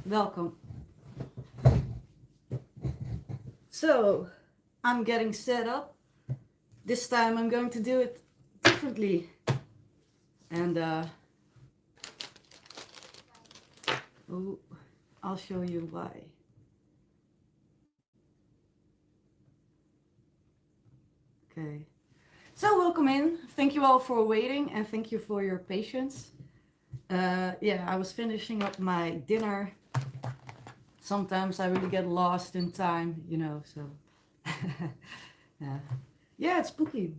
welcome. So, I'm getting set up. This time I'm going to do it differently. And, oh, I'll show you why. Okay. So, welcome in. Thank you all for waiting and thank you for your patience. Yeah, I was finishing up my dinner. Sometimes I really get lost in time, so. Yeah, it's spooky.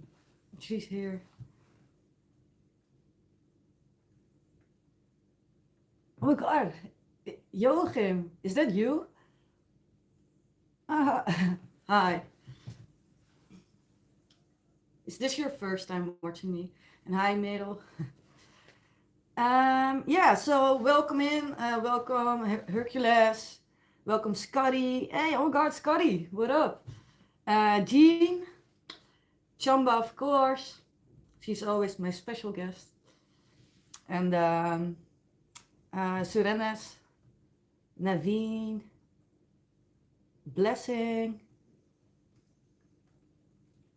She's here. Oh my god, Joachim, is that you? Hi. Is this your first time watching me? And hi, Madel. Yeah, so welcome in, welcome Hercules, welcome Scotty. Hey, oh my god, Scotty, what up? Jean, Chamba, of course. She's always my special guest. And Surenes, Naveen, Blessing.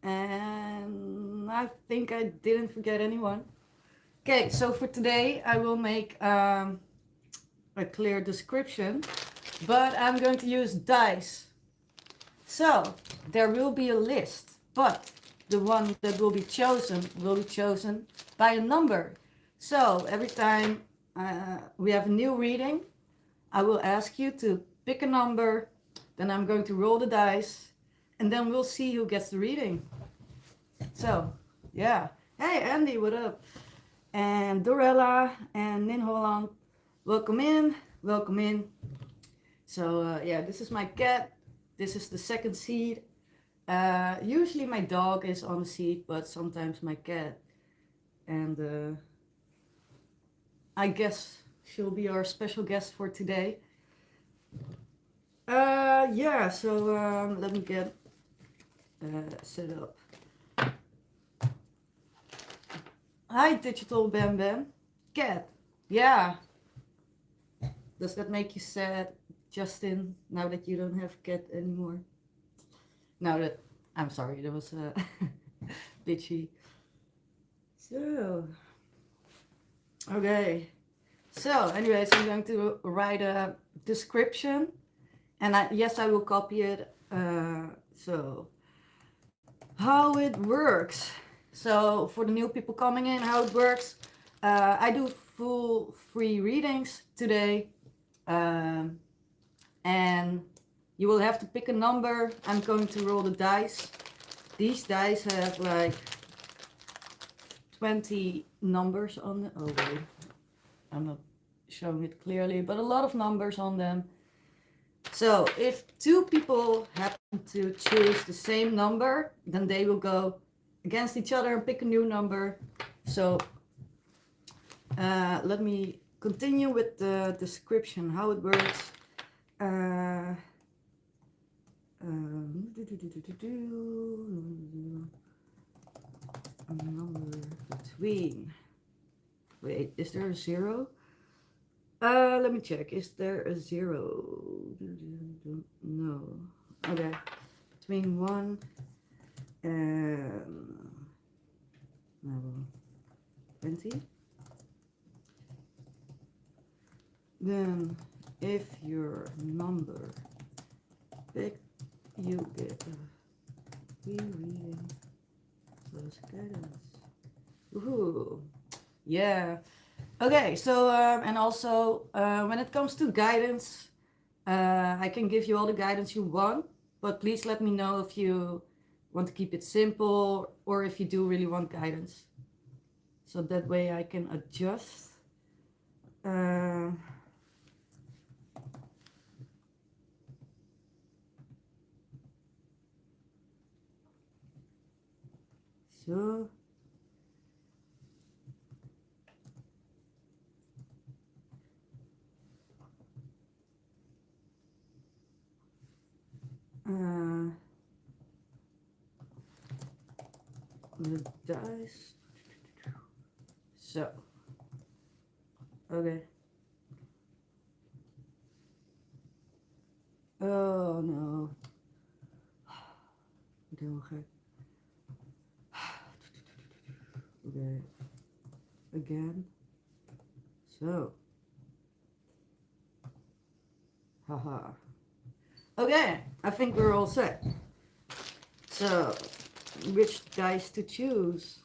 And I think I didn't forget anyone. Okay, so for today I will make a clear description, but I'm going to use dice. So there will be a list, but the one that will be chosen by a number. So every time we have a new reading, I will ask you to pick a number, then I'm going to roll the dice, and then we'll see who gets the reading. So, yeah. Hey, Andy, what up? And Dorella and Nin Holland, welcome in, welcome in. So, yeah, this is my cat. This is the second seat. Usually my dog is on the seat, but sometimes my cat. And I guess she'll be our special guest for today. Yeah, so let me get set up. Hi, Digital Bam Bam. Cat. Yeah. Does that make you sad, Justin, now that you don't have cat anymore? Now that, I'm sorry, that was bitchy. So, okay. So, anyways, I'm going to write a description. And yes, I will copy it. So, how it works. So for the new people coming in, how it works. I do full free readings today. And you will have to pick a number. I'm going to roll the dice. These dice have like 20 numbers on them. Oh wait, I'm not showing it clearly, but a lot of numbers on them. So if two people happen to choose the same number, then they will go against each other and pick a new number. So let me continue with the description, how it works. A number between. Wait, is there a zero? Let me check. Is there a zero? No. Okay. Between 1 and 20. Then, if your number pick, you get a free reading plus guidance. Woohoo! Yeah. Okay, so and also when it comes to guidance, I can give you all the guidance you want, but please let me know if you want to keep it simple or if you do really want guidance. So that way I can adjust. So the dice. So okay. helemaal gek. Oké. Again. Zo. Haha. Okay, I think we're all set. So, which dice to choose?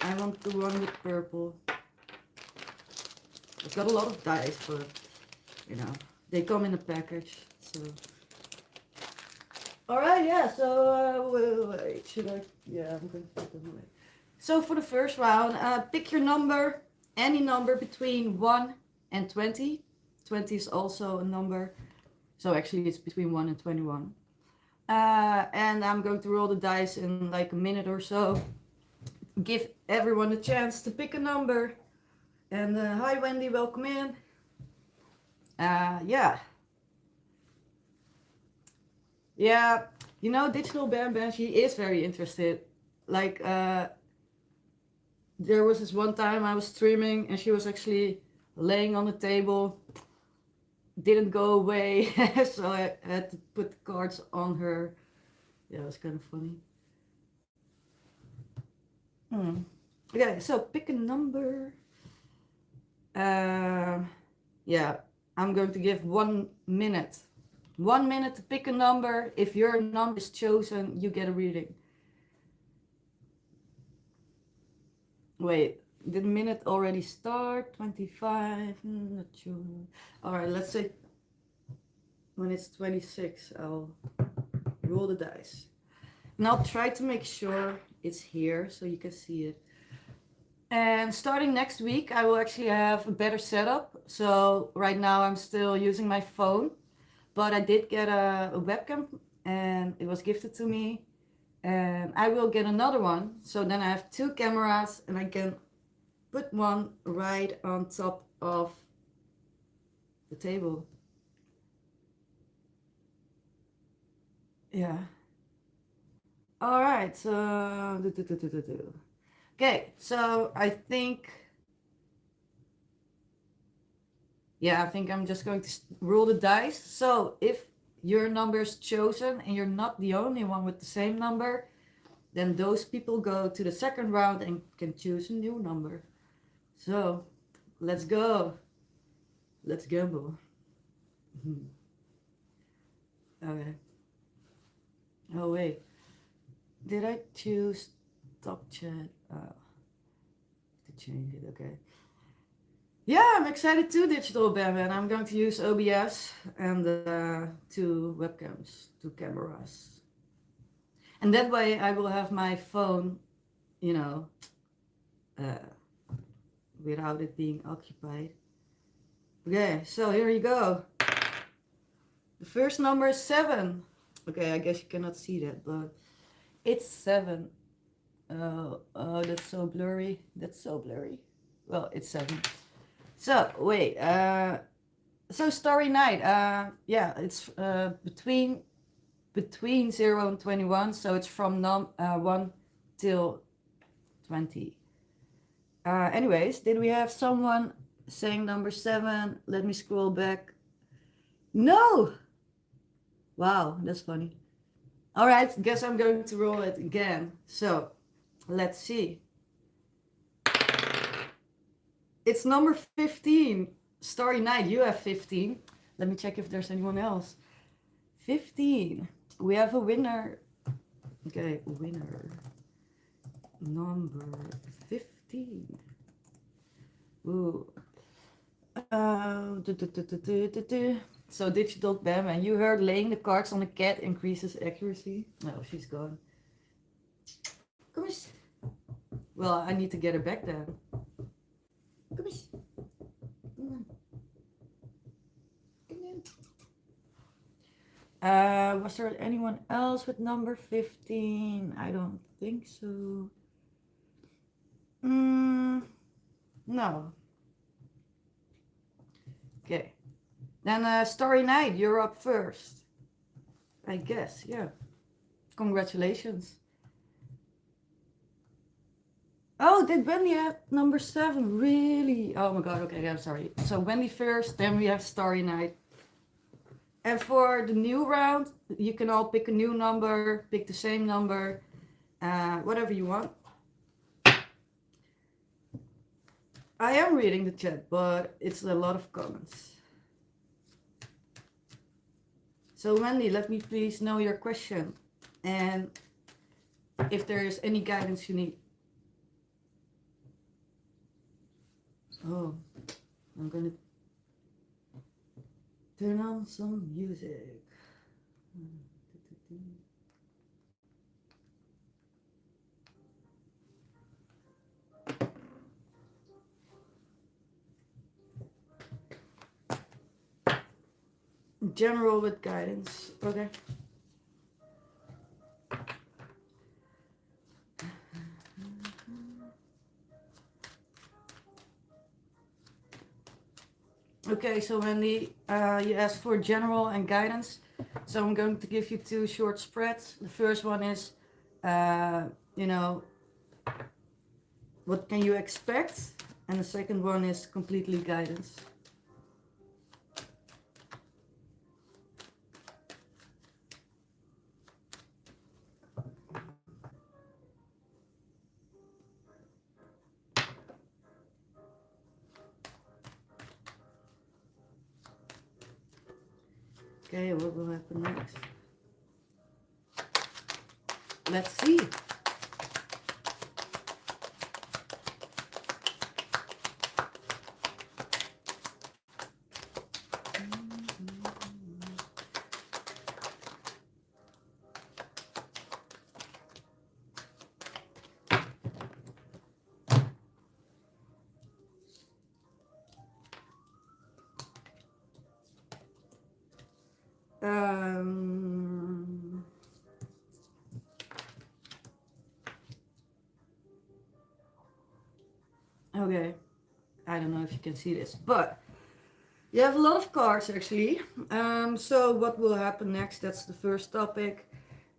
I want the one with purple. I've got a lot of dice, but you know, they come in a package, so. Alright, yeah, so, wait, should I, yeah, I'm going to put them away. So for the first round, pick your number, any number between 1 and 20. 20 is also a number, so actually it's between 1 and 21. And I'm going to roll the dice in like a minute or so. Give everyone a chance to pick a number. And hi Wendy, welcome in. Yeah, you know, Digital Bam Bam, she is very interested. Like, there was this one time I was streaming and she was actually laying on the table, didn't go away, so I had to put the cards on her. Yeah, it was kind of funny. Okay, so pick a number. Yeah, I'm going to give 1 minute. 1 minute to pick a number. If your number is chosen, you get a reading. Wait, did the minute already start? 25, not sure. All right, let's say when it's 26, I'll roll the dice. And I'll try to make sure it's here so you can see it. And starting next week, I will actually have a better setup. So right now I'm still using my phone, but I did get a webcam and it was gifted to me. And I will get another one. So then I have 2 cameras and I can put one right on top of the table. Yeah. All right, so okay, so I think I'm just going to roll the dice. So if your number is chosen and you're not the only one with the same number, then those people go to the second round and can choose a new number. So let's go. Let's gamble. Okay. Oh wait, did I choose top chat? To change it, okay. Yeah, I'm excited too, Digital Bam, and I'm going to use OBS and 2 webcams, 2 cameras. And that way I will have my phone, you know, without it being occupied. Okay, so here you go. The first number is 7. Okay, I guess you cannot see that, but it's 7. Oh, that's so blurry. That's so blurry. Well, it's 7. So, wait, so Starry Night, yeah, it's between 0 and 21, so it's from 1 till 20. Anyways, did we have someone saying number 7? Let me scroll back. No! Wow, that's funny. All right, guess I'm going to roll it again. So, let's see. It's number 15. Starry Night, you have 15. Let me check if there's anyone else. 15. We have a winner. Okay, winner. Number 15. Ooh. So Digital Bam, and you heard laying the cards on the cat increases accuracy. No, she's gone. Come on. Well, I need to get her back then. Come on. Come on. Was there anyone else with number 15? I don't think so. No. Okay. Then Starry Night, you're up first. I guess, yeah. Congratulations. Oh, did Wendy have number 7? Really? Oh my god, okay, I'm sorry. So Wendy first, then we have Starry Night. And for the new round, you can all pick a new number, pick the same number, whatever you want. I am reading the chat, but it's a lot of comments. So Wendy, let me please know your question and if there is any guidance you need. Oh, I'm gonna turn on some music. General with guidance, okay. Okay, so Wendy, you asked for general and guidance. So I'm going to give you two short spreads. The first one is, you know, what can you expect? And the second one is completely guidance. Okay, what will happen next? Let's see. Okay, I don't know if you can see this, but you have a lot of cards actually. So what will happen next? That's the first topic.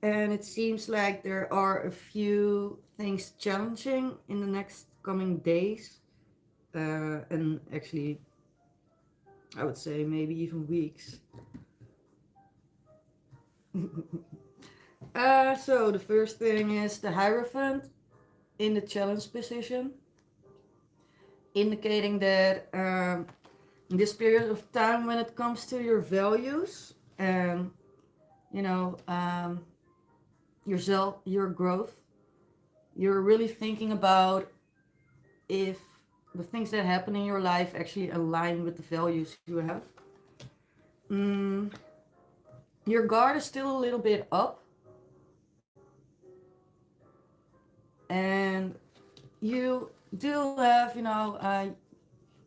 And it seems like there are a few things challenging in the next coming days. And actually, I would say maybe even weeks. So the first thing is the Hierophant in the challenge position, indicating that in this period of time when it comes to your values and yourself, your growth, you're really thinking about if the things that happen in your life actually align with the values you have. Your guard is still a little bit up, and you do have,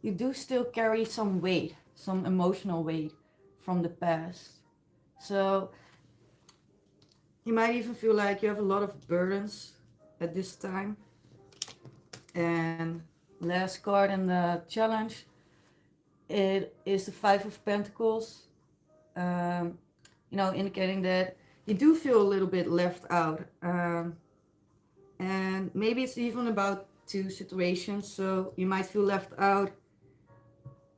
you do still carry some weight, some emotional weight from the past. So you might even feel like you have a lot of burdens at this time. And last card in the challenge, it is the Five of Pentacles, indicating that you do feel a little bit left out. And maybe it's even about two situations. So you might feel left out,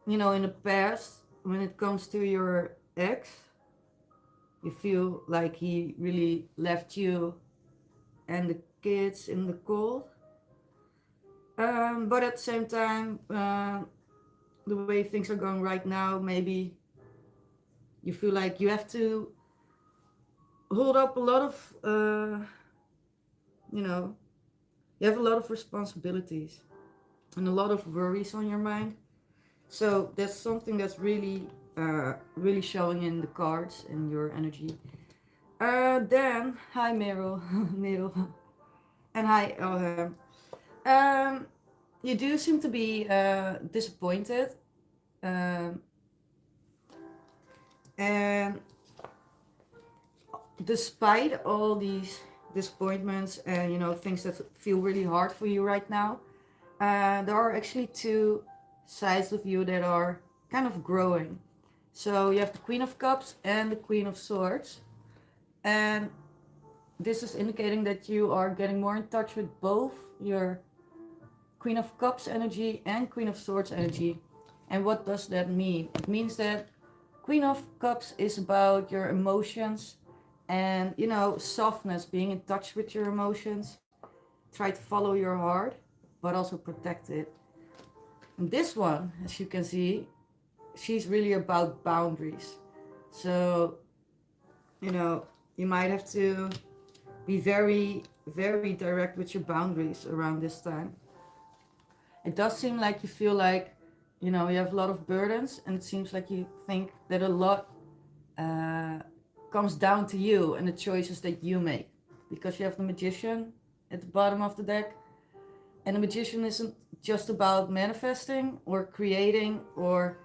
in the past when it comes to your ex. You feel like he really left you and the kids in the cold. But at the same time, the way things are going right now, maybe you feel like you have to hold up a lot of, you have a lot of responsibilities and a lot of worries on your mind. So that's something that's really, really showing in the cards and your energy. Then, hi Meryl, Meryl, and hi Elham. You do seem to be disappointed, and despite all these disappointments and things that feel really hard for you right now, there are actually two sides of you that are kind of growing. So you have the Queen of Cups and the Queen of Swords, and this is indicating that you are getting more in touch with both your Queen of Cups energy and Queen of Swords energy. And what does that mean? It means that Queen of Cups is about your emotions and, you know, softness, being in touch with your emotions. Try to follow your heart, but also protect it. And this one, as you can see, she's really about boundaries. So, you know, you might have to be very, very direct with your boundaries around this time. It does seem like you feel like, you know, you have a lot of burdens, and it seems like you think that a lot uh, comes down to you and the choices that you make. Because you have the Magician at the bottom of the deck, and the Magician isn't just about manifesting or creating or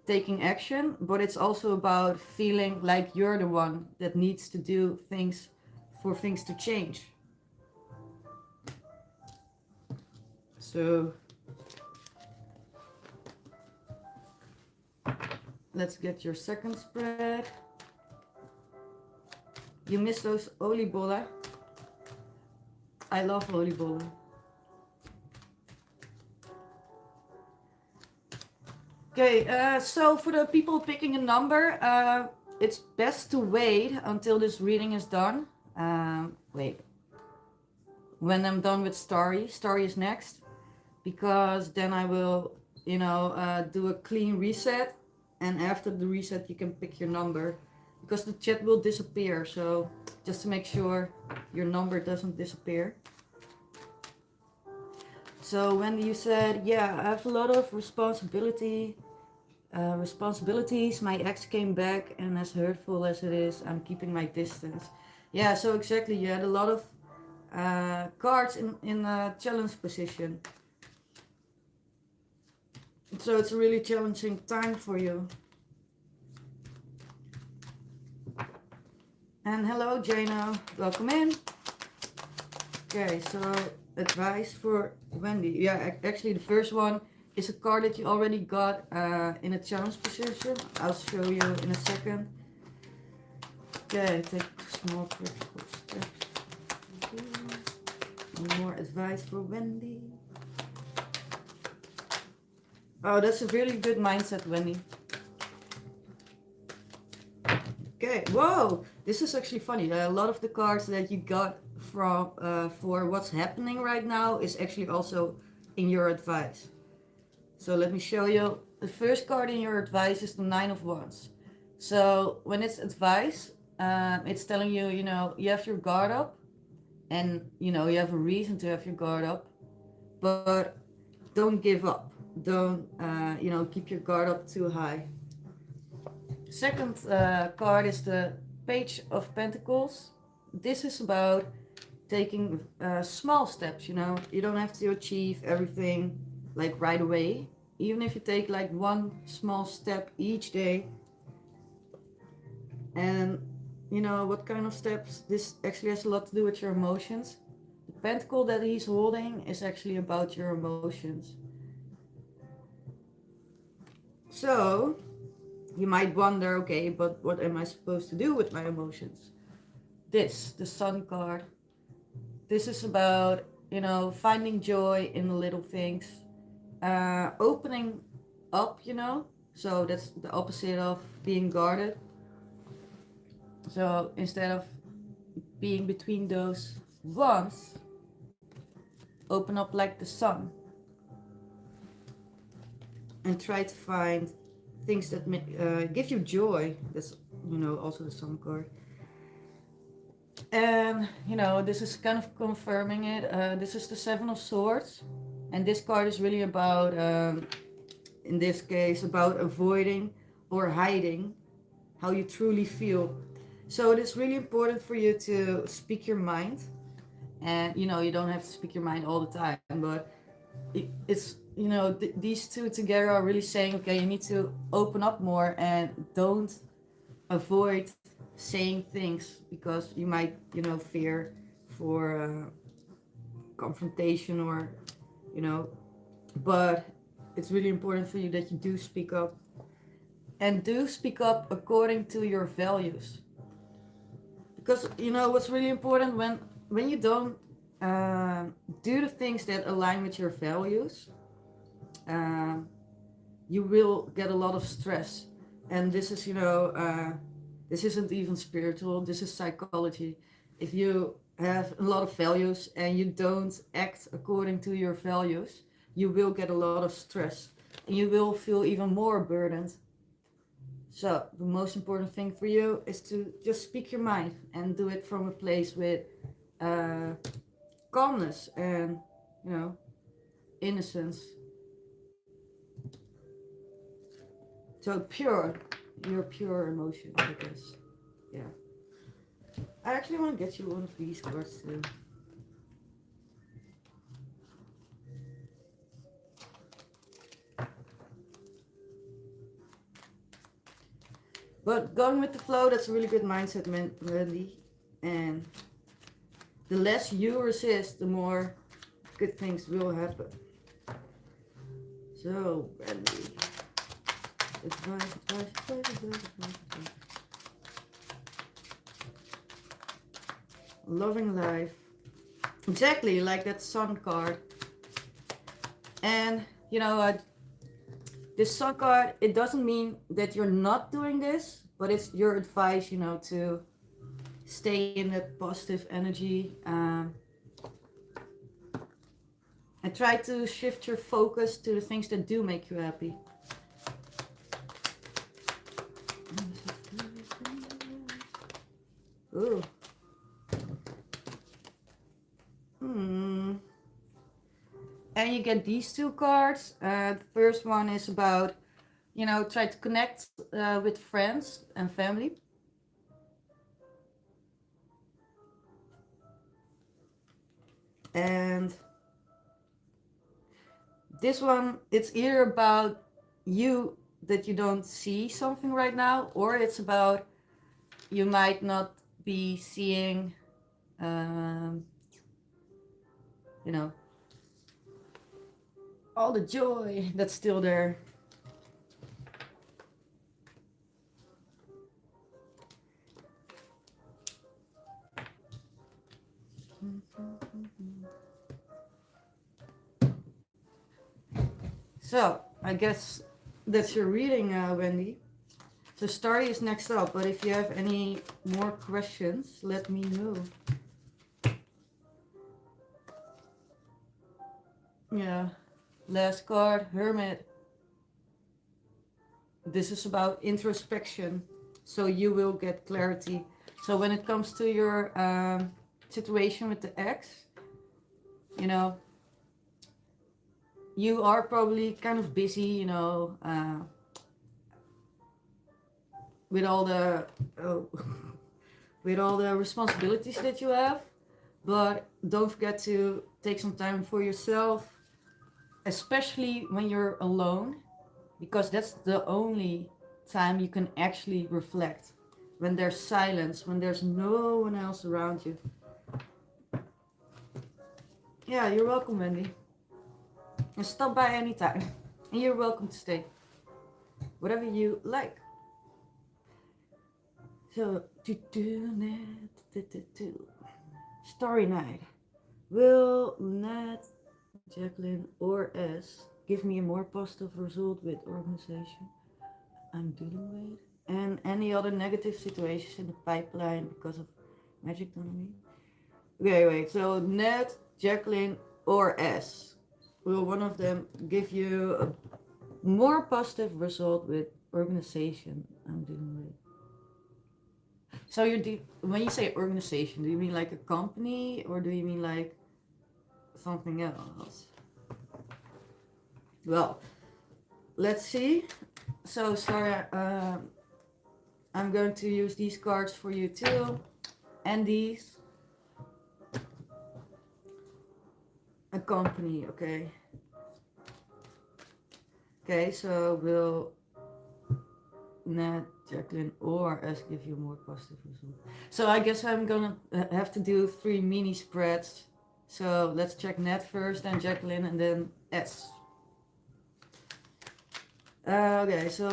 taking action, but it's also about feeling like you're the one that needs to do things for things to change. So let's get your second spread. You miss those oliebollen. I love oliebollen. Okay, so for the people picking a number, it's best to wait until this reading is done. Wait. When I'm done with Starry is next, because then I will, you know, do a clean reset, and after the reset you can pick your number, because the chat will disappear, so just to make sure your number doesn't disappear. So when you said, yeah, I have a lot of responsibilities, my ex came back, and as hurtful as it is, I'm keeping my distance. Yeah, so exactly, you had a lot of cards in a challenge position. So it's a really challenging time for you. And hello, Jano. Welcome in. Okay, so advice for Wendy. Yeah, actually the first one is a card that you already got in a challenge position. I'll show you in a second. Okay, take small practical steps. More advice for Wendy. Oh, that's a really good mindset, Wendy. Okay, whoa, this is actually funny. A lot of the cards that you got from for what's happening right now is actually also in your advice. So let me show you. The first card in your advice is the Nine of Wands. So when it's advice, it's telling you, you know, you have your guard up, and you know you have a reason to have your guard up, but don't give up. Don't you know, keep your guard up too high. Second card is the Page of Pentacles. This is about taking small steps, you know. You don't have to achieve everything like right away. Even if you take like one small step each day. And you know what kind of steps? This actually has a lot to do with your emotions. The pentacle that he's holding is actually about your emotions. So you might wonder, okay, but what am I supposed to do with my emotions? This, the Sun card. This is about, you know, finding joy in the little things. Opening up, you know. So that's the opposite of being guarded. So instead of being between those wands, open up like the sun. And try to find things that give you joy. That's, you know, also the Sun card. And you know, this is kind of confirming it. This is the Seven of Swords, and this card is really about, in this case, about avoiding or hiding how you truly feel. So it is really important for you to speak your mind, and you know, you don't have to speak your mind all the time, but it's, you know, these two together are really saying, okay, you need to open up more and don't avoid saying things, because you might, you know, fear for confrontation, or you know, but it's really important for you that you do speak up, and do speak up according to your values. Because you know what's really important, when you don't do the things that align with your values, you will get a lot of stress. And this is, you know, this isn't even spiritual, this is psychology. If you have a lot of values and you don't act according to your values, you will get a lot of stress and you will feel even more burdened. So the most important thing for you is to just speak your mind and do it from a place with uh, calmness and, you know, innocence. So pure, your pure emotion, I guess. Yeah. I actually want to get you one of these cards too. But going with the flow, that's a really good mindset, Wendy. And the less you resist, the more good things will happen. So, Wendy. Advice. Loving life. Exactly, like that sun card. And, you know, this sun card, it doesn't mean that you're not doing this, but it's your advice, you know, to stay in that positive energy. And try to shift your focus to the things that do make you happy. Ooh. And you get these two cards. The first one is about, you know, try to connect with friends and family. And this one, it's either about you that you don't see something right now, or it's about you might not be seeing, you know, all the joy that's still there. So, I guess that's your reading, Wendy. So Starry is next up, but if you have any more questions, let me know. Yeah. Last card, Hermit. This is about introspection, so you will get clarity. So when it comes to your situation with the ex, you know, you are probably kind of busy, you know, with all the oh, with all the responsibilities that you have. But don't forget to take some time for yourself, especially when you're alone, because that's the only time you can actually reflect. When there's silence, when there's no one else around you. Yeah, you're welcome, Wendy. And stop by anytime. And you're welcome to stay. Whatever you like. So, Starry Night. Will Nat, Jacqueline, or S give me a more positive result with organization I'm dealing with? And any other negative situations in the pipeline because of magic on me? Okay, wait. So Nat, Jacqueline, or S. Will one of them give you a more positive result with organization I'm dealing with? So when you say organization, do you mean like a company or do you mean like something else? Well, let's see. So sorry, I'm going to use these cards for you too, and these. A company, okay. Okay, so will Nat, Jacqueline, or S give you more positive result? So I guess I'm gonna have to do 3 mini spreads. So let's check Nat first, then Jacqueline, and then S. Okay, so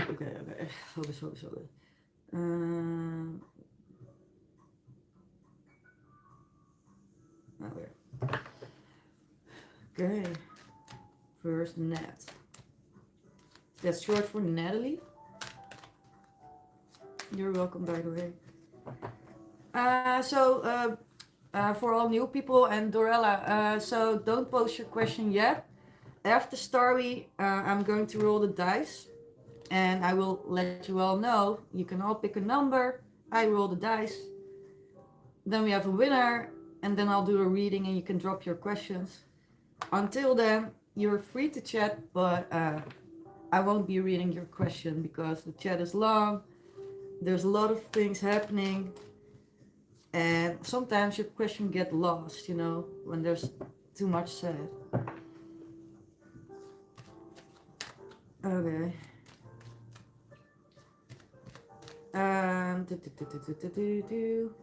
okay, focus. Okay. Okay, first Nat. That's short for Natalie. You're welcome, by the way. For all new people and Dorella, so don't post your question yet. After story, I'm going to roll the dice, and I will let you all know. You can all pick a number. I roll the dice. Then we have a winner, and then I'll do a reading, and you can drop your questions. Until then, you're free to chat, but I won't be reading your question because the chat is long. There's a lot of things happening, and sometimes your question get lost, you know, when there's too much said. Okay. Do, do, do, do, do, do, do.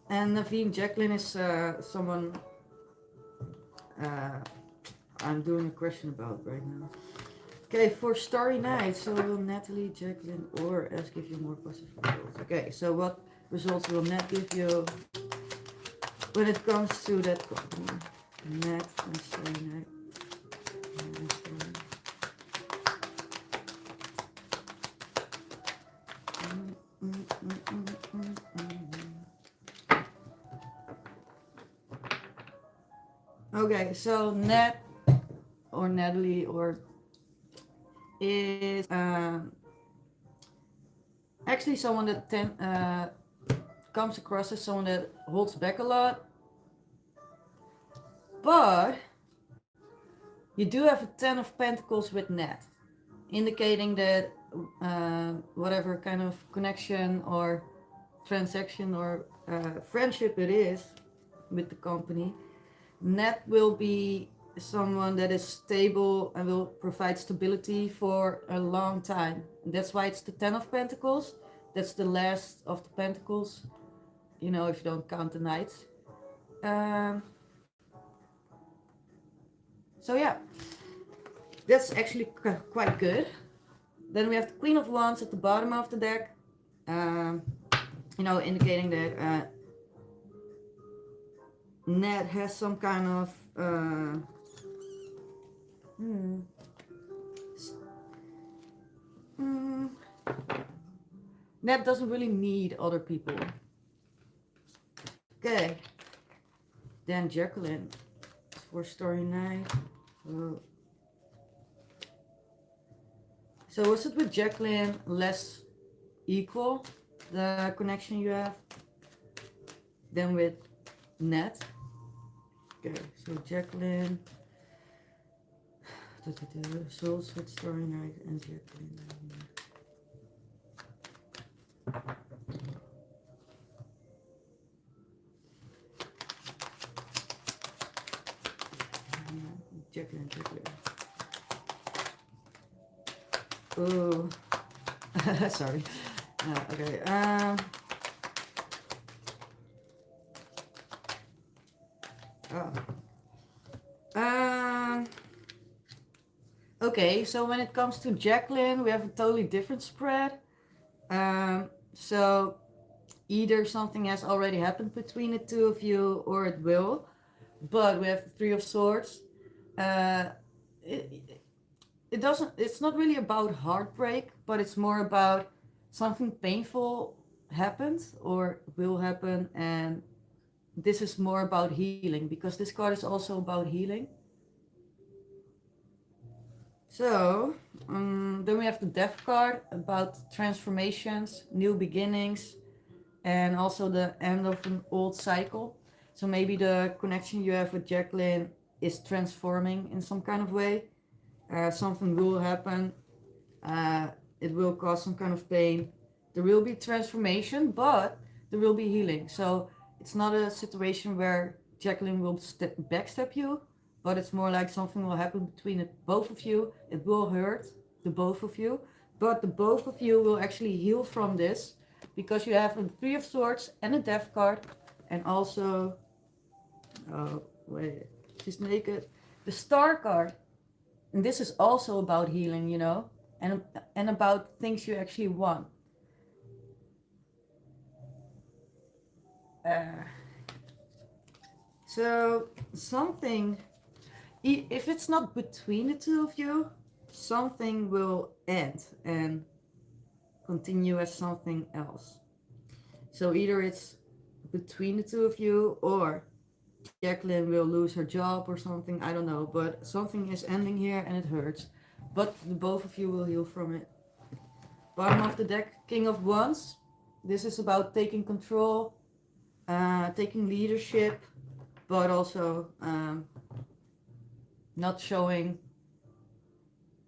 And Naveen, Jacqueline is someone I'm doing a question about right now. Okay, for Starry Night, so will Natalie, Jacqueline, or ask give you more positive results? Okay, so what results will Nat give you when it comes to that company? Nat and Starry Night. Okay, so Nat or Natalie or is actually someone that comes across as someone that holds back a lot, but you do have a 10 of Pentacles with Nat, indicating that whatever kind of connection or transaction or friendship it is with the company, Nat will be someone that is stable and will provide stability for a long time. And that's why it's the 10 of Pentacles. That's the last of the Pentacles, you know, if you don't count the Knights. So yeah, that's actually quite good. Then we have the Queen of Wands at the bottom of the deck, you know, indicating that Nat has some kind of Nat doesn't really need other people. Okay. Then Jacqueline for Starry Night. Oh. So was it with Jacqueline less equal, the connection you have, than with Nat? Okay, so Jacqueline. Souls with Starry Night and Jacqueline. Jacqueline. Oh, sorry. Okay. Okay, so when it comes to Jacqueline, we have a totally different spread. So either something has already happened between the two of you or it will. But we have the Three of Swords. It's not really about heartbreak, but it's more about something painful happened or will happen, and this is more about healing because this card is also about healing. So then we have the Death card about transformations, new beginnings, and also the end of an old cycle. So maybe the connection you have with Jacqueline is transforming in some kind of way. Something will happen. It will cause some kind of pain. There will be transformation, but there will be healing. So it's not a situation where Jacqueline will backstab you, but it's more like something will happen between both of you. It will hurt the both of you, but the both of you will actually heal from this because you have a Three of Swords and a Death card, and also, oh wait, she's naked, the Star card. And this is also about healing, you know, and about things you actually want. So something, if it's not between the two of you, something will end and continue as something else. So either it's between the two of you, or Jacqueline will lose her job or something, I don't know, but something is ending here and it hurts. But the both of you will heal from it. Bottom of the deck, King of Wands. This is about taking control, taking leadership, but also not showing,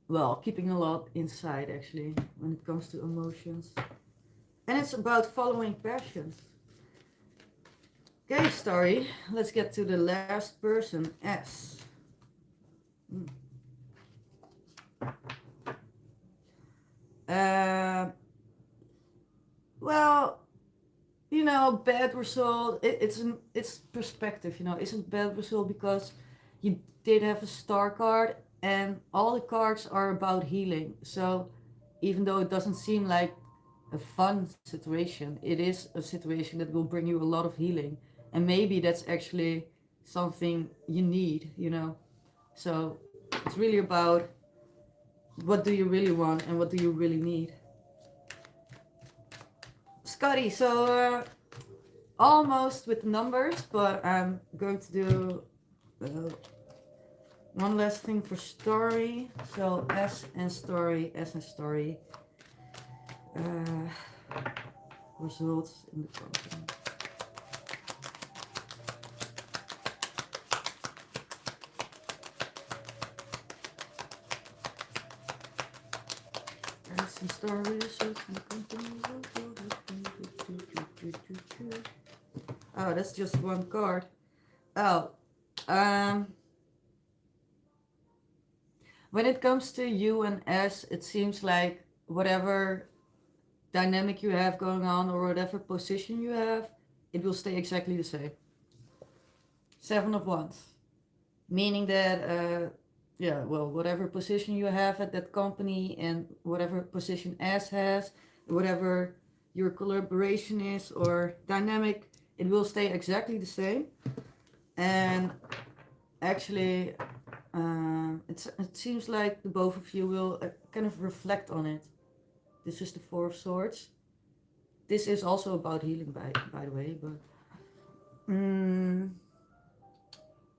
well, keeping a lot inside actually when it comes to emotions. And it's about following passions. Okay, story. Let's get to the last person, S. Well, you know, bad result. It's perspective. You know, isn't bad result because you did have a star card, and all the cards are about healing. So even though it doesn't seem like a fun situation, it is a situation that will bring you a lot of healing, and maybe that's actually something you need. You know, so it's really about what do you really want and what do you really need. Scotty, so almost with numbers, but I'm going to do one last thing for story. So S and story, S and story. Results in the company. S and story, results in the company. Oh, that's just one card. Oh, when it comes to you and S, it seems like whatever dynamic you have going on or whatever position you have, it will stay exactly the same. 7 of Wands. Meaning that, yeah, well, whatever position you have at that company and whatever position S has, whatever your collaboration is or dynamic, it will stay exactly the same. And actually, it seems like the both of you will kind of reflect on it. This is the 4 of Swords. This is also about healing, by the way, but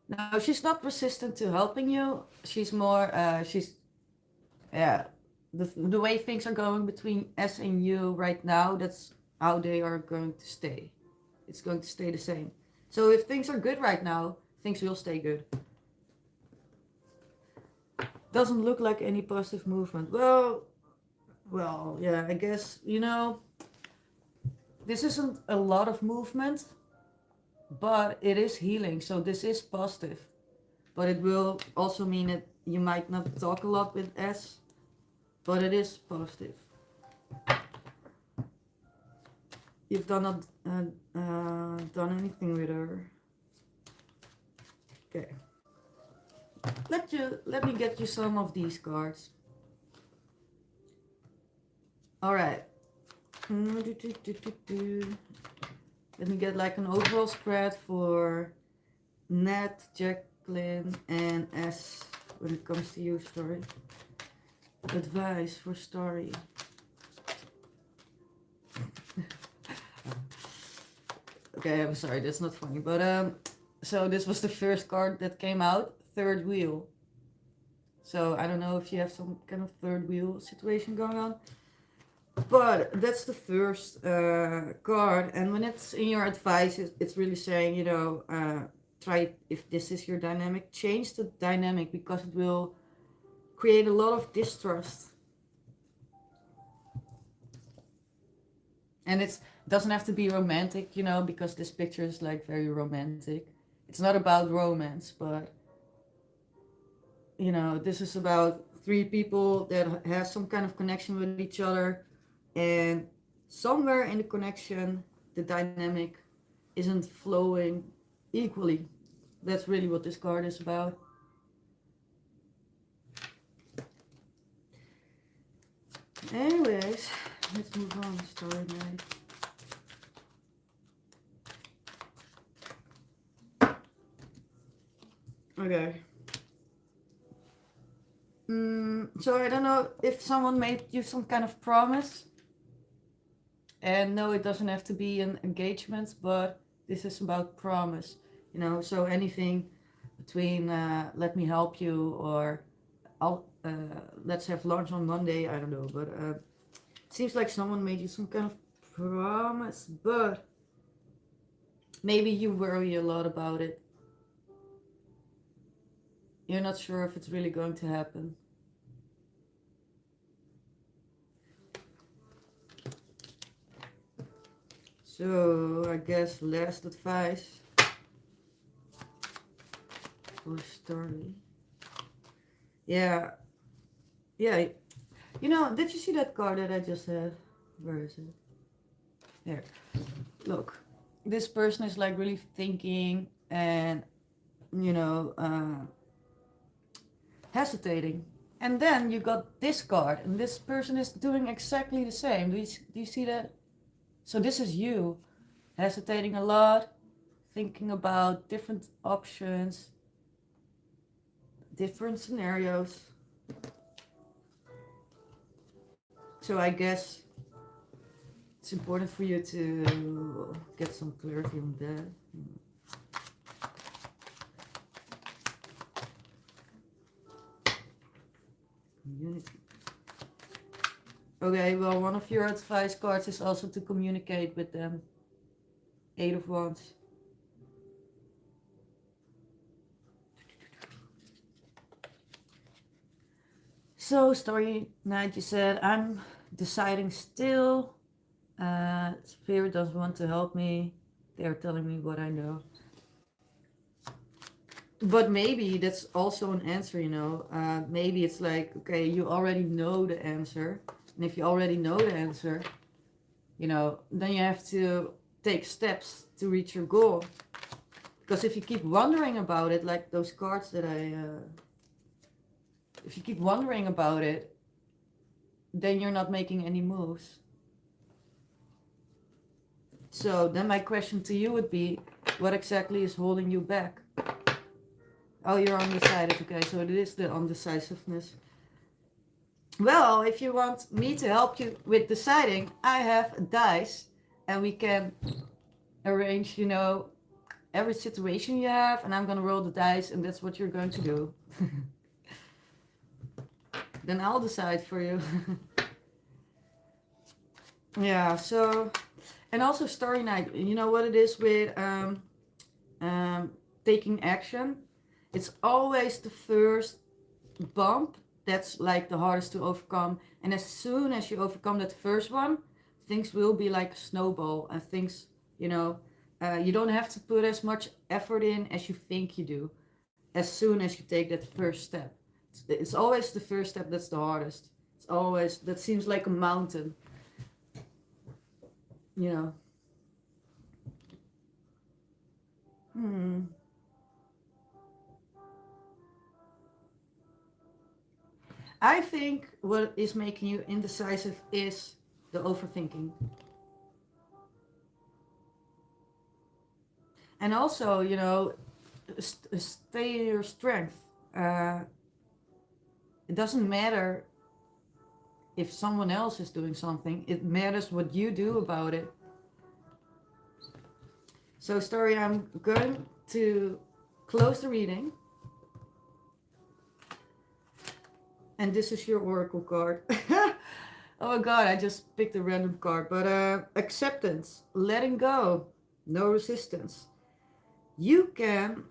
no, she's not resistant to helping you. She's more, yeah, the way things are going between S and you right now, that's how they are going to stay. It's going to stay the same. So if things are good right now, things will stay good. Doesn't look like any positive movement. Well, yeah, I guess, you know, this isn't a lot of movement, but it is healing, so this is positive. But it will also mean that you might not talk a lot with S, but it is positive. You've not done anything with her. Okay. Let me get you some of these cards. All right. Let me get like an overall spread for Nat, Jacqueline, and S when it comes to you, story. Advice for story. Okay, I'm sorry, that's not funny, but so this was the first card that came out, third wheel. So I don't know if you have some kind of third wheel situation going on, but that's the first card. And when it's in your advice, it's really saying, you know, try, if this is your dynamic, change the dynamic, because it will create a lot of distrust. And it doesn't have to be romantic, you know, because this picture is like very romantic. It's not about romance, but, you know, this is about 3 people that have some kind of connection with each other, and somewhere in the connection, the dynamic isn't flowing equally. That's really what this card is about. Anyways, let's move on. Story night. Okay. So I don't know if someone made you some kind of promise. And no, it doesn't have to be an engagement, but this is about promise. So anything between let me help you or I'll let's have lunch on Monday. I don't know, but it seems like someone made you some kind of promise, but maybe you worry a lot about it. You're not sure if it's really going to happen. So I guess last advice for story. Yeah. Did you see that card that I just had? Where is it? There. Look, this person is like really thinking and, hesitating. And then you got this card, and this person is doing exactly the same. Do you see that? So this is you, hesitating a lot, thinking about different options, different scenarios. So I guess it's important for you to get some clarity on that. Community. Okay, well, one of your advice cards is also to communicate with them. 8 of Wands. So, story night, you said, I'm deciding still. Spirit doesn't want to help me. They're telling me what I know. But maybe that's also an answer, maybe it's like, okay, you already know the answer. And if you already know the answer, then you have to take steps to reach your goal. Because if you keep wondering about it, like those cards that if you keep wondering about it, then you're not making any moves. So then my question to you would be, what exactly is holding you back? Oh, you're undecided. Okay, so it is the undecisiveness. Well, if you want me to help you with deciding, I have a dice, and we can arrange, every situation you have, and I'm gonna roll the dice, and that's what you're going to do. Then I'll decide for you. Yeah, so, and also story night, you know what it is with taking action? It's always the first bump that's like the hardest to overcome. And as soon as you overcome that first one, things will be like a snowball, and things, you don't have to put as much effort in as you think you do as soon as you take that first step. It's always the first step that's the hardest. It's always, that seems like a mountain, you know. I think what is making you indecisive is the overthinking. And also, stay your strength. It doesn't matter if someone else is doing something. It matters what you do about it. So, story, I'm going to close the reading. And this is your oracle card. Oh my god, I just picked a random card. But acceptance, letting go, no resistance. You can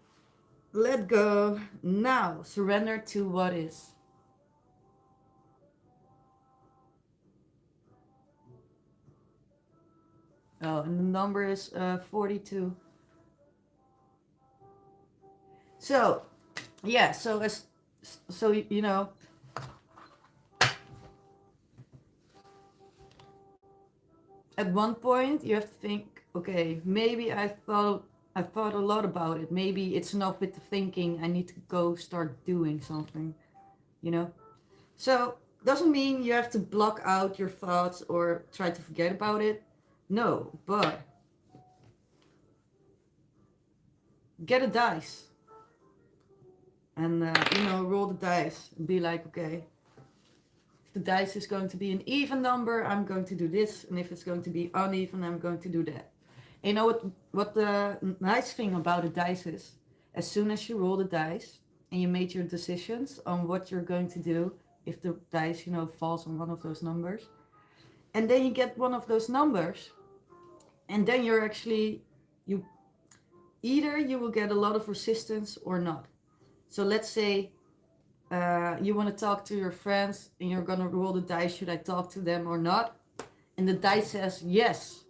let go now. Surrender to what is. Oh, and the number is 42. So, yeah, so at one point you have to think, okay, maybe I thought a lot about it. Maybe it's enough with the thinking. I need to go start doing something, So, doesn't mean you have to block out your thoughts or try to forget about it. No, but get a dice and you know, roll the dice and be like, okay, if the dice is going to be an even number, I'm going to do this, and if it's going to be uneven, I'm going to do that. And you know what the nice thing about the dice is? As soon as you roll the dice and you made your decisions on what you're going to do, if the dice, you know, falls on one of those numbers, and then you get one of those numbers, and then you're actually, you either you will get a lot of resistance or not. So let's say you want to talk to your friends and you're gonna roll the dice, should I talk to them or not? And the dice says yes,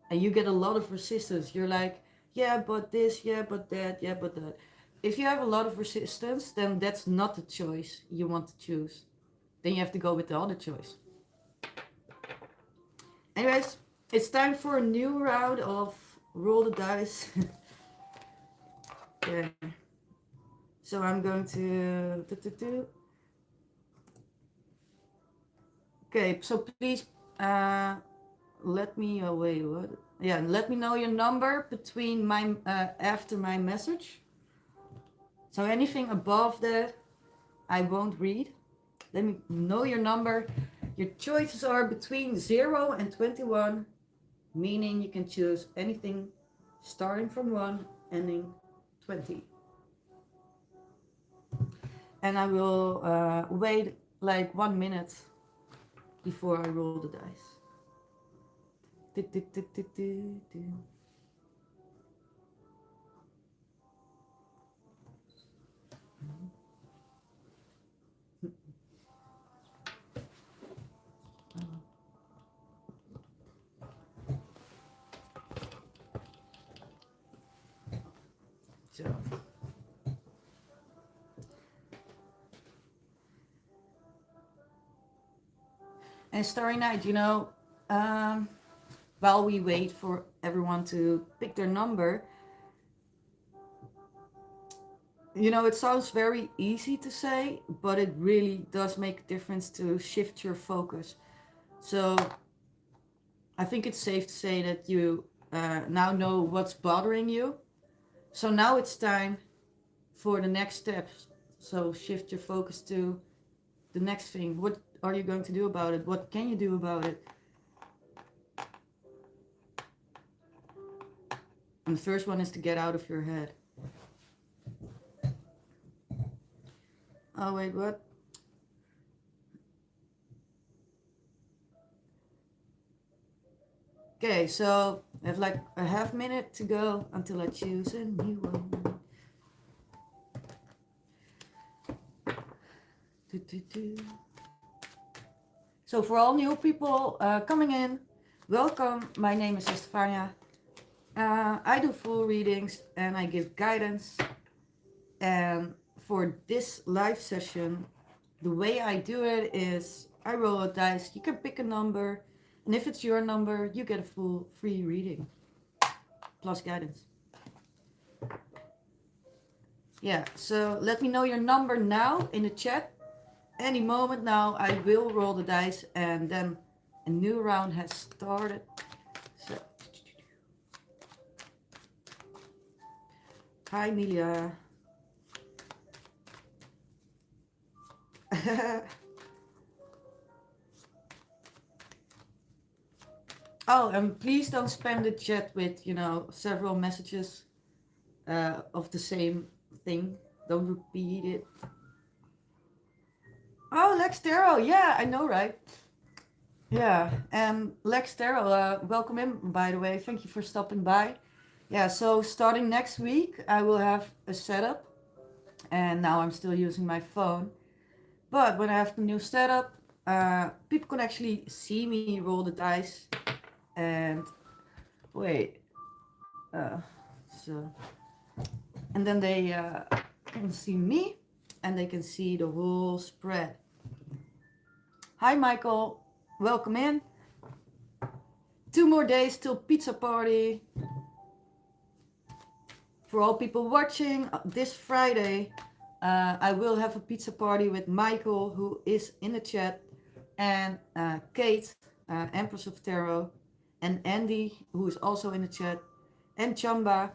and you get a lot of resistance. You're like, yeah, but this, yeah, but that, yeah, but that. If you have a lot of resistance, then that's not the choice you want to choose. Then you have to go with the other choice. Anyways, it's time for a new round of roll the dice. Okay. So I'm going to... Okay, so please let me... Oh, wait, what? Yeah, let me know your number between my... after my message. So anything above that, I won't read. Let me know your number. Your choices are between 0 and 21, meaning you can choose anything starting from 1, ending 20. And I will wait like 1 minute before I roll the dice. So. And Starry Night, you know, while we wait for everyone to pick their number, you know, it sounds very easy to say, but it really does make a difference to shift your focus. So I think it's safe to say that you now know what's bothering you. So now it's time for the next steps. So shift your focus to the next thing. What are you going to do about it? What can you do about it? And the first one is to get out of your head. Oh, wait, what? Okay, so I have like a half minute to go until I choose a new one. So for all new people coming in, welcome. My name is Steffy. I do full readings and I give guidance. And for this live session, the way I do it is I roll a dice. You can pick a number, and if it's your number, you get a full free reading plus guidance. Yeah, so let me know your number now in the chat. Any moment now, I will roll the dice, and then a new round has started. So, hi, Milia. Oh, and please don't spam the chat with, you know, several messages of the same thing. Don't repeat it. Oh, Lex Tarot. Yeah, I know, right? Yeah, and Lex Tarot, welcome in, by the way. Thank you for stopping by. Yeah, so starting next week, I will have a setup. And now I'm still using my phone. But when I have the new setup, people can actually see me roll the dice. And wait. So, and then they can see me, and they can see the whole spread. Hi, Michael. Welcome in. 2 more days till pizza party. For all people watching, this Friday, I will have a pizza party with Michael, who is in the chat, and Kate, Empress of Tarot, and Andy, who is also in the chat, and Chamba.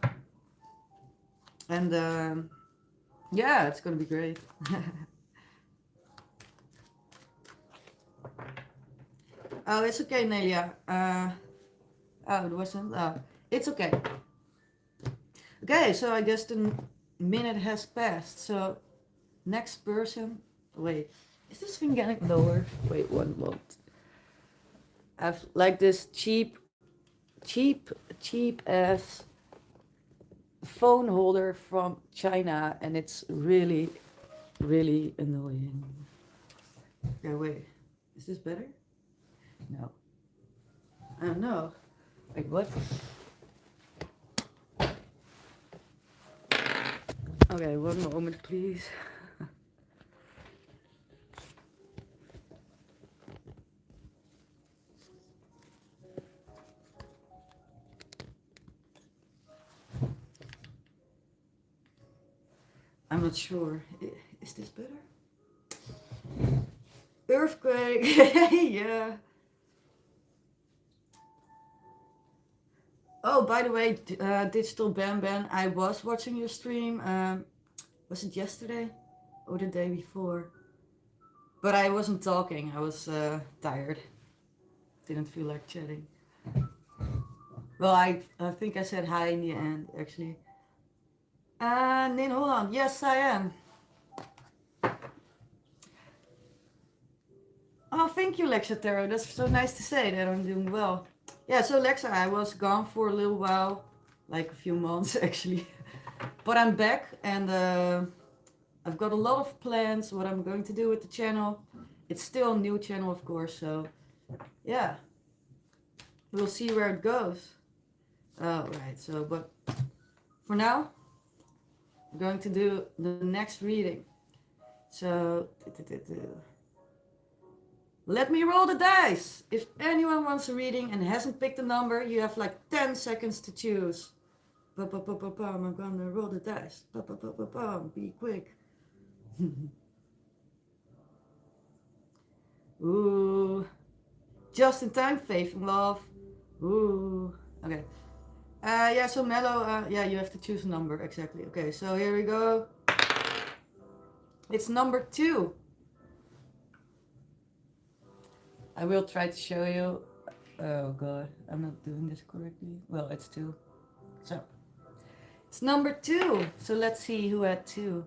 And Yeah, it's gonna be great. Oh, it's okay, Nelia. Oh, it wasn't. It's okay. Okay, so I guess the minute has passed. So next person. Wait, is this thing getting lower? Wait, one moment. I've like this cheap ass phone holder from China, and it's really annoying. Okay, wait. Is this better? No. No. Wait, what? Okay, one moment, please. I'm not sure. Is this better? Earthquake. Yeah. Oh, by the way, Digital Bam Bam, I was watching your stream. Was it yesterday or the day before? But I wasn't talking. I was tired. Didn't feel like chatting. Well, I think I said hi in the end, actually. In Holland. Yes, I am. Oh, thank you, Lexa Tarot. That's so nice to say that I'm doing well. Yeah, so Lexa, I was gone for a little while, like a few months actually. But I'm back, and I've got a lot of plans what I'm going to do with the channel. It's still a new channel, of course, so yeah, we'll see where it goes. Oh, right, so, but for now, I'm going to do the next reading. So, let me roll the dice. If anyone wants a reading and hasn't picked a number, you have like 10 seconds to choose. I'm gonna roll the dice. Be quick. Ooh. Just in time, faith and love. Ooh. Okay. Yeah, so Mellow, yeah, you have to choose a number, exactly. Okay, so here we go. It's number 2. I will try to show you. Oh god, I'm not doing this correctly. Well, it's 2. So, it's number 2. So let's see who had 2.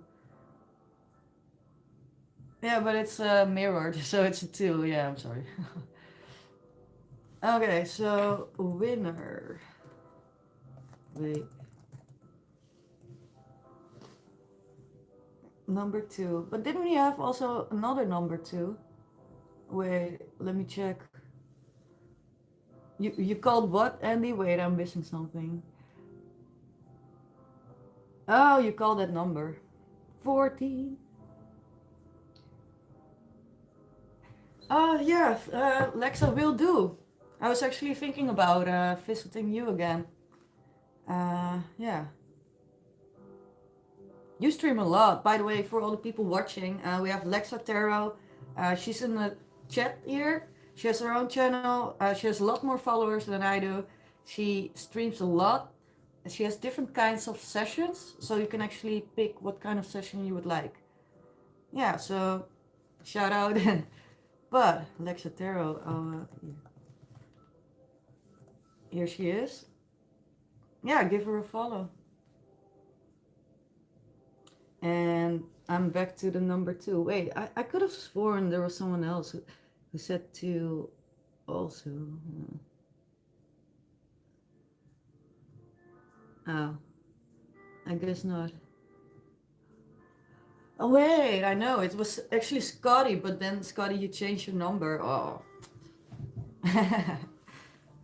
Yeah, but it's mirrored, so it's a 2. Yeah, I'm sorry. Okay, so winner. Wait. Number 2. But didn't we have also another number 2? Wait, let me check. You called what, Andy? Wait, I'm missing something. Oh, you called that number. 14. Yeah, Lexa will do. I was actually thinking about visiting you again. Yeah. You stream a lot. By the way, for all the people watching, we have Lexa Tarot. She's in the chat here. She has her own channel. She has a lot more followers than I do. She streams a lot. She has different kinds of sessions, so you can actually pick what kind of session you would like. Yeah, so shout out. But Lexa Tarot, here she is. Yeah, give her a follow. And I'm back to the number 2. Wait, I could have sworn there was someone else who said 2 also. Oh, I guess not. Oh wait, I know, it was actually Scotty, but then Scotty, you changed your number. Oh.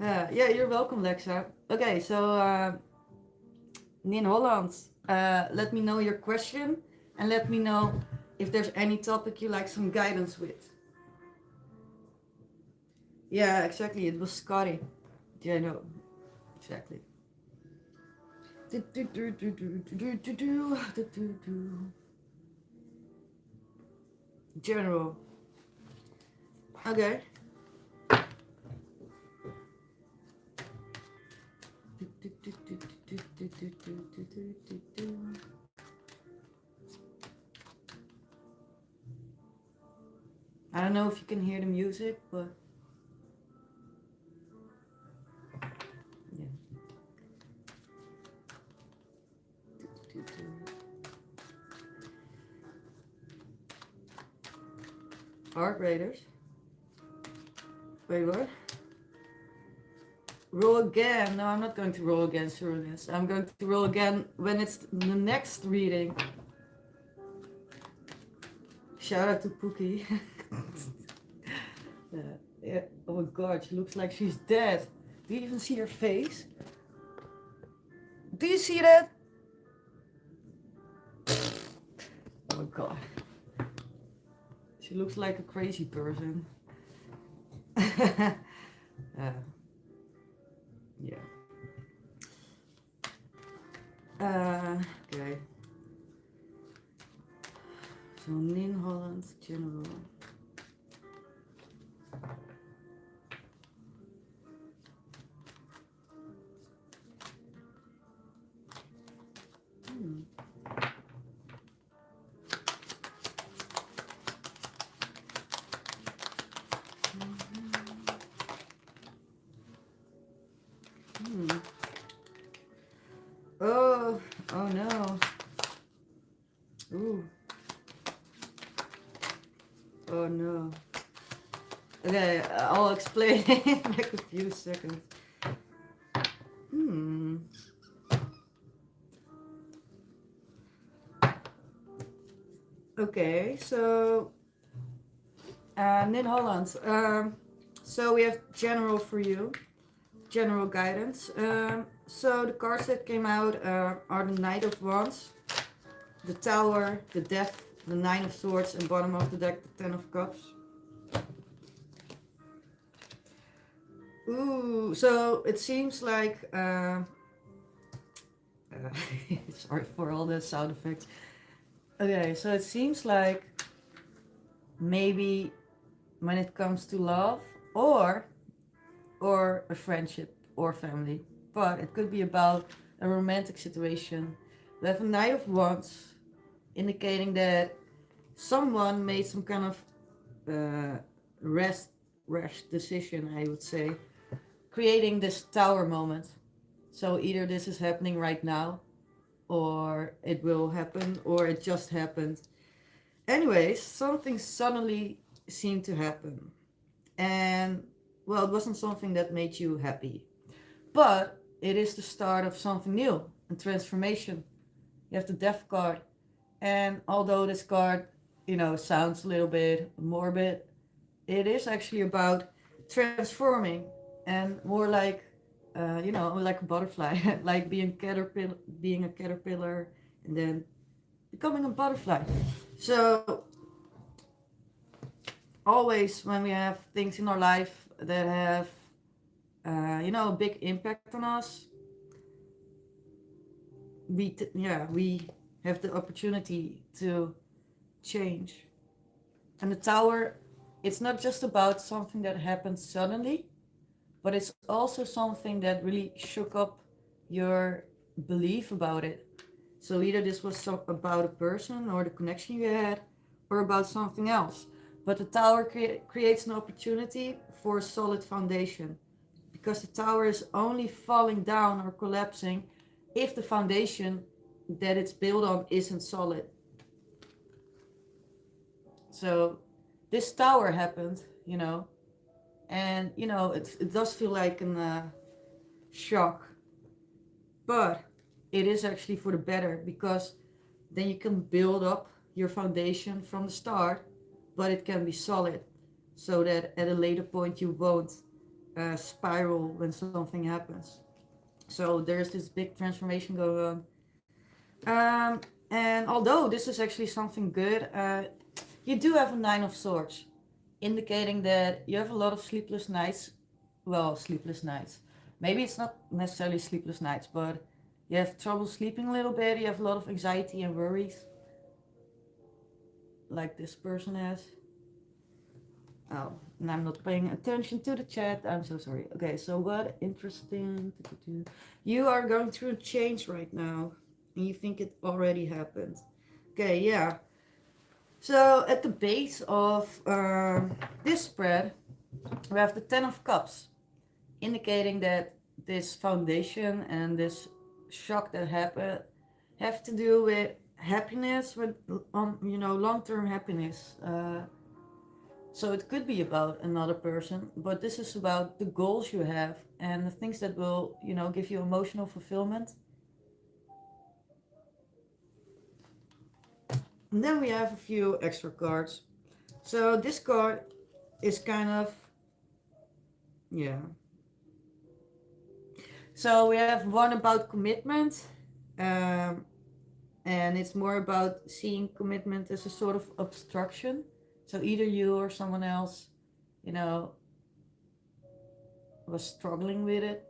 Yeah, you're welcome, Lexa. Okay, so Nin Holland, let me know your question and let me know if there's any topic you like some guidance with. Yeah, exactly. It was Scotty. Yeah, I know. Exactly. General. Okay. I don't know if you can hear the music, but yeah. Art Raiders. Wait, what? Roll again. No, I'm not going to roll again through this. I'm going to roll again when it's the next reading. Shout out to Pookie. Yeah. Oh my god, she looks like she's dead. Do you even see her face? Do you see that? Oh my god. She looks like a crazy person. Yeah. Okay. So Nin Holland General. Oh no. Ooh. Oh no. Okay, I'll explain in like a few seconds. Okay, so Nin Holland. So we have general for you, general guidance. So the cards that came out are the Knight of Wands, the Tower, the Death, the Nine of Swords, and bottom of the deck, the Ten of Cups. Ooh, so it seems like sorry for all the sound effects. Okay, so it seems like maybe when it comes to love or a friendship or family, but it could be about a romantic situation. We have a Knight of Wands, indicating that someone made some kind of rash decision, I would say, creating this tower moment. So either this is happening right now, or it will happen, or it just happened. Anyways, something suddenly seemed to happen. And, well, it wasn't something that made you happy. But it is the start of something new, a transformation. You have the Death card. And although this card, sounds a little bit morbid, it is actually about transforming and more like, like a butterfly, like being a caterpillar, and then becoming a butterfly. So always when we have things in our life that have, a big impact on us, we have the opportunity to change. And the tower, it's not just about something that happens suddenly, but it's also something that really shook up your belief about it. So either this was about a person or the connection you had, or about something else. But the tower creates an opportunity for a solid foundation, because the tower is only falling down or collapsing if the foundation that it's built on isn't solid. So this tower happened, and it does feel like a shock, but it is actually for the better, because then you can build up your foundation from the start, but it can be solid, so that at a later point you won't spiral when something happens. So there's this big transformation going on. And although this is actually something good, you do have a Nine of Swords, indicating that you have a lot of sleepless nights. Well, sleepless nights. Maybe it's not necessarily sleepless nights, but you have trouble sleeping a little bit. You have a lot of anxiety and worries, like this person has. Oh, and I'm not paying attention to the chat. I'm so sorry. Okay, so what interesting. You are going through a change right now, and you think it already happened. Okay, yeah. So at the base of this spread, we have the Ten of Cups, indicating that this foundation and this shock that happened have to do with happiness, with long-term happiness. So it could be about another person, but this is about the goals you have and the things that will, give you emotional fulfillment. And then we have a few extra cards. So this card is kind of, yeah. So we have one about commitment, um, and it's more about seeing commitment as a sort of obstruction. So either you or someone else, you know, was struggling with it.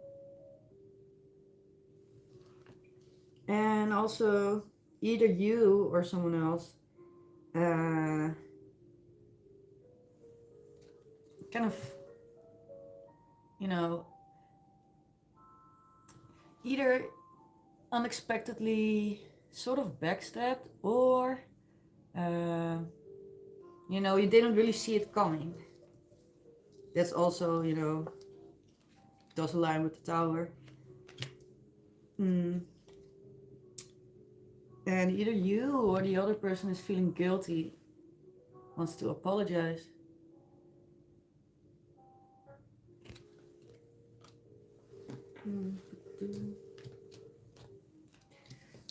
And also, either you or someone else kind of, you know, either unexpectedly sort of backstabbed or, you didn't really see it coming. That's also, does align with the tower. Mm. And either you or the other person is feeling guilty, wants to apologize.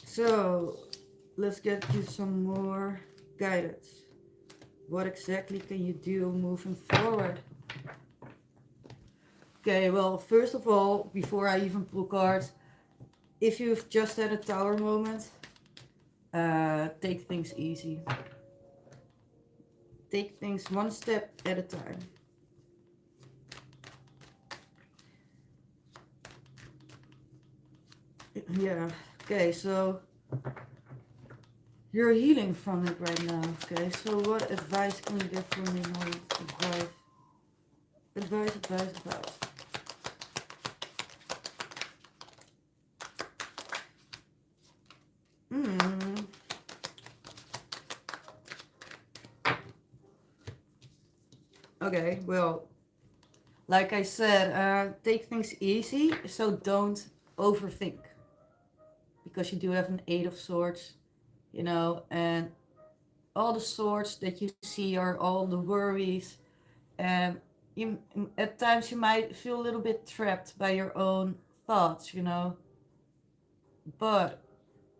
So, let's get you some more guidance. What exactly can you do moving forward? Okay, well, first of all, before I even pull cards, if you've just had a tower moment, take things easy. Take things one step at a time. Yeah, okay, so you're healing from it right now. Okay, so what advice can you give for me? More advice. Hmm. Okay, well, like I said, take things easy, so don't overthink. Because you do have an Eight of Swords, and all the swords that you see are all the worries. And at times you might feel a little bit trapped by your own thoughts, But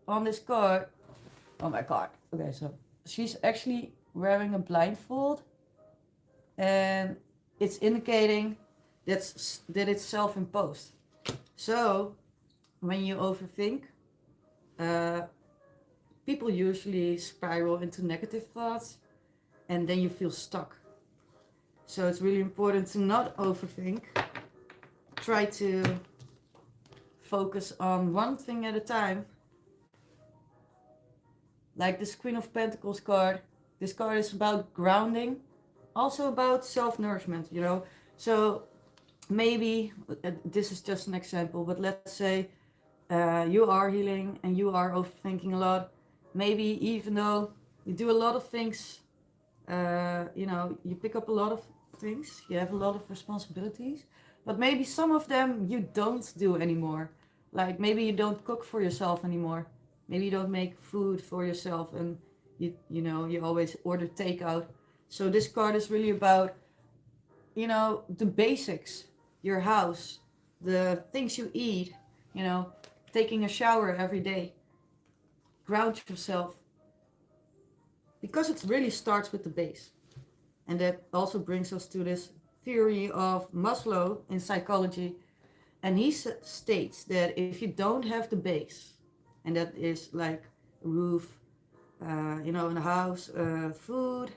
on this card, oh my god. Okay, so she's actually wearing a blindfold, and it's indicating that it's self-imposed. So when you overthink, uh, people usually spiral into negative thoughts, and then you feel stuck. So it's really important to not overthink. Try to focus on one thing at a time. Like this Queen of Pentacles card. This card is about grounding, also about self-nourishment, So maybe, this is just an example, but let's say you are healing and you are overthinking a lot. Maybe even though you do a lot of things, you pick up a lot of things, you have a lot of responsibilities, but maybe some of them you don't do anymore. Like maybe you don't cook for yourself anymore. Maybe you don't make food for yourself, and you always order takeout. So this card is really about, the basics, your house, the things you eat, taking a shower every day. Ground yourself. Because it really starts with the base. And that also brings us to this theory of Maslow in psychology. And he states that if you don't have the base, and that is like a roof, in a house, food,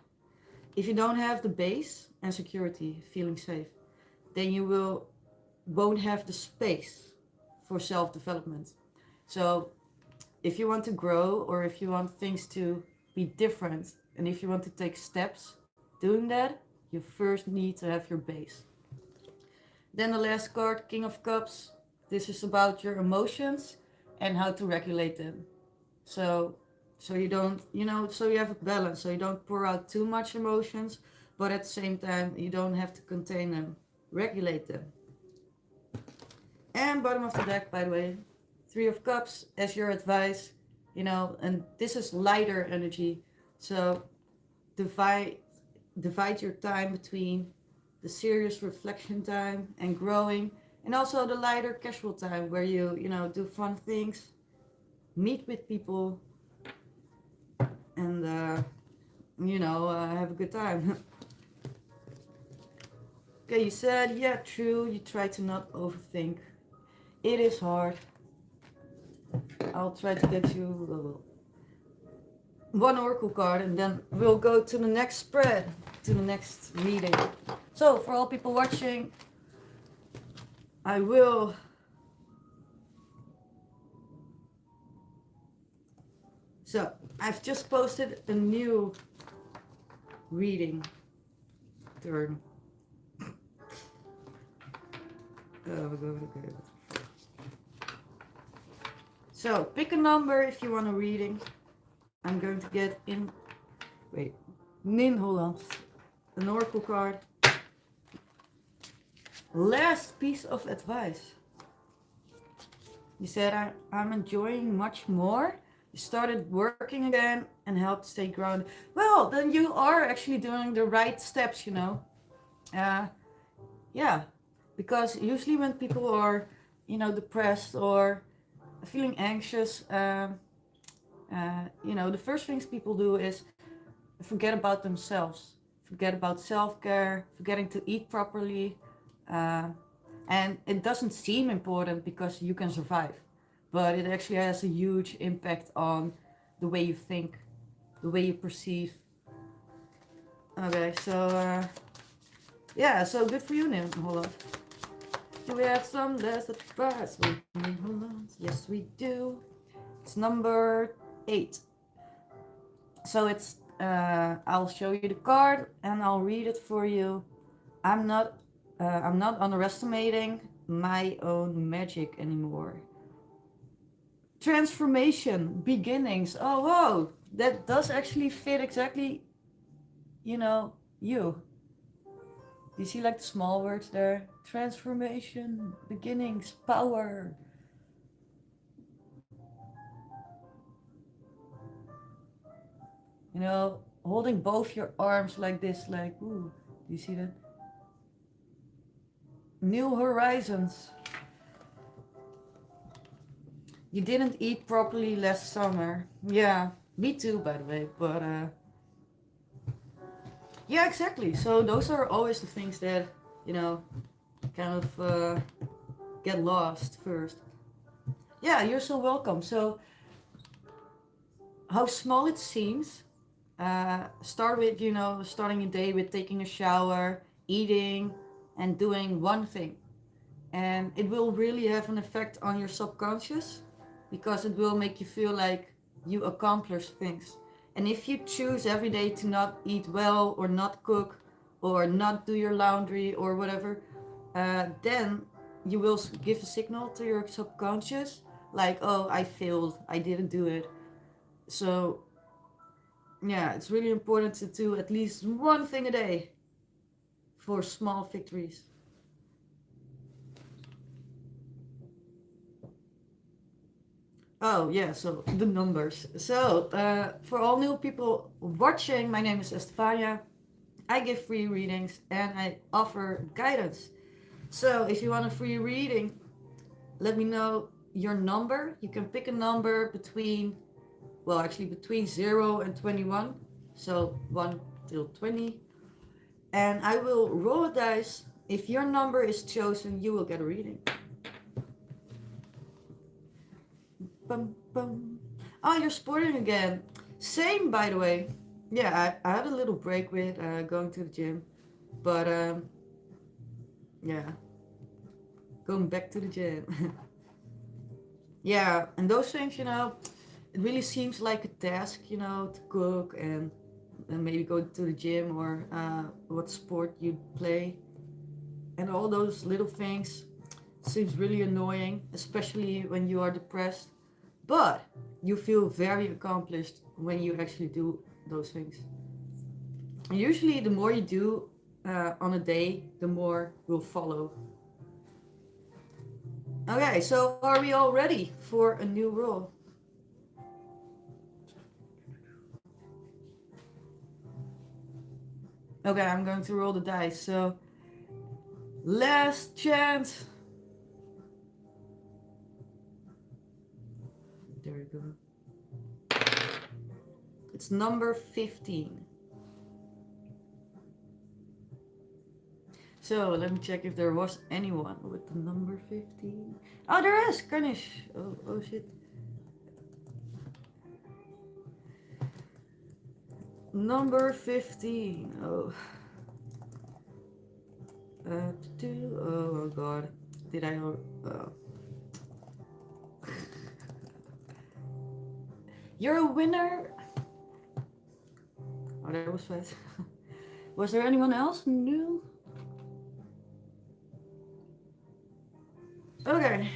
if you don't have the base and security, feeling safe, then you won't have the space for self-development. So if you want to grow, or if you want things to be different, and if you want to take steps doing that, you first need to have your base. Then the last card, King of Cups. This is about your emotions and how to regulate them. So So you don't, so you have a balance. So you don't pour out too much emotions, but at the same time, you don't have to contain them, regulate them. And bottom of the deck, by the way, Three of Cups as your advice, and this is lighter energy. So divide your time between the serious reflection time and growing, and also the lighter casual time where you do fun things, meet with people, and have a good time. Okay, you said, yeah, true, you try to not overthink. It is hard. I'll try to get you one oracle card, and then we'll go to the next spread, to the next reading. So for all people watching, I will so I've just posted a new reading turn. So pick a number if you want a reading. I'm going to get Nin Holland, an oracle card. Last piece of advice. You said, I'm enjoying much more. You started working again and helped stay grounded. Well, then you are actually doing the right steps, Yeah, because usually when people are, depressed or feeling anxious, the first things people do is forget about themselves, forget about self-care, forgetting to eat properly. And it doesn't seem important because you can survive, but it actually has a huge impact on the way you think, the way you perceive. Okay, so yeah, so good for you, Nim Holland. Do we have some last advice with Nim Holland? Yes, we do. It's number 8. So it's I'll show you the card and I'll read it for you. I'm not underestimating my own magic anymore. Transformation, beginnings. Oh, whoa, that does actually fit exactly, you. You see like the small words there? Transformation, beginnings, power. Holding both your arms like this, like, ooh, do you see that? New horizons. You didn't eat properly last summer. Yeah, me too, by the way, but yeah, exactly. So those are always the things that, kind of get lost first. Yeah, you're so welcome. So how small it seems, start with, starting a day with taking a shower, eating, and doing one thing. And it will really have an effect on your subconscious because it will make you feel like you accomplish things. And if you choose every day to not eat well or not cook or not do your laundry or whatever, then you will give a signal to your subconscious like, oh, I failed, I didn't do it. So yeah, it's really important to do at least one thing a day for small victories. Oh yeah, so the numbers. So for all new people watching, my name is Stefania. I give free readings and I offer guidance. So if you want a free reading, let me know your number. You can pick a number between 0 and 21. So 1 till 20. And I will roll a dice. If your number is chosen, you will get a reading. Bum, bum. Oh, you're sporting again. Same, by the way. Yeah, I had a little break with going to the gym. But, yeah. Going back to the gym. Yeah, and those things, it really seems like a task, to cook and maybe go to the gym or what sport you play. And all those little things seems really annoying, especially when you are depressed. But you feel very accomplished when you actually do those things. And usually the more you do on a day, the more will follow. Okay, so are we all ready for a new rule? Okay, I'm going to roll the dice. So, last chance. There we go. It's number 15. So, let me check if there was anyone with the number 15. Oh, there is! Garnish! Oh shit. Number 15. Oh. Oh god. Did I... You're a winner! Oh, that was fast. Was there anyone else new? Okay.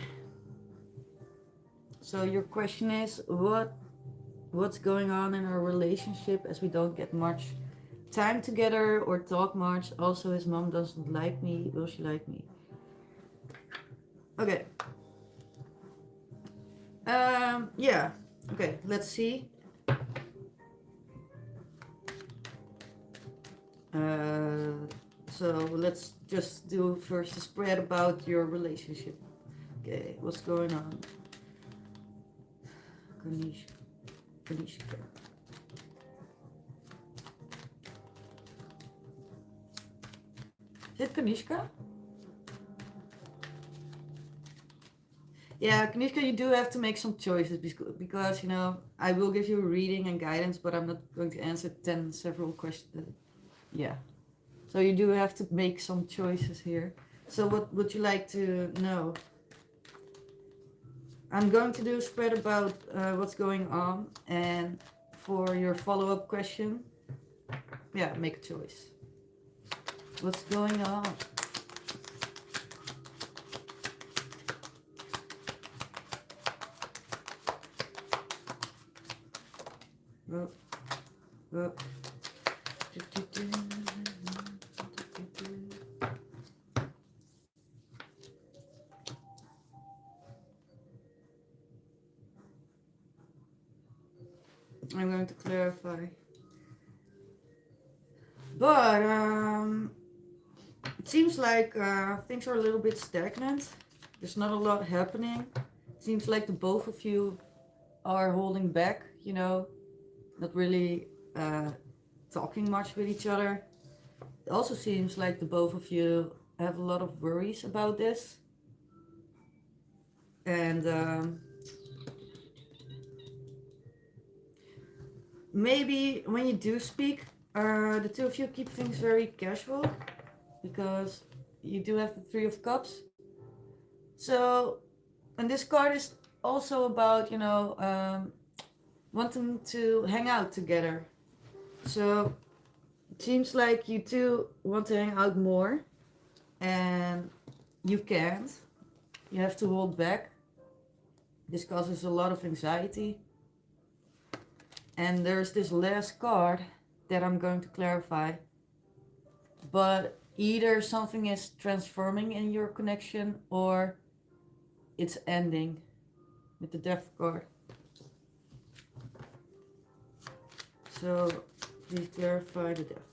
So your question is, what's going on in our relationship as we don't get much time together or talk much? Also, his mom doesn't like me. Will she like me? Okay. Yeah. Okay, let's see. So let's just do first a spread about your relationship. Okay, what's going on? Kanishka. Is it Kanishka? Yeah, Kanishka, you do have to make some choices because, you know, I will give you a reading and guidance, but I'm not going to answer several questions. Yeah. So you do have to make some choices here. So what would you like to know? I'm going to do a spread about what's going on, and for your follow-up question, yeah, make a choice. What's going on? Oh. I'm going to clarify. But it seems like things are a little bit stagnant. There's not a lot happening. It seems like the both of you are holding back, you know, not really talking much with each other. It also seems like the both of you have a lot of worries about this. And maybe when you do speak, the two of you keep things very casual because you do have the Three of Cups. So, and this card is also about, you know, wanting to hang out together. So, it seems like you two want to hang out more and you can't. You have to hold back. This causes a lot of anxiety. And there's this last card that I'm going to clarify. But either something is transforming in your connection or it's ending with the Death card. So please clarify the Death.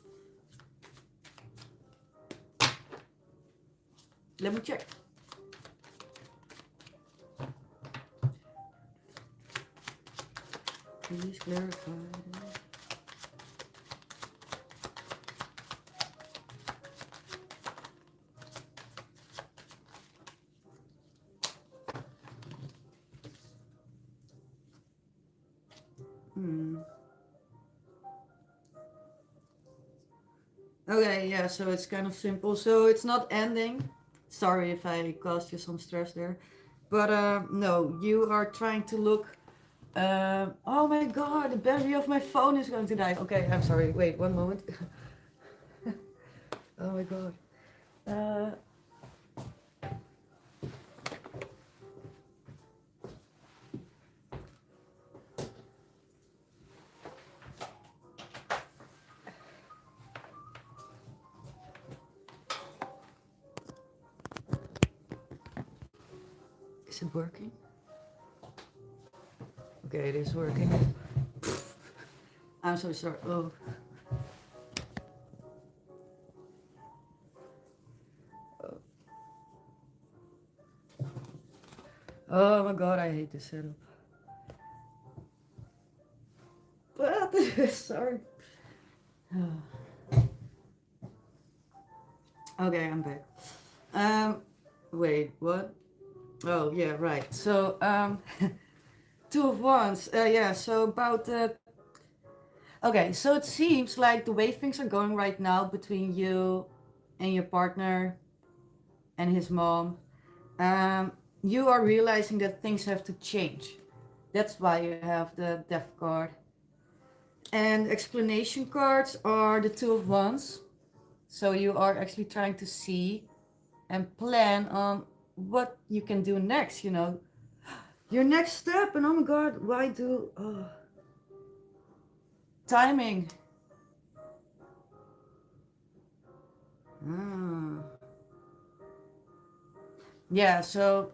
Let me check. Please clarify the Death. Okay, yeah, so it's kind of simple. So it's not ending. Sorry if I caused you some stress there. But no, you are trying to look. Oh my god, the battery of my phone is going to die. Okay, I'm sorry. Wait, one moment. Oh my god. Is it working? Okay, it is working. I'm so sorry. Oh. Oh my god, I hate this setup. But sorry. Okay, I'm back. Wait, what? Oh yeah, right. So two of wands. Yeah. So about the. Okay, so it seems like the way things are going right now between you and your partner and his mom, um, you are realizing that things have to change. That's why you have the death card. And explanation cards are the two of wands. So you are actually trying to see and plan on what you can do next, Your next step. And oh my god, why do timing? Ah. Yeah, so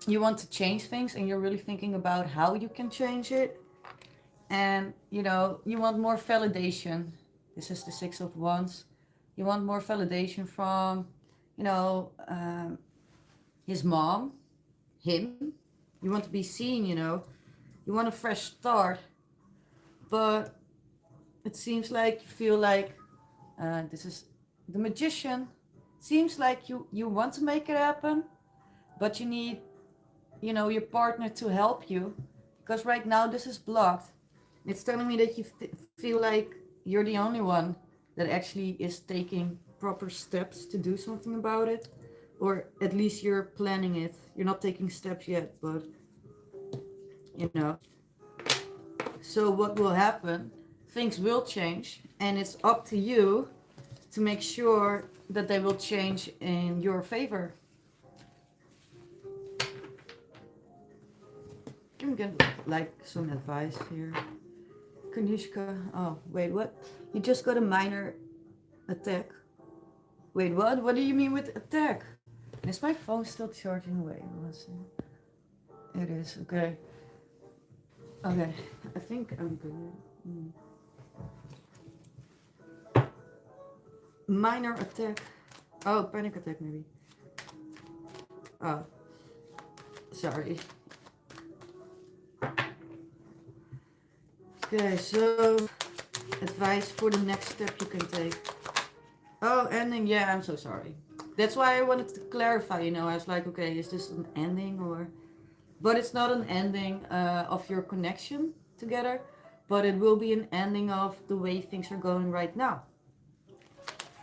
you want to change things and you're really thinking about how you can change it. And you want more validation. This is the Six of Wands. You want more validation from you know um, his mom, him. You want to be seen. You want a fresh start. But it seems like you feel like this is the Magician. Seems like you want to make it happen, but you need your partner to help you, because right now this is blocked. It's telling me that you feel like you're the only one that actually is taking proper steps to do something about it, or at least you're planning it. You're not taking steps yet, but you know. So what will happen? Things will change, and it's up to you to make sure that they will change in your favor. Can we get like some advice here? Kanishka. Oh, wait, what? You just got a minor attack. Wait, what? What do you mean with attack? Is my phone still charging away? It is, okay. Okay, I think I'm good. Minor attack. Oh, panic attack maybe. Oh, sorry. Okay, so advice for the next step you can take. Oh, ending. Yeah, I'm so sorry. That's why I wanted to clarify. I was like, okay, is this an ending or? But it's not an ending of your connection together, but it will be an ending of the way things are going right now.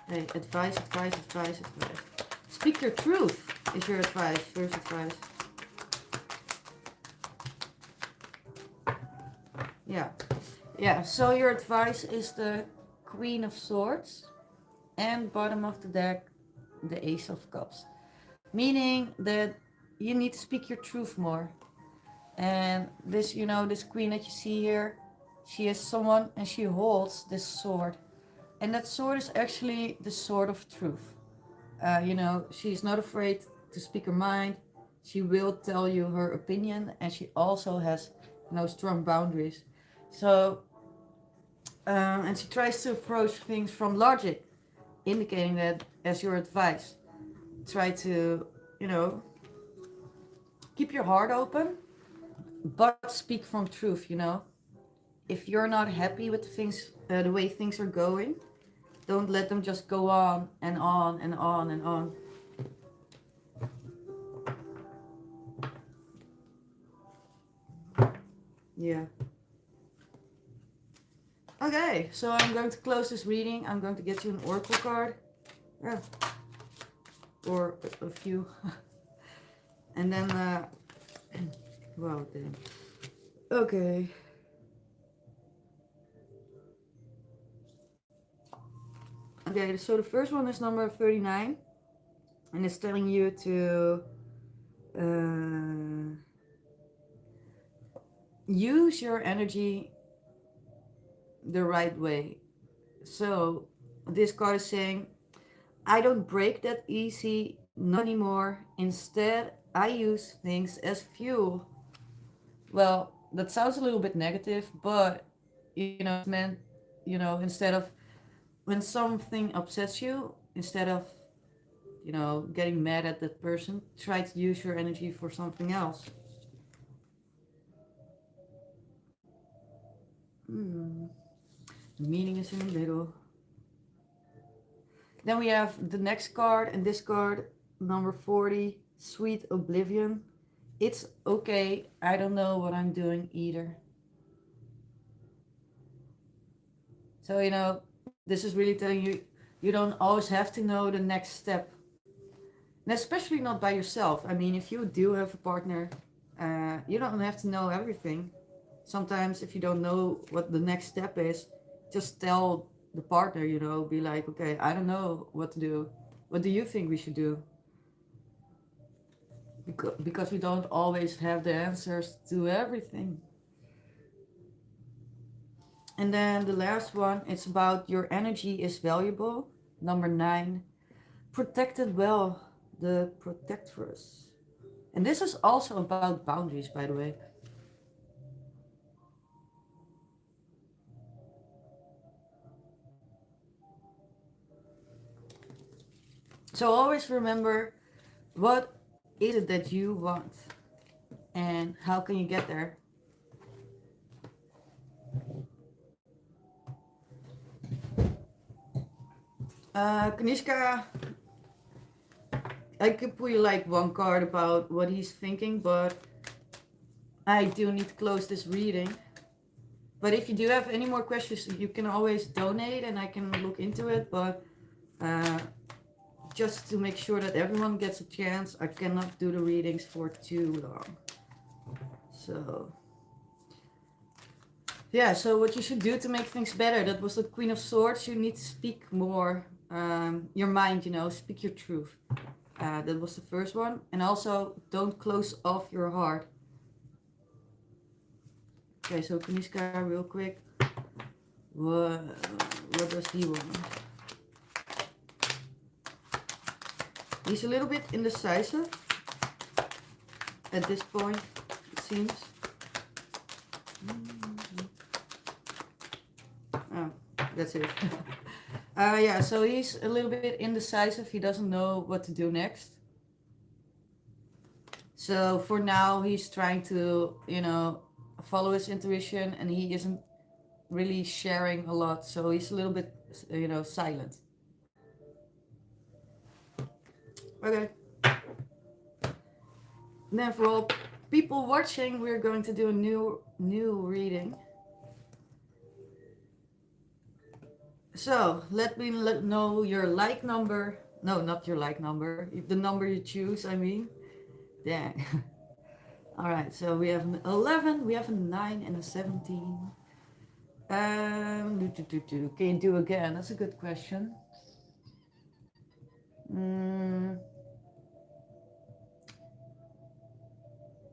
Hey, advice, advice, advice, advice. Speak your truth is your advice. First advice. Yeah. Yeah, so your advice is the Queen of Swords, and bottom of the deck, the Ace of Cups. Meaning that you need to speak your truth more. And this queen that you see here, she is someone and she holds this sword. And that sword is actually the sword of truth. She's not afraid to speak her mind. She will tell you her opinion, and she also has strong boundaries. So, and she tries to approach things from logic, indicating that as your advice, try to, keep your heart open, but speak from truth. If you're not happy with the way things are going, don't let them just go on and on and on and on. Yeah. Okay, so I'm going to close this reading. I'm going to get you an oracle card. Yeah. Or a few. And then, wow, damn. Okay. Okay, so the first one is number 39. And it's telling you to use your energy the right way. So this card is saying, I don't break that easy, not anymore. Instead, I use things as fuel. Well, that sounds a little bit negative, but it's meant, instead of when something upsets you, instead of, getting mad at that person, try to use your energy for something else. Hmm. The meaning is in the middle. Then we have the next card, and this card, number 40, Sweet Oblivion. It's okay, I don't know what I'm doing either. So, this is really telling you don't always have to know the next step. And especially not by yourself. I mean, if you do have a partner, you don't have to know everything. Sometimes, if you don't know what the next step is, just tell the partner, be like, okay, I don't know what to do. What do you think we should do? Because we don't always have the answers to everything. And then the last one, it's about your energy is valuable. Number 9, protect it well, the protectress. And this is also about boundaries, by the way. So always remember, what is it that you want and how can you get there? Kanishka, I could pull you like one card about what he's thinking, but I do need to close this reading. But if you do have any more questions, you can always donate and I can look into it. But uh, just to make sure that everyone gets a chance, I cannot do the readings for too long. So, yeah, so what you should do to make things better, that was the Queen of Swords. You need to speak more your mind, speak your truth. That was the first one. And also, don't close off your heart. Okay, so Kanishka, real quick. What does he want? He's a little bit indecisive at this point, it seems. Oh, that's it. Yeah, so he's a little bit indecisive. He doesn't know what to do next. So for now, he's trying to, follow his intuition and he isn't really sharing a lot. So he's a little bit, silent. Okay. Then for all people watching, we're going to do a new reading. So let me know your like number. No, not your like number. The number you choose, I mean. Dang. All right, so we have an 11, we have a 9 and a 17. Can you do again? That's a good question. Mm,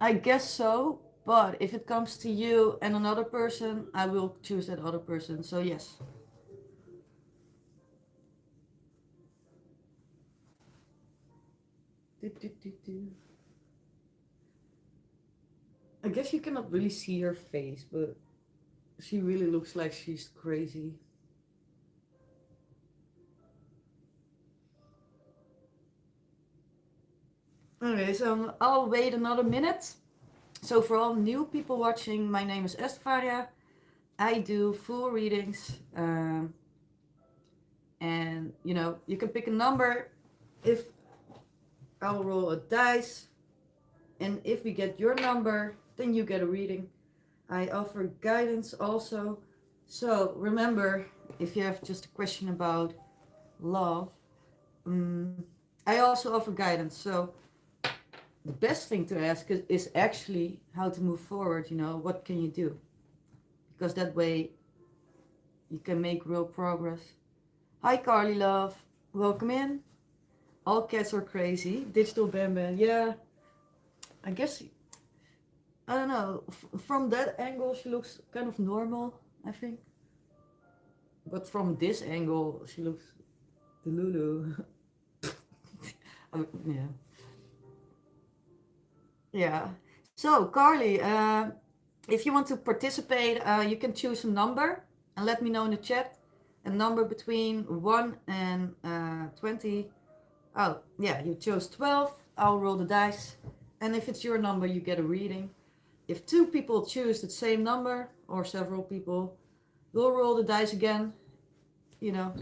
I guess so, but if it comes to you and another person, I will choose that other person. So yes. I guess you cannot really see her face, but she really looks like she's crazy. Okay, so I'll wait another minute. So for all new people watching, my name is Steffy. I do full readings, and you can pick a number. If I'll roll a dice, and if we get your number, then you get a reading. I offer guidance also. So remember, if you have just a question about love, I also offer guidance. So the best thing to ask is actually how to move forward. What can you do? Because that way you can make real progress. Hi, Carly Love. Welcome in. All cats are crazy. Digital Bam Bam. Yeah, I guess, I don't know. From that angle, she looks kind of normal, I think. But from this angle, she looks Delulu. Yeah. Yeah. So, Carly, if you want to participate, you can choose a number and let me know in the chat. A number between 1 and 20. Oh, yeah, you chose 12. I'll roll the dice. And if it's your number, you get a reading. If two people choose the same number, or several people, we'll roll the dice again. You know.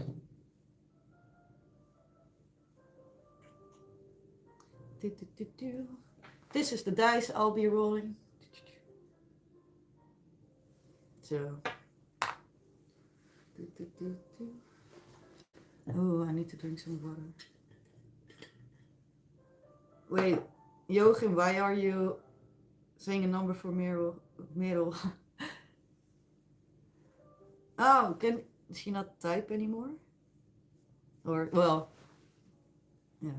This is the dice I'll be rolling. So. Oh, I need to drink some water. Wait, Joachim, why are you saying a number for Merel? Oh, can she not type anymore? Or, well, yeah.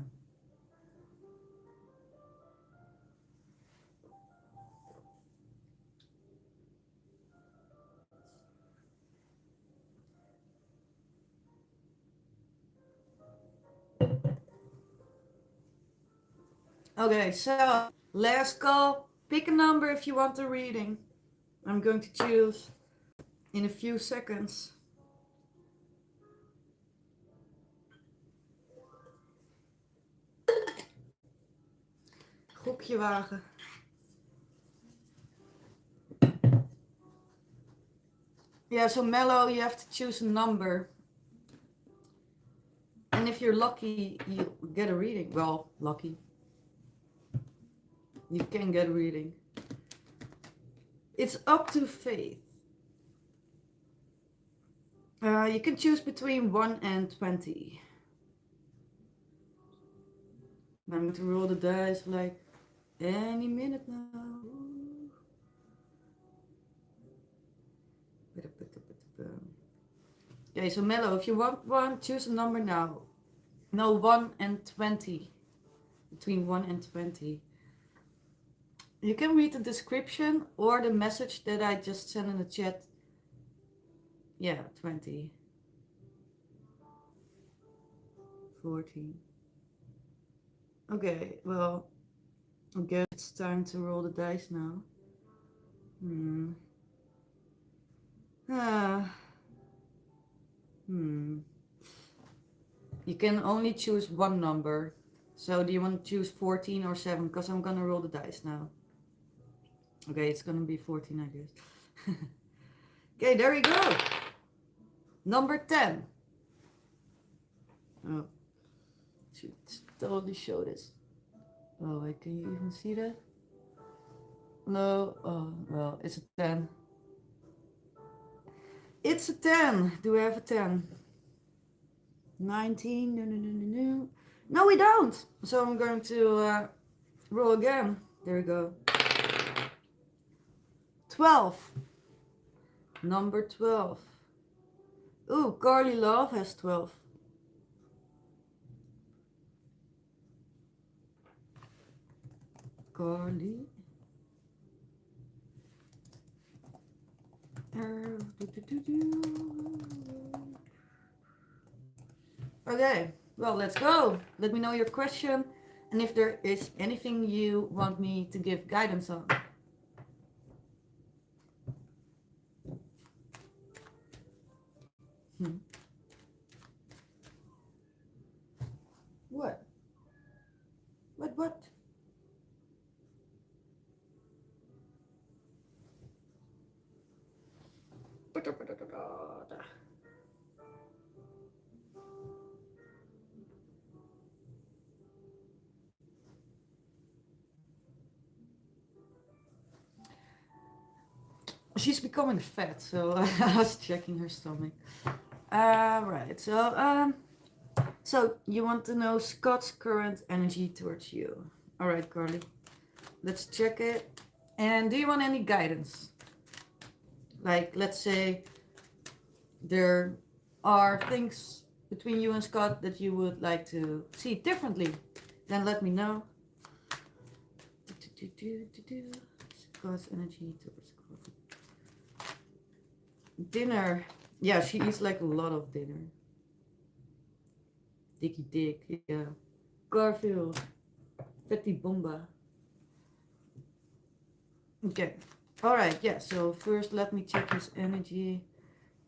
Okay, so last call. Pick a number if you want a reading. I'm going to choose in a few seconds. Gokje wagen. Yeah, so Mellow, you have to choose a number. And if you're lucky, you get a reading. Well, lucky. You can get a reading. It's up to faith. You can choose between 1 and 20. I'm going to roll the dice like any minute now. Okay, so Mellow, if you want one, choose a number now. No, 1 and 20. Between 1 and 20. You can read the description or the message that I just sent in the chat. Yeah, 20. 14. Okay, well, I guess it's time to roll the dice now. You can only choose one number. So do you want to choose 14 or 7? Because I'm gonna roll the dice now. Okay, it's gonna be 14, I guess. Okay, there we go. Number 10. Oh, should totally show this. Oh, wait, can you even see that? No. Oh, well, it's a 10. It's a 10. Do we have a 10? 19. No. No, we don't. So I'm going to roll again. There we go. 12. Number 12. Ooh, Carly Love has 12. Carly. Okay, well, let's go. Let me know your question and if there is anything you want me to give guidance on. What? What? She's becoming fat, so I was checking her stomach. Right, so you want to know Scott's current energy towards you. All right, Carly, let's check it. And do you want any guidance? Like, let's say there are things between you and Scott that you would like to see differently, then let me know. Scott's energy towards Scott. Dinner. Yeah, she eats like a lot of dinner. Dicky Dick, yeah. Garfield. Fatty Bomba. Okay. All right. Yeah. So first, let me check his energy.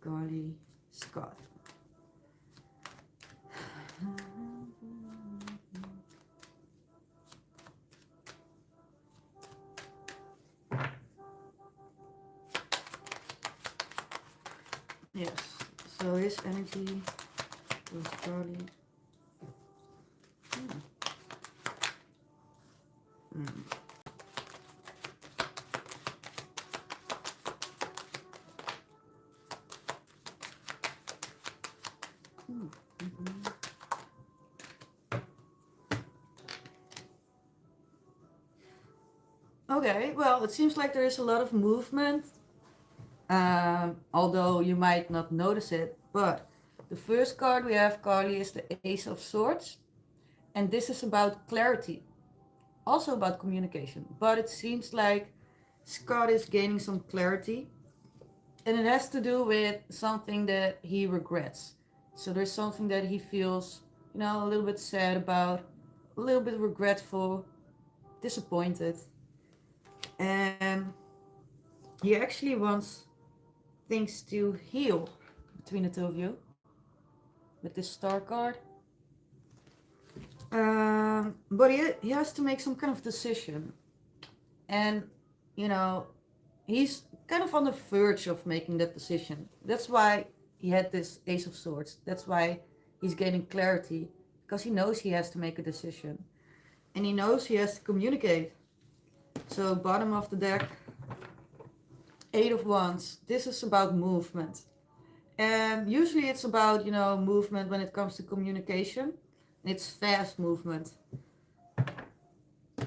Carly Scott. Yes. So his energy was Carly. Hmm. Mm-hmm. Okay, well, it seems like there is a lot of movement, although you might not notice it. But the first card we have, Carly, is the Ace of Swords, and this is about clarity, also about communication. But it seems like Scott is gaining some clarity, and it has to do with something that he regrets. So there's something that he feels, a little bit sad about, a little bit regretful, disappointed, and he actually wants things to heal between the two of you with this star card. But he has to make some kind of decision. And, you know, he's kind of on the verge of making that decision. That's why he had this Ace of Swords. That's why he's gaining clarity, because he knows he has to make a decision. And he knows he has to communicate. So, bottom of the deck, Eight of Wands. This is about movement. And usually it's about, movement when it comes to communication. It's fast movement.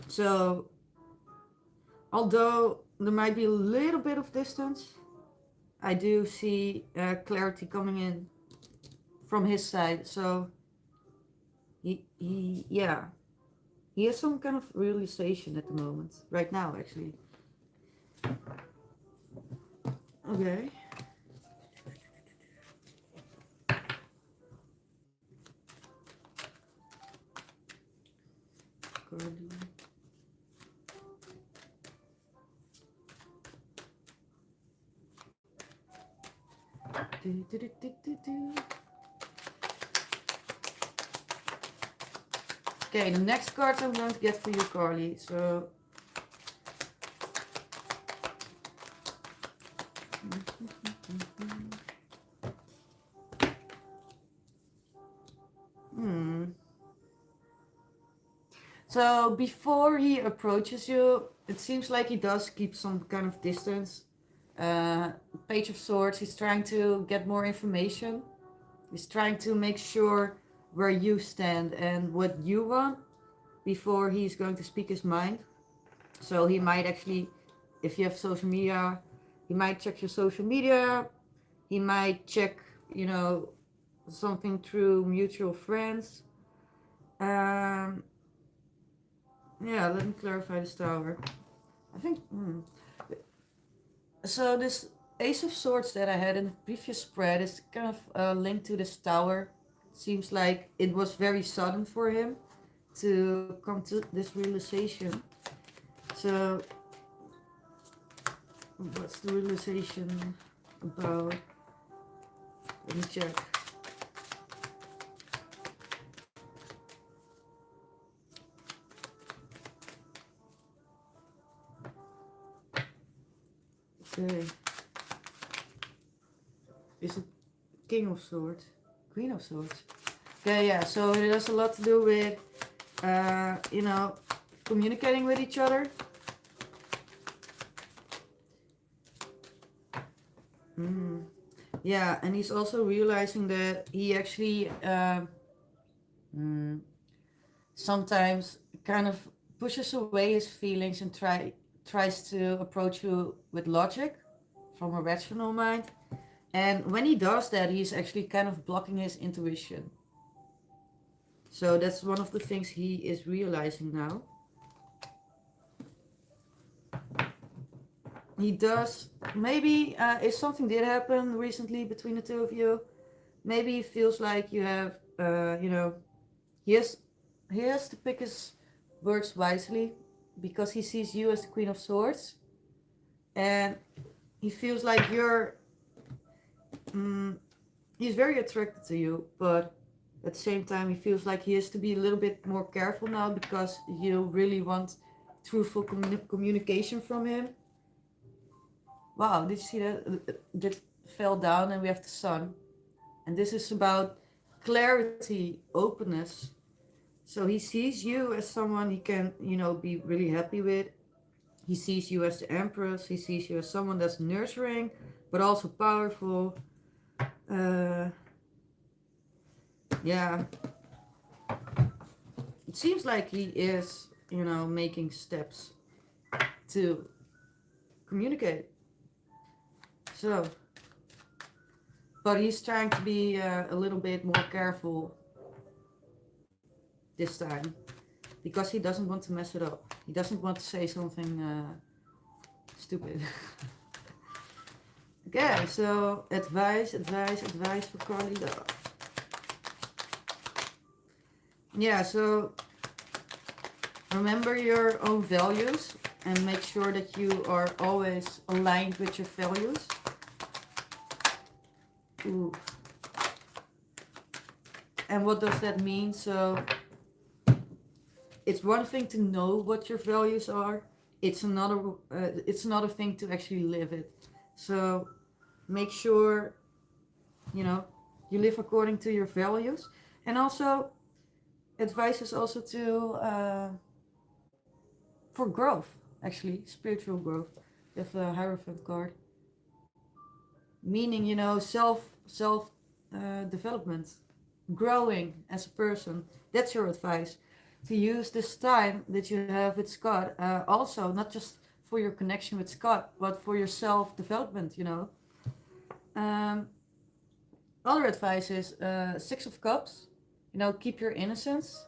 So, although there might be a little bit of distance, I do see clarity coming in from his side. So, yeah, he has some kind of realization at the moment, right now, actually. Okay. Carly. Do, do, do, do, do, do. Okay, the next cards I'm going to get for you, Carly. So, So before he approaches you, it seems like he does keep some kind of distance. Page of Swords, he's trying to get more information. He's trying to make sure where you stand and what you want before he's going to speak his mind. So he might actually, if you have social media, he might check your social media. He might check, something through mutual friends. Um, yeah, let me clarify this tower. I think. So this Ace of Swords that I had in the previous spread is kind of linked to this tower. Seems like it was very sudden for him to come to this realization. So what's the realization about? Let me check. Okay. Is it King of Swords? Queen of Swords? Okay, yeah, so it has a lot to do with, communicating with each other. Yeah, and he's also realizing that he actually sometimes kind of pushes away his feelings and tries to approach you with logic from a rational mind. And when he does that, he's actually kind of blocking his intuition. So that's one of the things he is realizing now. He does, maybe if something did happen recently between the two of you, maybe he feels like you have, he has, he has to pick his words wisely because he sees you as the Queen of Swords. and he feels like he's very attracted to you, but at the same time he feels like he has to be a little bit more careful now because you really want truthful communication from him. Wow, did you see that? That fell down and we have the sun. And this is about clarity, openness. So he sees you as someone he can, be really happy with. He sees you as the empress. He sees you as someone that's nurturing, but also powerful. Uh, yeah, it seems like he is, making steps to communicate. So, but he's trying to be a little bit more careful this time because he doesn't want to mess it up. He doesn't want to say something stupid. Okay, so advice for Carly Love. Yeah, so remember your own values and make sure that you are always aligned with your values. Ooh. And what does that mean? So it's one thing to know what your values are. It's another thing to actually live it. So make sure you live according to your values. And also advice is also to for growth, actually spiritual growth. You have the Hierophant card, meaning self development, growing as a person. That's your advice, to use this time that you have with Scott, also not just for your connection with Scott, but for your self development. Um, Other advice is Six of Cups. Keep your innocence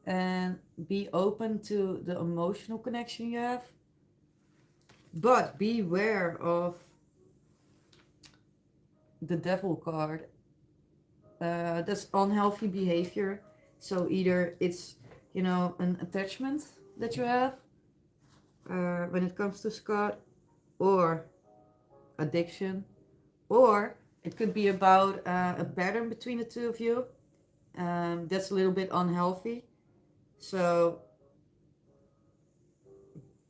and be open to the emotional connection you have, but beware of the Devil card. That's unhealthy behavior. So either it's an attachment that you have when it comes to Scott, or addiction, or it could be about a pattern between the two of you. That's a little bit unhealthy. So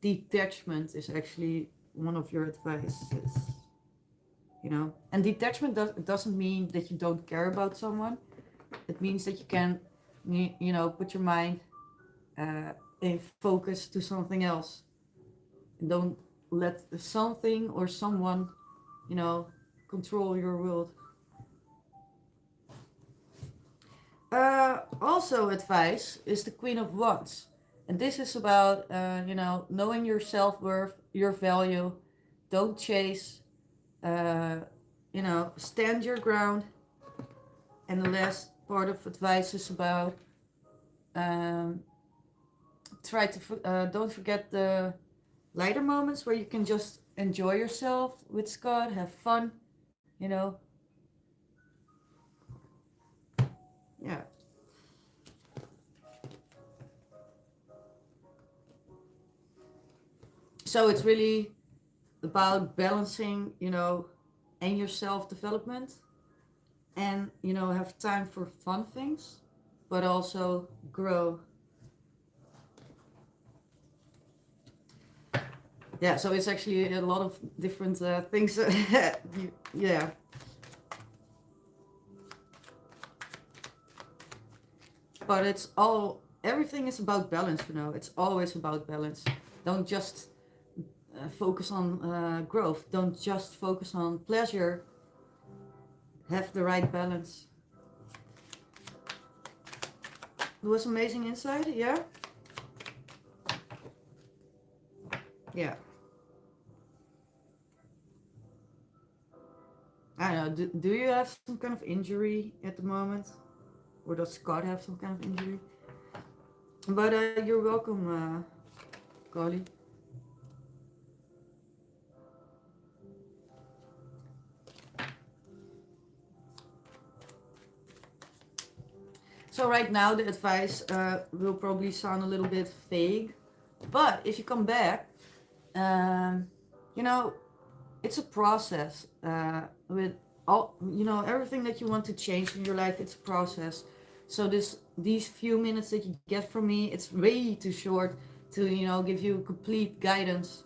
detachment is actually one of your advices. And detachment doesn't mean that you don't care about someone. It means that you can put your mind in focus to something else, and don't let something or someone control your world. Also advice is the Queen of Wands, and this is about knowing your self-worth, your value. Don't chase, stand your ground. And the last part of advice is about don't forget the lighter moments where you can just enjoy yourself with Scott, have fun, yeah. So it's really about balancing, and your self-development, and have time for fun things, but also grow. Yeah, so it's actually a lot of different things. Yeah. But everything is about balance. It's always about balance. Don't just focus on growth. Don't just focus on pleasure. Have the right balance. It was amazing insight, yeah? Yeah. I don't know, do you have some kind of injury at the moment? Or does Scott have some kind of injury? But you're welcome, Carly. So right now the advice will probably sound a little bit vague, but if you come back, you know, it's a process with all, everything that you want to change in your life. It's a process. So these few minutes that you get from me, it's way too short to give you complete guidance.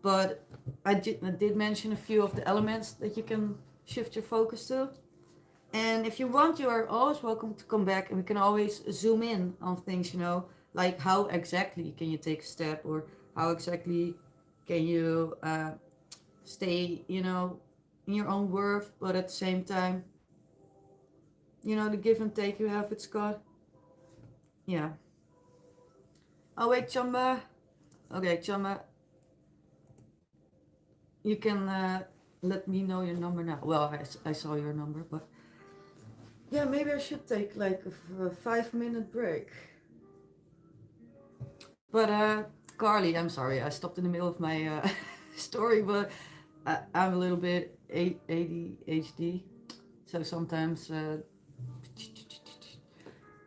But I did mention a few of the elements that you can shift your focus to. And if you want, you are always welcome to come back, and we can always zoom in on things, like how exactly can you take a step, or how exactly can you stay, in your own worth, but at the same time, the give and take you have with Scott. Yeah. Oh, wait, Chamba. Okay, Chamba, you can let me know your number now. Well, I saw your number, but yeah, maybe I should take like a 5 minute break. But Carly, I'm sorry, I stopped in the middle of my story, but I'm a little bit ADHD, so sometimes.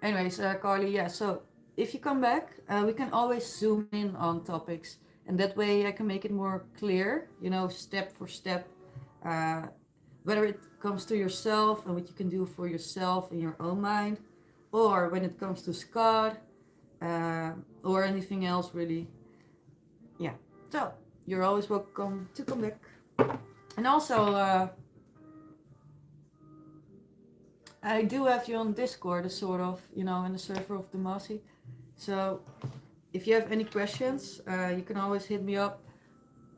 Anyways, Carly, yeah. So if you come back, we can always zoom in on topics, and that way I can make it more clear, step for step, uh, whether it comes to yourself and what you can do for yourself in your own mind, or when it comes to Scott, or anything else really. Yeah. So you're always welcome to come back. And also, I do have you on Discord, a sort of, in the server of the Mossy. So if you have any questions, you can always hit me up,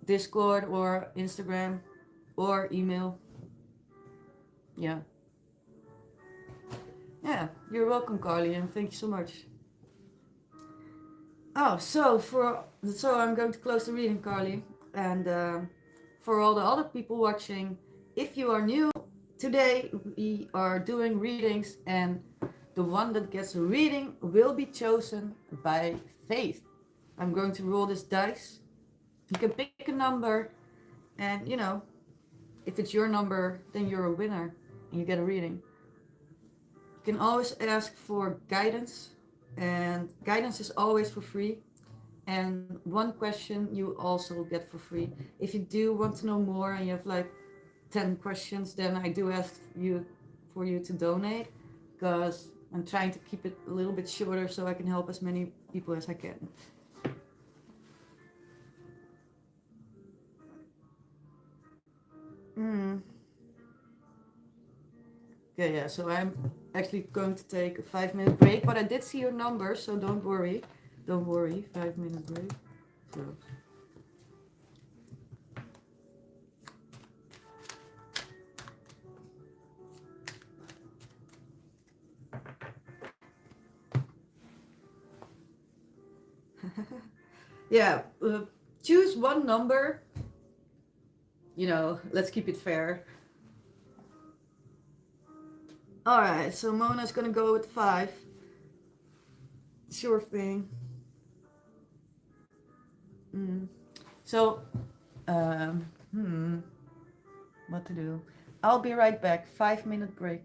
Discord or Instagram or email. Yeah. Yeah, you're welcome, Carly, and thank you so much. Oh, so I'm going to close the reading, Carly, and for all the other people watching, if you are new, today we are doing readings, and the one that gets a reading will be chosen by faith. I'm going to roll this dice. You can pick a number, and if it's your number, then you're a winner and you get a reading. You can always ask for guidance, and guidance is always for free. And one question you also get for free. If you do want to know more and you have like 10 questions, then I do ask you for you to donate, because I'm trying to keep it a little bit shorter so I can help as many people as I can. Mm. Okay, yeah, so I'm actually going to take a 5 minute break, but I did see your number, so don't worry. Don't worry, 5 minute break. So. Yeah, choose one number. Let's keep it fair. Alright, so Mona's gonna go with 5. Sure thing. Mm. So, um, hmm, what to do? I'll be right back. 5 minute break.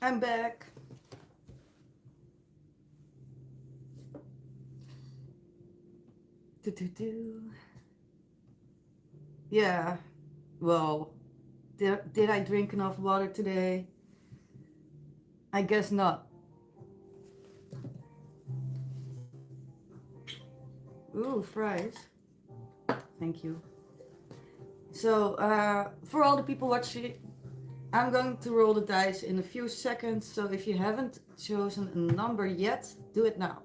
I'm back. Yeah, well, did I drink enough water today? I guess not. Ooh, fries. Thank you. So, for all the people watching, I'm going to roll the dice in a few seconds. So if you haven't chosen a number yet, do it now.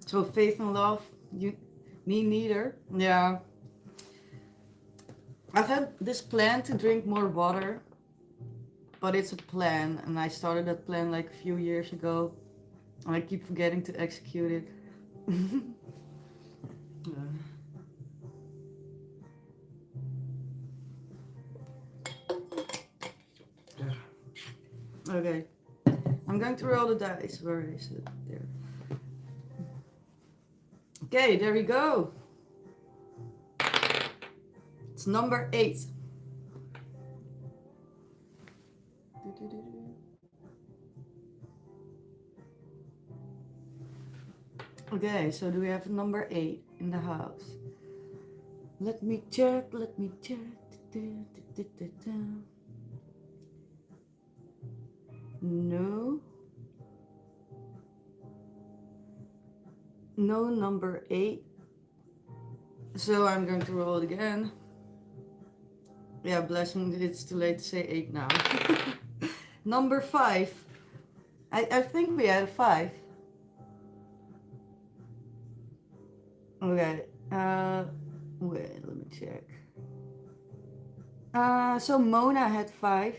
So faith and love, me neither. Yeah. I've had this plan to drink more water, but it's a plan, and I started that plan like a few years ago, and I keep forgetting to execute it. Okay, I'm going to roll the dice. Where is it? There. Okay, there we go. It's number 8. Okay, so do we have number 8 in the house? Let me check, let me check. No. No number 8. So I'm going to roll it again. Yeah, blessing, it's too late to say 8 now. Number 5. I think we had a 5. Okay. Wait, let me check. So Mona had 5.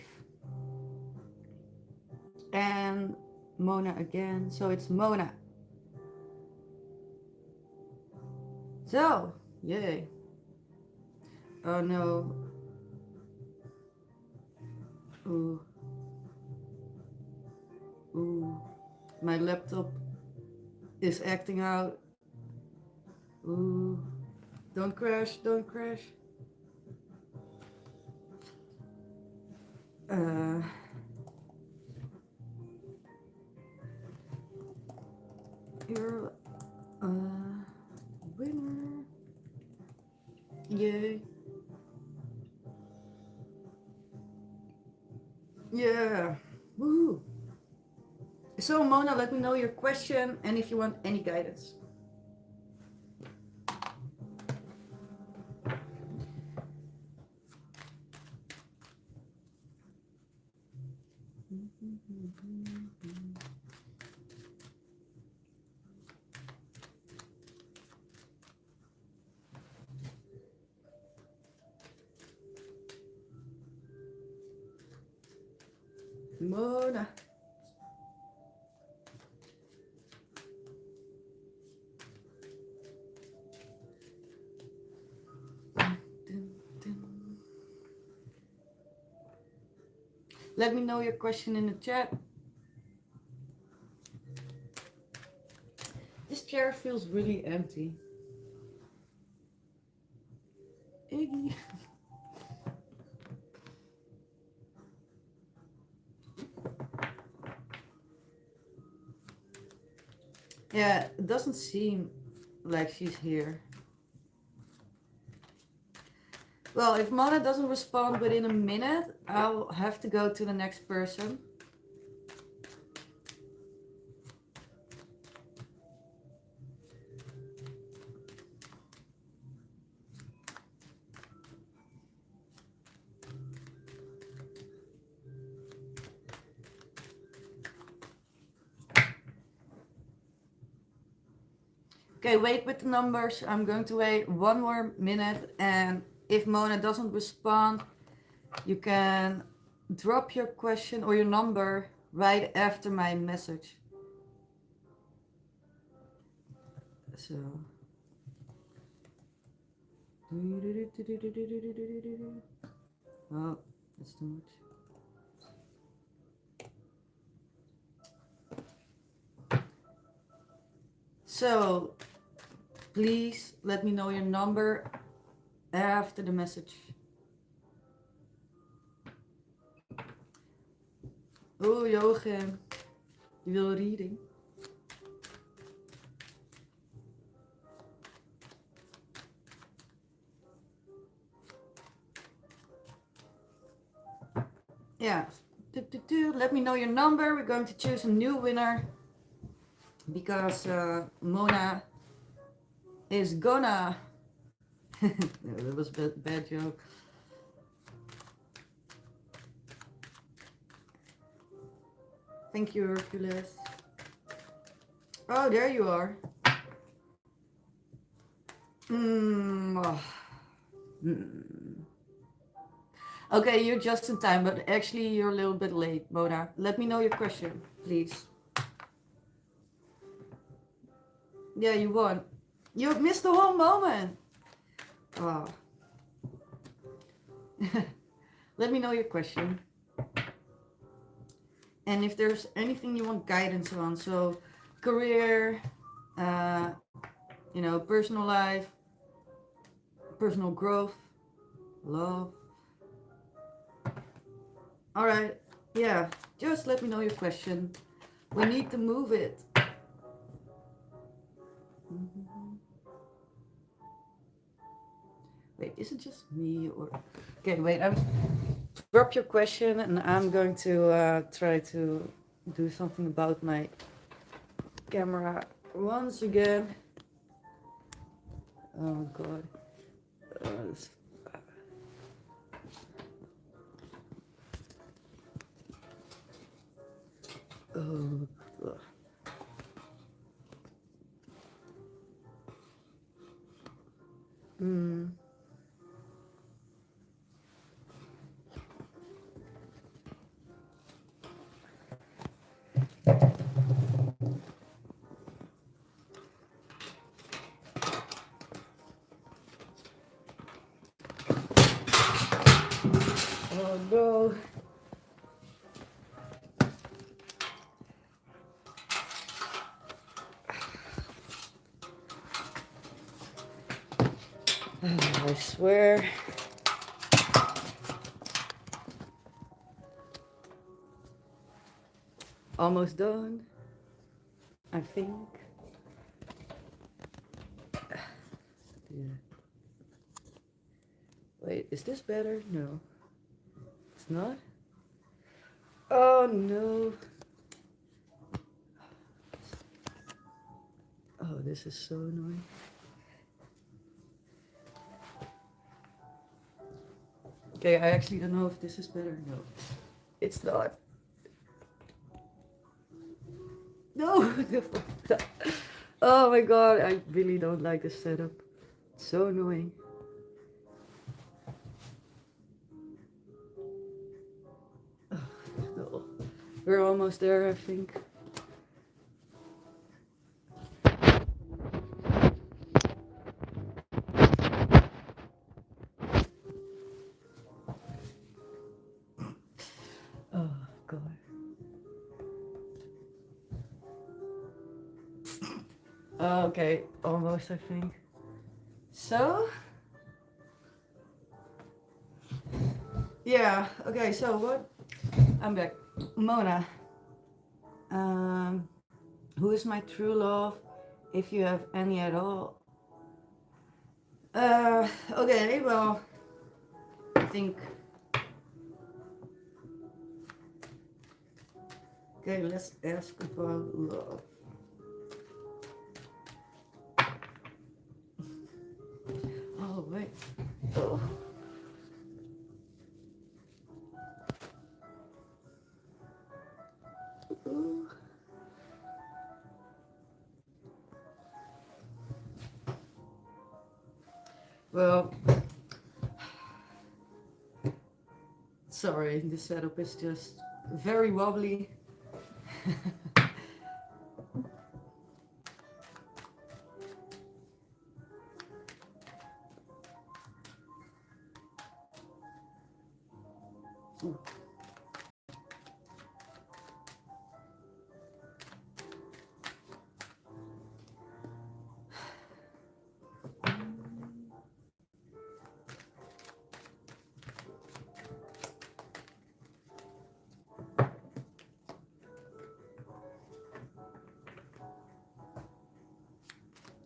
And Mona again. So it's Mona. So, yay. Oh no. Ooh. Ooh. My laptop is acting out. Ooh. Don't crash, don't crash. You're a winner. Yay. Yeah. Woohoo. So Mona, let me know your question and if you want any guidance. Mona. Let me know your question in the chat. This chair feels really empty. Iggy. Yeah, it doesn't seem like she's here. Well, if Mona doesn't respond within a minute, I'll have to go to the next person. Okay, wait with the numbers. I'm going to wait 1 more minute, and if Mona doesn't respond, you can drop your question or your number right after my message. So. Oh, that's too much. So please let me know your number after the message. Oh, Jochen, je wil reading. Yeah, let me know your number. We're going to choose a new winner because Mona is gonna. That was a bad joke. Thank you, Hercules. Oh, there you are. Okay, you're just in time, but actually you're a little bit late, Mona. Let me know your question, please. Yeah, you won. You missed the whole moment. Oh. Let me know your question. And if there's anything you want guidance on, so career, personal life, personal growth, love. All right, yeah, just let me know your question. We need to move it. Wait, is it just me or... Okay, wait, drop your question and I'm going to try to do something about my camera once again. Oh God. Oh. Oh no. I swear. Almost done, I think. Yeah. Wait, is this better? No. It's not? Oh no. Oh, this is so annoying. Okay, I actually don't know if this is better. No, it's not. No! Oh my God, I really don't like this setup. It's so annoying. Oh, no. We're almost there, I think. Oh God. Okay, almost, I think. So? Yeah, okay, so what? I'm back. Mona. Who is my true love? If you have any at all. Okay, well, I think... Okay, let's ask about love. Oh, wait. Oh. Ooh. Well, sorry, this setup is just very wobbly.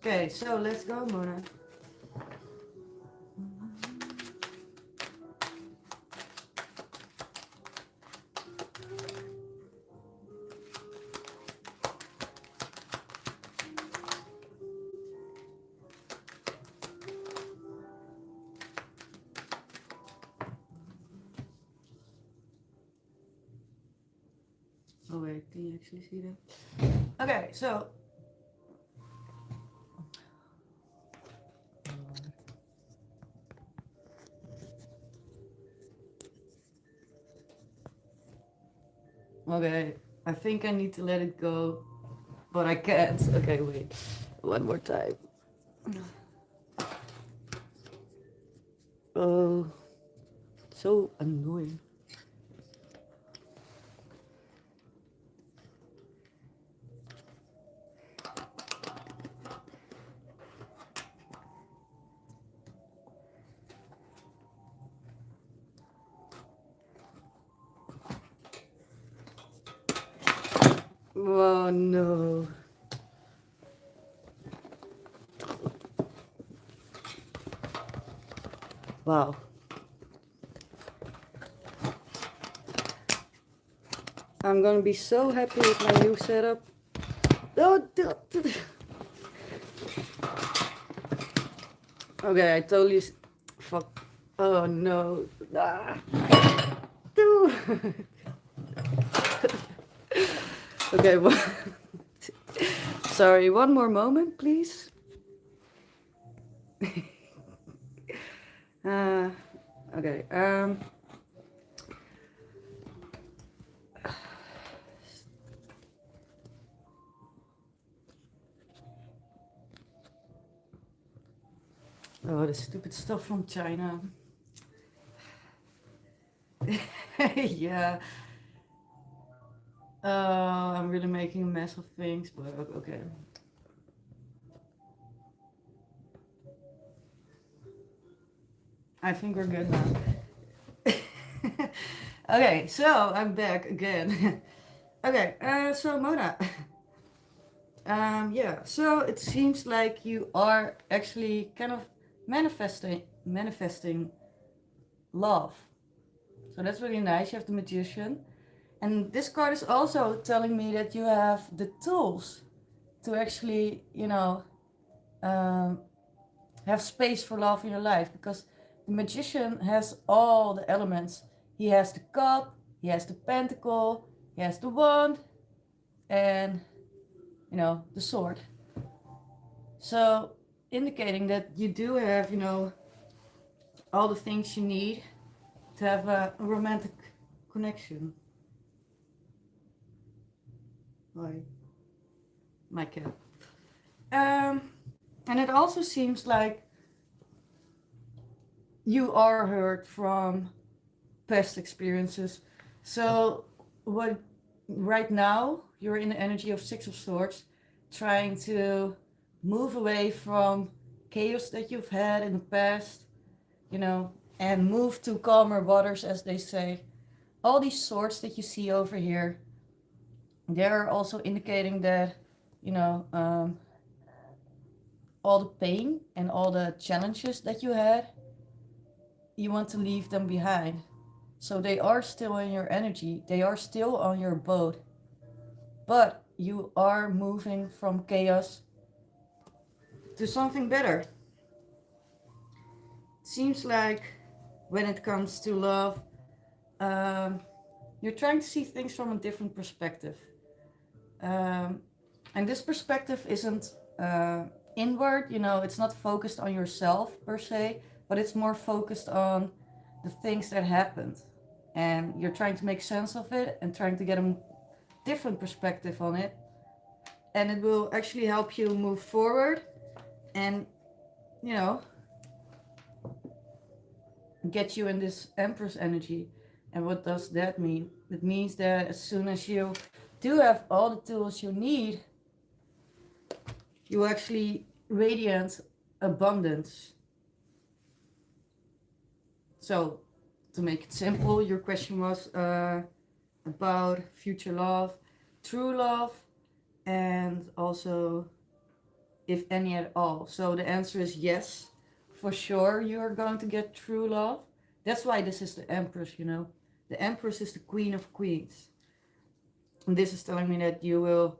Okay, so let's go, Mona. Oh wait, can you actually see that? Okay, so okay, I think I need to let it go, but I can't. Okay, wait, one more time. Oh, so annoying. Oh no. Wow. I'm gonna be so happy with my new setup. Oh, okay, I totally. Fuck. Oh no. Ah. Okay, well, sorry, one more moment, please. Okay. Oh, the stupid stuff from China. Yeah. I'm really making a mess of things, but okay. I think we're good now. Okay, so I'm back again. Okay, so Mona. Yeah, so it seems like you are actually kind of manifesting love. So that's really nice. You have the Magician. And this card is also telling me that you have the tools to actually, um, have space for love in your life, because the Magician has all the elements. He has the cup, he has the pentacle, he has the wand, and the sword. So indicating that you do have, all the things you need to have a romantic connection. Like my cat. And it also seems like you are hurt from past experiences. So what right now you're in the energy of Six of Swords, trying to move away from chaos that you've had in the past, and move to calmer waters, as they say. All these swords that you see over here, they're also indicating that, all the pain and all the challenges that you had, you want to leave them behind. So they are still in your energy, they are still on your boat, but you are moving from chaos to something better. It seems like when it comes to love, you're trying to see things from a different perspective. And this perspective isn't inward, it's not focused on yourself per se, but it's more focused on the things that happened. And you're trying to make sense of it and trying to get a different perspective on it. And it will actually help you move forward and, get you in this Empress energy. And what does that mean? It means that as soon as you do have all the tools you need, you actually radiant abundance. So, to make it simple, your question was about future love, true love, and also if any at all. So the answer is yes, for sure you are going to get true love. That's why this is the Empress, you know. The Empress is the Queen of Queens. And this is telling me that you will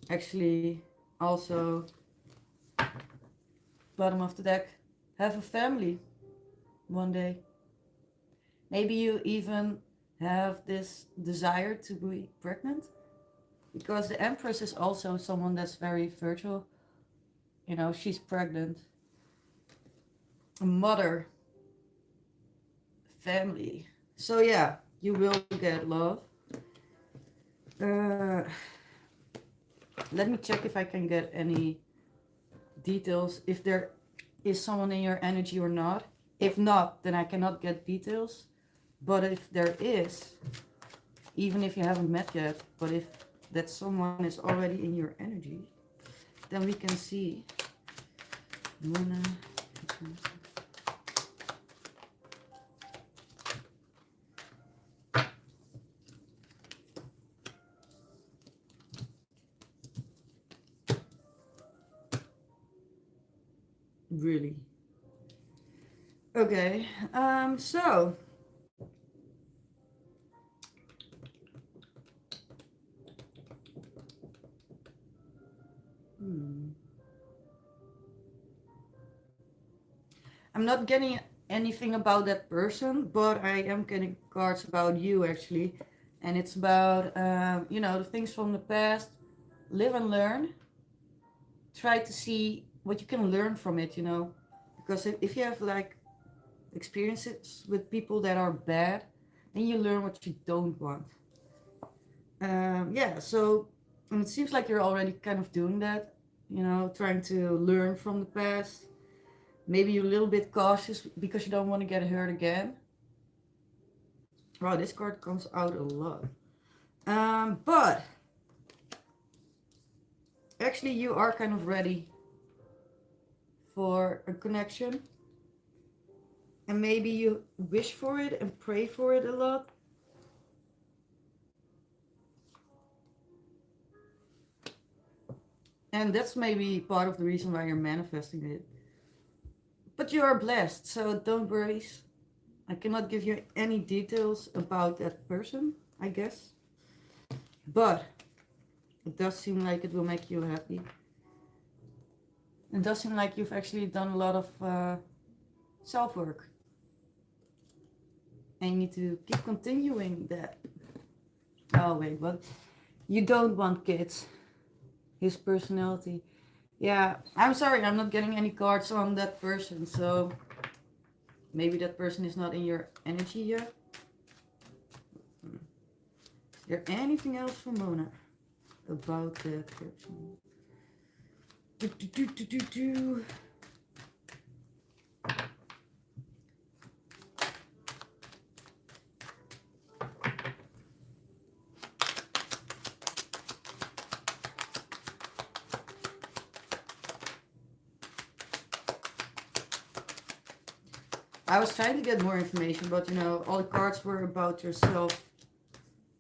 actually also, bottom of the deck, have a family one day. Maybe you even have this desire to be pregnant, because the Empress is also someone that's very fertile. You know, she's pregnant. A mother, family. So yeah, you will get love. Let me check if I can get any details, if there is someone in your energy or not. If not, then I cannot get details. But if there is, even if you haven't met yet, but if that someone is already in your energy, then we can see. Mona. Really? Okay, so I'm not getting anything about that person, but I am getting cards about you actually, and it's about you know, the things from the past. Live and learn. Try to see what you can learn from it, you know, because if you have like experiences with people that are bad, then you learn what you don't want. Yeah, so, and it seems like you're already kind of doing that, you know, trying to learn from the past. Maybe you're a little bit cautious because you don't want to get hurt again. Wow, this card comes out a lot. But actually you are kind of ready for a connection. And maybe you wish for it and pray for it a lot. And that's maybe part of the reason why you're manifesting it. But you are blessed, so don't worry. I cannot give you any details about that person, I guess. But it does seem like it will make you happy. It does seem like you've actually done a lot of self-work. And you need to keep continuing that. Oh wait, but you don't want kids. His personality. Yeah, I'm sorry, I'm not getting any cards on that person, so maybe that person is not in your energy yet. Is there anything else for Mona about that person? I was trying to get more information, but you know, all the cards were about yourself.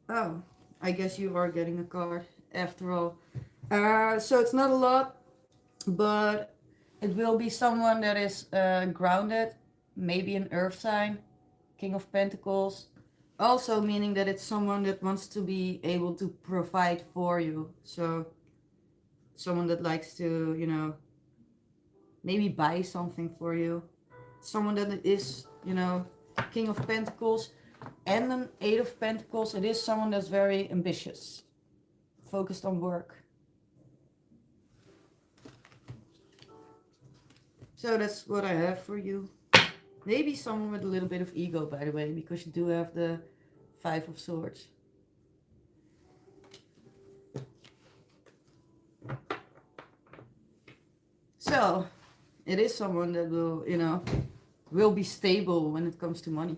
Oh, I guess you are getting a card after all. So it's not a lot, but it will be someone that is grounded, maybe an earth sign, King of Pentacles. Also meaning that it's someone that wants to be able to provide for you. So someone that likes to, you know, maybe buy something for you. Someone that is, you know, King of Pentacles and an Eight of Pentacles. It is someone that's very ambitious, focused on work. So that's what I have for you. Maybe someone with a little bit of ego, by the way, because you do have the Five of Swords. So it is someone that will, you know, will be stable when it comes to money.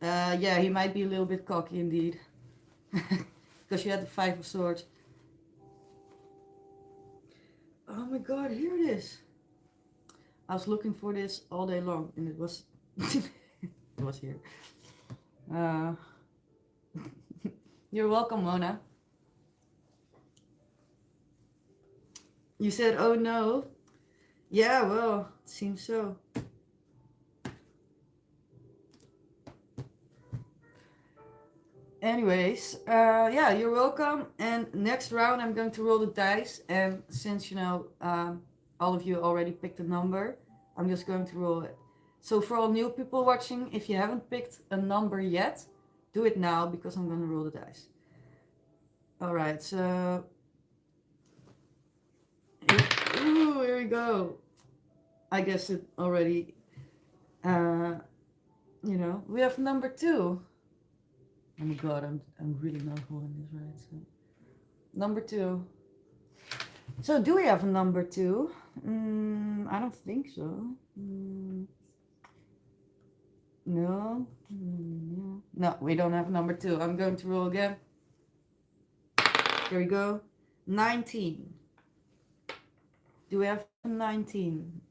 Yeah, he might be a little bit cocky indeed. Because you had the Five of Swords. Oh my god, here it is. I was looking for this all day long and it was it was here. You're welcome, Mona. You said, oh no. Yeah, well, it seems so. Anyways, yeah, you're welcome. And next round, I'm going to roll the dice. And since, all of you already picked a number, I'm just going to roll it. So for all new people watching, if you haven't picked a number yet, do it now because I'm going to roll the dice. All right, so... Ooh, here we go. I guess it already... we have number 2. Oh my god, I'm really not holding this right. So. Number 2. So do we have a number 2? I don't think so. No. No, we don't have number 2. I'm going to roll again. Here we go. 19. Do we have 19?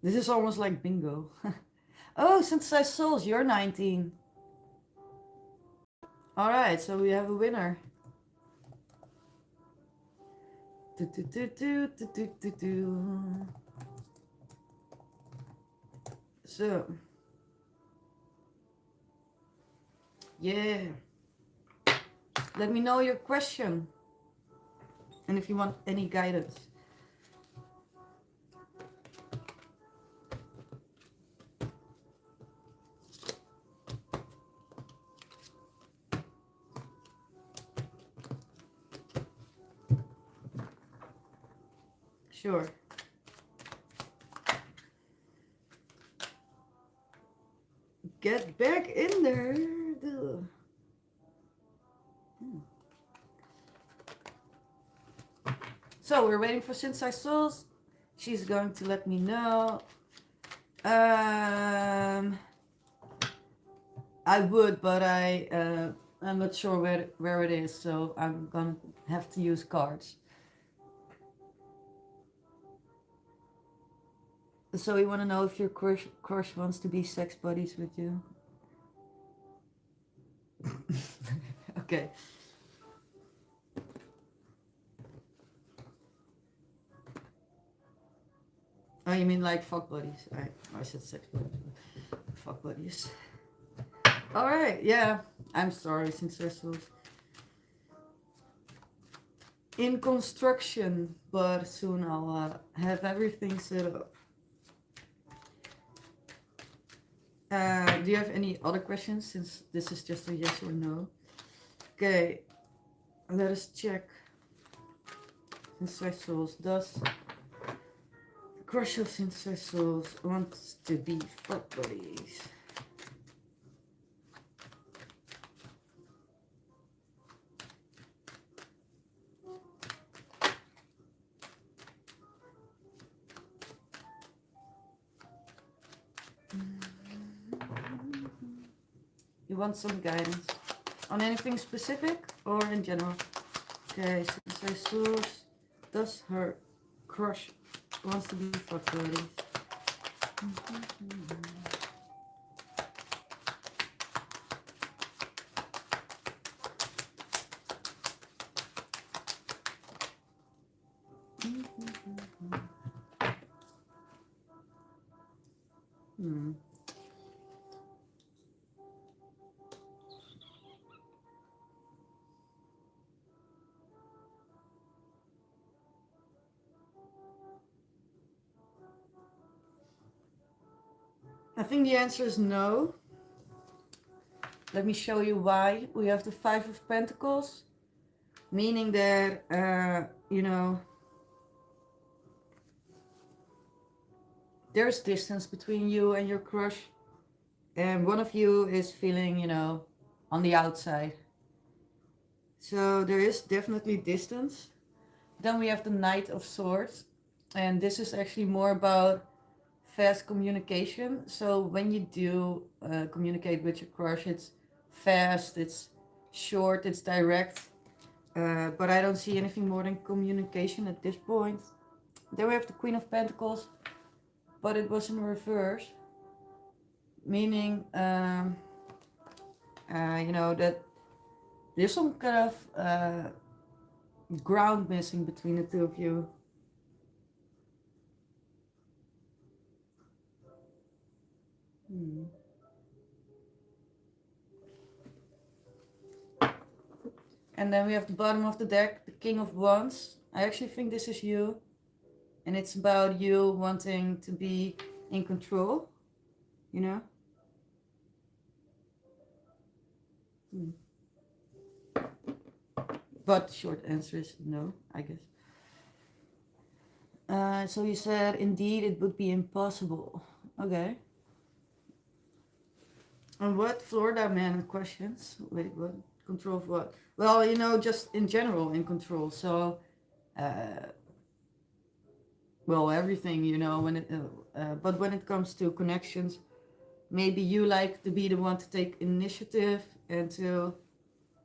This is almost like bingo. Oh, Synthesized Souls, you're 19. Alright, so we have a winner. So, yeah. Let me know your question. And if you want any guidance. Sure. Get back in there. So we're waiting for Synthesized Souls. She's going to let me know. I would, but I'm not sure where it is, so I'm gonna have to use cards. So you want to know if your crush wants to be sex buddies with you? Okay. Oh, you mean like fuck buddies? I said sex buddies. Fuck buddies. Alright, yeah. I'm sorry, Synthesized Souls. In construction, but soon I'll have everything set up. Do you have any other questions, since this is just a yes or no? Okay, let us check. Synthesized Souls, does crush of Synthesized Souls wants to be fuck buddies? You want some guidance on anything specific or in general? Okay, Synthesized Souls, does her crush wants to be fuck buddies? I think the answer is no. Let me show you why. We have the 5 of Pentacles, meaning that, there's distance between you and your crush, and one of you is feeling, on the outside. So there is definitely distance. Then we have the Knight of Swords, and this is actually more about fast communication. So when you do communicate with your crush, it's fast, it's short, it's direct. But I don't see anything more than communication at this point. Then we have the Queen of Pentacles, but it was in reverse, meaning that there's some kind of ground missing between the two of you. And then we have the bottom of the deck, the King of Wands. I actually think this is you. And it's about you wanting to be in control, you know? But the short answer is no, I guess. So you said, indeed, it would be impossible. Okay. And what Florida man questions? Wait, what? Control of what? Well, you know, just in general in control. So, well, everything, you know, when it, but when it comes to connections, maybe you like to be the one to take initiative and to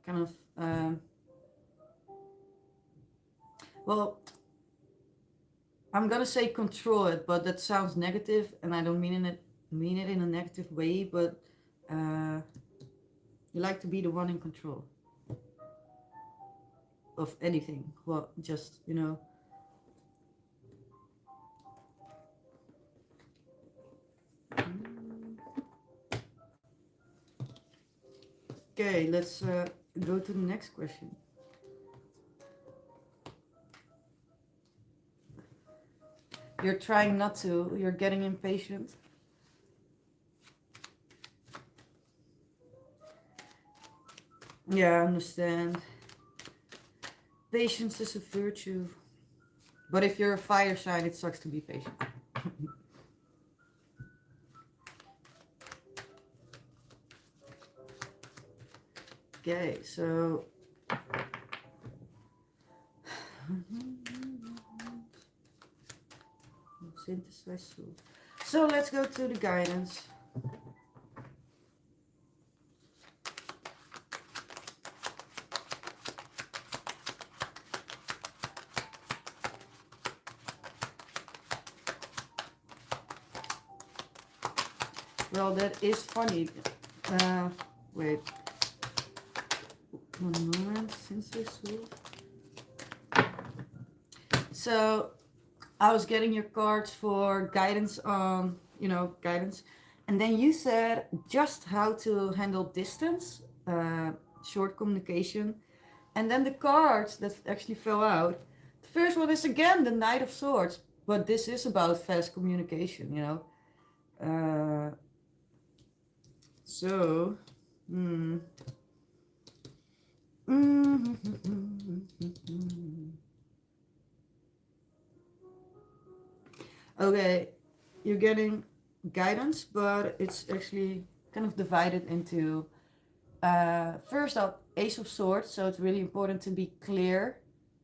kind of, well, I'm gonna say control it, but that sounds negative, and I don't mean it in a negative way, but you like to be the one in control of anything. Well, just, you know. Okay, let's go to the next question. You're trying not to, you're getting impatient. Yeah, I understand. Patience is a virtue. But if you're a fire sign, it sucks to be patient. Okay, so synthesize. So let's go to the guidance. Well, that is funny. Wait. One moment, synthesize. So I was getting your cards for guidance on, you know, guidance. And then you said just how to handle distance, short communication. And then the cards that actually fell out. The first one is again the Knight of Swords. But this is about fast communication, you know. So, okay, you're getting guidance, but it's actually kind of divided into first up, Ace of Swords. So it's really important to be clear,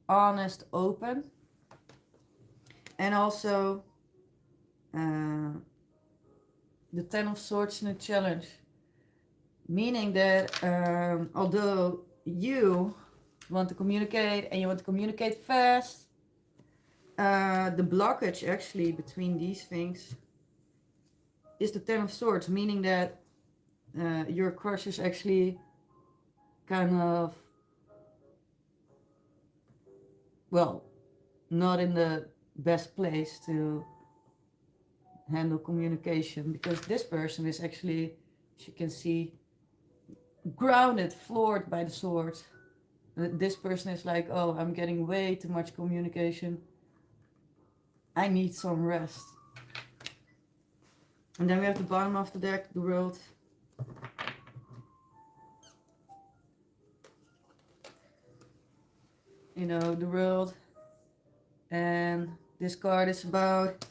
honest, open, and also the Ten of Swords in a challenge, meaning that although you want to communicate and you want to communicate fast, the blockage actually between these things is the Ten of Swords, meaning that your crush is actually kind of, well, not in the best place to handle communication, because this person is actually, as you can see, grounded, floored by the swords. This person is like, oh, I'm getting way too much communication. I need some rest. And then we have the bottom of the deck, the World. You know, the World. And this card is about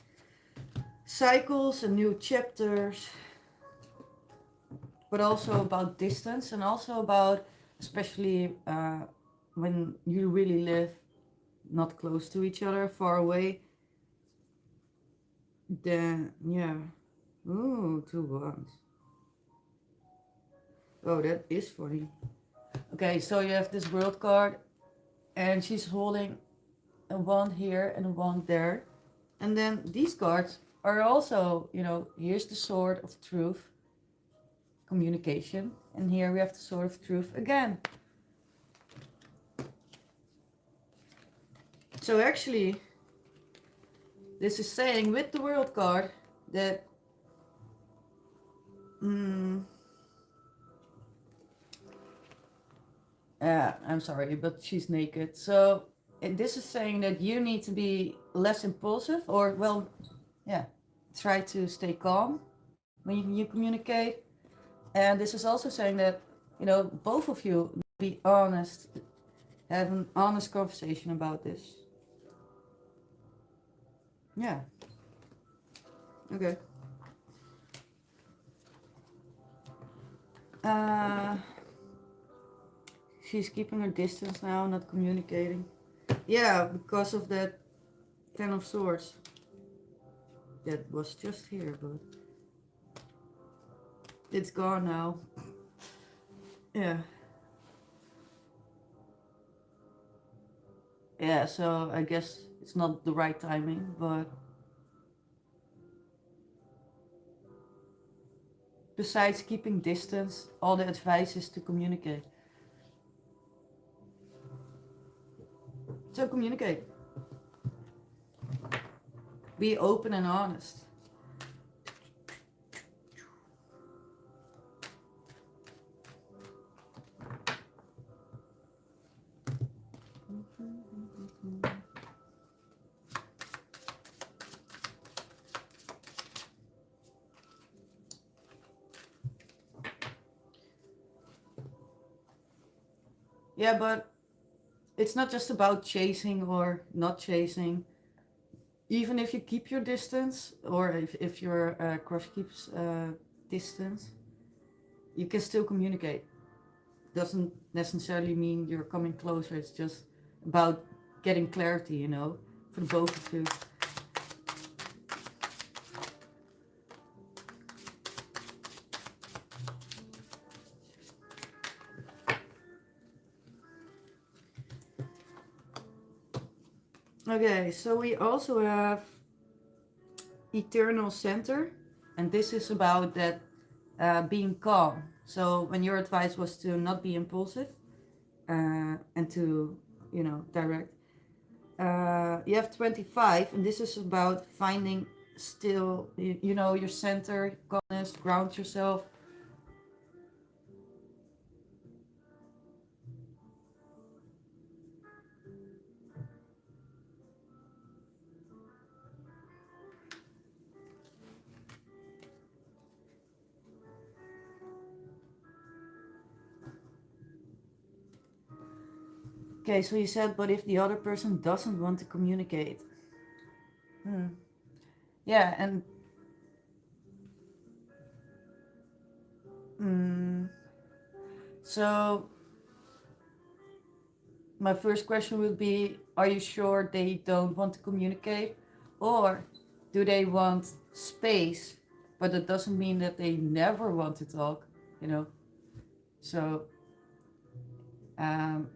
cycles and new chapters, but also about distance, and also about, especially when you really live not close to each other, far away, then, yeah. Ooh, 2 wands. Oh, that is funny. Okay, so you have this World card, and she's holding a wand here and a wand there. And then these cards are also, you know, here's the Sword of Truth, communication, and here we have the Sword of Truth again. So actually, this is saying with the World card that I'm sorry, but she's naked. So this is saying that you need to be less impulsive, or well, yeah, try to stay calm when you communicate. And this is also saying that, you know, both of you be honest, have an honest conversation about this. Yeah. Okay. She's keeping her distance now, not communicating. Yeah, because of that Ten of Swords. That was just here, but it's gone now. Yeah. Yeah, so I guess it's not the right timing, but besides keeping distance, all the advice is to communicate. So communicate. Be open and honest. Yeah, but it's not just about chasing or not chasing. Even if you keep your distance, or if your crush keeps distance, you can still communicate. Doesn't necessarily mean you're coming closer. It's just about getting clarity, you know, for the both of you. Okay, so we also have Eternal Center, and this is about that being calm. So when your advice was to not be impulsive and to, you know, direct, you have 25, and this is about finding still, you know, your center, calmness, ground yourself. Okay, so you said, but if the other person doesn't want to communicate. Yeah, and so my first question would be, are you sure they don't want to communicate? Or do they want space, but it doesn't mean that they never want to talk, you know? So, and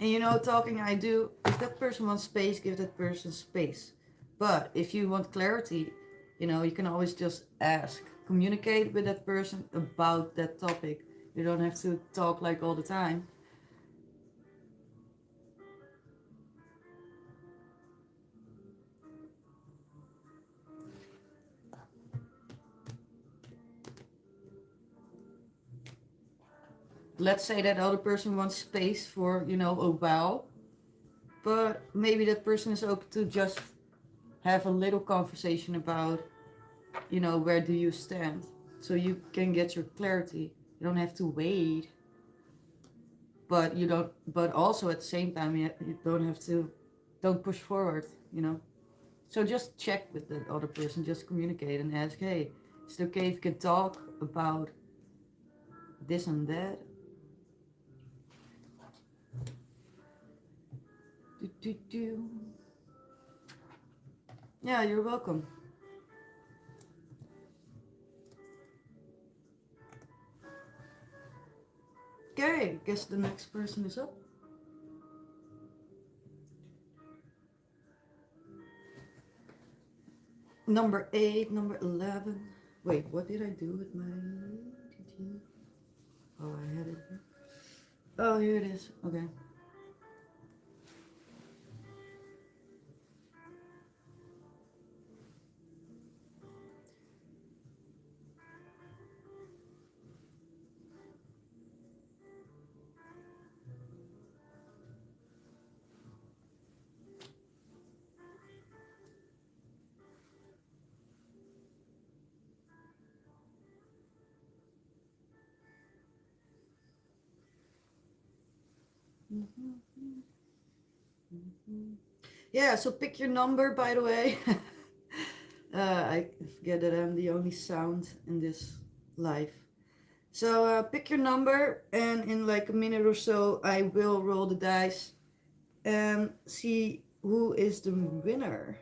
you know, talking I do, if that person wants space, give that person space. But if you want clarity, you know, you can always just ask, communicate with that person about that topic. You don't have to talk like all the time. Let's say that other person wants space for, you know, a while, but maybe that person is open to just have a little conversation about, you know, where do you stand, so you can get your clarity. You don't have to wait, but you don't, but also at the same time you don't have to, don't push forward, you know. So just check with the other person, just communicate and ask, hey, is it okay if you can talk about this and that? Do. Yeah, you're welcome. Okay, guess the next person is up. Number 8, number 11. Wait, what did I do with my... Oh, I had it here. Oh, here it is. Okay. Yeah, so pick your number, by the way. I forget that I'm the only sound in this live. So pick your number, and in like a minute or so, I will roll the dice and see who is the winner.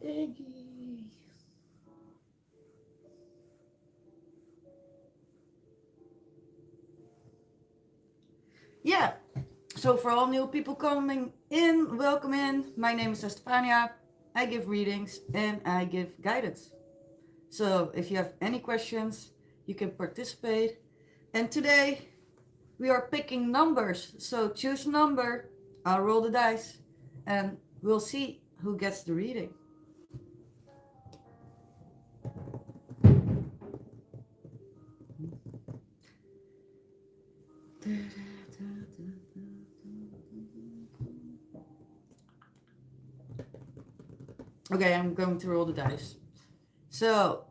Iggy. Yeah, so for all new people coming in, welcome in. My name is Stefania. I give readings and I give guidance. So if you have any questions, you can participate. And today we are picking numbers. So choose a number, I'll roll the dice, and we'll see who gets the reading. Okay, I'm going to roll the dice. So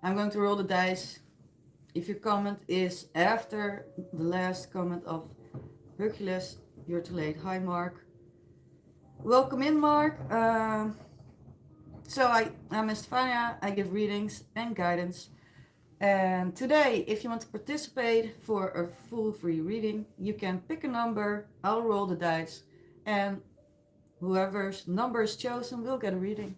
I'm going to roll the dice. If your comment is after the last comment of Hercules, you're too late. Hi, Mark. Welcome in, Mark. I'm Estefania. I give readings and guidance. And today, if you want to participate for a full free reading, you can pick a number. I'll roll the dice, and whoever's number is chosen will get a reading.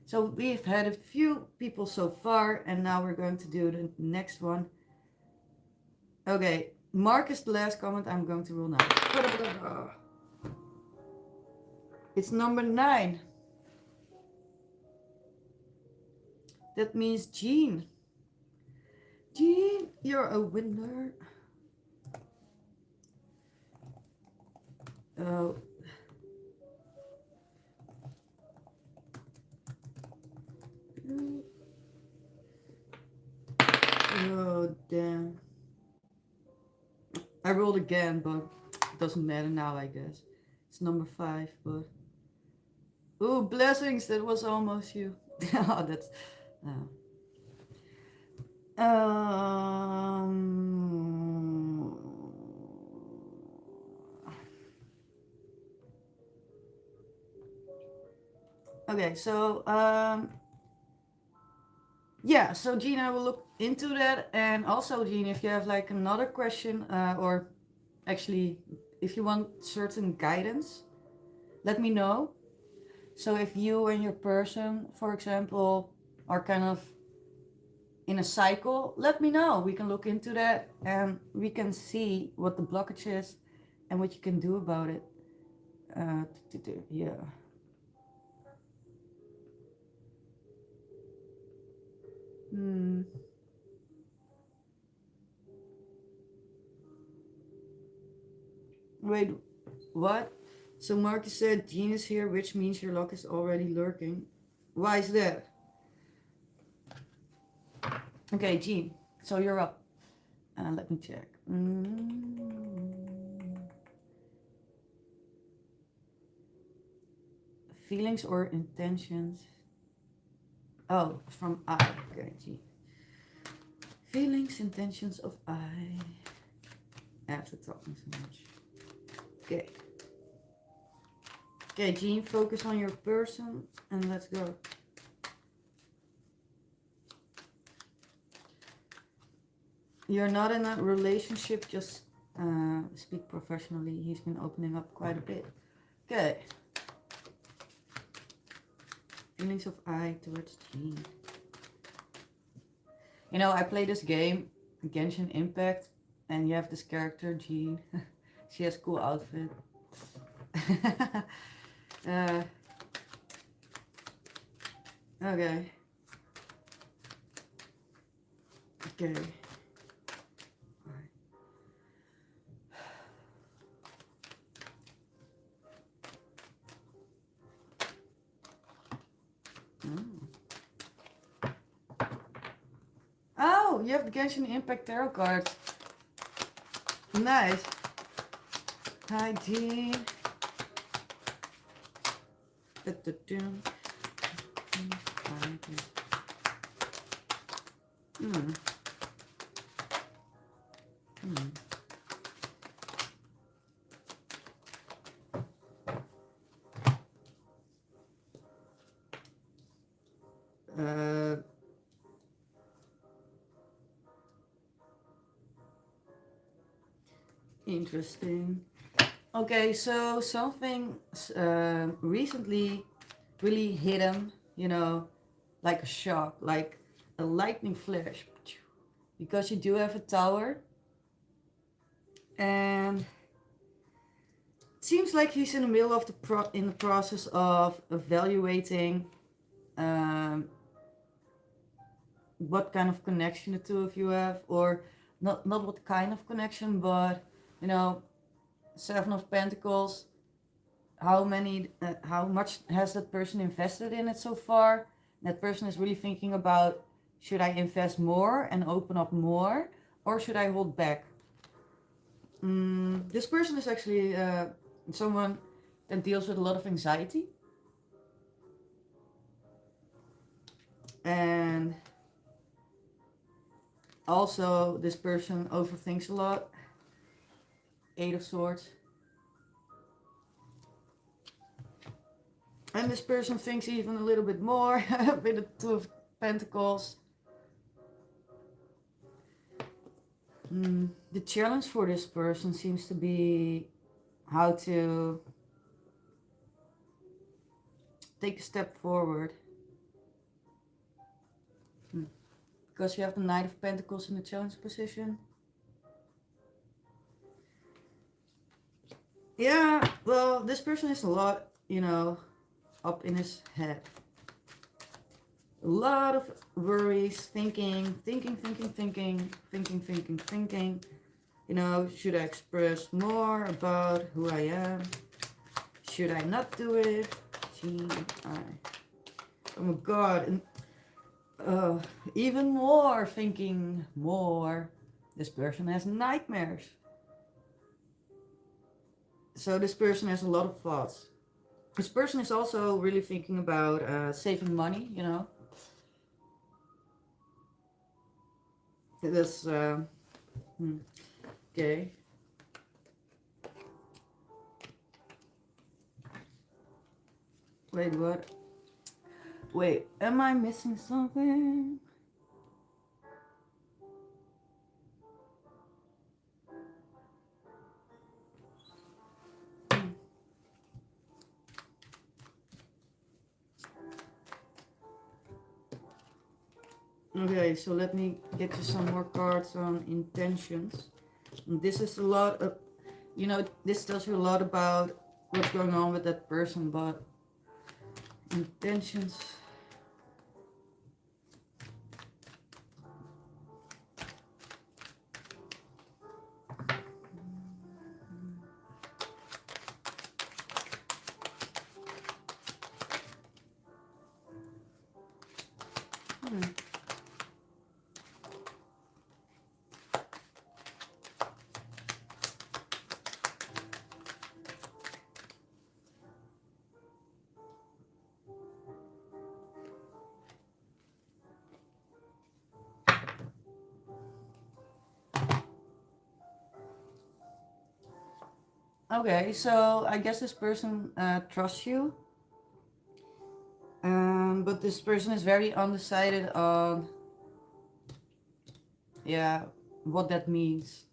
So we've had a few people so far, and now we're going to do the next one. Okay, Mark is the last comment. I'm going to roll now. It's number 9. That means Jean. Jean, you're a winner. Oh. Oh, damn. I rolled again, but it doesn't matter now, I guess. It's number 5, but... Ooh, blessings, that was almost you. Oh, that's... Okay, so... yeah, so Jean, I will look into that. And also, Jean, if you have like another question, or actually, if you want certain guidance, let me know. So if you and your person, for example, are kind of in a cycle, let me know. We can look into that and we can see what the blockage is and what you can do about it. Yeah. Wait, what? So Marcus said Jean is here, which means your luck is already lurking. Why is that? Okay, Jean, so you're up. Let me check. Feelings or intentions? Oh, from I. Okay, Jean. Feelings, intentions of I. After talking so much. Okay. Okay, Jean, focus on your person and let's go. You're not in a relationship, just speak professionally. He's been opening up quite a bit. Okay. Feelings of I towards Jean. You know, I play this game, Genshin Impact, and you have this character, Jean. She has a cool outfit. uh, okay. Okay. Mm. Oh, you have the Genshin Impact Tarot cards. Nice. Hi, Jean. Hmm. Hmm. Uh, Interesting. Okay, so something recently really hit him, you know, like a shock, like a lightning flash. Because you do have a tower, and it seems like he's in the middle of the process of evaluating um, what kind of connection the two of you have, or not what kind of connection, but you know, Seven of Pentacles. How much has that person invested in it so far? That person is really thinking about, should I invest more and open up more, or should I hold back? This person is actually someone that deals with a lot of anxiety, and also this person overthinks a lot. Eight of Swords. And this person thinks even a little bit more with the Two of Pentacles. The challenge for this person seems to be how to take a step forward. Because you have the Knight of Pentacles in the challenge position. Yeah, well, this person is a lot, you know, up in his head. A lot of worries, thinking. You know, should I express more about who I am? Should I not do it? Oh my god. And even more thinking more. This person has nightmares. So this person has a lot of thoughts. This person is also really thinking about saving money, you know. This, okay. Wait, what? Wait, am I missing something? Okay, so let me get you some more cards on intentions. And this is a lot of, you know, this tells you a lot about what's going on with that person, but intentions. Okay, so I guess this person trusts you, but this person is very undecided on, yeah, what that means.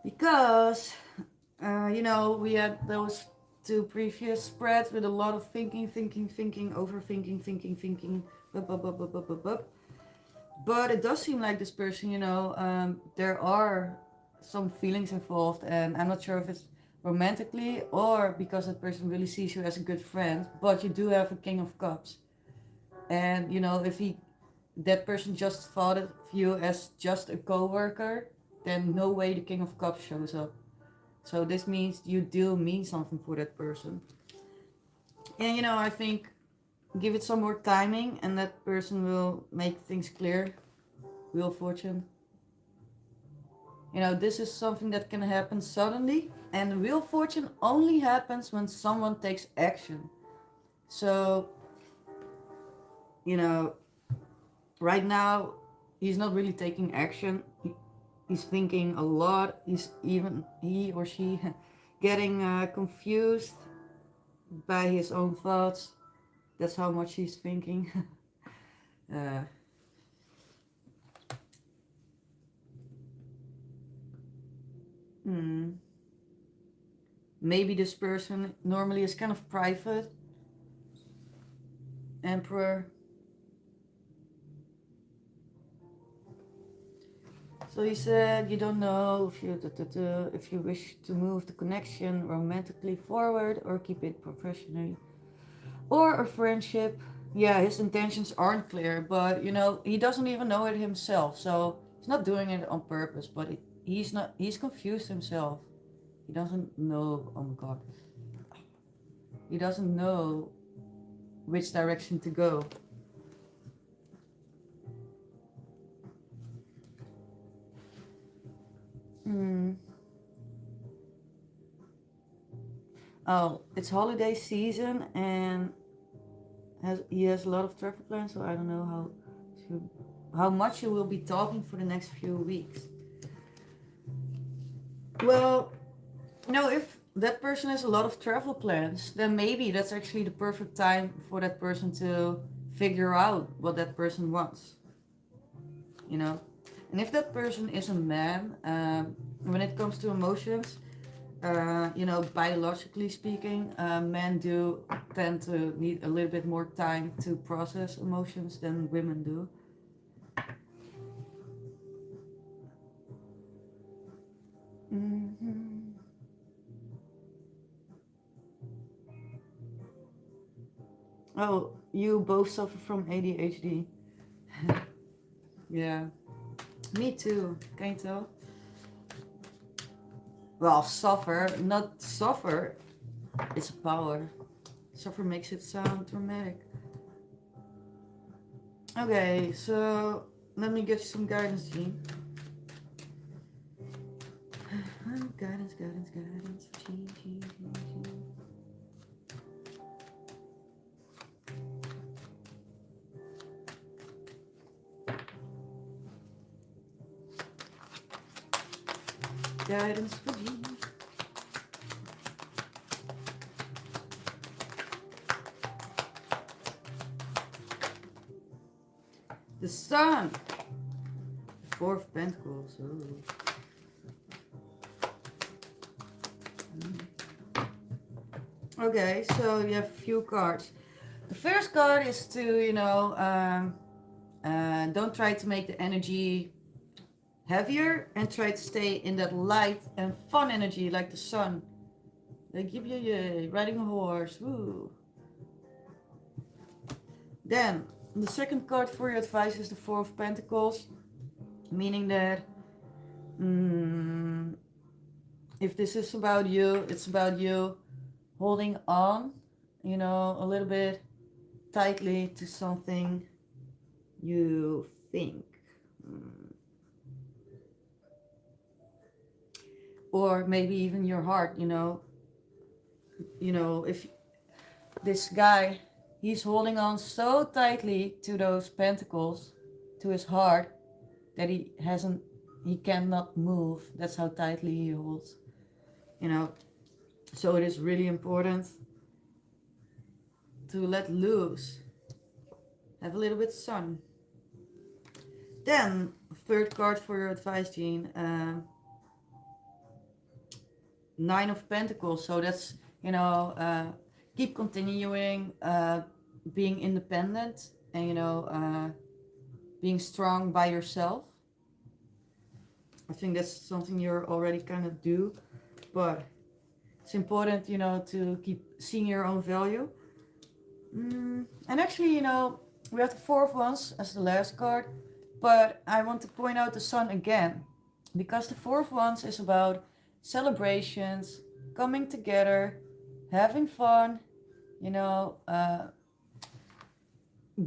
Because, you know, we had those to previous spreads with a lot of thinking, overthinking, thinking, but it does seem like this person, you know, there are some feelings involved, and I'm not sure if it's romantically or because that person really sees you as a good friend, but you do have a King of Cups. And, you know, if that person just thought of you as just a co-worker, then no way the King of Cups shows up. So this means you do mean something for that person. And, you know, I think give it some more timing and that person will make things clear. Wheel of Fortune. You know, this is something that can happen suddenly, and the Wheel of Fortune only happens when someone takes action. So, you know, right now he's not really taking action. He's thinking a lot. He or she getting confused by his own thoughts. That's how much he's thinking. uh, Maybe this person normally is kind of private. Emperor. So he said, you don't know if you wish to move the connection romantically forward or keep it professionally. Or a friendship. Yeah, his intentions aren't clear, but you know, he doesn't even know it himself. So he's not doing it on purpose, but he's confused himself. He doesn't know, oh my god. He doesn't know which direction to go. Oh, it's holiday season and he has a lot of travel plans, so I don't know how much you will be talking for the next few weeks. Well, you know, if that person has a lot of travel plans, then maybe that's actually the perfect time for that person to figure out what that person wants. You know, and if that person is a man, when it comes to emotions, you know, biologically speaking, men do tend to need a little bit more time to process emotions than women do. Mm-hmm. Oh, you both suffer from ADHD. Yeah, me too. Can you tell? Well, suffer, not suffer. It's a power. Suffer makes it sound dramatic. Okay, so let me get you some guidance, Jean. Guidance for Jean. Guidance for Jean. The Sun. Four of Pentacles. Ooh. Okay, so you have a few cards. The first card is to, you know, don't try to make the energy heavier and try to stay in that light and fun energy like the sun. Like yay, riding a horse. Woo. Then the second card for your advice is the Four of Pentacles, meaning that if this is about you, it's about you holding on, you know, a little bit tightly to something you think. Or maybe even your heart, you know, if this guy, he's holding on so tightly to those pentacles, to his heart, that he cannot move. That's how tightly he holds, you know. So it is really important to let loose, have a little bit of sun. Then third card for your advice, Jean. Nine of Pentacles. So that's you know, keep continuing being independent and, you know, being strong by yourself. I think that's something you're already kind of do, but it's important, you know, to keep seeing your own value. And actually, you know, we have the Four of Wands as the last card, but I want to point out the Sun again, because the Four of Wands is about celebrations, coming together, having fun, you know,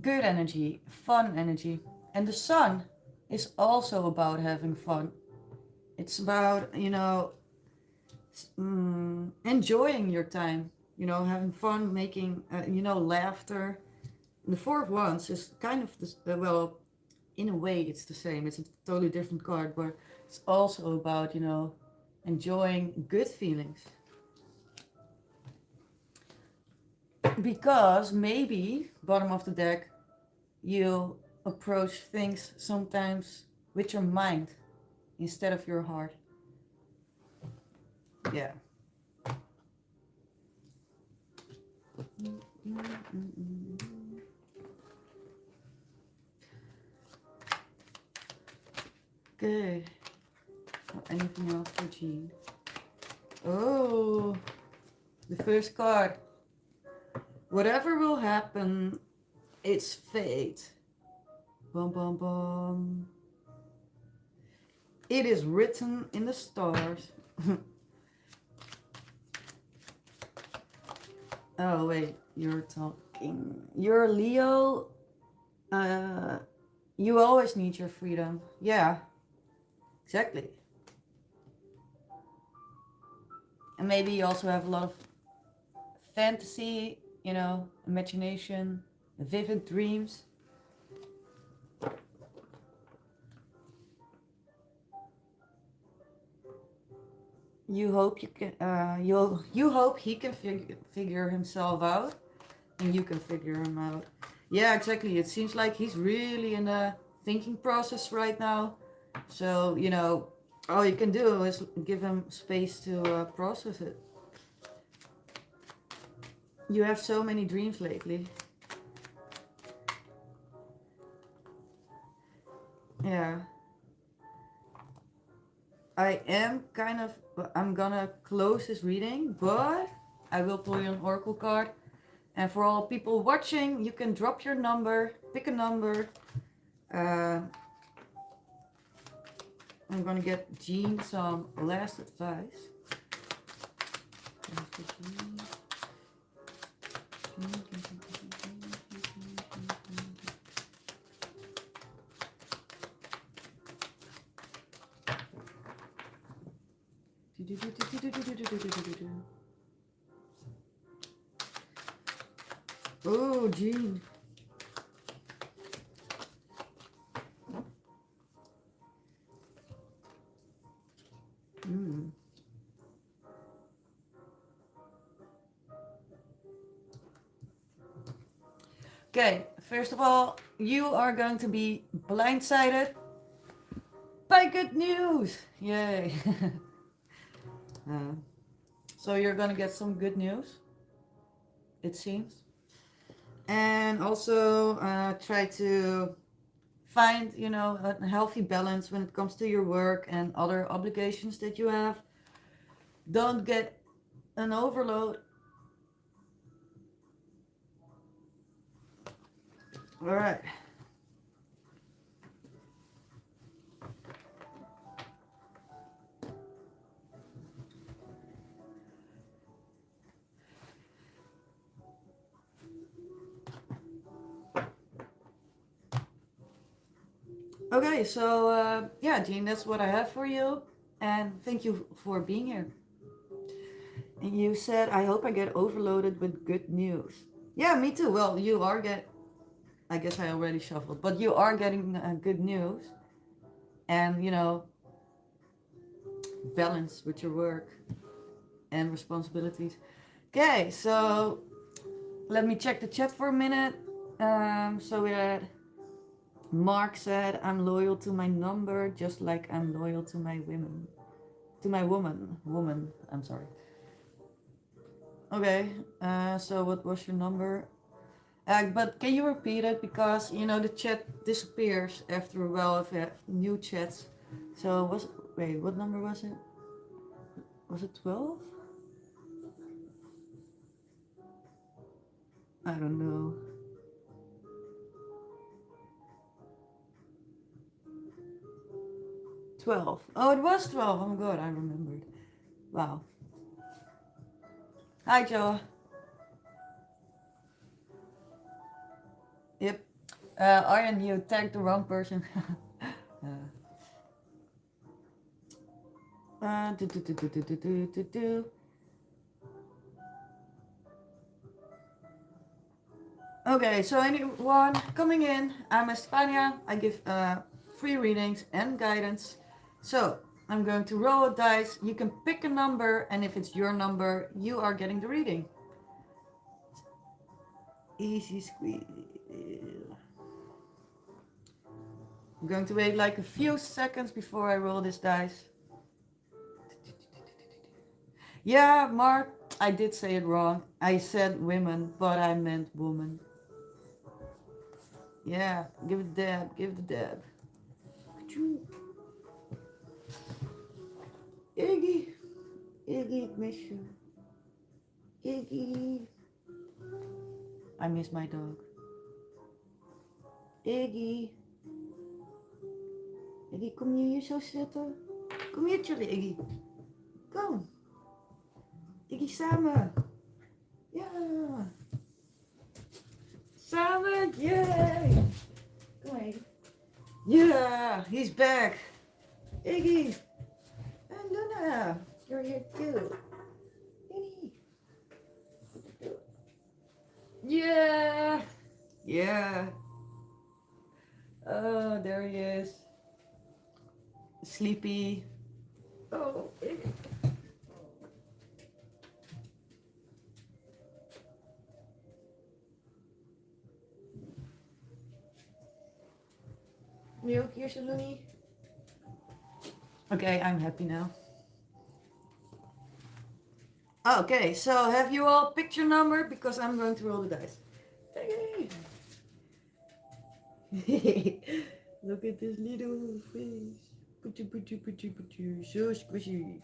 good energy, fun energy. And the Sun is also about having fun. It's about, you know, enjoying your time, you know, having fun, making, you know, laughter. The Four of Wands is kind of, this, well, in a way it's the same. It's a totally different card, but it's also about, you know, enjoying good feelings. Because maybe, bottom of the deck, you approach things sometimes with your mind instead of your heart. Yeah. Okay. Anything else for Jean? Oh, the first card. Whatever will happen, it's fate. Bum bum bum. It is written in the stars. Oh wait, you're talking. You're Leo. You always need your freedom. Yeah, exactly. And maybe you also have a lot of fantasy, you know, imagination, vivid dreams. You hope you can. You hope he can figure himself out, and you can figure him out. Yeah, exactly. It seems like he's really in a thinking process right now. So, you know, all you can do is give him space to process it. You have so many dreams lately. Yeah. I am kind of, I'm gonna close this reading, but I will pull you an oracle card. And for all people watching, you can drop your number, pick a number. I'm gonna get Jean some last advice. Oh, Jean. Okay, first of all, you are going to be blindsided by good news. Yay. So you're gonna get some good news, it seems. And also try to find, you know, a healthy balance when it comes to your work and other obligations that you have. Don't get an overload. All right. Okay, so yeah, Jean, that's what I have for you. And thank you for being here. And you said, I hope I get overloaded with good news. Yeah, me too. Well, you are I guess I already shuffled, but you are getting good news. And, you know, balance with your work and responsibilities. Okay, so let me check the chat for a minute. So we had Mark said, I'm loyal to my number, just like I'm loyal to my woman. To my woman, I'm sorry. Okay, so what was your number? But can you repeat it? Because, you know, the chat disappears after a while if you have new chats. So, wait, what number was it? Was it 12? I don't know. 12. Oh, it was 12. Oh, good, I remembered. Wow. Hi, Joe. Yep. Aryan, you tagged the wrong person. Do, do, do, do, do, do, do, do, do. Okay, so anyone coming in, I'm Estefania. I give free readings and guidance. So I'm going to roll a dice. You can pick a number, and if it's your number, you are getting the reading. Easy squeeze. I'm going to wait like a few seconds before I roll this dice. Yeah, Mark, I did say it wrong. I said women, but I meant woman. Yeah, give it a dab, give it a dab. Iggy, Iggy, miss you. Iggy. I miss my dog. Iggy. Iggy, kom je hier zo zitten? Kom hier chillen, Iggy. Kom. Iggy, samen. Ja. Samen, yay. Kom maar, Iggy. Yeah, he's back. Iggy. And Luna, you're here too. Iggy. Yeah. Yeah. Oh, there he is. Sleepy. Oh, Iggy. Nu ook hier, Saloni? Okay, I'm happy now. Okay, so have you all picked your number? Because I'm going to roll the dice. Look at this little face. So squishy.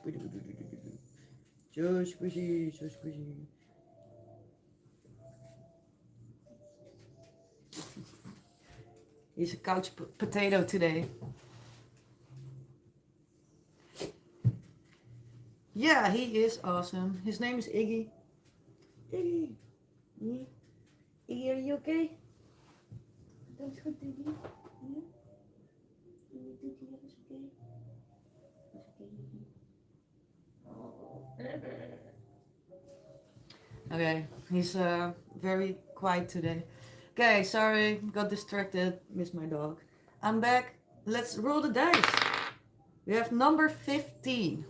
So squishy, so squishy. He's a couch potato today. Yeah, he is awesome. His name is Iggy. Iggy. Iggy, are you okay? Dat is goed, Iggy. Ja? Doet hij alles oké? Okay, he's very quiet today. Okay, sorry, got distracted, missed my dog. I'm back. Let's roll the dice. We have number 15.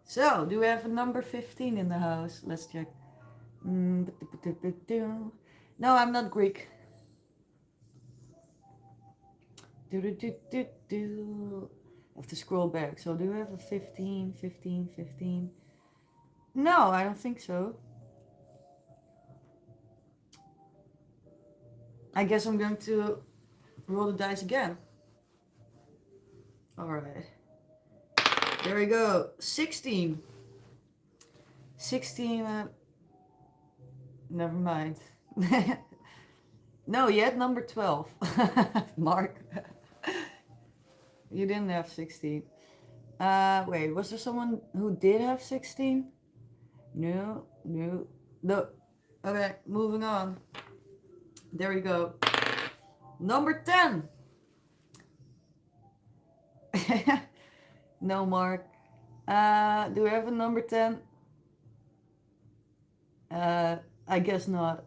So, do we have a number 15 in the house? Let's check. No, I'm not Greek. I have to scroll back. So, do we have a 15, 15, 15? No, I don't think so. I guess I'm going to roll the dice again. Alright. There we go. 16. 16. Never mind. No, you had number 12. Mark. You didn't have 16. Wait, was there someone who did have 16? No. Okay, moving on. There we go. Number 10. No, Mark. Do we have a number 10? I guess not.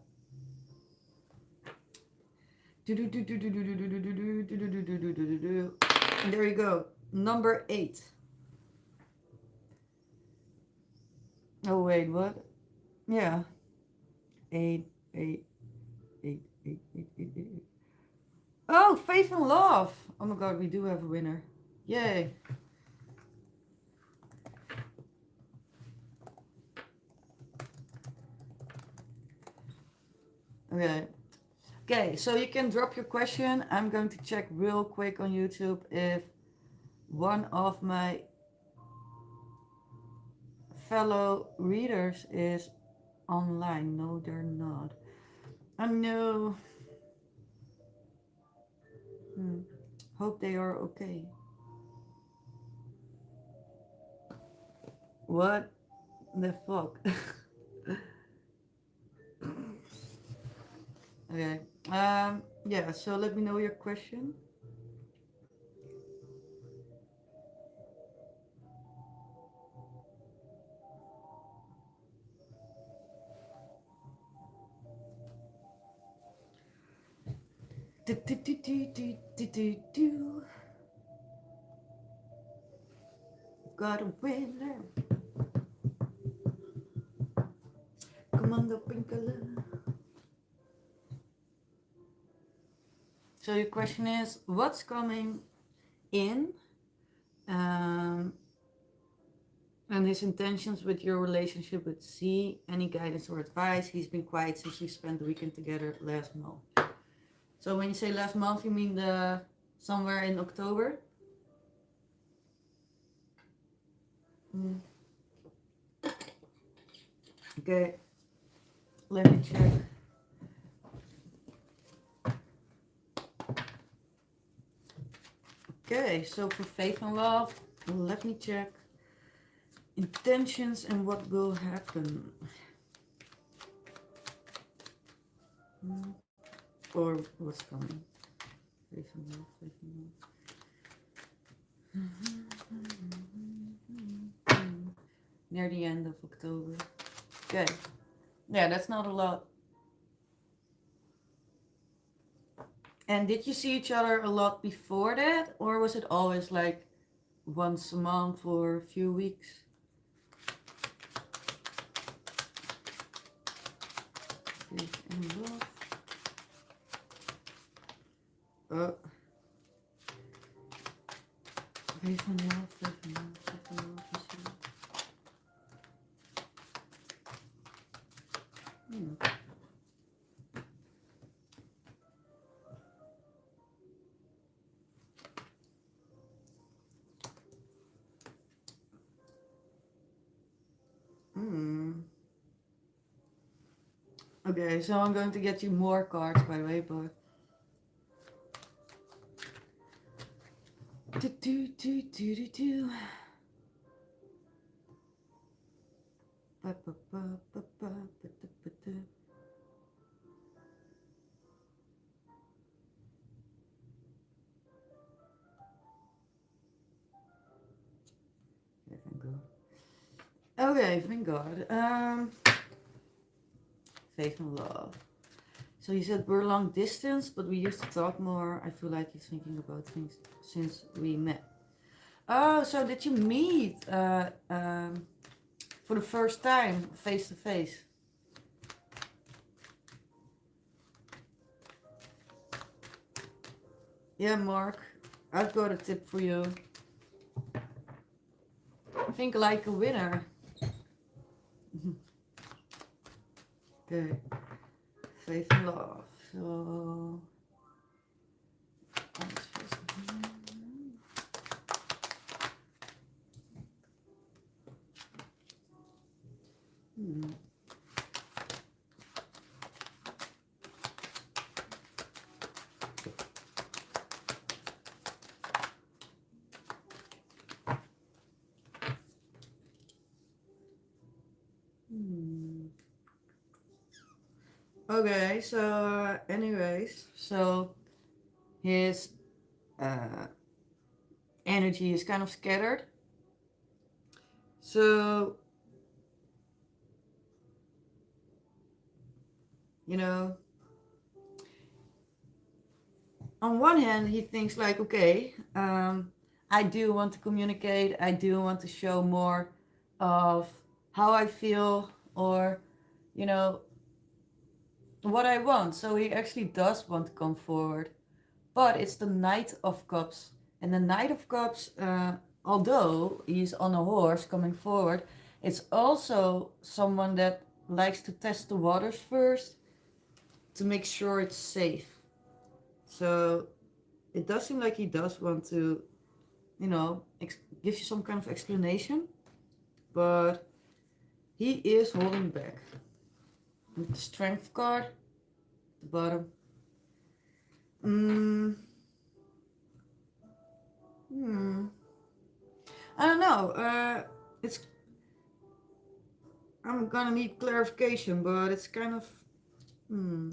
There you go. Number 8. Oh, wait, what? Yeah. 8. Oh, Faith and Love. Oh my god, we do have a winner. Yay. Okay. Okay, so you can drop your question. I'm going to check real quick on YouTube if one of my fellow readers is online. No, they're not. Oh no. Hope they are okay. What the fuck? Okay. Yeah, so let me know your question. Do, do, do, do, do, do, do, do. Got a winner. Commando Pinkala. So your question is, what's coming in? And his intentions with your relationship with C, any guidance or advice? He's been quiet since we spent the weekend together last month. So when you say last month, you mean the somewhere in October? Okay, let me check. Okay, so for faith and love, let me check intentions and what will happen. Or what's coming. Faith and love, faith and love. Near the end of October. Okay. Yeah, that's not a lot. And did you see each other a lot before that? Or was it always like once a month or a few weeks? Faith and love. Faith and love, faith and love, faith and love. Okay, so I'm going to get you more cards, by the way, but... Do, do, do, do, do, do. Ba, ba, ba, ba, ba, ba, da, ba, da. Okay, thank God. Okay, thank God. Faith and love. So he said we're long distance, but we used to talk more. I feel like he's thinking about things since we met. Oh, so did you meet for the first time, face to face? Yeah, Mark, I've got a tip for you. Think like a winner. Okay, faith and love. So... Okay, so anyways, so his energy is kind of scattered. So, you know, on one hand, he thinks like, okay, I do want to communicate. I do want to show more of how I feel or, you know, what I want. So he actually does want to come forward. But it's the Knight of Cups. And the Knight of Cups, although he's on a horse coming forward, it's also someone that likes to test the waters first to make sure it's safe. So it does seem like he does want to, you know, give you some kind of explanation, but he is holding back. With the strength card, the bottom. I don't know. It's I'm gonna need clarification, but it's kind of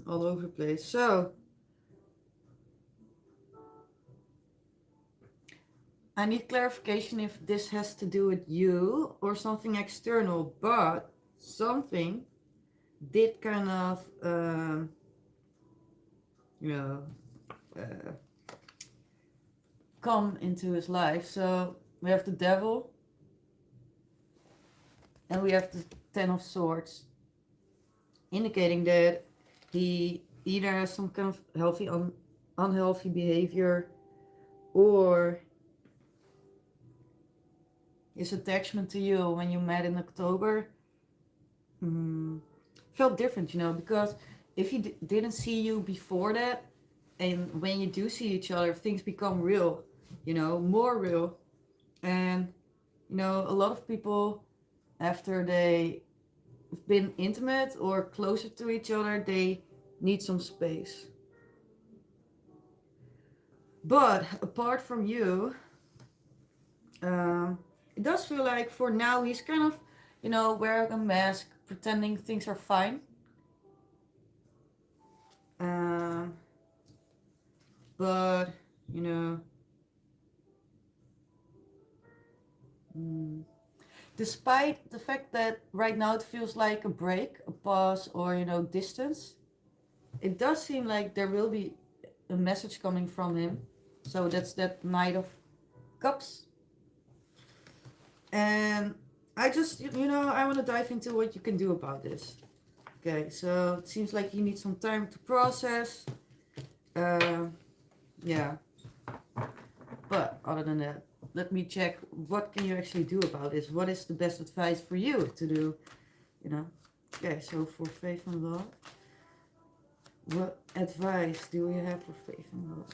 all over the place. So I need clarification if this has to do with you or something external, but something did kind of, you know, uh, come into his life. So we have the devil and we have the Ten of Swords, indicating that he either has some kind of healthy, unhealthy behavior, or his attachment to you when you met in October felt different, you know, because if he didn't see you before that, and when you do see each other, things become real, you know, more real. And, you know, a lot of people, after they've been intimate or closer to each other, they need some space. But apart from you, it does feel like for now he's kind of, you know, wearing a mask, pretending things are fine. But, you know, despite the fact that right now it feels like a break, a pause, or, you know, distance, it does seem like there will be a message coming from him. So that's that Knight of Cups. And I just, you know, I want to dive into what you can do about this. Okay, so it seems like you need some time to process. Yeah. But other than that, let me check what can you actually do about this. What is the best advice for you to do, you know? Okay, so for faith and love, what advice do we have for faith and love?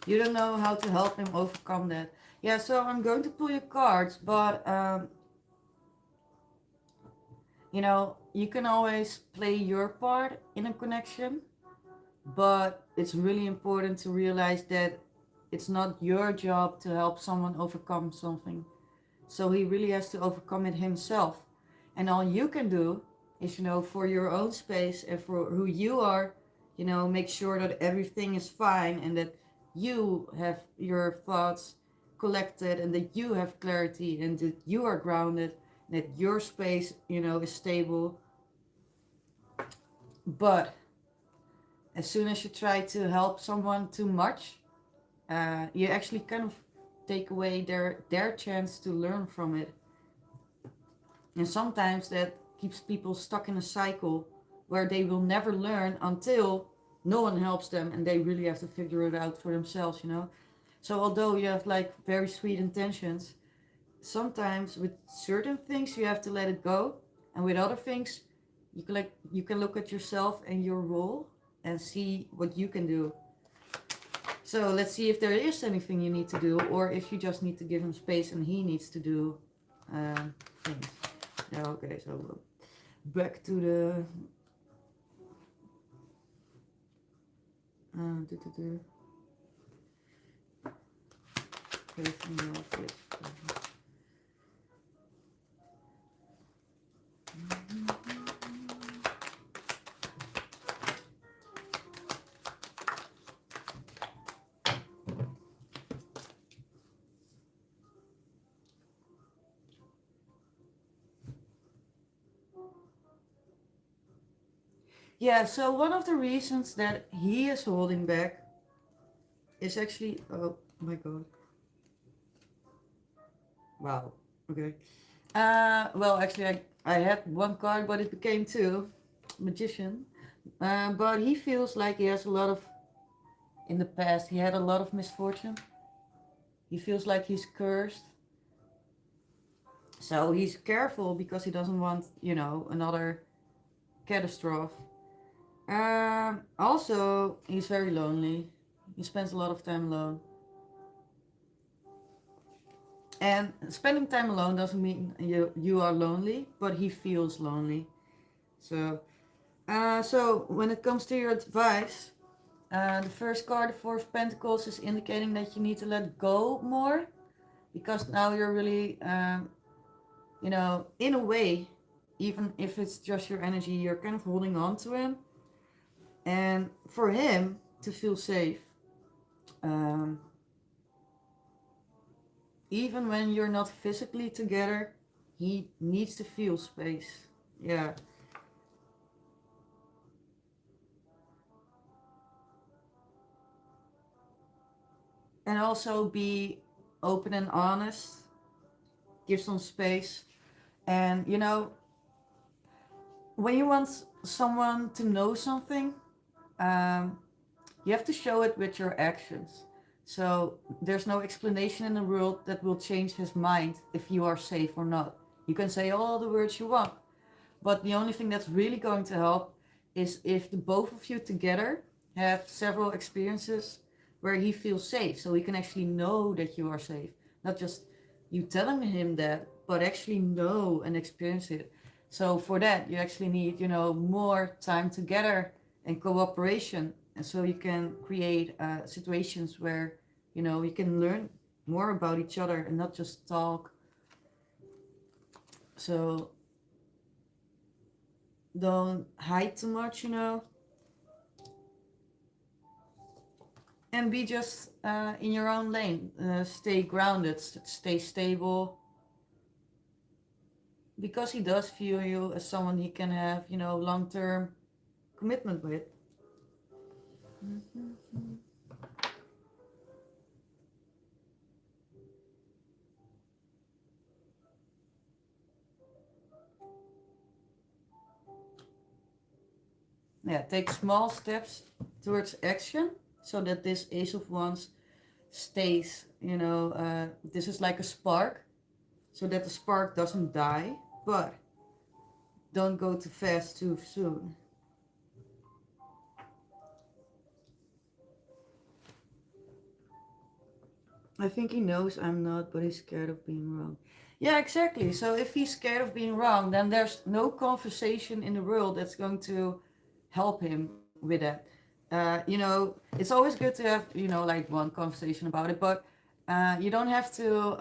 You don't know how to help him overcome that. Yeah, so I'm going to pull your cards, but you know, you can always play your part in a connection, but it's really important to realize that it's not your job to help someone overcome something. So he really has to overcome it himself. And all you can do is, you know, for your own space and for who you are, you know, make sure that everything is fine and that you have your thoughts collected and that you have clarity and that you are grounded, that your space, you know, is stable. But as soon as you try to help someone too much, you actually kind of take away their chance to learn from it. And sometimes that keeps people stuck in a cycle where they will never learn until no one helps them and they really have to figure it out for themselves, you know. So although you have like very sweet intentions, sometimes with certain things you have to let it go, and with other things you can look at yourself and your role and see what you can do. So let's see if there is anything you need to do, or if you just need to give him space and he needs to do things. Yeah, okay, so back to the yeah, so one of the reasons that he is holding back is actually, oh my god. Wow, okay. Well, actually, I had one card, but it became two. Magician. But he feels like he has a lot of, in the past, he had a lot of misfortune. He feels like he's cursed. So he's careful because he doesn't want, another catastrophe. Also, he's very lonely. He spends a lot of time alone. And spending time alone doesn't mean you are lonely, but he feels lonely. So when it comes to your advice, the first card, the Four of Pentacles, is indicating that you need to let go more, because now you're really, in a way, even if it's just your energy, you're kind of holding on to him. And for him to feel safe, um, even when you're not physically together, he needs to feel space. Yeah. And also be open and honest, give some space. And when you want someone to know something, um, you have to show it with your actions. So there's no explanation in the world that will change his mind if you are safe or not. You can say all the words you want, but the only thing that's really going to help is if the both of you together have several experiences where he feels safe, so he can actually know that you are safe. Not just you telling him that, but actually know and experience it. So for that, you actually need, more time together and cooperation. And so you can create situations where, you can learn more about each other and not just talk. So don't hide too much, and be just in your own lane. Stay grounded, stay stable, because he does view you as someone he can have, long-term commitment with. Yeah, take small steps towards action so that this Ace of Wands stays, this is like a spark, so that the spark doesn't die, but don't go too fast too soon. I think he knows I'm not, but he's scared of being wrong. Yeah, exactly. So if he's scared of being wrong, then there's no conversation in the world that's going to help him with that. It's always good to have, like one conversation about it, but you don't have to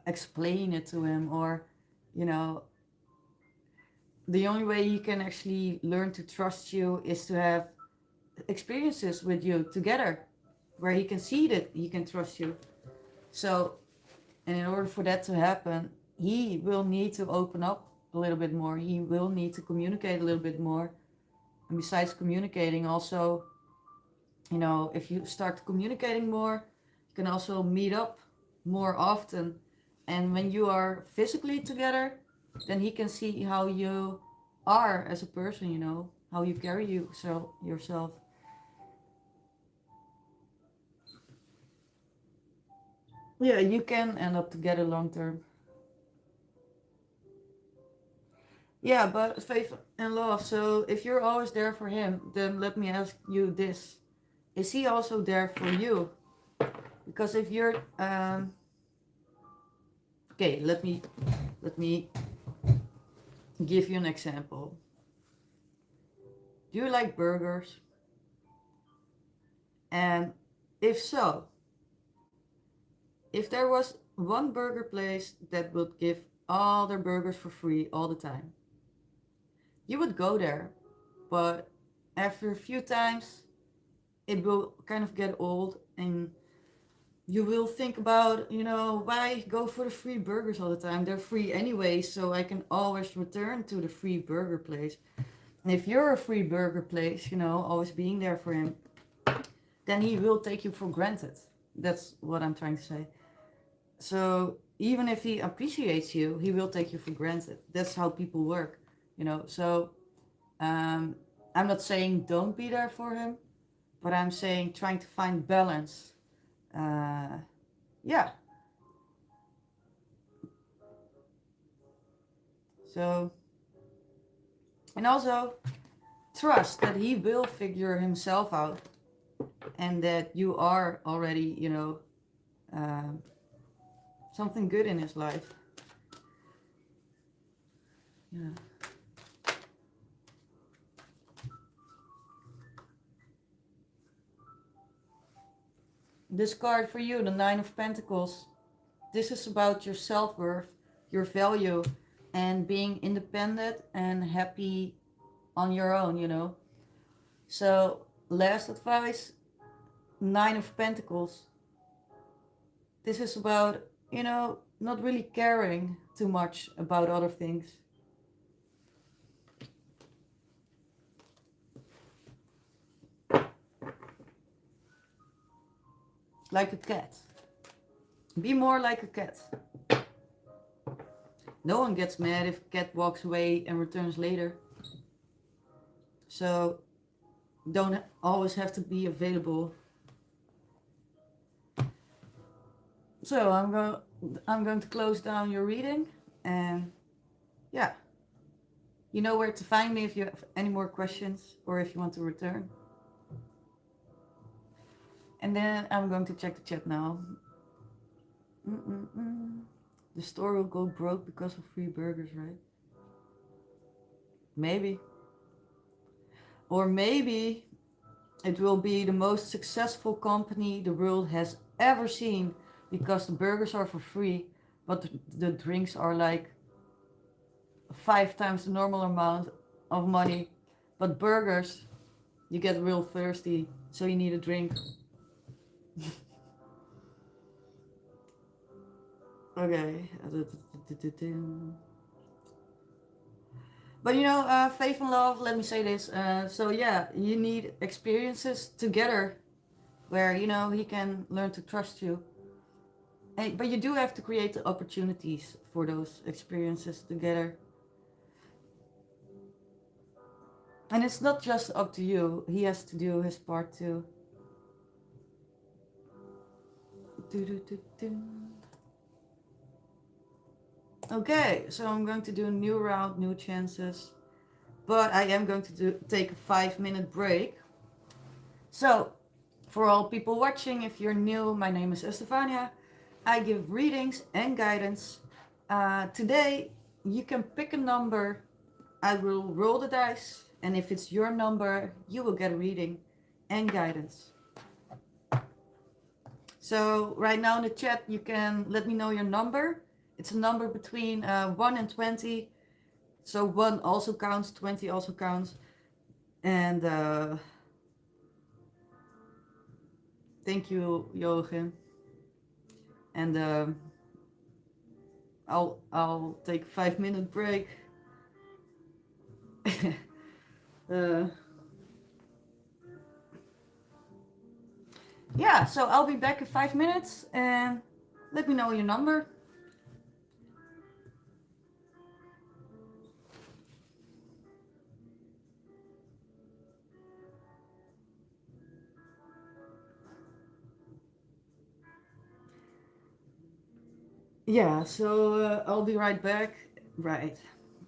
explain it to him, or, you know, the only way he can actually learn to trust you is to have experiences with you together where he can see that he can trust you. So, and in order for that to happen, he will need to open up a little bit more. He will need to communicate a little bit more. And besides communicating, also, if you start communicating more, you can also meet up more often. And when you are physically together, then he can see how you are as a person, how you carry yourself. Yeah, you can end up together long term. Yeah, but faith and love. So if you're always there for him, then let me ask you this. Is he also there for you? Because if you're okay, let me give you an example. Do you like burgers? And if so, if there was one burger place that would give all their burgers for free all the time, you would go there. But after a few times, it will kind of get old, and you will think about, why go for the free burgers all the time? They're free anyway, so I can always return to the free burger place. And if you're a free burger place, always being there for him, then he will take you for granted. That's what I'm trying to say. So even if he appreciates you, he will take you for granted. That's how people work, So um, I'm not saying don't be there for him, but I'm saying trying to find balance. Yeah. So, and also trust that he will figure himself out, and that you are already, something good in his life. Yeah. This card for you, the Nine of Pentacles. This is about your self-worth, your value, and being independent and happy on your own. So, last advice, Nine of Pentacles. This is about, not really caring too much about other things. Like a cat. Be more like a cat. No one gets mad if a cat walks away and returns later. So don't always have to be available. So I'm going to close down your reading, and yeah, you know where to find me if you have any more questions or if you want to return. And then I'm going to check the chat now. The store will go broke because of free burgers, right? Maybe. Or maybe it will be the most successful company the world has ever seen, because the burgers are for free, but the drinks are like 5 times the normal amount of money. But burgers, you get real thirsty, so you need a drink. Okay. But faith and love, let me say this. So yeah, you need experiences together where, he can learn to trust you. But you do have to create the opportunities for those experiences together. And it's not just up to you. He has to do his part too. Okay, so I'm going to do a new round, new chances. But I am going to take a 5-minute break. So, for all people watching, if you're new, my name is Stefania. I give readings and guidance. Today, you can pick a number. I will roll the dice. And if it's your number, you will get a reading and guidance. So right now in the chat, you can let me know your number. It's a number between 1 and 20. So 1 also counts, 20 also counts. And thank you, Joachim. And I'll take a 5-minute break. Yeah, so I'll be back in 5 minutes, and let me know your number. Yeah, so I'll be right back. Right.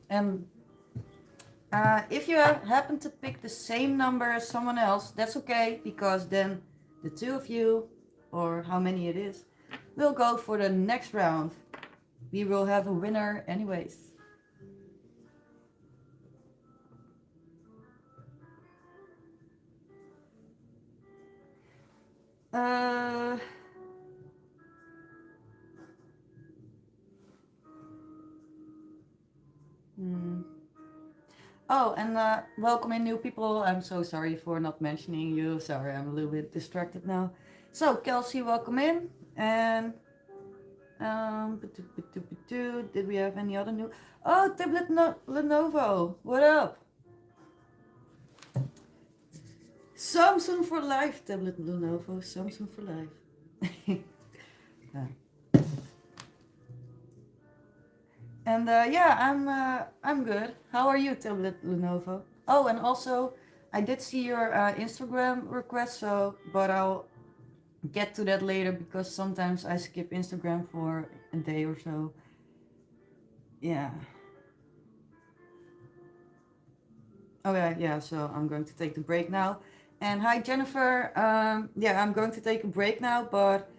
And if you happen to pick the same number as someone else, that's okay, because then the two of you, or how many it is, will go for the next round. We will have a winner anyways. Oh, and welcoming new people. I'm so sorry for not mentioning you. Sorry, I'm a little bit distracted now. So, Kelsey, welcome in. And did we have any other new? Oh, Tablet Lenovo. What up? Samsung for life, Tablet Lenovo. Samsung for life. Yeah. And yeah, I'm good. How are you, Tablet Lenovo? Oh, and also, I did see your Instagram request, but I'll get to that later because sometimes I skip Instagram for a day or so. Yeah. Okay, yeah, so I'm going to take the break now. And hi, Jennifer. Yeah, I'm going to take a break now, but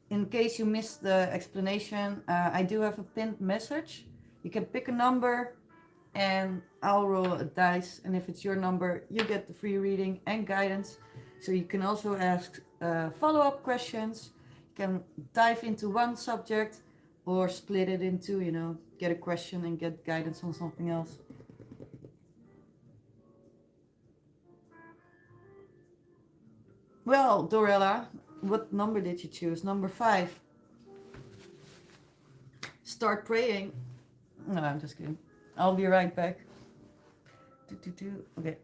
in case you missed the explanation, I do have a pinned message. You can pick a number and I'll roll a dice. And if it's your number, you get the free reading and guidance. So you can also ask follow-up questions. You can dive into one subject or split it into, get a question and get guidance on something else. Well, Dorella, what number did you choose? Number 5. Start praying. No, I'm just kidding. I'll be right back. Okay.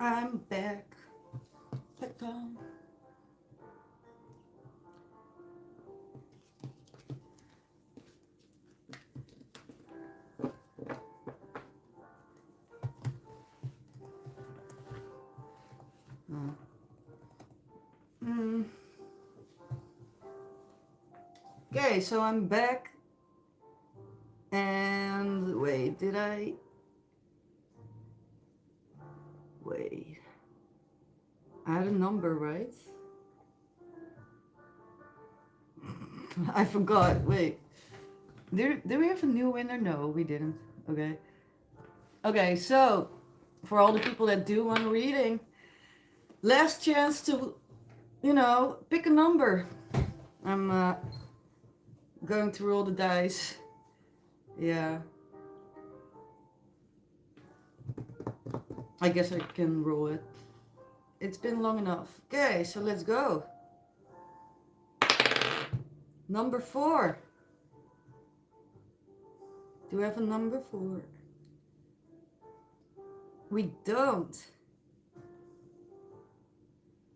I'm back. Back home. Okay, so I'm back. And wait, did I? Wait. I had a number, right? I forgot. Wait. Did we have a new winner? No, we didn't. Okay. Okay, so for all the people that do want a reading, last chance to, pick a number. I'm going to roll the dice. Yeah. I guess I can roll it. It's been long enough. Okay, so let's go. Number 4. Do we have a number 4? We don't.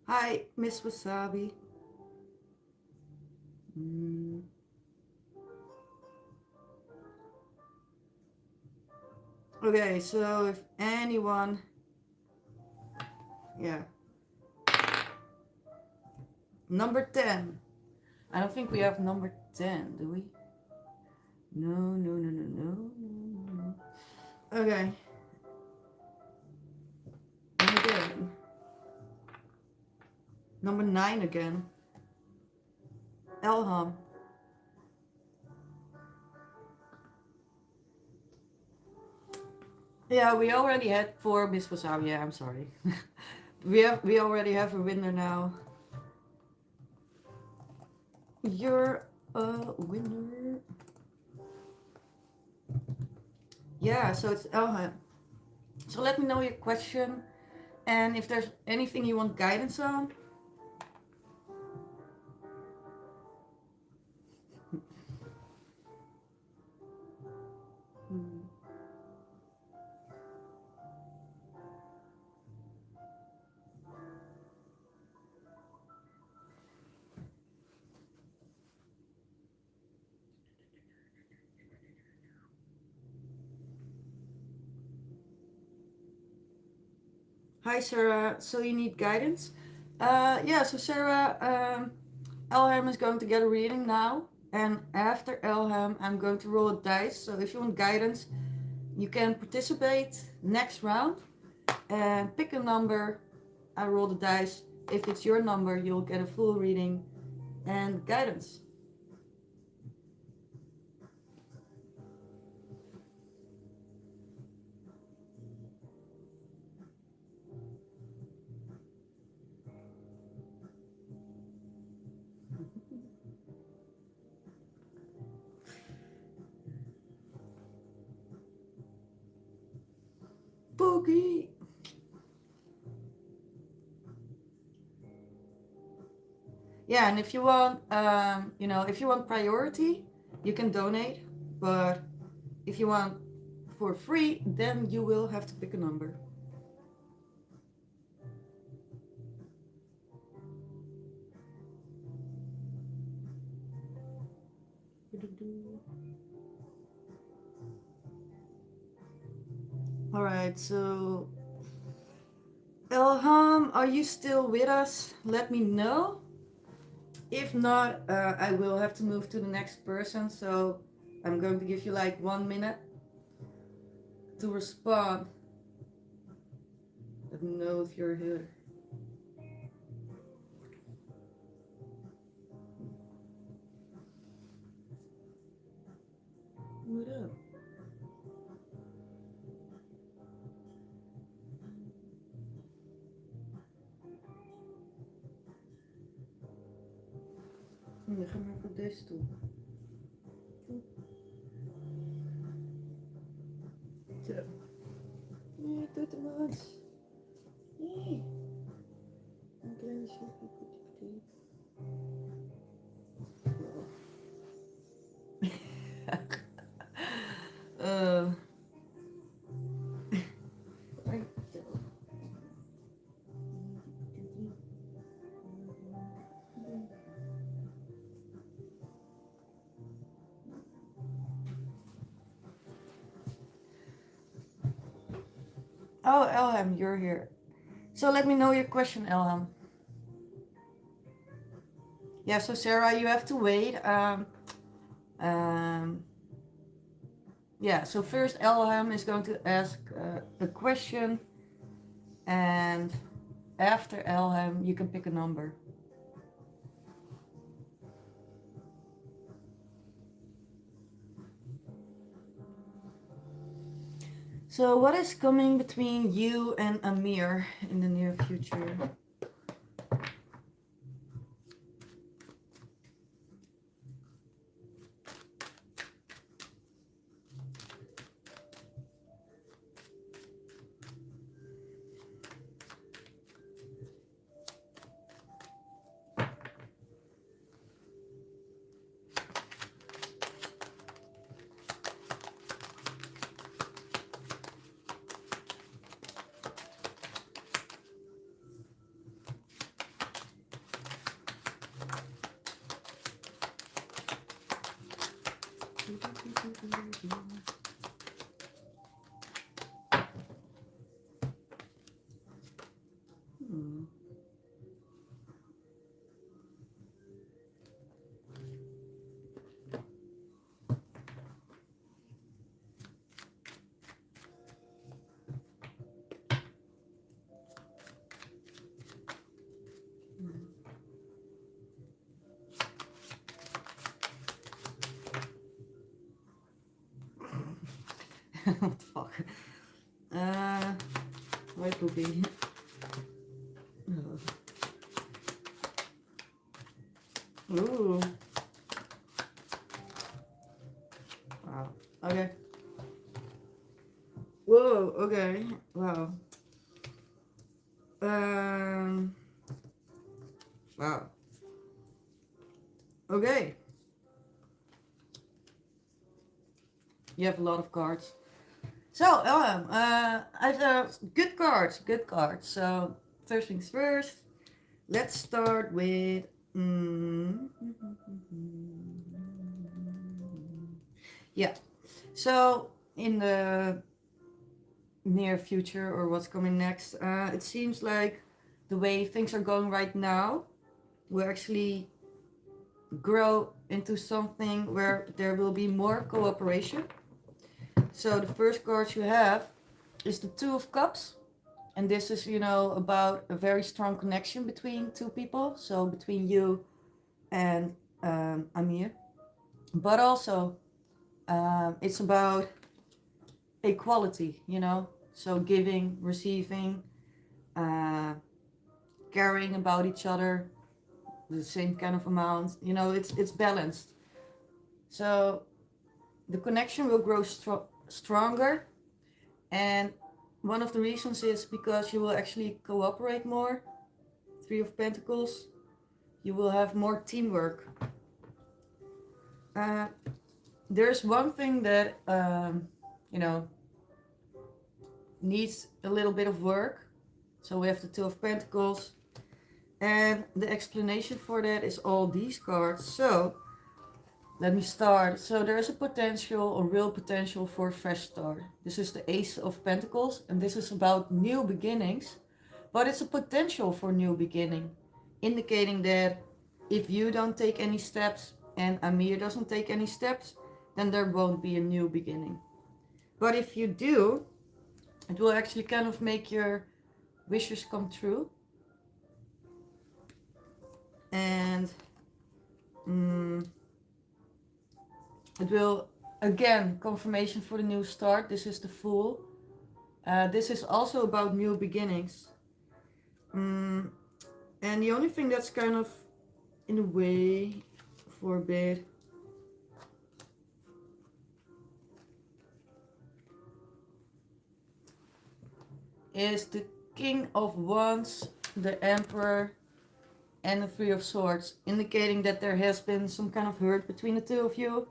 Hi, Miss Wasabi. Okay, so if anyone... Yeah. Number 10. I don't think we have number 10, do we? No. Okay. And again. Number 9 again. Elham. Yeah, we already had 4 Miss Wasabi. Yeah, I'm sorry. we already have a winner now. You're a winner. Yeah, so it's Elham. So let me know your question and if there's anything you want guidance on. Hi Sarah, so you need guidance? Yeah, so Sarah, Elham is going to get a reading now, and after Elham I'm going to roll a dice, so if you want guidance you can participate next round and pick a number. I roll the dice. If it's your number you'll get a full reading and guidance. Boogie! Yeah, and if you want, if you want priority, you can donate. But if you want for free, then you will have to pick a number. All right, so Elham, are you still with us? Let me know. If not, I will have to move to the next person. So I'm going to give you like 1 minute to respond. Let me know if you're here. What up? Ga maar op deze stoel. Zo. Nee, doe het maar eens. Nee. Een kleine stukje. Oh, Elham, you're here. So let me know your question, Elham. Yeah, so Sarah, you have to wait. Um, yeah, so first Elham is going to ask a question, and after Elham, you can pick a number. So what is coming between you and Amir in the near future? Hmm. What the fuck? Why poopy? Ooh. Wow. Okay. Whoa. Okay. Wow. Um. Wow. Okay. You have a lot of cards. So, I've good cards. Good cards. So, first things first. Let's start with. Yeah. So, in the near future or what's coming next, it seems like the way things are going right now will actually grow into something where there will be more cooperation. So the first card you have is the Two of Cups, and this is, you know, about a very strong connection between two people, so between you and Amir, but also it's about equality, you know, so giving, receiving, uh, caring about each other, the same kind of amount, you know, it's balanced. So the connection will grow stronger, and one of the reasons is because you will actually cooperate more. Three of Pentacles, you will have more teamwork. uh, there's one thing that you know, needs a little bit of work. So we have the Two of Pentacles, and the explanation for that is all these cards. So let me start. So there is a potential, a real potential for a fresh start. This is the Ace of Pentacles, and this is about new beginnings, but it's a potential for new beginning, indicating that if you don't take any steps and Amir doesn't take any steps, then there won't be a new beginning. But if you do, it will actually kind of make your wishes come true. And it will, again, confirmation for the new start. This is the Fool. This is also about new beginnings. And the only thing that's kind of in a way for a bit is the King of Wands, the Emperor, and the Three of Swords, indicating that there has been some kind of hurt between the two of you.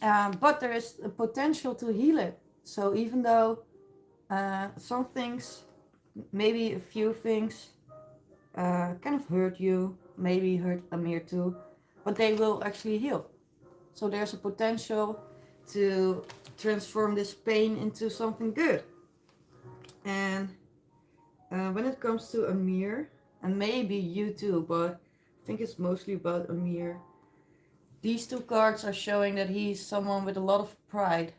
But there is a potential to heal it. So even though some things, maybe a few things, kind of hurt you, maybe hurt Amir too, but they will actually heal. So there's a potential to transform this pain into something good. And when it comes to Amir, and maybe you too, but I think it's mostly about Amir. These two cards are showing that he's someone with a lot of pride.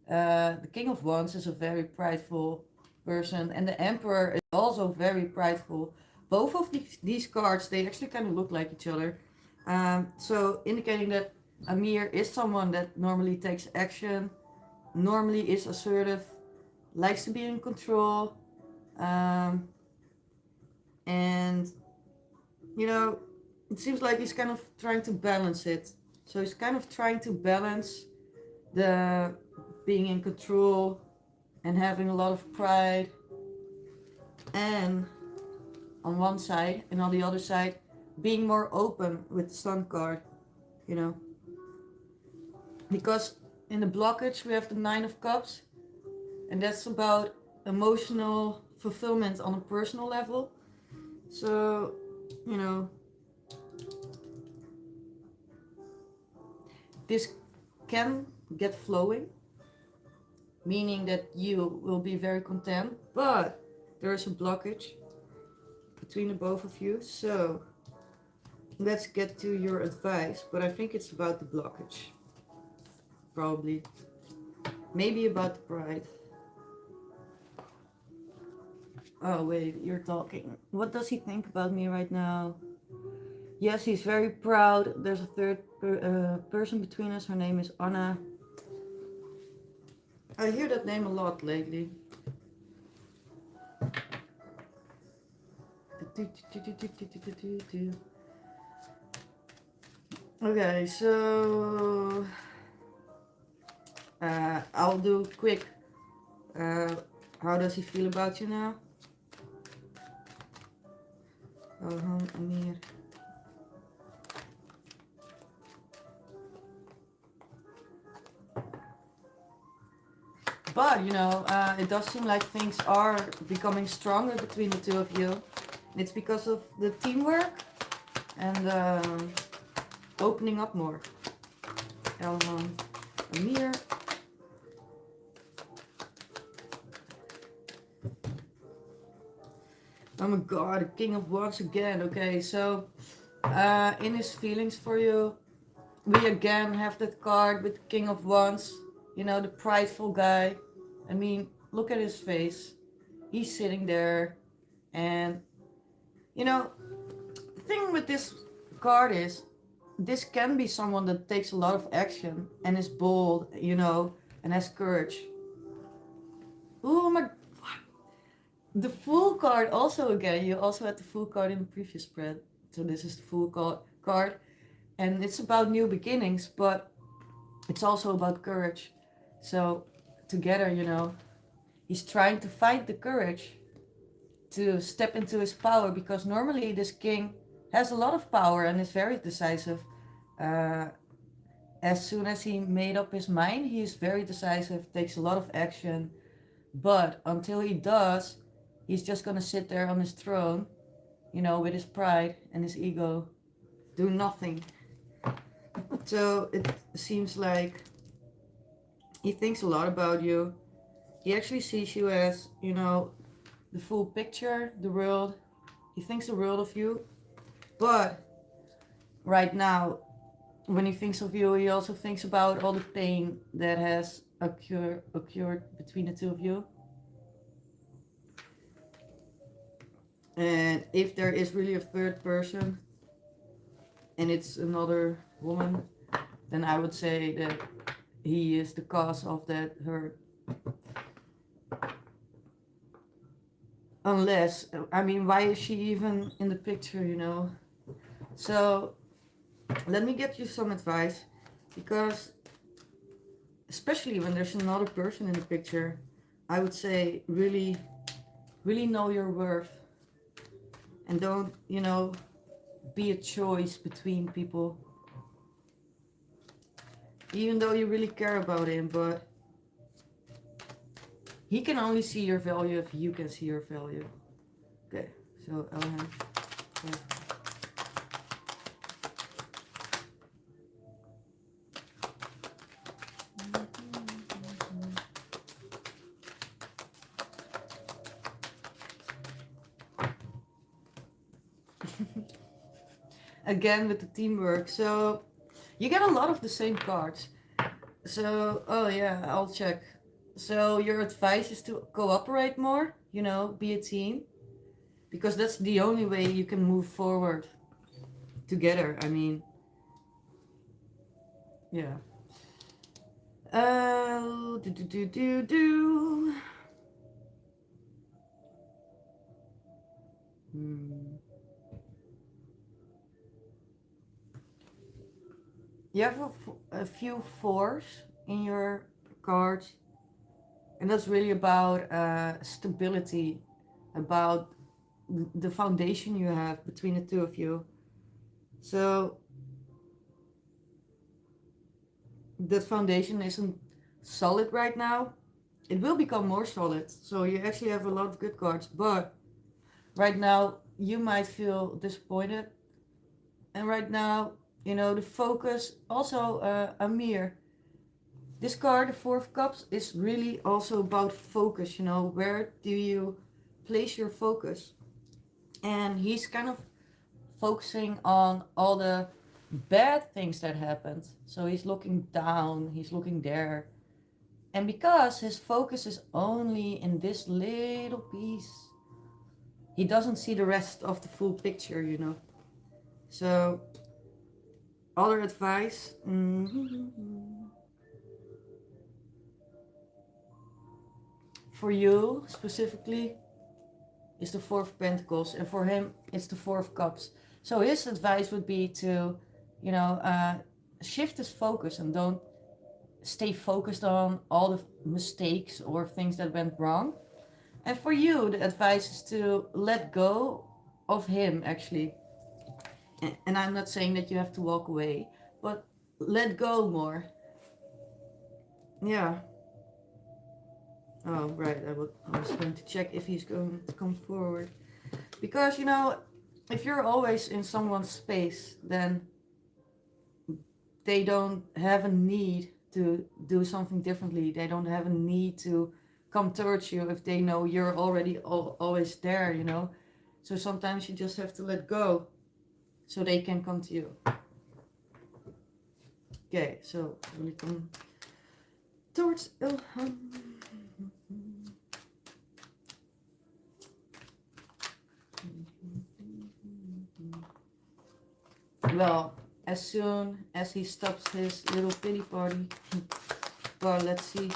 The King of Wands is a very prideful person, and the Emperor is also very prideful. Both of these cards, they actually kind of look like each other. So indicating that Amir is someone that normally takes action, normally is assertive, likes to be in control, um, and you know, it seems like he's kind of trying to balance it. So he's kind of trying to balance the being in control and having a lot of pride, and on one side, and on the other side, being more open with the Sun card, you know. Because in the blockage we have the Nine of Cups, and that's about emotional fulfillment on a personal level. So, you know, this can get flowing, meaning that you will be very content, but there is a blockage between the both of you. So let's get to your advice, but I think it's about the blockage. Probably. Maybe about the pride. Oh wait, you're talking. What does he think about me right now? Yes, he's very proud. There's a third person between us. Her name is Anna. I hear that name a lot lately. Okay, so I'll do quick. How does he feel about you now? Amir. But you know, it does seem like things are becoming stronger between the two of you. It's because of the teamwork and opening up more. Amir. Oh my god, the King of Wands again. Okay, so in his feelings for you, we again have that card with the King of Wands. You know, the prideful guy. I mean, look at his face. He's sitting there. And, you know, the thing with this card is, this can be someone that takes a lot of action and is bold, you know, and has courage. Oh my, the Fool card also again. You also had the Fool card in the previous spread. So this is the Fool card. And it's about new beginnings, but it's also about courage. So together, you know, he's trying to find the courage to step into his power, because normally this king has a lot of power and is very decisive. As soon as he made up his mind, he is very decisive, takes a lot of action. But until he does, he's just gonna sit there on his throne, you know, with his pride and his ego, do nothing. So it seems like he thinks a lot about you. He actually sees you as, you know, the full picture, the world. He thinks the world of you. But right now, when he thinks of you, he also thinks about all the pain that has occurred between the two of you. And if there is really a third person, and it's another woman, then I would say that he is the cause of that hurt. Unless, I mean, why is she even in the picture, you know? So let me get you some advice, because especially when there's another person in the picture, I would say really know your worth, and don't, you know, be a choice between people, even though you really care about him. But he can only see your value if you can see your value. Okay, so Elhan. again with the teamwork. So you get a lot of the same cards. So, oh yeah, I'll check. So your advice is to cooperate more, you know, be a team, because that's the only way you can move forward together. I mean, yeah. Do do do do do. Hmm. You have a few fours in your cards, and that's really about stability, about the foundation you have between the two of you. So that foundation isn't solid right now. It will become more solid. So you actually have a lot of good cards, but right now you might feel disappointed. And right now, you know, the focus also Amir. This card, the Four of Cups, is really also about focus, you know, where do you place your focus? And he's kind of focusing on all the bad things that happened. So he's looking down, he's looking there. And because his focus is only in this little piece, he doesn't see the rest of the full picture, you know. So, other advice. For you specifically is the Four of Pentacles, and for him it's the Four of Cups. So his advice would be to, you know, shift his focus and don't stay focused on all the mistakes or things that went wrong. And for you, the advice is to let go of him, actually. And I'm not saying that you have to walk away, but let go more. Yeah. Oh, right. I was going to check if he's going to come forward. Because, you know, if you're always in someone's space, then they don't have a need to do something differently. They don't have a need to come towards you if they know you're already always there, you know. So sometimes you just have to let go so they can come to you. Okay, so we come towards Ilham. Well, as soon as he stops his little pity party. Well, let's see.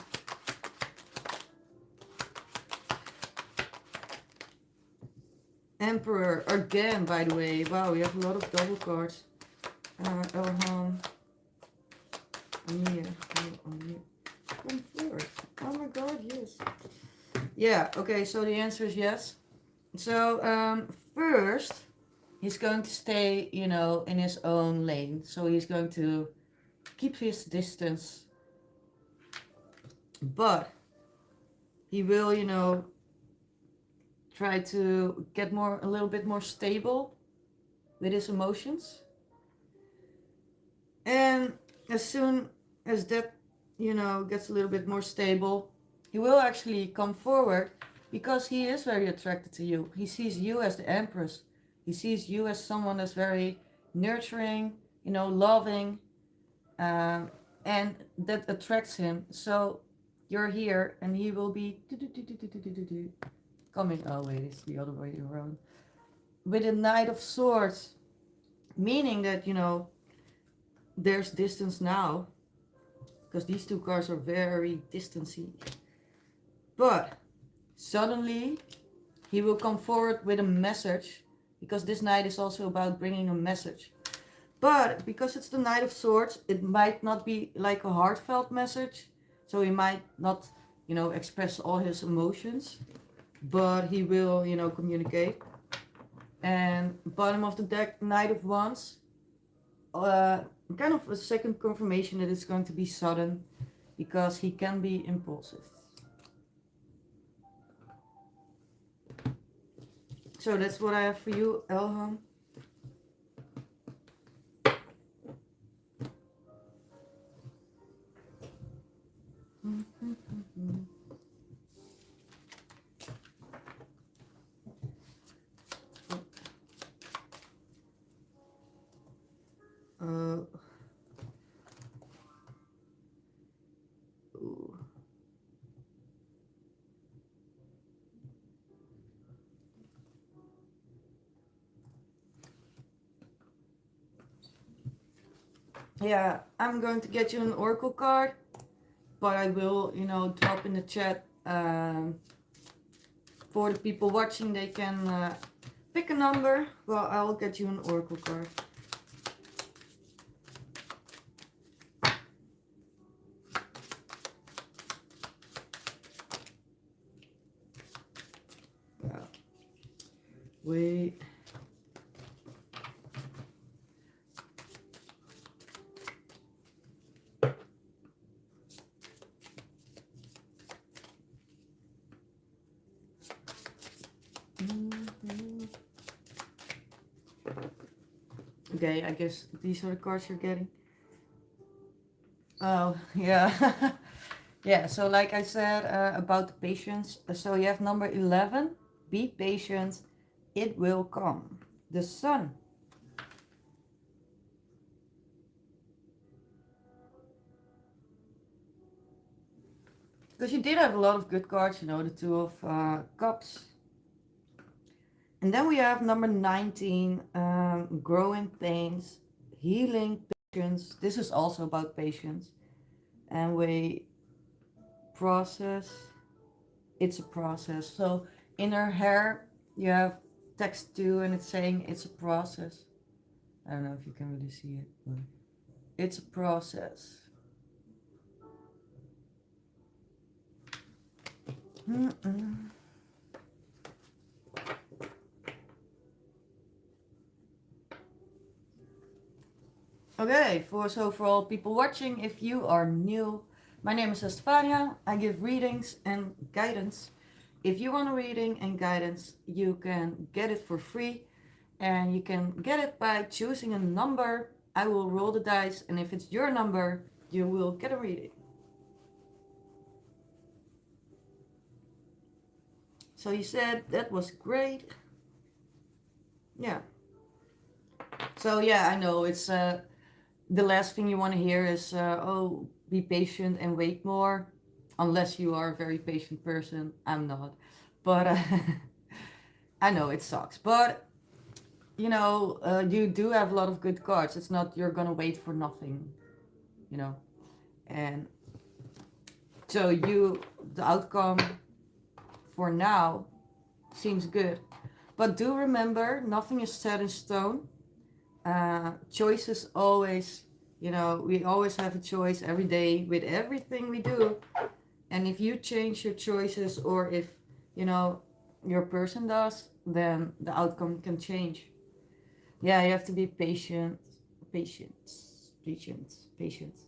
Emperor again, by the way. Wow, we have a lot of double cards. Ilham. Amir. Come forward. Oh my god, yes. Yeah, okay, so the answer is yes. So, first, he's going to stay, you know, in his own lane. So he's going to keep his distance. But he will, you know, try to get a little bit more stable with his emotions. And as soon as that, you know, gets a little bit more stable, he will actually come forward because he is very attracted to you. He sees you as the Empress. He sees you as someone that's very nurturing, you know, loving, and that attracts him. So you're here and he will be coming. Oh wait, it's the other way around. With a Knight of Swords, meaning that, you know, there's distance now, because these two cards are very distancy. But suddenly he will come forward with a message, because this Knight is also about bringing a message. But because it's the Knight of Swords, it might not be like a heartfelt message. So he might not, you know, express all his emotions, but he will, you know, communicate. And bottom of the deck, Knight of Wands. Kind of a second confirmation that it's going to be sudden, because he can be impulsive. So that's what I have for you, Elham. yeah, I'm going to get you an oracle card, but I will, drop in the chat for the people watching. They can pick a number. Well, I'll get you an oracle card. Wait. Okay, I guess these are the cards you're getting. Oh, yeah. Yeah, so like I said about the patience. So you have number 11. Be patient. It will come. The sun. Because you did have a lot of good cards, the Two of Cups. And then we have number 19, growing pains, healing, patience. This is also about patience. And we process. It's a process. So in her hair, you have text 2 and it's saying it's a process. I don't know if you can really see it, but it's a process. Okay, for all people watching, if you are new, my name is Stefania. I give readings and guidance. If you want a reading and guidance, you can get it for free, and you can get it by choosing a number. I will roll the dice, and if it's your number, you will get a reading. So you said that was great. Yeah. So yeah, I know it's the last thing you want to hear is, oh, be patient and wait more. Unless you are a very patient person. I'm not. But I know it sucks. But, you do have a lot of good cards. It's not you're going to wait for nothing, And so the outcome for now seems good. But do remember, nothing is set in stone. Choices always, we always have a choice every day with everything we do. And if you change your choices, or if, your person does, then the outcome can change. Yeah, you have to be patient. Patience. Patience. Patience.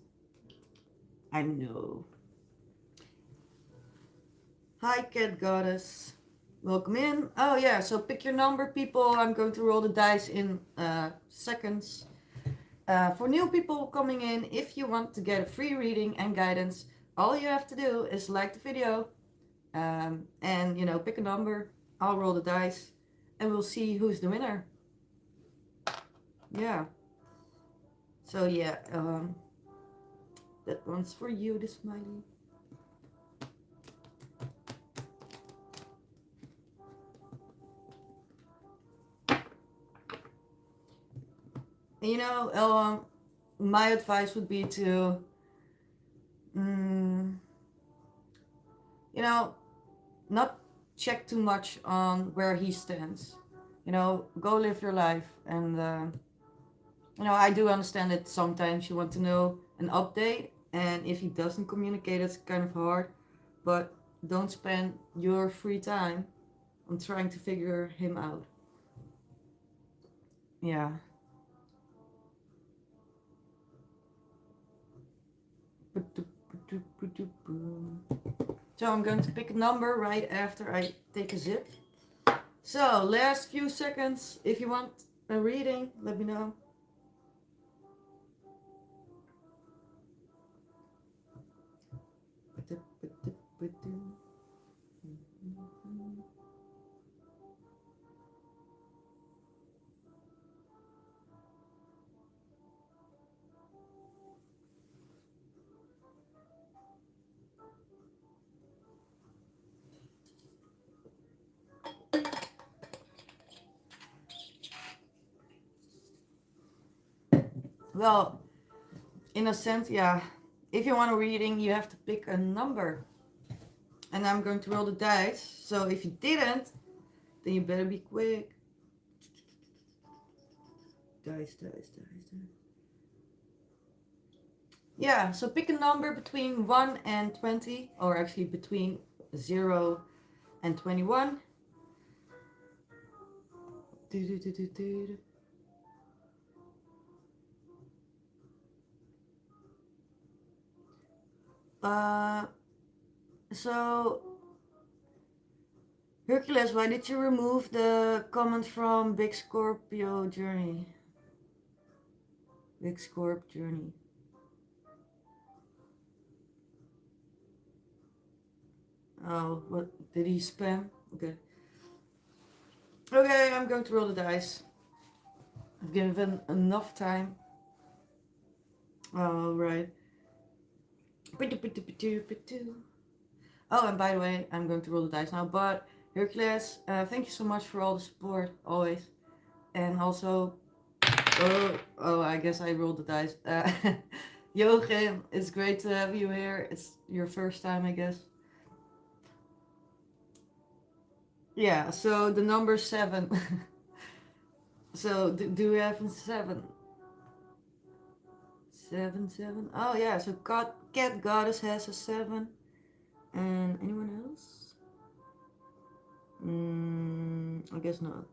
I know. Hi, Cat Goddess. Welcome in. Oh, yeah, so pick your number, people. I'm going to roll the dice in seconds. For new people coming in, if you want to get a free reading and guidance, all you have to do is like the video and, pick a number. I'll roll the dice and we'll see who's the winner. Yeah. So, yeah, that one's for you, the smiley. My advice would be to, not check too much on where he stands. Go live your life. And, I do understand that sometimes you want to know an update. And if he doesn't communicate, it's kind of hard. But don't spend your free time on trying to figure him out. Yeah. So I'm going to pick a number right after I take a zip. So last few seconds, if you want a reading, let me know. Well, in a sense, yeah, if you want a reading, you have to pick a number. And I'm going to roll the dice. So if you didn't, then you better be quick. Dice, dice, dice, dice. Yeah, so pick a number between 1 and 20, or actually between 0 and 21. So, Hercules, why did you remove the comment from Big Scorpio Journey? Big Scorp Journey. Oh, what? Did he spam? Okay. Okay, I'm going to roll the dice. I've given enough time. All right. Oh, and by the way, I'm going to roll the dice now. But Hercules, thank you so much for all the support, always. And also, I guess I rolled the dice. Joachim, it's great to have you here. It's your first time, I guess. Yeah, so the number 7. So do we have 7? 7, 7. Oh yeah, so Cat Goddess has a 7. And anyone else? I guess not.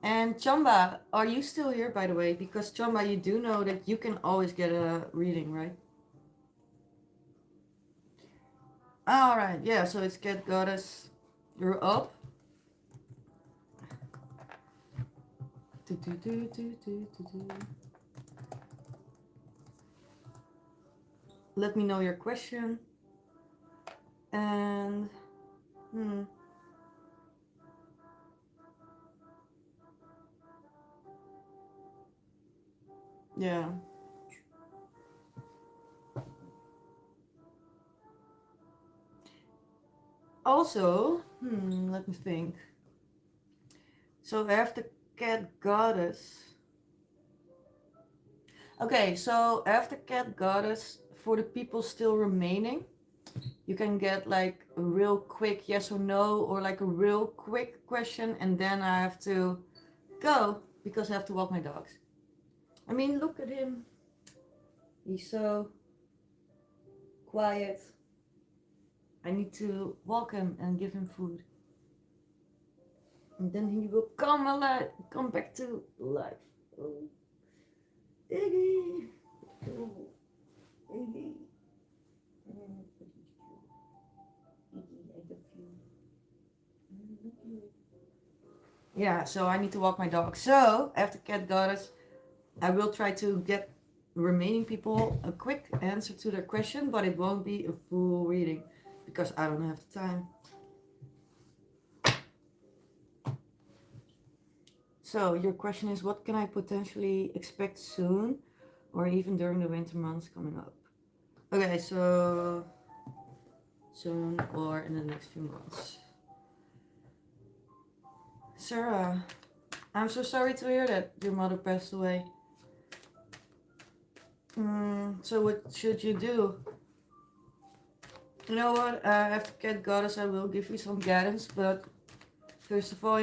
And Chamba, are you still here, by the way? Because Chamba, you do know that you can always get a reading, right? All right, yeah. So it's Cat Goddess. You're up. Let me know your question. And yeah. Also, let me think. So after Cat Goddess. Okay, so after Cat Goddess, for the people still remaining, you can get like a real quick yes or no, or like a real quick question, and then I have to go because I have to walk my dogs. I mean, look at him. He's so quiet. I need to walk him and give him food. And then he will come alive, come back to life. Oh. Iggy. Oh. Iggy. Yeah, so I need to walk my dog. So after Cat Goddess, I will try to get remaining people a quick answer to their question, but it won't be a full reading because I don't have the time. So your question is, what can I potentially expect soon or even during the winter months coming up? Okay, so soon or in the next few months. Sarah, I'm so sorry to hear that your mother passed away. So what should you do? You know what, after Cat Goddess I will give you some guidance, but first of all,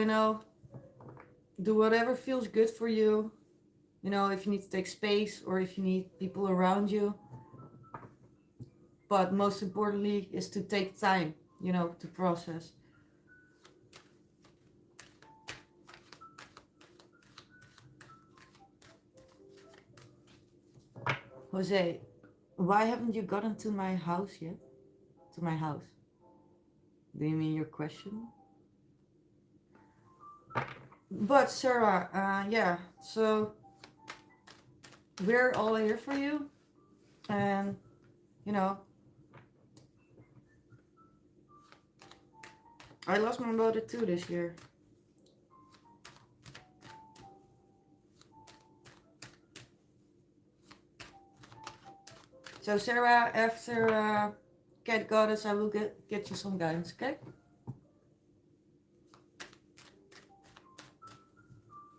do whatever feels good for you. If you need to take space or if you need people around you. But most importantly is to take time, to process. Jose, why haven't you gotten to my house yet? To my house? Do you mean your question? But Sarah, yeah, so we're all here for you. And, I lost my mother too this year. So Sarah, after Cat Goddess, I will get you some guidance, okay?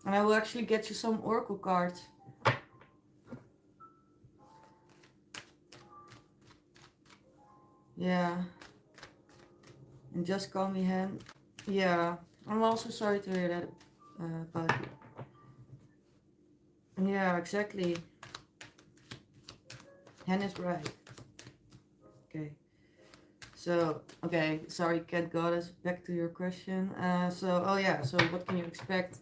And I will actually get you some oracle cards. Yeah. And just call me Hen. Yeah. I'm also sorry to hear that about you. Yeah, exactly. Hen is right. Okay. So, okay, sorry, Cat Goddess. Back to your question. Oh yeah, so what can you expect,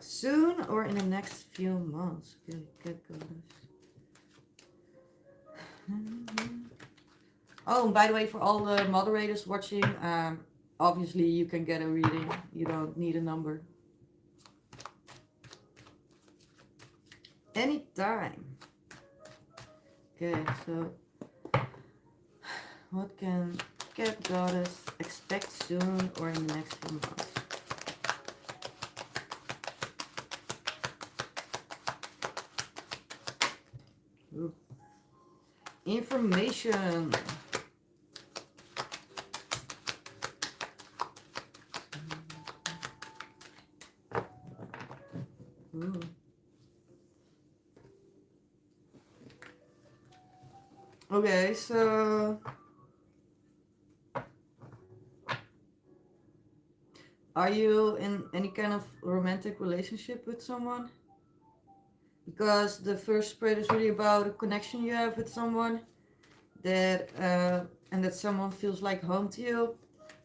soon or in the next few months? Okay, Cat Goddess. Oh, and by the way, for all the moderators watching, obviously you can get a reading. You don't need a number. Anytime. Okay, so what can Cat Goddess expect soon or in the next few months? Ooh. Information. Ooh. Okay, so are you in any kind of romantic relationship with someone? Because the first spread is really about a connection you have with someone that and that someone feels like home to you,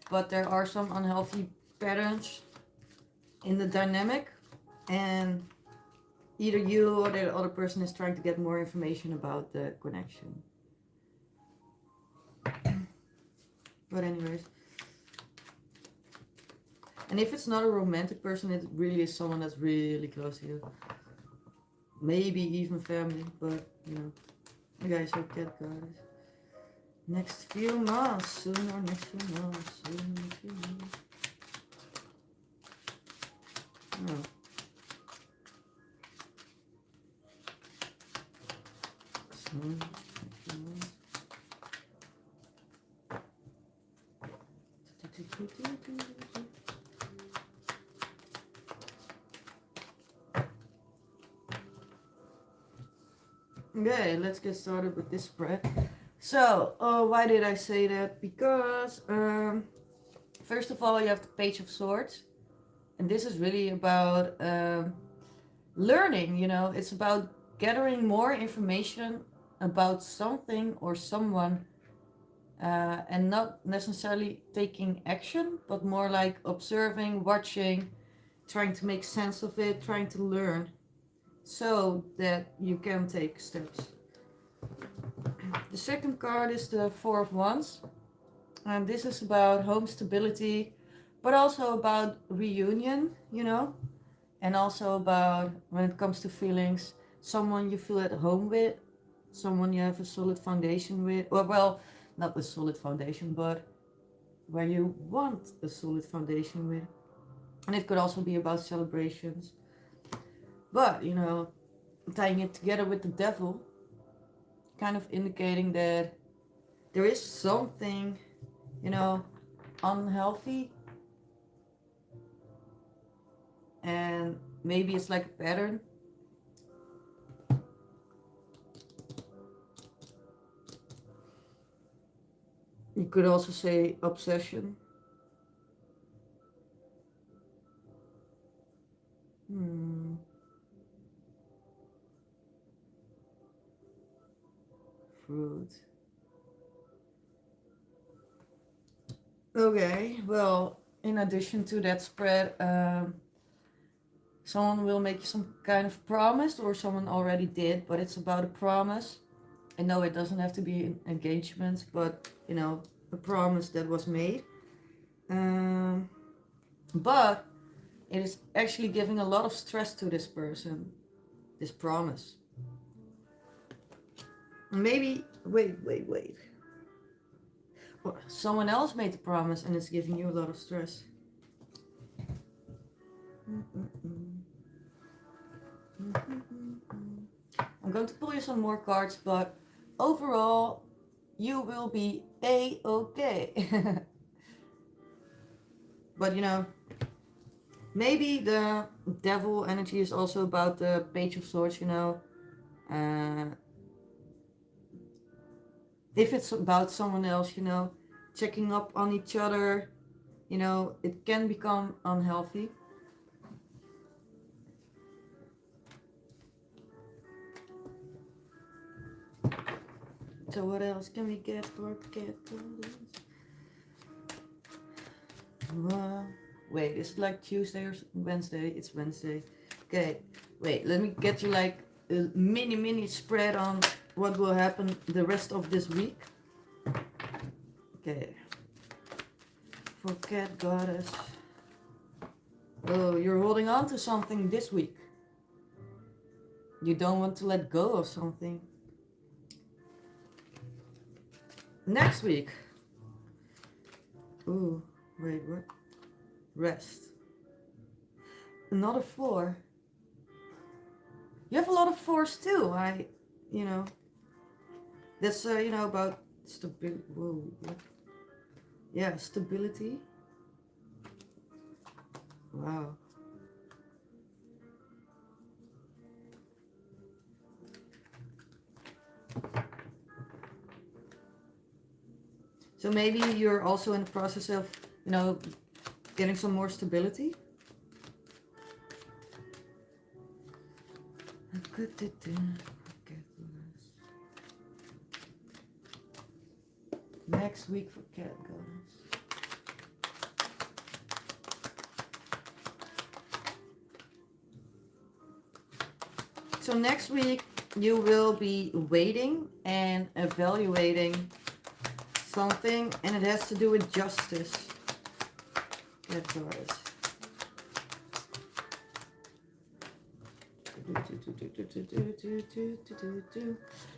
but there are some unhealthy patterns in the dynamic, and either you or the other person is trying to get more information about the connection. But anyways, and if it's not a romantic person, it really is someone that's really close to you. Maybe even family, but Okay, so Cat Goddess. Next few months, soon or next few months, soon or next few months. No. Soon, next few months. Okay, let's get started with this spread. So, why did I say that? Because, first of all, you have the Page of Swords. And this is really about learning, it's about gathering more information about something or someone and not necessarily taking action, but more like observing, watching, trying to make sense of it, trying to learn so that you can take steps. The second card is the Four of Wands, and this is about home stability, but also about reunion, and also about, when it comes to feelings, someone you feel at home with, someone you have a solid foundation with, or well, not a solid foundation, but where you want a solid foundation with. And it could also be about celebrations. But, tying it together with the devil, kind of indicating that there is something, unhealthy, and maybe it's like a pattern. You could also say obsession. Fruit. Okay, well, in addition to that spread, someone will make you some kind of promise, or someone already did, but it's about a promise. I know it doesn't have to be an engagement, but a promise that was made. But it is actually giving a lot of stress to this person, this promise. Maybe, wait. Or someone else made the promise and it's giving you a lot of stress. I'm going to pull you some more cards, but overall, you will be A-okay. But maybe the devil energy is also about the Page of Swords, if it's about someone else, checking up on each other, it can become unhealthy. So what else can we get for cat goddess? Wait, is it like Tuesday or Wednesday? It's Wednesday. Okay, wait, let me get you like a mini spread on what will happen the rest of this week. Okay, for cat goddess. Oh, you're holding on to something this week. You don't want to let go of something. Next week. Ooh, wait, what? Rest. Another 4. You have a lot of 4s too. That's, about stability. Whoa, what? Yeah, stability. Wow. So maybe you're also in the process of, getting some more stability. Next week for cat goddess. So next week you will be waiting and evaluating something, and it has to do with justice. Cat goddess.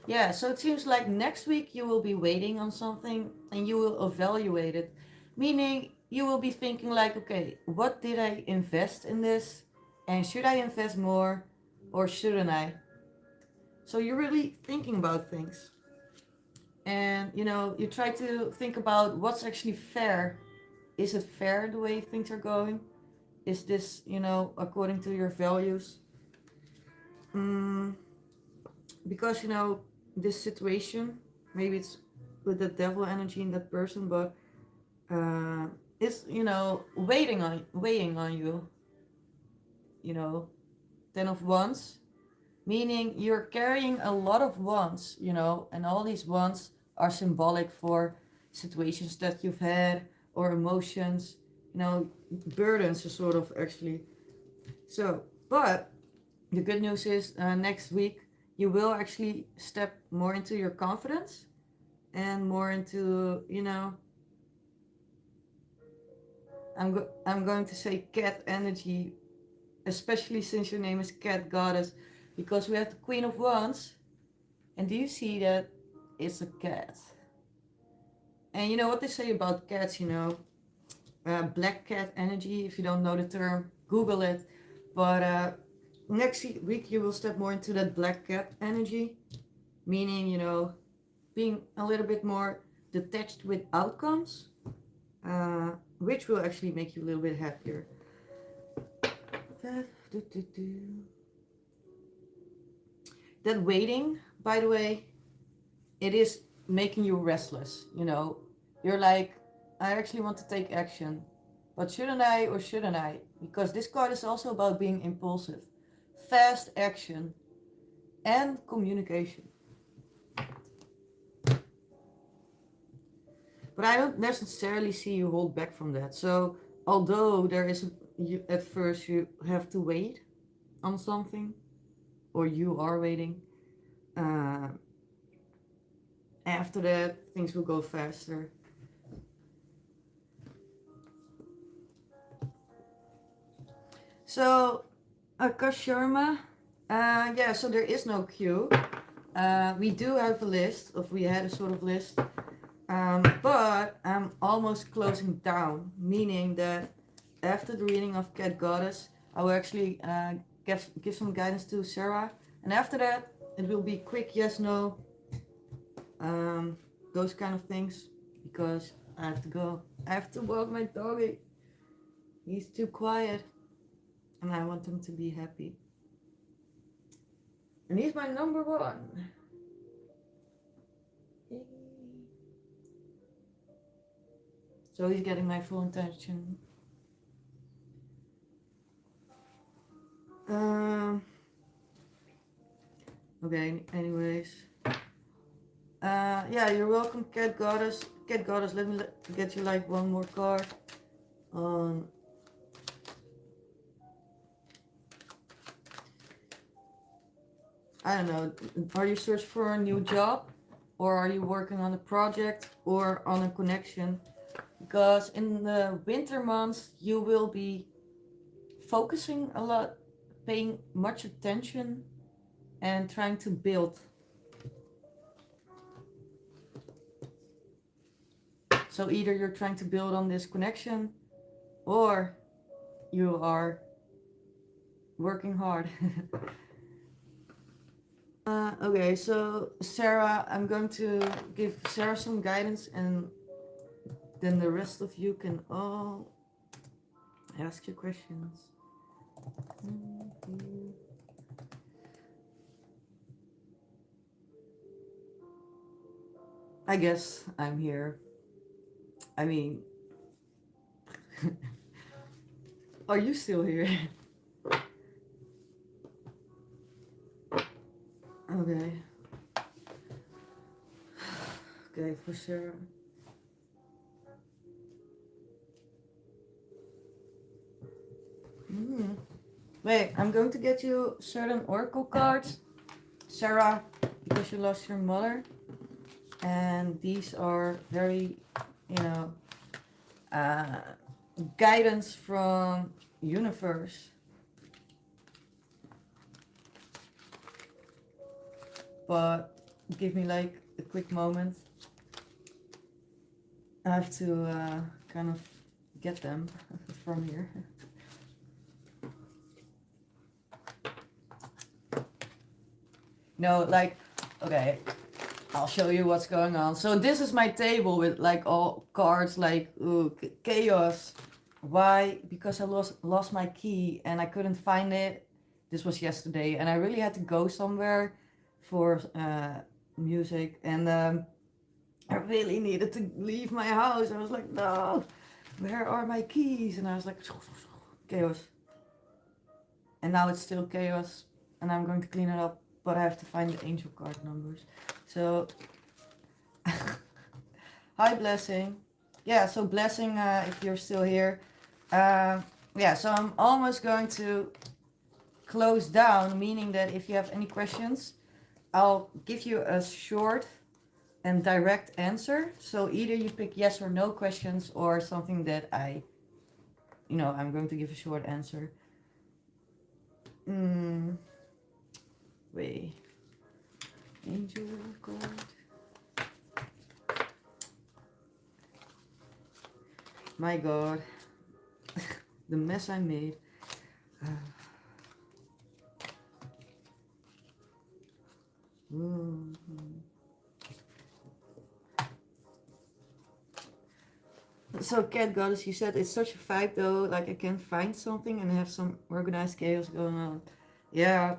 Yeah, so it seems like next week you will be waiting on something and you will evaluate it. Meaning you will be thinking like, okay, what did I invest in this? And should I invest more or shouldn't I? So you're really thinking about things. And you try to think about what's actually fair. Is it fair the way things are going? Is this, according to your values? Because this situation, maybe it's with the devil energy in that person, but it's weighing on you. 10 of Wands, meaning you're carrying a lot of wands, and all these wands are symbolic for situations that you've had or emotions, burdens are sort of actually. So, but the good news is next week you will actually step more into your confidence and more into, I'm going to say cat energy, especially since your name is Cat Goddess, because we have the Queen of Wands, and do you see that it's a cat? And you know what they say about cats, black cat energy. If you don't know the term, Google it. But next week you will step more into that black cat energy, meaning, being a little bit more detached with outcomes, which will actually make you a little bit happier. That waiting, by the way, it is making you restless. You're like, I actually want to take action, but shouldn't I or shouldn't I? Because this card is also about being impulsive, fast action, and communication. But I don't necessarily see you hold back from that. So although there is at first you have to wait on something, or you are waiting, after that things will go faster. So Akash Sharma, yeah, so there is no queue. We do have a list, we had a sort of list, but I'm almost closing down, meaning that after the reading of Cat Goddess, I will actually give some guidance to Sarah, and after that it will be quick yes, no, those kind of things, because I have to go. I have to walk my doggy. He's too quiet, and I want him to be happy. And he's my number one. So he's getting my full attention. Okay, anyways. Yeah, you're welcome, Cat Goddess. Cat Goddess, let me get you like one more card. I don't know, are you searching for a new job? Or are you working on a project or on a connection? Because in the winter months, you will be focusing a lot, paying much attention, and trying to build. So either you're trying to build on this connection, or you are working hard. Okay, so Sarah, I'm going to give Sarah some guidance, and then the rest of you can all ask your questions. I guess I'm here. I mean, are you still here? Okay. Okay, for sure. Wait, I'm going to get you certain oracle cards, Sarah, because you lost your mother. And these are very, you know, guidance from universe. But give me like a quick moment. I have to kind of get them from here. No, like, okay, I'll show you what's going on. So this is my table with like all cards like chaos. Why? Because I lost my key and I couldn't find it. This was yesterday and I really had to go somewhere for music, and I really needed to leave my house. I was like, no, where are my keys? And I was like, chaos. And now it's still chaos and I'm going to clean it up, but I have to find the angel card numbers. So, hi Blessing. Yeah, so Blessing, if you're still here. Yeah, so I'm almost going to close down, meaning that if you have any questions, I'll give you a short and direct answer. So either you pick yes or no questions, or something that I'm going to give a short answer. Wait. Angel card. My God. The mess I made. So Cat Goddess, you said it's such a vibe though, like I can find something and have some organized chaos going on. Yeah.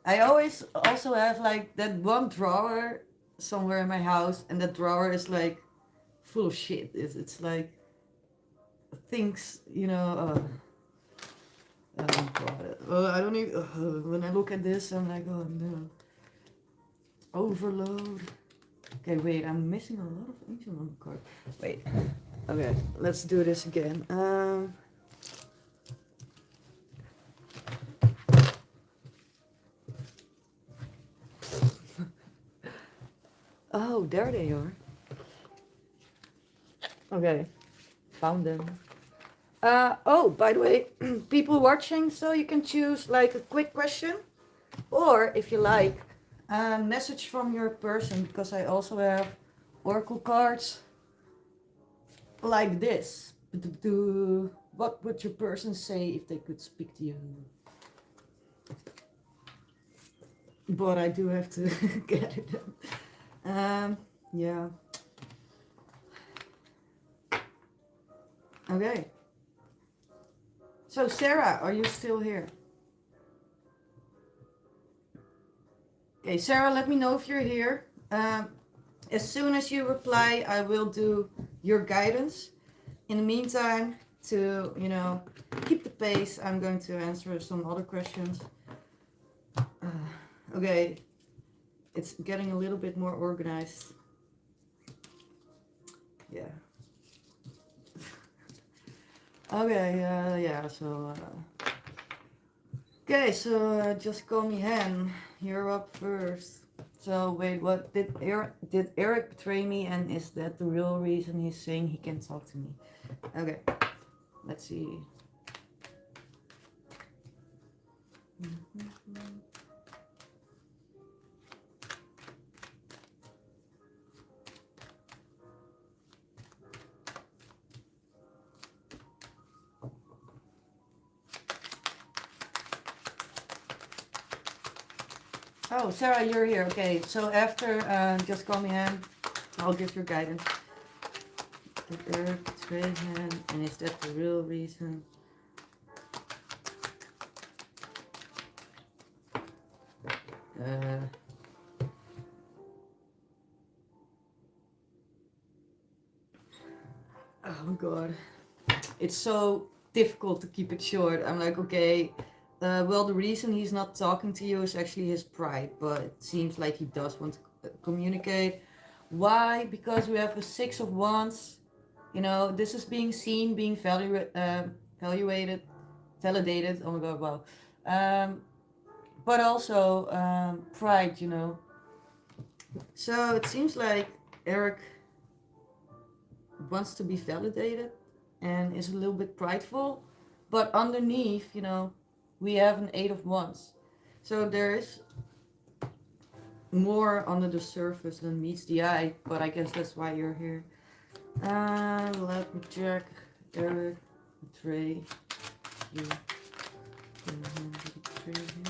I always also have like that one drawer somewhere in my house, and that drawer is like full of shit. It's like things, oh God. I don't even, when I look at this, I'm like, oh no. Overload. Okay, wait, I'm missing a lot of angel number cards. Wait, okay, let's do this again. Oh, there they are. Okay, found them. Oh, by the way, people watching, so you can choose like a quick question, or if you like, a message from your person, because I also have oracle cards like this. What would your person say if they could speak to you? But I do have to get it. Yeah. Okay. So Sarah, are you still here? Okay, Sarah, let me know if you're here. As soon as you reply, I will do your guidance. In the meantime, to, you know, keep the pace, I'm going to answer some other questions. Okay, it's getting a little bit more organized. Yeah. Okay, yeah, so... okay, so just call me Hen. You're up first. So wait, what did Eric betray me, and is that the real reason he's saying he can talk to me? Okay, let's see. Oh, Sarah, you're here. Okay, so after just call me Hen, I'll give your guidance. Did Eric betray him, and is that the real reason? Oh god, it's so difficult to keep it short. I'm like, okay, well, the reason he's not talking to you is actually his pride, but it seems like he does want to communicate. Why? Because we have a 6 of Wands. You know, this is being seen, being validated. Oh my god, wow. But also pride, you know. So it seems like Eric wants to be validated and is a little bit prideful, but underneath, you know, we have an 8 of Wands. So there is more under the surface than meets the eye, but I guess that's why you're here. Let me check. Eric, betray you. Betray you.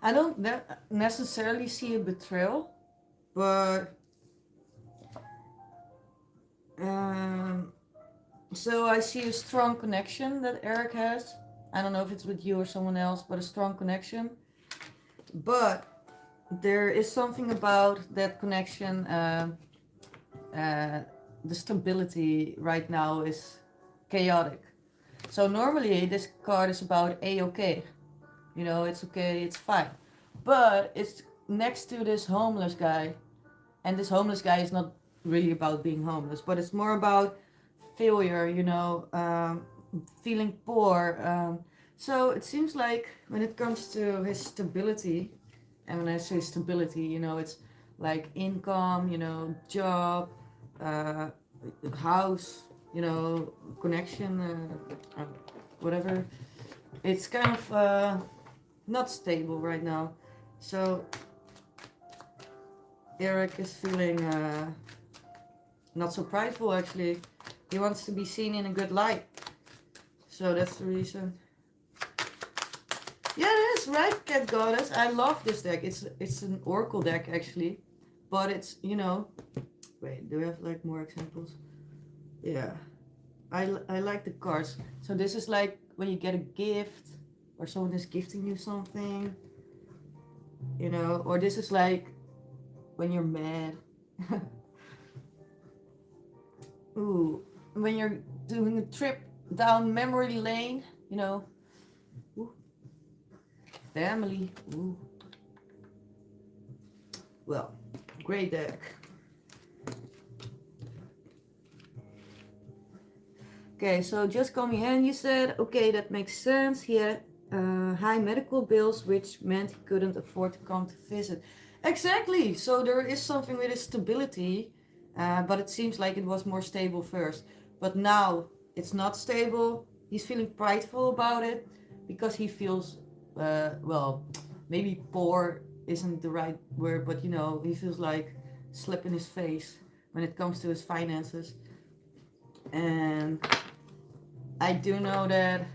I don't necessarily see a betrayal, but so I see a strong connection that Eric has. I don't know if it's with you or someone else, but a strong connection. But there is something about that connection. The stability right now is chaotic. So normally this card is about A-okay. You know, it's okay, it's fine. But it's next to this homeless guy. And this homeless guy is not really about being homeless, but it's more about failure, you know, feeling poor. So it seems like when it comes to his stability, and when I say stability, you know, it's like income, you know, job, house, you know, connection, whatever. It's kind of not stable right now. So Eric is feeling not so prideful actually. He wants to be seen in a good light. So that's the reason. Yeah, it is, right, Cat Goddess? I love this deck. It's an Oracle deck actually. But it's, you know... Wait, do we have like more examples? Yeah. I like the cards. So this is like when you get a gift, or someone is gifting you something. You know, or this is like when you're mad. Ooh, when you're doing a trip down memory lane, you know. Ooh. Family. Ooh. Well, great deck. Okay, so just call me Hen, you said. Okay, that makes sense. He had high medical bills, which meant he couldn't afford to come to visit. Exactly. So there is something with his stability, but it seems like it was more stable first. But now it's not stable. He's feeling prideful about it because he feels, well, maybe poor isn't the right word, but you know, he feels like slap in his face when it comes to his finances. And I do know that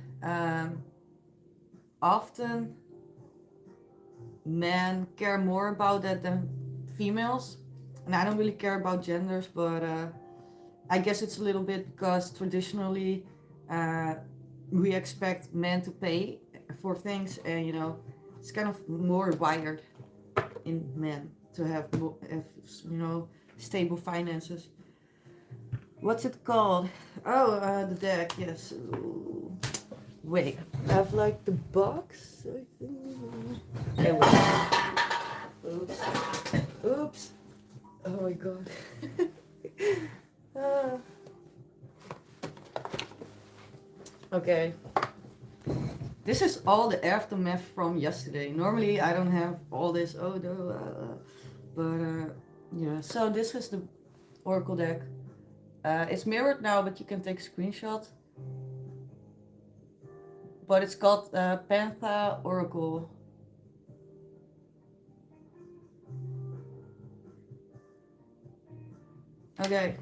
often men care more about that than females. And I don't really care about genders, but I guess it's a little bit because traditionally uh, we expect men to pay for things, and it's kind of more wired in men to have stable finances. What's it called? Oh, the deck. Yes. Ooh. Wait, I have like the box. I think. Okay, wait. Oops. Oops. Oh my god. Ah. Okay. This is all the aftermath from yesterday. Normally I don't have all this. Oh no. But yeah. So this is the Oracle deck. It's mirrored now, but you can take a screenshot. But it's called Pantha Oracle. Okay,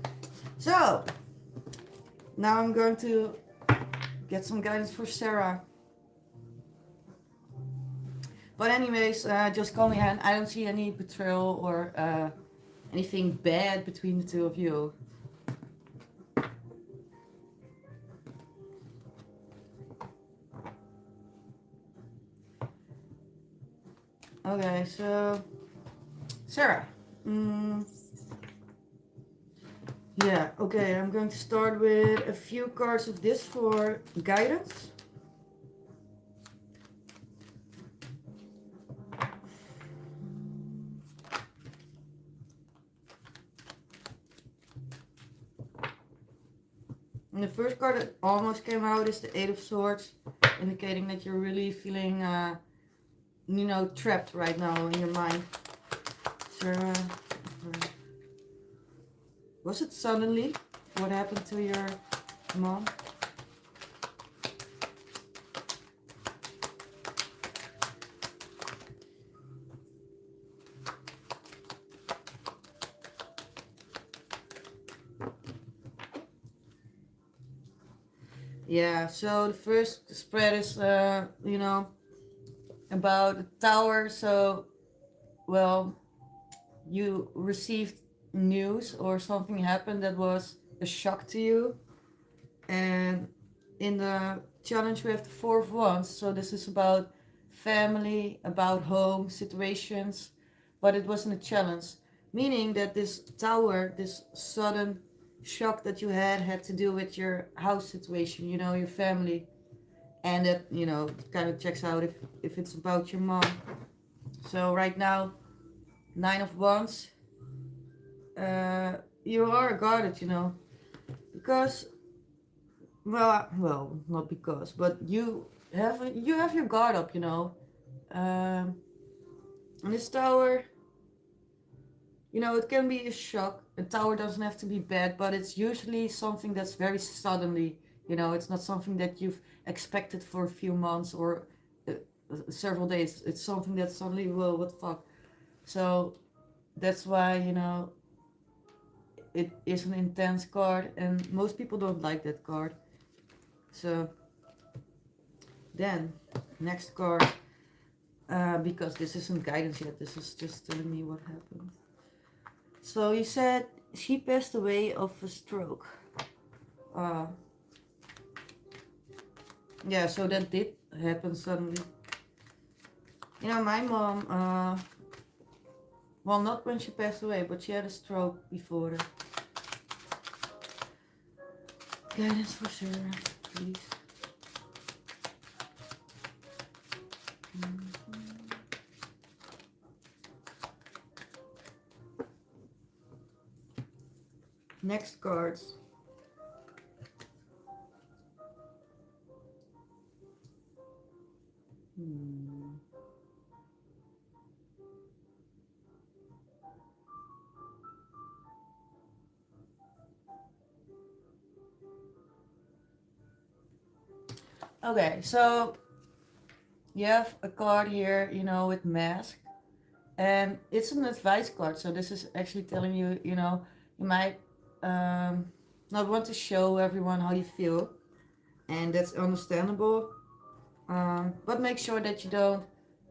so now I'm going to get some guidance for Sarah. But anyways, just call me hand. I don't see any betrayal or anything bad between the two of you. Okay, so Sarah. Yeah, okay, I'm going to start with a few cards of this for guidance. And the first card that almost came out is the Eight of Swords, indicating that you're really feeling, trapped right now in your mind. Sarah, was it suddenly? What happened to your mom? Yeah, so the first spread is, about the tower. So, well, you received news or something happened that was a shock to you. And in the challenge, we have the Four of Wands. So this is about family, about home situations, but it wasn't a challenge. Meaning that this tower, this sudden shock that you had to do with your house situation, your family. And that, kind of checks out if it's about your mom. So right now, Nine of Wands, you are guarded, because, well, not because, but you have your guard up, Um, and this tower, it can be a shock. A tower doesn't have to be bad, but it's usually something that's very suddenly. It's not something that you've expected for a few months or several days. It's something that suddenly, whoa, what the fuck? So that's why, it is an intense card, and most people don't like that card. So then, next card, because this isn't guidance yet, this is just telling me what happened. So you said she passed away of a stroke. Yeah, so that did happen suddenly. My mom, well, not when she passed away, but she had a stroke before that. Guidance for Sarah, please. Next cards. Okay, so you have a card here, with mask, and it's an advice card. So this is actually telling you, you might not want to show everyone how you feel, and that's understandable. But make sure that you don't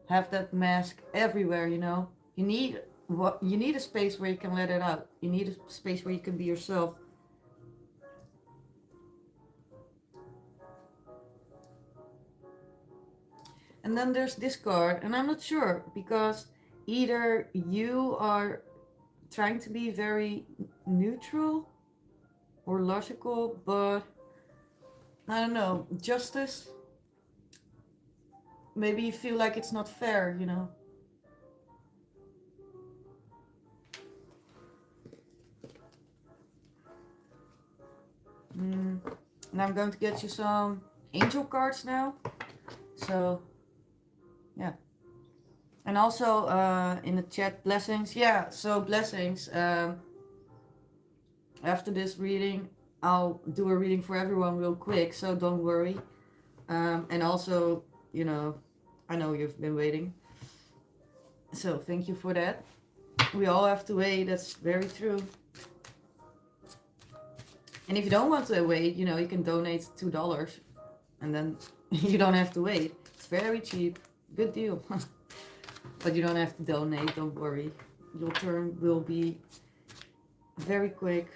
have that mask everywhere, you know. You need a space where you can let it out. You need a space where you can be yourself. And then there's this card, and I'm not sure, because either you are trying to be very neutral or logical, but I don't know, justice. Maybe you feel like it's not fair, you know. And I'm going to get you some angel cards now. So, yeah. And also in the chat, blessings. Yeah, so blessings. After this reading, I'll do a reading for everyone real quick, so don't worry. And also, you know, I know you've been waiting. So thank you for that. We all have to wait, that's very true. And if you don't want to wait, you know, you can donate $2 and then you don't have to wait. It's very cheap. Good deal. But you don't have to donate, don't worry. Your turn will be very quick.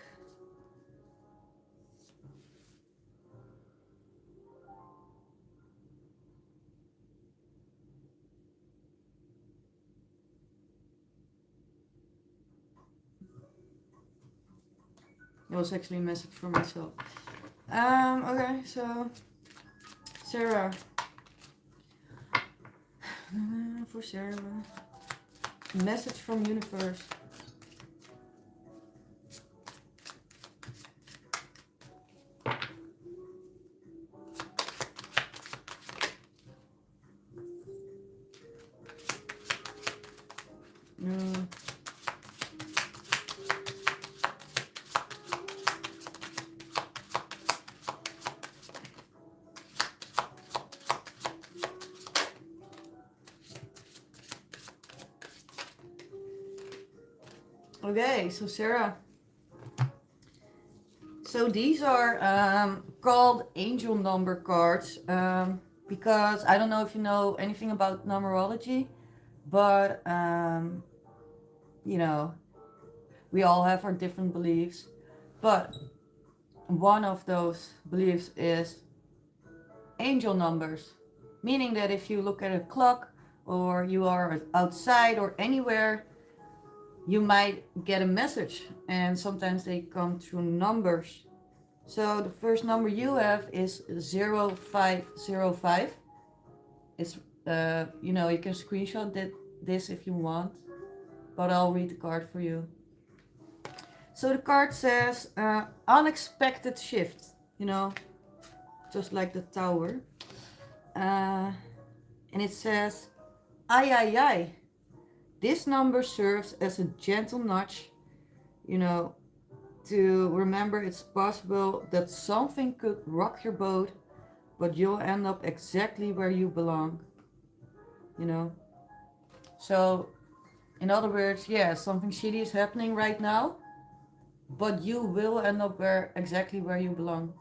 It was actually a message for myself. Okay, so Sarah. For Sarah. Message from universe. Okay, so Sarah. So these are called angel number cards because I don't know if you know anything about numerology, but you know, we all have our different beliefs. But one of those beliefs is angel numbers, meaning that if you look at a clock or you are outside or anywhere, you might get a message, and sometimes they come through numbers. So the first number you have is 0505. It's you know, you can screenshot this if you want, but I'll read the card for you. So the card says unexpected shift, you know, just like the tower. And it says ay ay ay. This number serves as a gentle nudge, you know, to remember it's possible that something could rock your boat, but you'll end up exactly where you belong, you know. So, in other words, yeah, something shitty is happening right now, but you will end up exactly where you belong.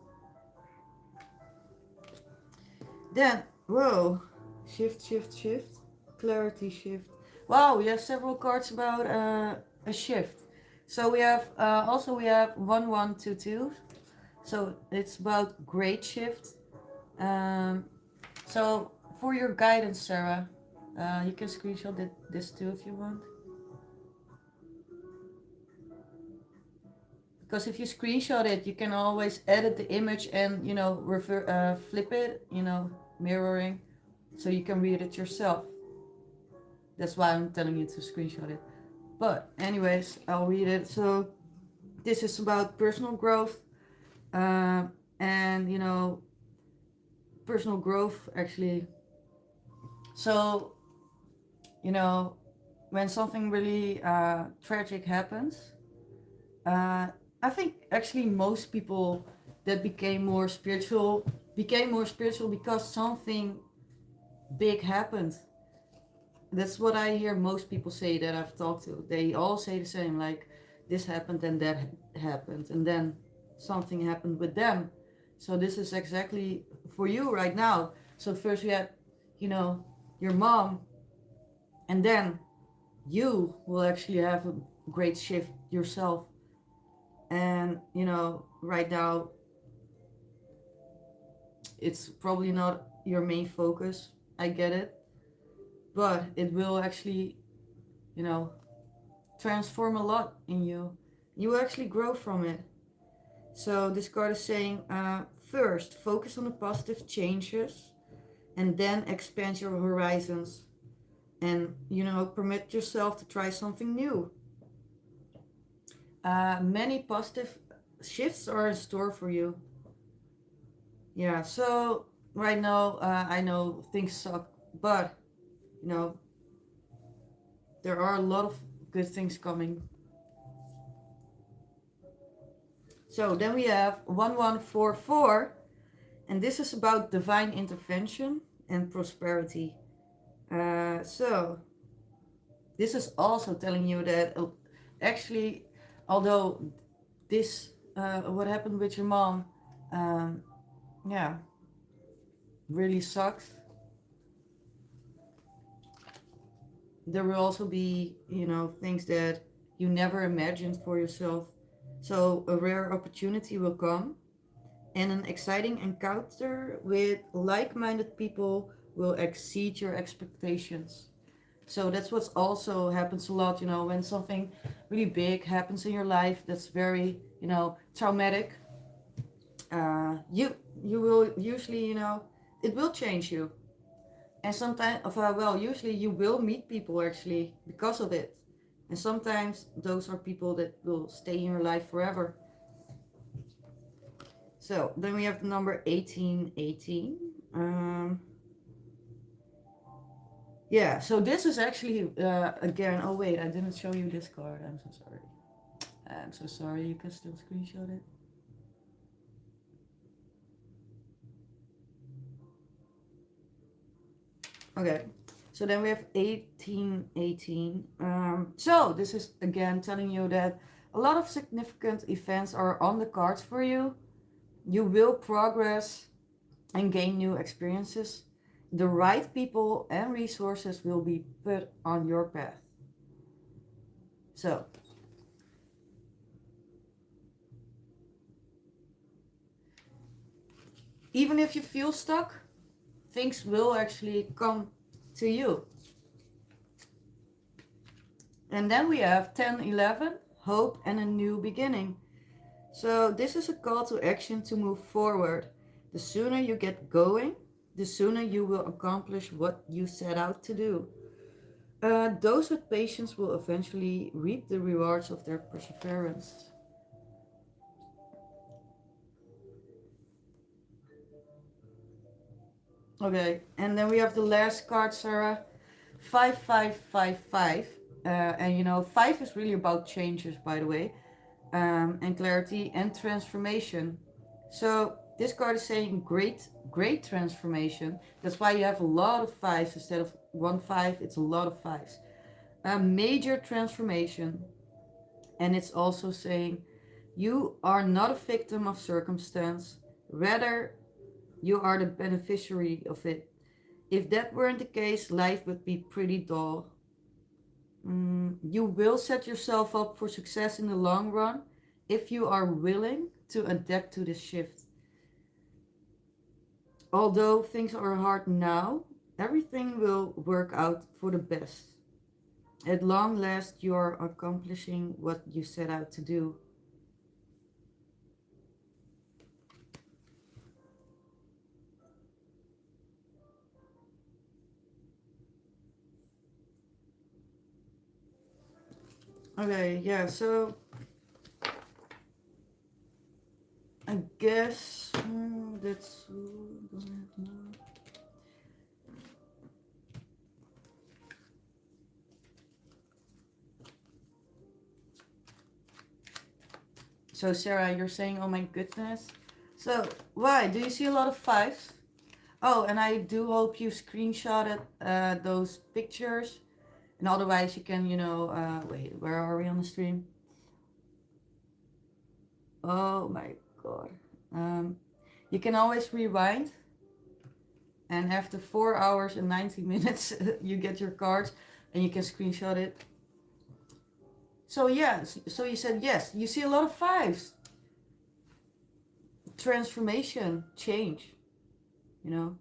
Then, whoa, shift, shift, shift, clarity shift. Wow, we have several cards about a shift. So we have also we have 1122. So it's about great shift. So for your guidance, Sarah, you can screenshot this too if you want. Because if you screenshot it, you can always edit the image and, you know, flip it, you know, mirroring, so you can read it yourself. That's why I'm telling you to screenshot it. But anyways, I'll read it. So this is about personal growth, and you know, personal growth actually. So, you know, when something really tragic happens, I think actually most people that became more spiritual because something big happened. That's what I hear most people say that I've talked to. They all say the same, like this happened and that happened, and then something happened with them. So this is exactly for you right now. So first you had, you know, your mom, And then you will actually have a great shift yourself. And you know, right now it's probably not your main focus. I get it. But it will actually, you know, transform a lot in you. You will actually grow from it. So this card is saying, first, focus on the positive changes and then expand your horizons. And, you know, permit yourself to try something new. Many positive shifts are in store for you. Yeah, so right now, I know things suck, but, you know, there are a lot of good things coming. So then we have 1144, and this is about divine intervention and prosperity. So this is also telling you that actually, although this, what happened with your mom, um, yeah, really sucks. There will also be, you know, things that you never imagined for yourself. So a rare opportunity will come, and an exciting encounter with like-minded people will exceed your expectations. So that's what's also happens a lot, you know, when something really big happens in your life that's very, you know, traumatic. You will usually, you know, it will change you. And sometimes, well, usually you will meet people actually because of it. And sometimes those are people that will stay in your life forever. So then we have the number 1818. Yeah, so this is actually, again, oh wait, I didn't show you this card. I'm so sorry. I'm so sorry, you can still screenshot it. Okay, so then we have 1818. So this is again telling you that a lot of significant events are on the cards for you. You will progress and gain new experiences. The right people and resources will be put on your path. So, even if you feel stuck, things will actually come to you. And then we have 1011, hope and a new beginning. So this is a call to action to move forward. The sooner you get going, the sooner you will accomplish what you set out to do. Those with patience will eventually reap the rewards of their perseverance. Okay, and then we have the last card, Sarah. 5555. And you know, 5 is really about changes, by the way, and clarity and transformation. So this card is saying great transformation. That's why you have a lot of 5s instead of 1 5. It's a lot of 5s. A major transformation. And it's also saying you are not a victim of circumstance. Rather, you are the beneficiary of it. If that weren't the case, life would be pretty dull. You will set yourself up for success in the long run if you are willing to adapt to this shift. Although things are hard now, everything will work out for the best. At long last, you are accomplishing what you set out to do. Okay, yeah, so I guess that's so Sarah, you're saying, oh my goodness. So why do you see a lot of 5s? Oh, and I do hope you screenshotted those pictures, and otherwise you can, you know, wait, where are we on the stream? Oh my god. You can always rewind, and after 4 hours and 90 minutes, you get your cards. and you can screenshot it. So yeah, so you said yes. You see a lot of fives. Transformation, change, you know.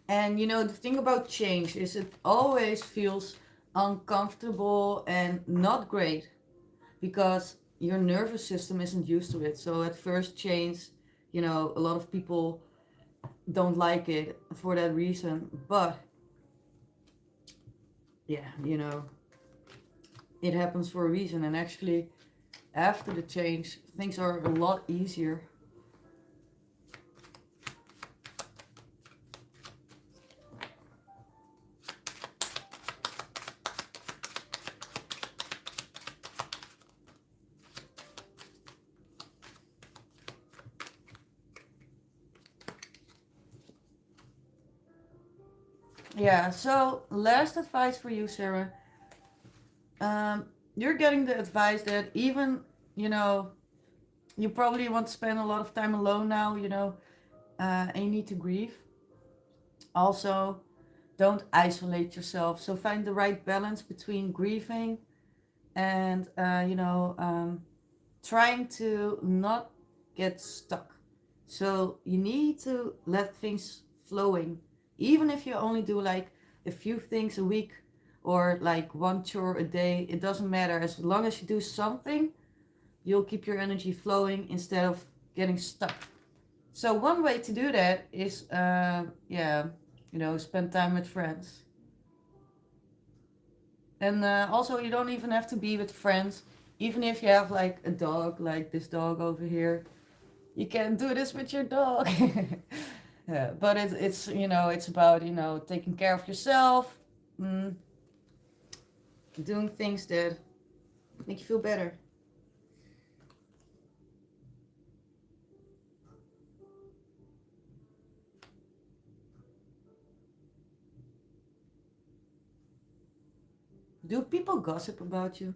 And you know, the thing about change is it always feels uncomfortable and not great because your nervous system isn't used to it. So at first change, you know, a lot of people don't like it for that reason. But yeah, you know, it happens for a reason. And actually, after the change, things are a lot easier. Yeah, so last advice for you, Sarah. You're getting the advice that even, you know, you probably want to spend a lot of time alone now, you know, and you need to grieve. Also, don't isolate yourself. So find the right balance between grieving and, trying to not get stuck. So you need to let things flowing, even if you only do like a few things a week or like one chore a day. It doesn't matter, as long as you do something, you'll keep your energy flowing instead of getting stuck. So one way to do that is, spend time with friends. And also, you don't even have to be with friends. Even if you have like a dog, like this dog over here, you can do this with your dog. Yeah, but it's it's about taking care of yourself, mm, doing things that make you feel better. Do people gossip about you?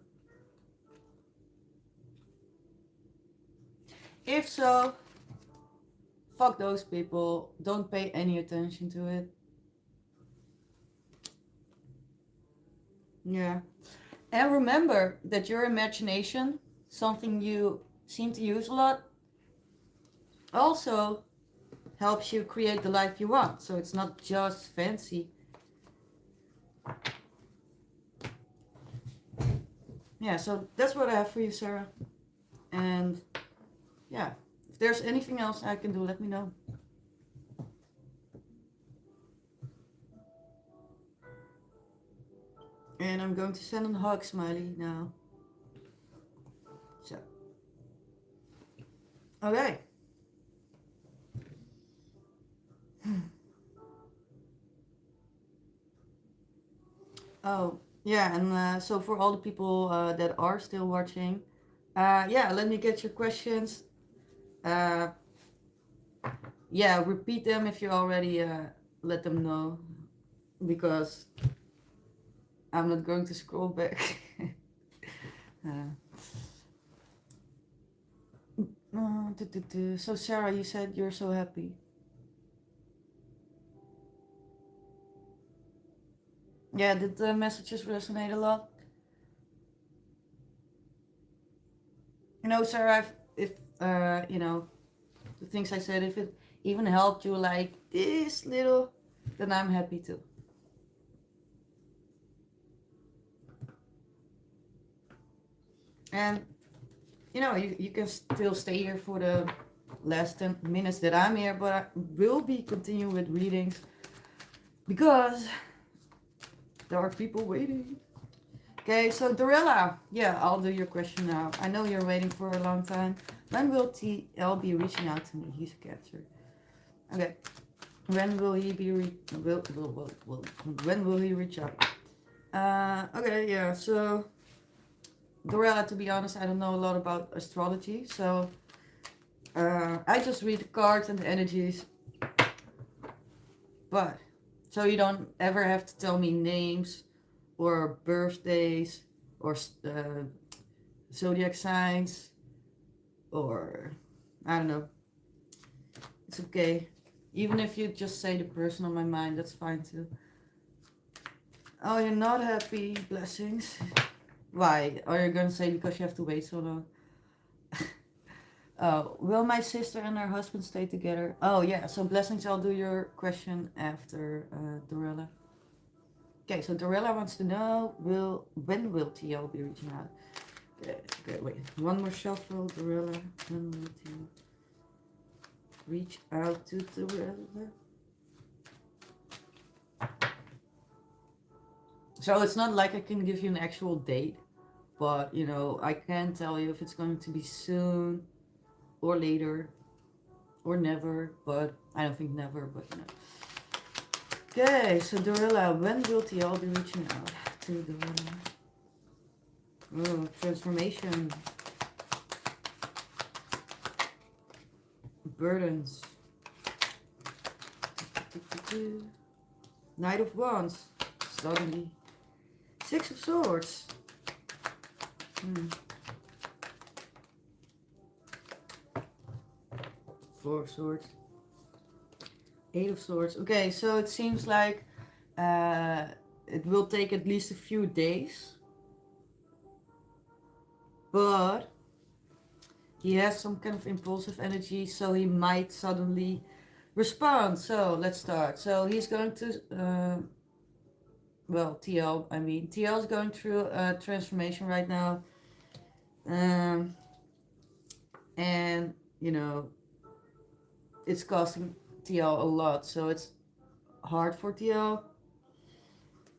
If so, fuck those people. Don't pay any attention to it. Yeah. And remember that your imagination, something you seem to use a lot, also helps you create the life you want. So it's not just fancy. Yeah, so that's what I have for you, Sarah. And yeah, if there's anything else I can do, let me know. And I'm going to send a hug smiley now. So, okay. Oh, yeah, and so for all the people that are still watching, yeah, let me get your questions. Uh, yeah, repeat them if you already let them know, because I'm not going to scroll back. uh, so Sarah, you said you're so happy. Yeah, did the messages resonate a lot? Sarah, if the things I said, if it even helped you like this little, then I'm happy too. And you can still stay here for the last 10 minutes that I'm here, but I will be continuing with readings because there are people waiting. Okay, so Dorella, yeah, I'll do your question now. I know you're waiting for a long time. When will TL be reaching out to me? He's a Cancer. Okay. When will he be when will he reach out? Okay, yeah, so Dorella, to be honest, I don't know a lot about astrology, so I just read the cards and the energies. But so you don't ever have to tell me names or birthdays or zodiac signs or I don't know. It's okay. Even if you just say the person on my mind, that's fine too. Oh, you're not happy. Blessings. Why? Are you gonna say because you have to wait so long? Oh, will my sister and her husband stay together? Oh yeah, so blessings, I'll do your question after Dorella. Okay, so Dorella wants to know, when will TL be reaching out? Okay, wait. One more shuffle, Dorella. When will TL reach out to Dorella? So it's not like I can give you an actual date, but you know, I can tell you if it's going to be soon or later or never, but I don't think never, but you know. Okay, so Dorella, when will TL be reaching out to Dorella? Oh, transformation. Burdens. Knight of Wands. Suddenly. Six of Swords. Four of Swords. Eight of Swords. Okay, so it seems like it will take at least a few days. But he has some kind of impulsive energy, so he might suddenly respond. So let's start. So he's going to, well, TL, I mean, TL is going through a transformation right now. And, you know, it's costing TL a lot, so it's hard for TL.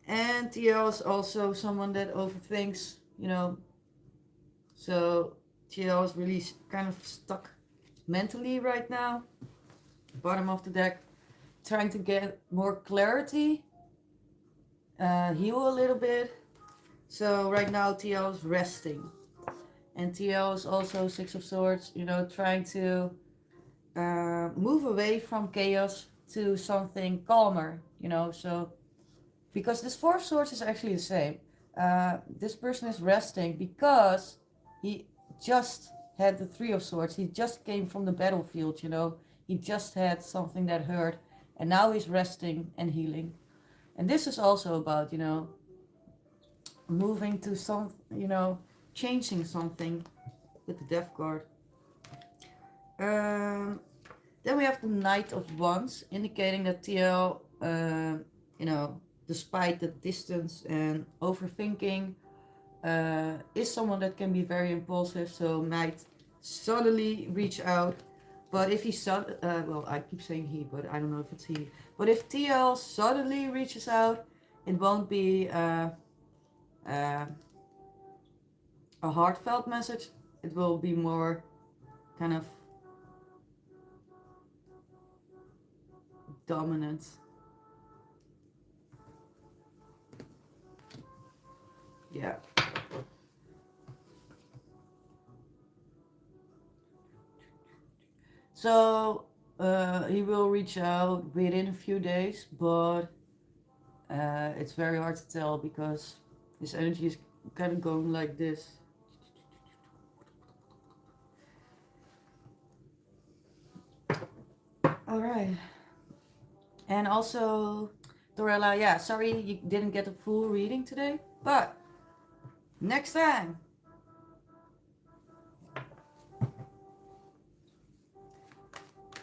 And TL is also someone that overthinks, you know, so TL is really kind of stuck mentally right now. Bottom of the deck, trying to get more clarity, heal a little bit. So right now TL is resting. And TL is also Six of Swords, you know, trying to move away from chaos to something calmer, you know. So because this Four of Swords is actually the same. This person is resting because he just had the Three of Swords. He just came from the battlefield, you know. He just had something that hurt, and now he's resting and healing. And this is also about, you know, moving to some, you know, changing something with the Death card. Then we have the Knight of Wands, indicating that TL, you know, despite the distance and overthinking, is someone that can be very impulsive, so might suddenly reach out. But if he well, I keep saying he, but I don't know if it's he. But if TL suddenly reaches out, it won't be a heartfelt message. It will be more kind of dominant. Yeah. So he will reach out within a few days, but it's very hard to tell because his energy is kind of going like this. All right. And also, Dorella, yeah, sorry you didn't get a full reading today, but next time.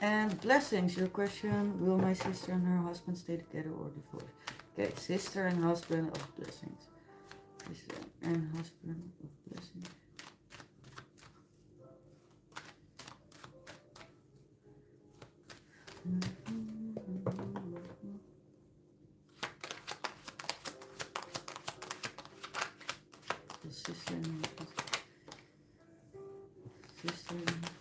And blessings, your question, will my sister and her husband stay together or divorce? Okay, sister and husband of blessings. Sister and husband of blessings. The sister and husband. Sister and husband.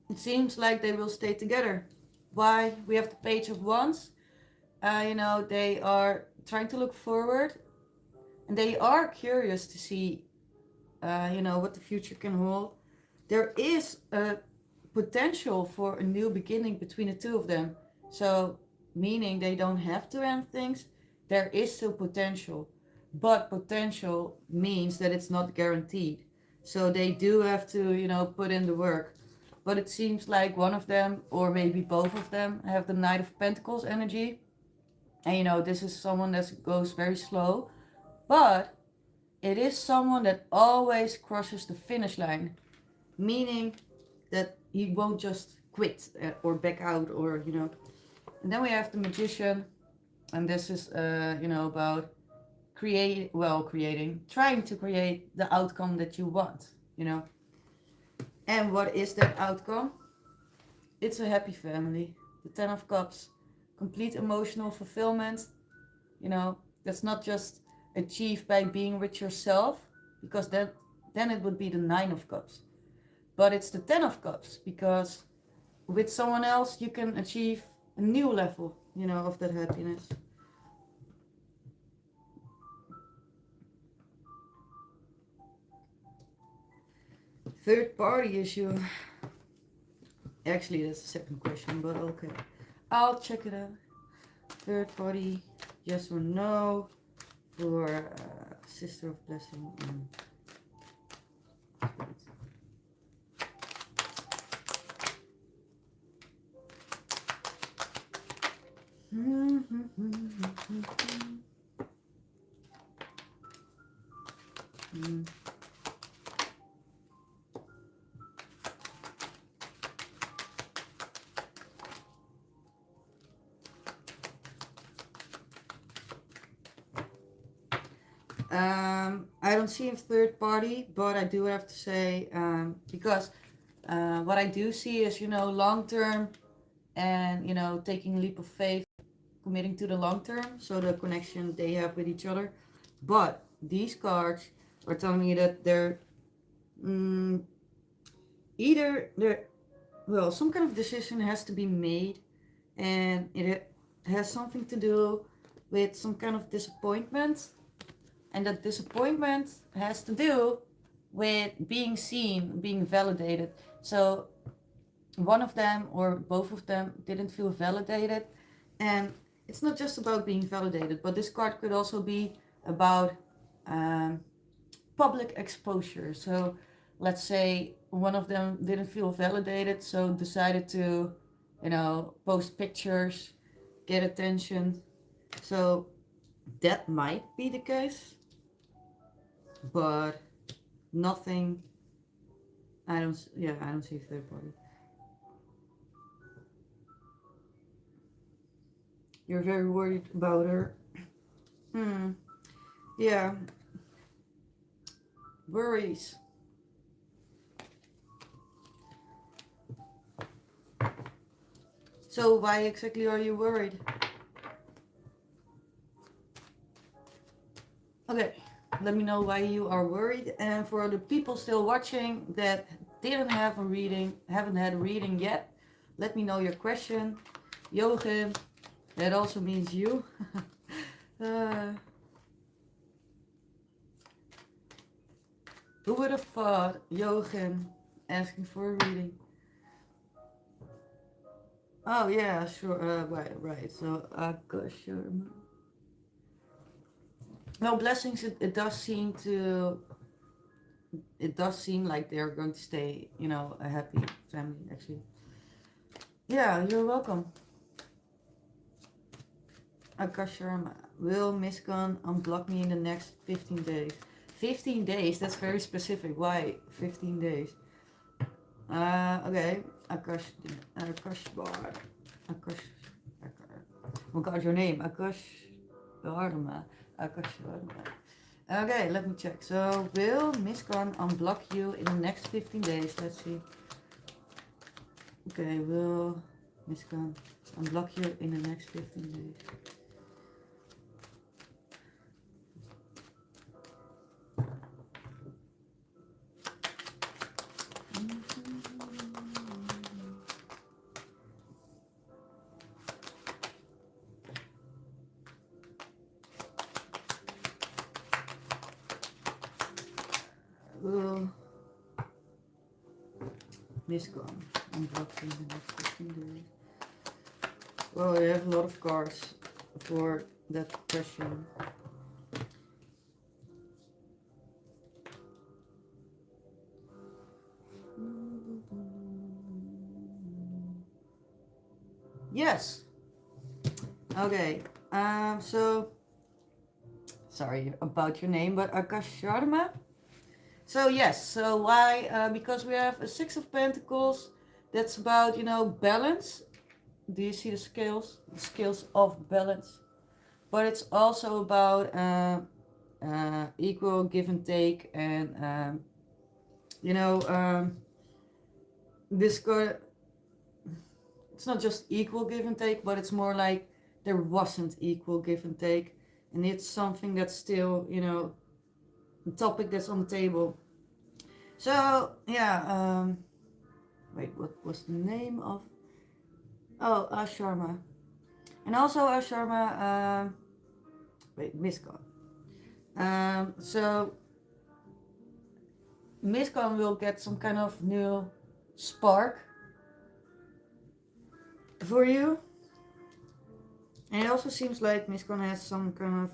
It seems like they will stay together. Why? We have the Page of Wands. You know, they are trying to look forward, and they are curious to see, you know, what the future can hold. There is a potential for a new beginning between the two of them. So, meaning they don't have to end things, there is still potential. But potential means that it's not guaranteed. So they do have to, put in the work. But it seems like one of them, or maybe both of them, have the Knight of Pentacles energy. And this is someone that goes very slow. But it is someone that always crosses the finish line. Meaning that he won't just quit or back out or. And then we have the Magician. And this is, about trying to create the outcome that you want. And what is that outcome? It's a happy family. The Ten of Cups. Complete emotional fulfillment. That's not just achieved by being with yourself, because then it would be the Nine of Cups. But it's the Ten of Cups, because with someone else you can achieve a new level, of that happiness. Third party issue. Actually, that's the second question, but okay. I'll check it out. Third party, yes or no, for Sister of Blessing. I don't see a third party, but I do have to say, because what I do see is, long term and, taking a leap of faith, committing to the long term, so the connection they have with each other. But these cards are telling me that they're some kind of decision has to be made, and it has something to do with some kind of disappointment. And that disappointment has to do with being seen, being validated. So one of them or both of them didn't feel validated. And it's not just about being validated, but this card could also be about public exposure. So let's say one of them didn't feel validated, so decided to, post pictures, get attention. So that might be the case. But nothing. I don't see third party. You're very worried about her. Yeah. Worries. So why exactly are you worried? Okay. Let me know why you are worried. And for the people still watching that haven't had a reading yet, let me know your question. Jochen, that also means you. Who would have thought Jochen asking for a reading? Oh yeah, sure. Right. So sure. No, blessings. It does seem like they're going to stay, a happy family, actually. Yeah, you're welcome. Akash Sharma. Will Miscon unblock me in the next 15 days? 15 days? That's very specific. Why 15 days? Okay. Akash Bar. Akash. Oh God, your name. Akash Sharma. Okay, let me check. So, will Miscon unblock you in the next 15 days? Let's see. Okay, will Miscon unblock you in the next 15 days? Will Miscon unboxing the next 15 days. Well, I have a lot of cards for that question. Yes. Okay. So sorry about your name, but Akash Sharma. So yes. So why? Because we have a Six of Pentacles. That's about, you know, balance. Do you see the scales? The scales of balance. But it's also about equal give and take, and you know, this card. It's not just equal give and take, but it's more like there wasn't equal give and take, and it's something that's still, you know, a topic that's on the table. So yeah, wait, what was the name of? Oh, Sharma, and also Sharma. Wait, Miscon. So Miscon will get some kind of new spark for you. And it also seems like Miscon has some kind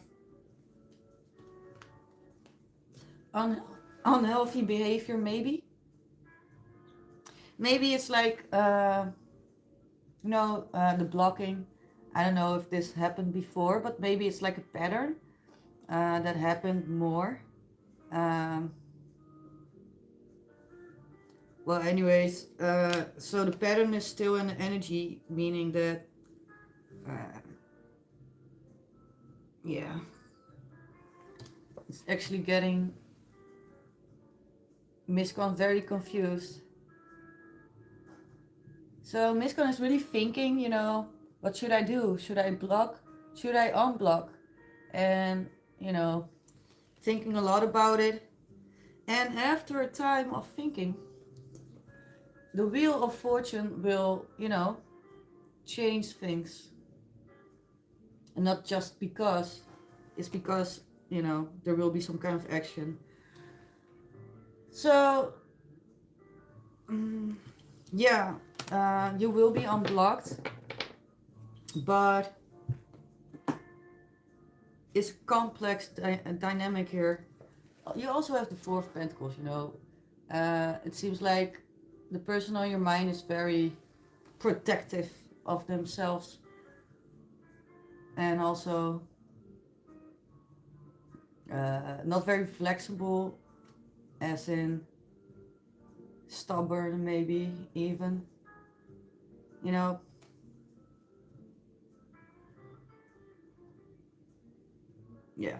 of unhealthy behavior, maybe. Maybe it's like, you know, the blocking. I don't know if this happened before, but maybe it's like a pattern that happened more. Well, anyways, so the pattern is still in energy, meaning that, yeah, it's actually getting Miscon very confused. So Miscon is really thinking, you know, what should I do? Should I block? Should I unblock? And, you know, thinking a lot about it. And after a time of thinking, the wheel of fortune will, you know, change things. And not just because, it's because, you know, there will be some kind of action. So, yeah, you will be unblocked, but it's complex dynamic here. You also have the Four of Pentacles, you know. It seems like the person on your mind is very protective of themselves, and also not very flexible, as in stubborn, maybe even, you know. Yeah.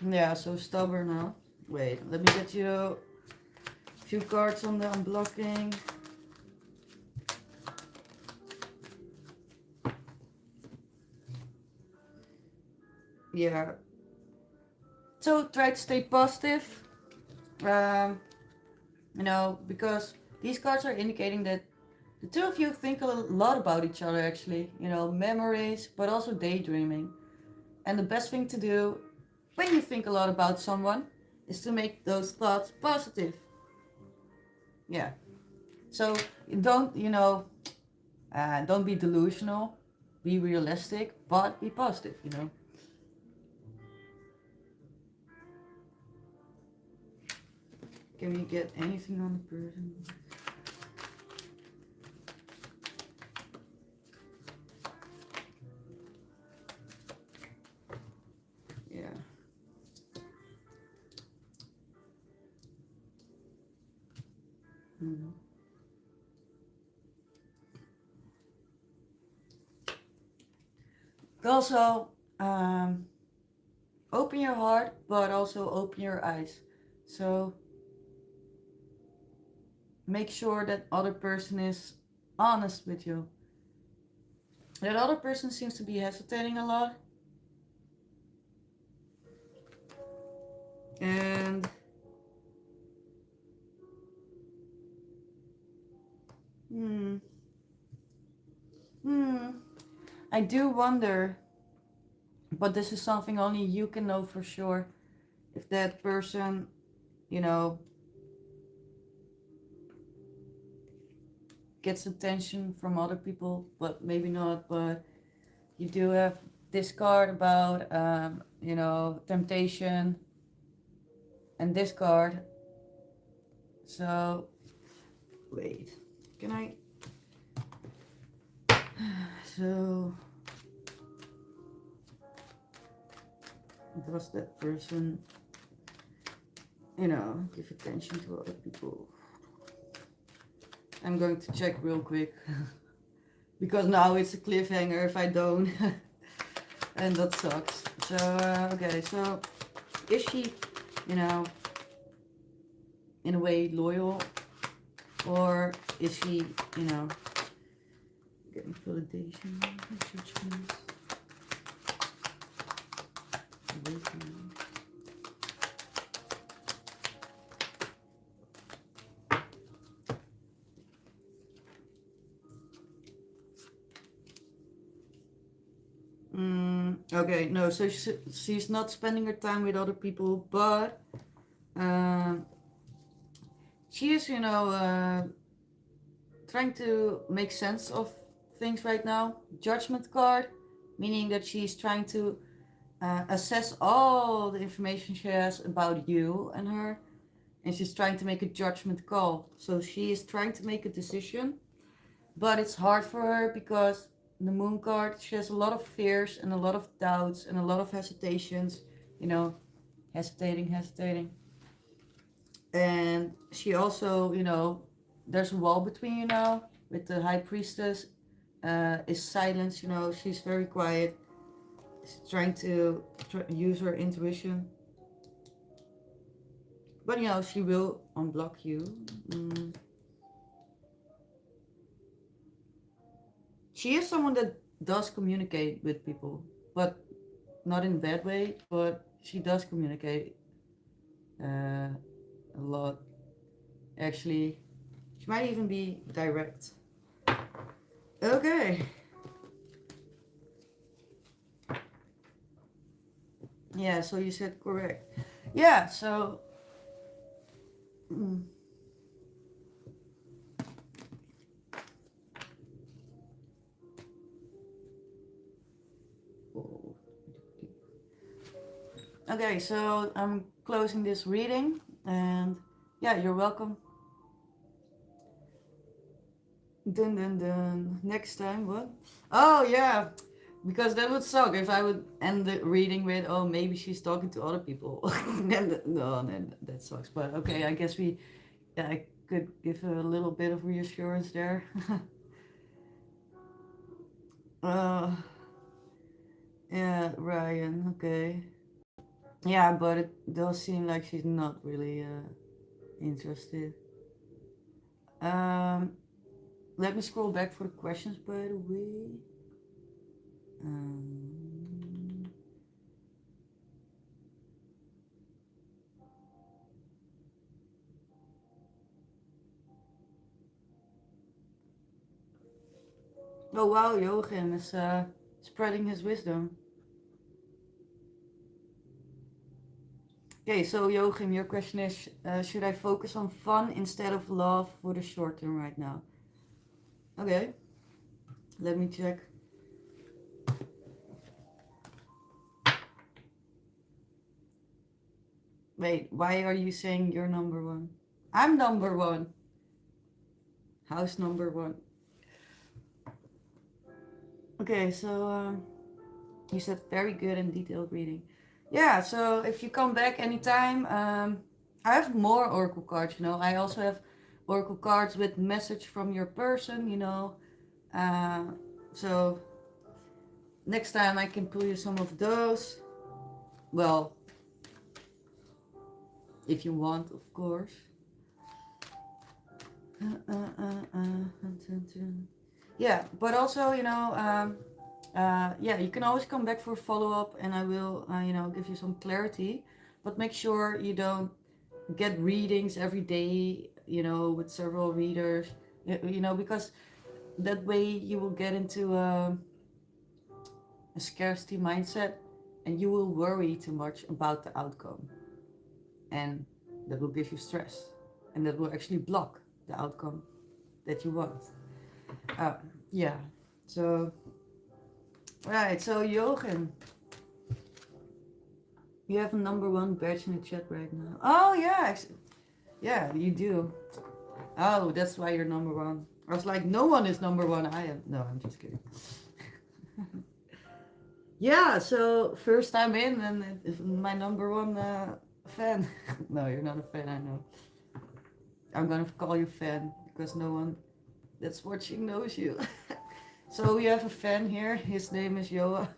Yeah, so stubborn now. Wait, let me get you a few cards on the unblocking. Yeah. So try to stay positive. You know, because these cards are indicating that the two of you think a lot about each other, actually. You know, memories, but also daydreaming. And the best thing to do when you think a lot about someone is to make those thoughts positive. Yeah. So don't, you know, don't be delusional. Be realistic, but be positive, you know. Can we get anything on the person? Yeah. Mm-hmm. Also, open your heart, but also open your eyes. So make sure that other person is honest with you. That other person seems to be hesitating a lot. And I do wonder, but this is something only you can know for sure, if that person, you know, gets attention from other people, but maybe not. But you do have this card about, you know, temptation, and this card. So, wait, can I? So, does that person, you know, give attention to other people? I'm going to check real quick. Because now it's a cliffhanger if I don't. And that sucks. So, okay, so is she, you know, in a way loyal? Or is she, you know, getting validation, judgment, awakening? Okay, no, so she's not spending her time with other people, but she is, you know, trying to make sense of things right now. Judgment card, meaning that she's trying to assess all the information she has about you and her, and she's trying to make a judgment call. So she is trying to make a decision, but it's hard for her because the moon card, she has a lot of fears and a lot of doubts and a lot of hesitations, you know, hesitating. And she also, you know, there's a wall between you now with the high priestess, is silence, you know, she's very quiet. She's trying to use her intuition. But, you know, she will unblock you. She is someone that does communicate with people, but not in a bad way, but she does communicate a lot. Actually, she might even be direct. Okay. Yeah, so you said correct. Yeah, so... Okay, so I'm closing this reading, and yeah, you're welcome. Dun dun dun. Next time, what? Oh, yeah, because that would suck if I would end the reading with, oh, maybe she's talking to other people. No, that sucks. But okay, I guess I could give a little bit of reassurance there. uh, yeah, Ryan, okay. Yeah, but it does seem like she's not really interested. Let me scroll back for the questions, by the way. Oh wow, Joachim is spreading his wisdom. Okay, so Joachim, your question is, should I focus on fun instead of love for the short term right now? Okay, let me check. Wait, why are you saying you're number one? I'm number one. House number one. Okay, so you said very good and detailed reading. Yeah, so if you come back anytime, I have more oracle cards, you know. I also have oracle cards with message from your person, you know. So next time I can pull you some of those. Well, if you want, of course. Yeah, but also, you know, yeah, you can always come back for follow-up and I will, you know, give you some clarity. But make sure you don't get readings every day, you know, with several readers, you know, because that way you will get into a scarcity mindset, and you will worry too much about the outcome. And that will give you stress. And that will actually block the outcome that you want. Uh, yeah. So, right. So, Jochen, you have a #1 badge in the chat right now. Oh, yeah. Yeah, you do. Oh, that's why you're #1. I was like, no one is #1. I am. No, I'm just kidding. Yeah, so first time in and my #1 fan. No, you're not a fan, I know. I'm gonna call you fan because no one that's watching knows you. So we have a fan here. His name is Joa.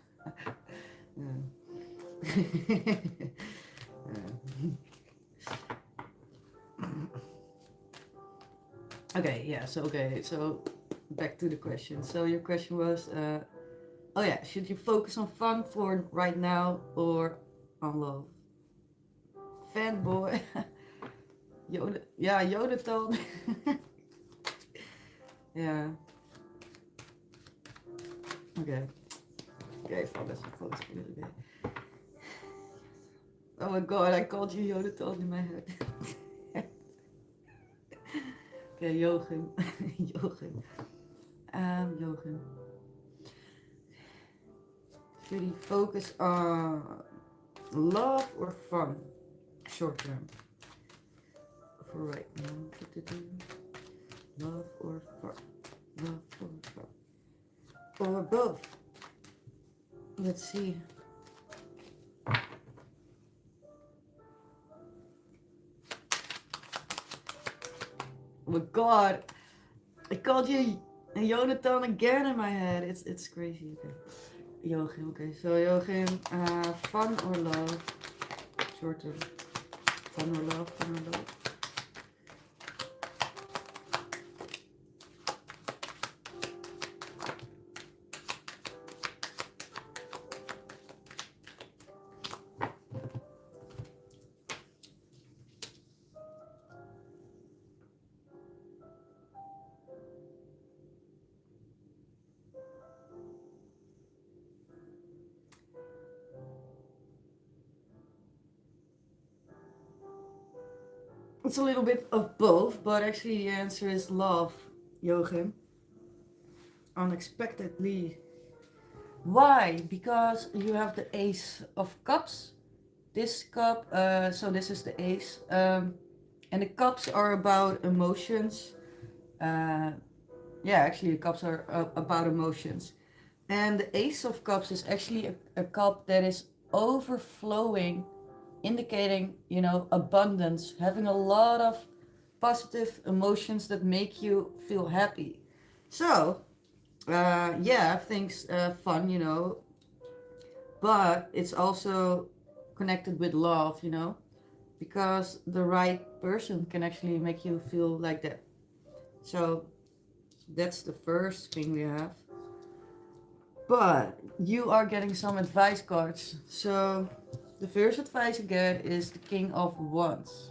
Okay, yeah, so back to the question. So your question was, oh yeah, should you focus on fun for right now or on love? Fanboy. Jonathan. Yeah. Okay. Okay, focus a little bit. Oh my god, I called you Jonathan in my head. Okay, Jochen. Jochen. Jochen. Should you focus on love or fun? Short term. For right now. Love or fun? Love or fun? Or both? Let's see. Oh my god, I called you Jonathan again in my head. It's crazy. Okay, Joachim. Okay, so Joachim, fun or love? Short term. Fun or love? Fun or love? It's a little bit of both, but actually the answer is love, Joachim. Unexpectedly. Why? Because you have the Ace of Cups. This cup, so this is the Ace. And the cups are about emotions. Yeah, actually the cups are about emotions. And the Ace of Cups is actually a cup that is overflowing, indicating, abundance, having a lot of positive emotions that make you feel happy. So, yeah, things fun, but it's also connected with love, because the right person can actually make you feel like that. So, that's the first thing we have. But you are getting some advice cards. So the first advice you get is the King of Wands.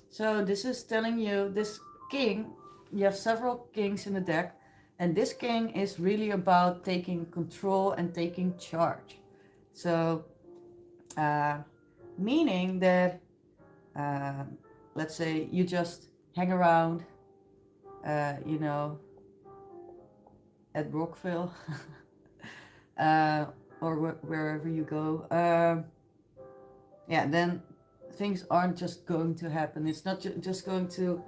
So this is telling you this king, you have several kings in the deck, and this king is really about taking control and taking charge. So meaning that let's say you just hang around, at Rockville or wherever you go, yeah, then things aren't just going to happen. It's not just going to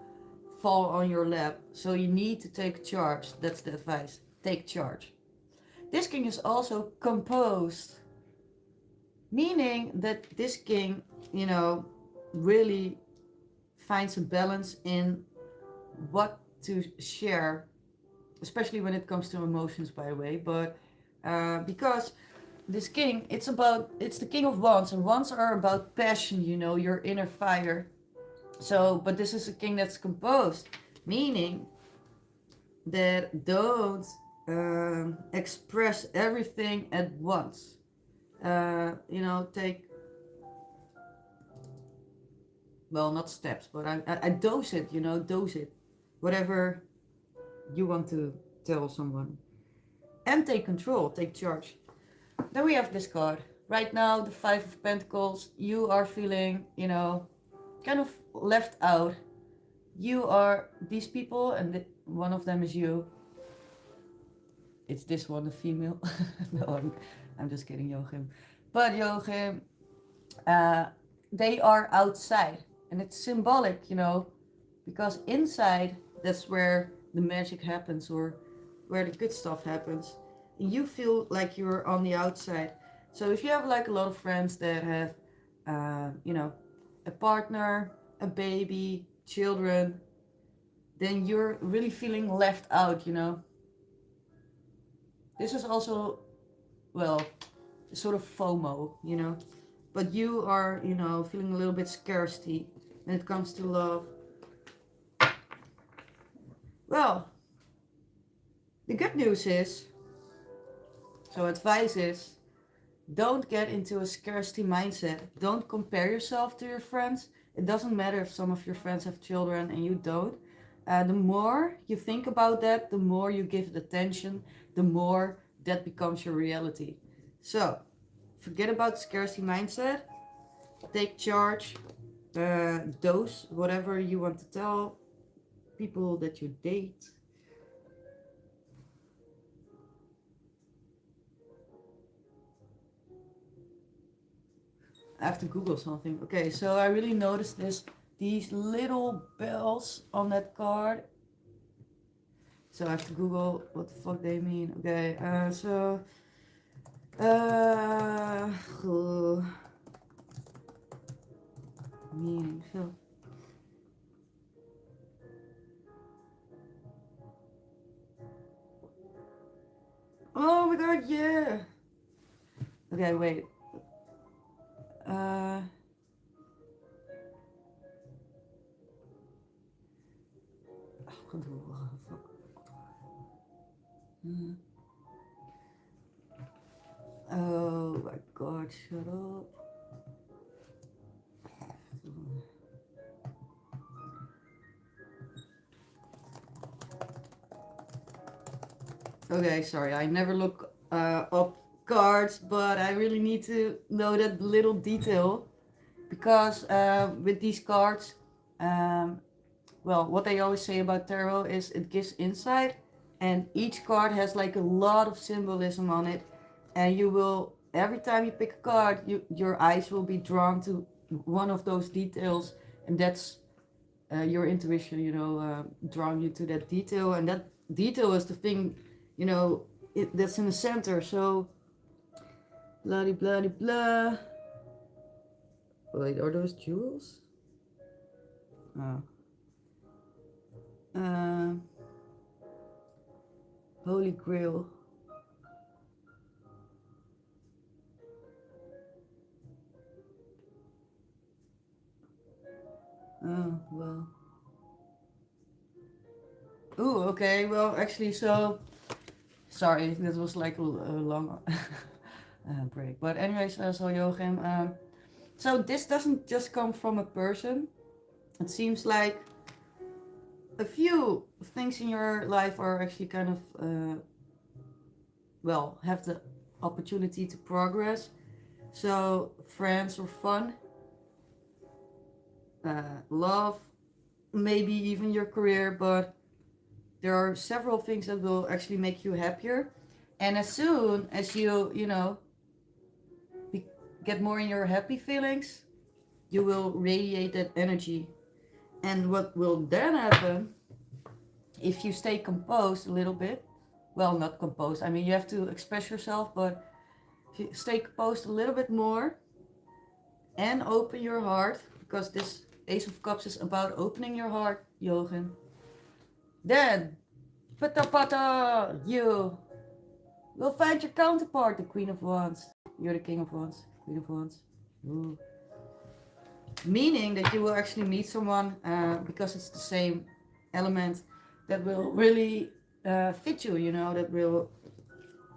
fall on your lap. So you need to take charge. That's the advice. Take charge. This king is also composed, meaning that this king, really finds a balance in what to share, especially when it comes to emotions, by the way. But because this king, it's the King of Wands, and wands are about passion, your inner fire. So, but this is a king that's composed, meaning that don't express everything at once. Take, well, not steps, but I dose it, dose it, whatever you want to tell someone. And take control, take charge. Then we have this card. Right now, the Five of Pentacles, you are feeling, you know, kind of left out. You are these people, and one of them is you. It's this one, the female. No, I'm just kidding, Joachim. But Joachim, they are outside. And it's symbolic, you know, because inside, that's where the magic happens, or where the good stuff happens. And you feel like you're on the outside. So if you have like a lot of friends that have, you know, a partner, a baby, children, then you're really feeling left out, you know. This is also, well, sort of FOMO, you know. But you are, you know, feeling a little bit scarcity when it comes to love. Well, the good news is, so advice is, don't get into a scarcity mindset. Don't compare yourself to your friends. It doesn't matter if some of your friends have children and you don't. The more you think about that, the more you give it attention, the more that becomes your reality. So, forget about scarcity mindset. Take charge. Dose whatever you want to tell people that you date. I have to Google something. Okay, so I really noticed these little bells on that card. So I have to Google what the fuck they mean. Okay, meaning, so. Oh my god, yeah! Okay, wait. Oh my god, shut up. Okay, sorry, I never look up cards, but I really need to know that little detail. Because with these cards, well, what they always say about tarot is it gives insight, and each card has like a lot of symbolism on it, and you will, every time you pick a card, your eyes will be drawn to one of those details, and that's your intuition, you know, drawing you to that detail, and that detail is the thing, you know, that's in the center. So, blah blah blah. Wait, are those jewels? Oh. Holy Grail. Oh, well. Ooh, okay, well, actually, so, sorry, this was like a long break. But anyways, so Joachim, so this doesn't just come from a person. It seems like a few things in your life are actually kind of, well, have the opportunity to progress. So friends or fun, love, maybe even your career, but there are several things that will actually make you happier. And as soon as you know, get more in your happy feelings, you will radiate that energy. And what will then happen, if you stay composed a little bit, well, not composed, I mean, you have to express yourself, but if you stay composed a little bit more and open your heart, because this Ace of Cups is about opening your heart, Jochen, then, pata pata, you will find your counterpart, the Queen of Wands. You're the King of Wands, Queen of Wands. Ooh. Meaning that you will actually meet someone, because it's the same element, that will really fit you, you know, that will,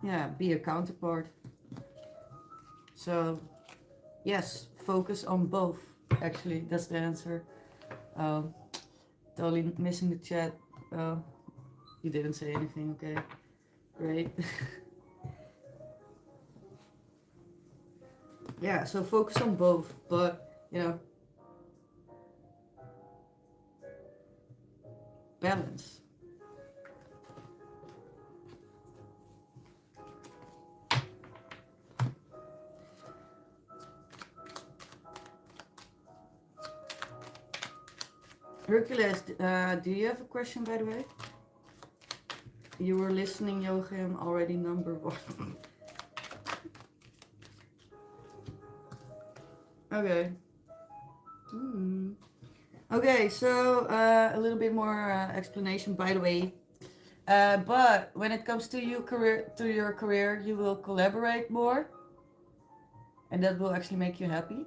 yeah, be a counterpart. So, yes, focus on both. Actually, that's the answer. Totally missing the chat. You didn't say anything, okay. Great. Yeah, so focus on both, but, you know, balance. Hercules, do you have a question, by the way? You were listening, Joachim, already number 1. Okay. Okay, so a little bit more explanation, by the way. But when it comes to your career, you will collaborate more, and that will actually make you happy.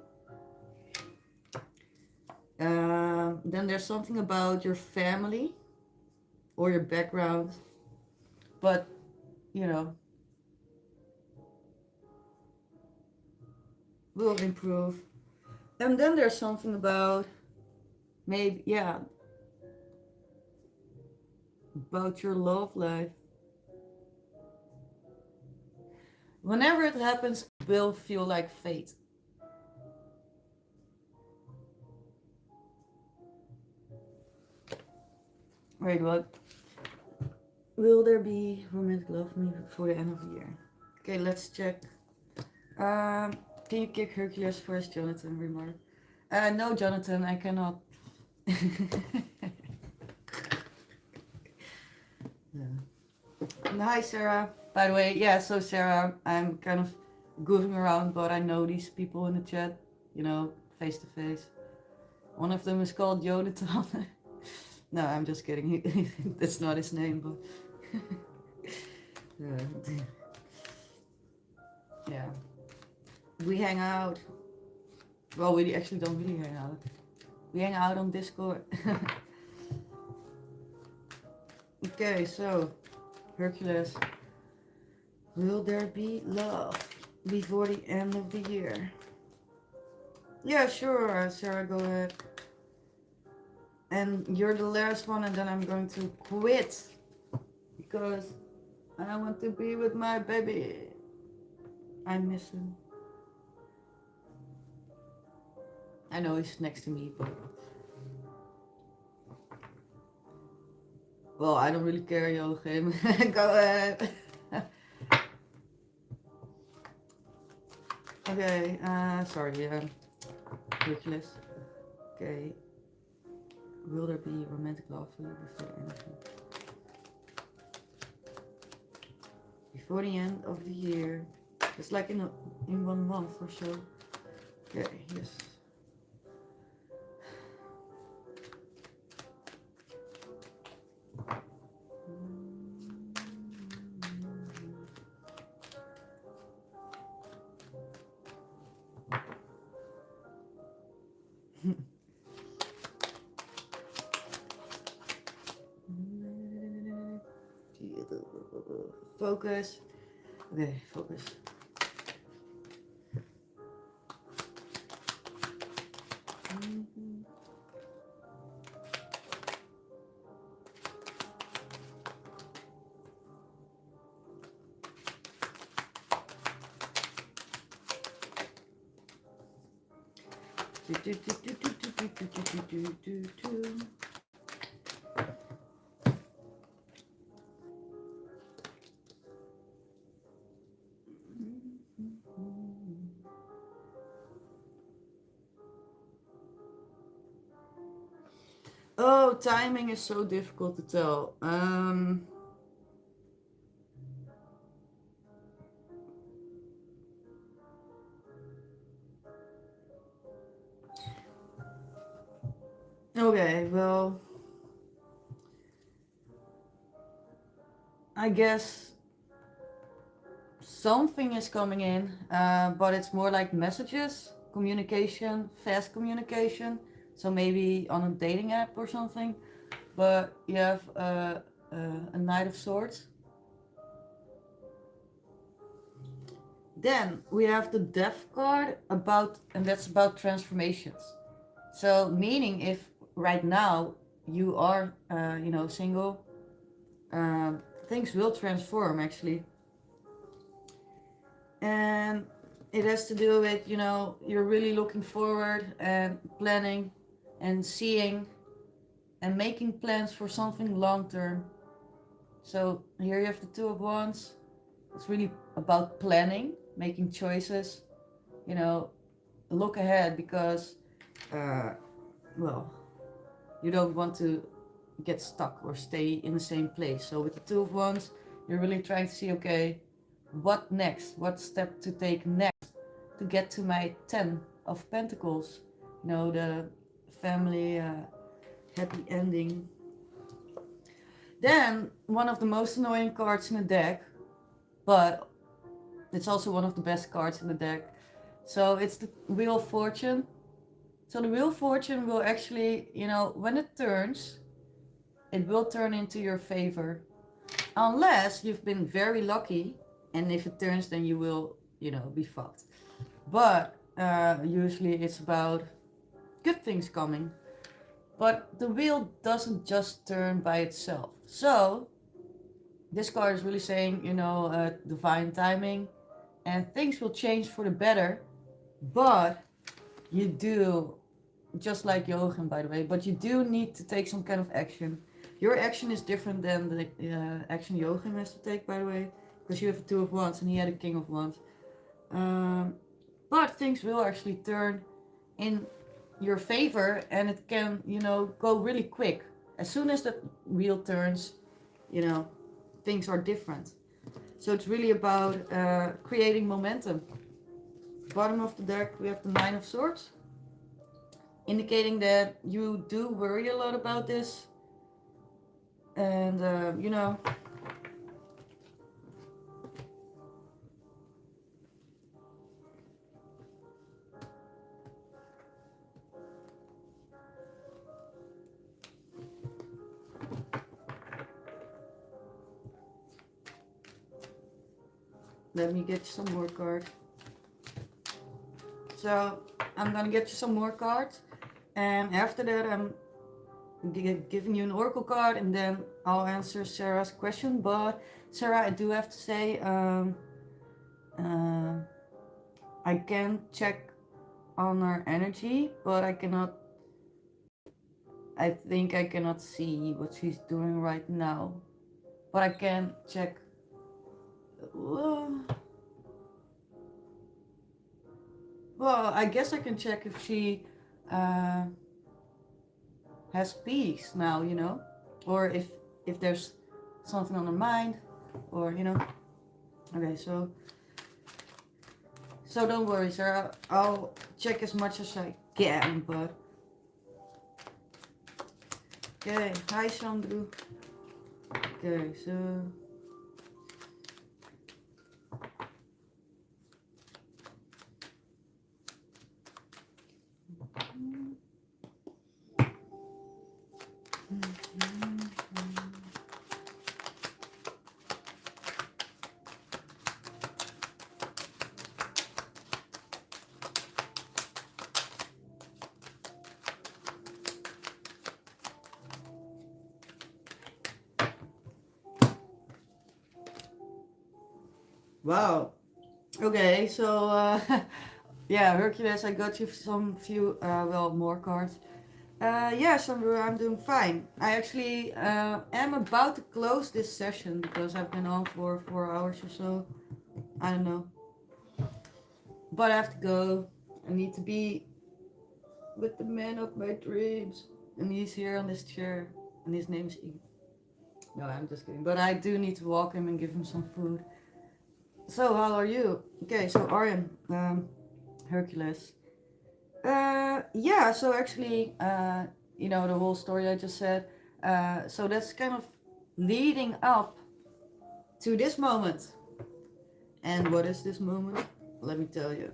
Then there's something about your family or your background, but you know, will improve. And then there's something about maybe, yeah, about your love life. Whenever it happens, it will feel like fate. Wait, what? Will there be romantic love for me before the end of the year? Okay, let's check. Can you kick Hercules first, Jonathan? Remark. No, Jonathan, I cannot. Yeah. Hi, Sarah. By the way, yeah, so Sarah, I'm kind of goofing around, but I know these people in the chat, you know, face to face. One of them is called Jonathan. No, I'm just kidding. That's not his name, but yeah. We hang out. Well, we actually don't really hang out. We hang out on Discord. Okay, so Hercules, will there be love before the end of the year? Yeah, sure, Sarah, go ahead. And you're the last one, and then I'm going to quit because I want to be with my baby. I miss him. I know he's next to me, but well, I don't really care, Joachim. Go ahead. Okay, sorry, Hercules. Okay. Will there be romantic love for you before the end of the year? Before the end of the year. It's like in 1 month or so. Okay, yes. Focus. Okay, focus. Oh, timing is so difficult to tell. Okay, well, I guess something is coming in, but it's more like messages, communication, fast communication. So maybe on a dating app or something. But you have a Knight of Swords. Then we have the Death card and that's about transformations. So meaning if right now you are, single, things will transform actually. And it has to do with, you know, you're really looking forward and planning and seeing and making plans for something long term. So here you have the Two of Wands. It's really about planning, making choices, you know, look ahead because, well, you don't want to get stuck or stay in the same place. So with the Two of Wands, you're really trying to see, okay, what next? What step to take next to get to my 10 of Pentacles? You know, the family happy ending. Then, one of the most annoying cards in the deck, but it's also one of the best cards in the deck. So it's the Wheel of Fortune. So the Wheel of Fortune will actually, you know, when it turns, it will turn into your favor. Unless you've been very lucky, and if it turns, then you will, you know, be fucked. But usually it's about good things coming. But the wheel doesn't just turn by itself. So this card is really saying, you know, divine timing, and things will change for the better. But you do, just like Jochen, by the way, but you do need to take some kind of action. Your action is different than the action Jochen has to take, by the way, because you have a Two of Wands and he had a King of Wands. But things will actually turn in your favor, and it can, you know, go really quick. As soon as the wheel turns, you know, things are different. So it's really about creating momentum. Bottom of the deck, we have the Nine of Swords, indicating that you do worry a lot about this. And, you know, let me get you some more cards. So I'm gonna get you some more cards, and after that I'm giving you an oracle card, and then I'll answer Sarah's question. But Sarah, I do have to say, I can check on her energy, but I cannot. I think I cannot see what she's doing right now, but I can check. Well, I guess I can check if she has peace now, you know, or if there's something on her mind, or you know. Okay, so don't worry, sir. I'll check as much as I can, but okay. Hi, Sandru. Okay, so. Wow. Okay, so yeah, Hercules, I got you some few more cards. Yeah, Sandra, I'm doing fine. I actually am about to close this session because I've been on for 4 hours or so. I don't know. But I have to go. I need to be with the man of my dreams. And he's here on this chair. And his name's Ing. No, I'm just kidding. But I do need to walk him and give him some food. So, how are you? Okay, so Aryan, Hercules. Yeah, so actually, you know, the whole story I just said. So that's kind of leading up to this moment. And what is this moment? Let me tell you.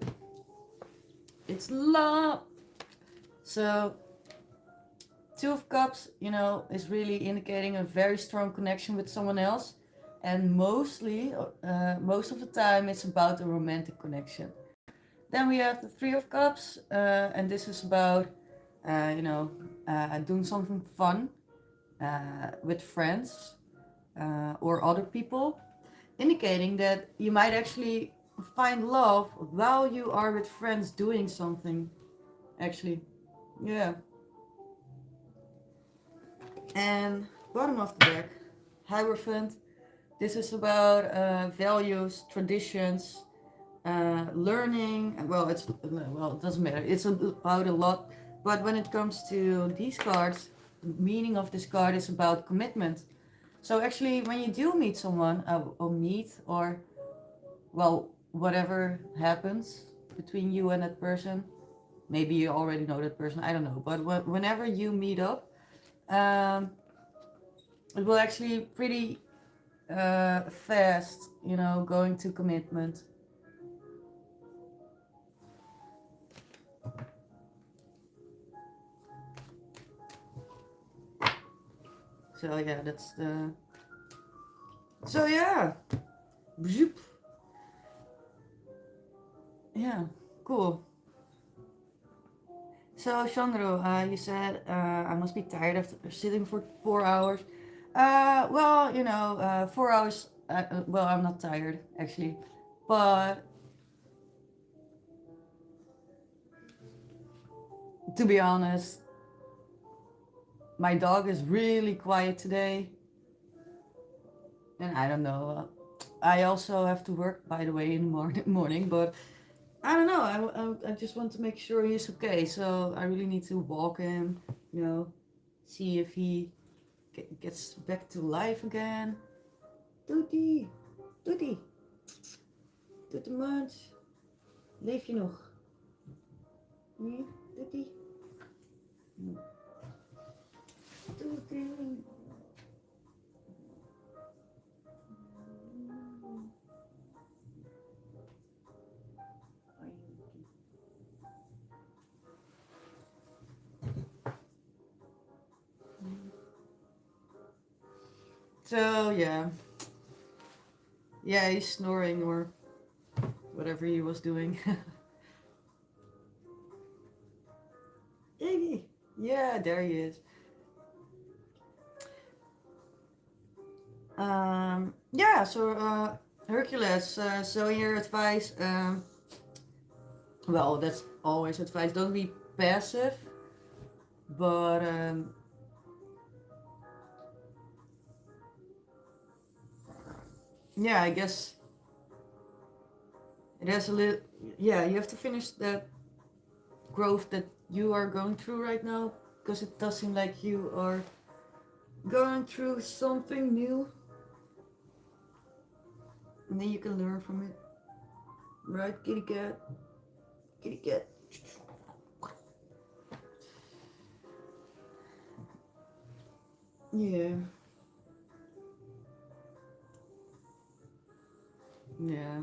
It's love. So, Two of Cups, you know, is really indicating a very strong connection with someone else. And mostly, most of the time, it's about a romantic connection. Then we have the Three of Cups, and this is about, you know, doing something fun with friends. or other people, indicating that you might actually find love while you are with friends doing something. Actually, yeah. And bottom of the deck, Hierophant. This is about values, traditions, learning. Well, it doesn't matter. It's about a lot. But when it comes to these cards, the meaning of this card is about commitment. So actually, when you do meet someone, or well, whatever happens between you and that person, maybe you already know that person. I don't know. But whenever you meet up, um, it will actually pretty fast, going to commitment. So yeah, that's the. So yeah, Bzoop. Yeah, cool. So Chandro, you said I must be tired after sitting for 4 hours. 4 hours. Well, I'm not tired actually, but to be honest, my dog is really quiet today, and I don't know. I also have to work, by the way, in the morning, but I don't know. I just want to make sure he's okay, so I really need to walk him, see if he gets back to life again. Toetie, Toetie, Toetemans, leef je nog? Nee, Toetie? Toetie. So yeah, he's snoring or whatever he was doing. Iggy, yeah, there he is. Yeah, so Hercules, so your advice, well, that's always advice. Don't be passive, but yeah, I guess it has a little. Yeah, you have to finish that growth that you are going through right now, because it does seem like you are going through something new, and then you can learn from it. Right, kitty cat? Kitty cat. Yeah. Yeah.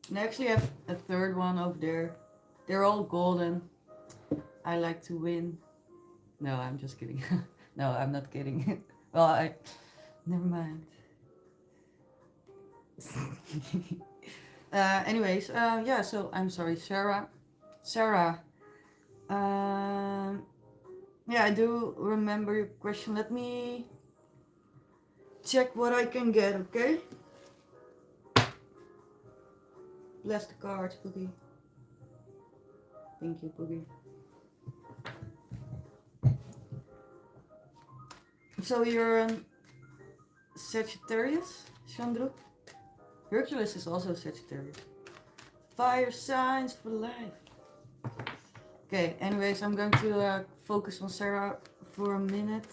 And I actually have a third one over there. They're all golden. I like to win. No, I'm just kidding. No, I'm not kidding. Well, never mind. Anyways, yeah, so I'm sorry, Sarah. Sarah. Um, yeah, I do remember your question. Let me check what I can get, okay? Bless the cards, Boogie. Thank you, Boogie. So you're Sagittarius, Chandru? Hercules is also Sagittarius. Fire signs for life. Okay, anyways, I'm going to focus on Sarah for a minute.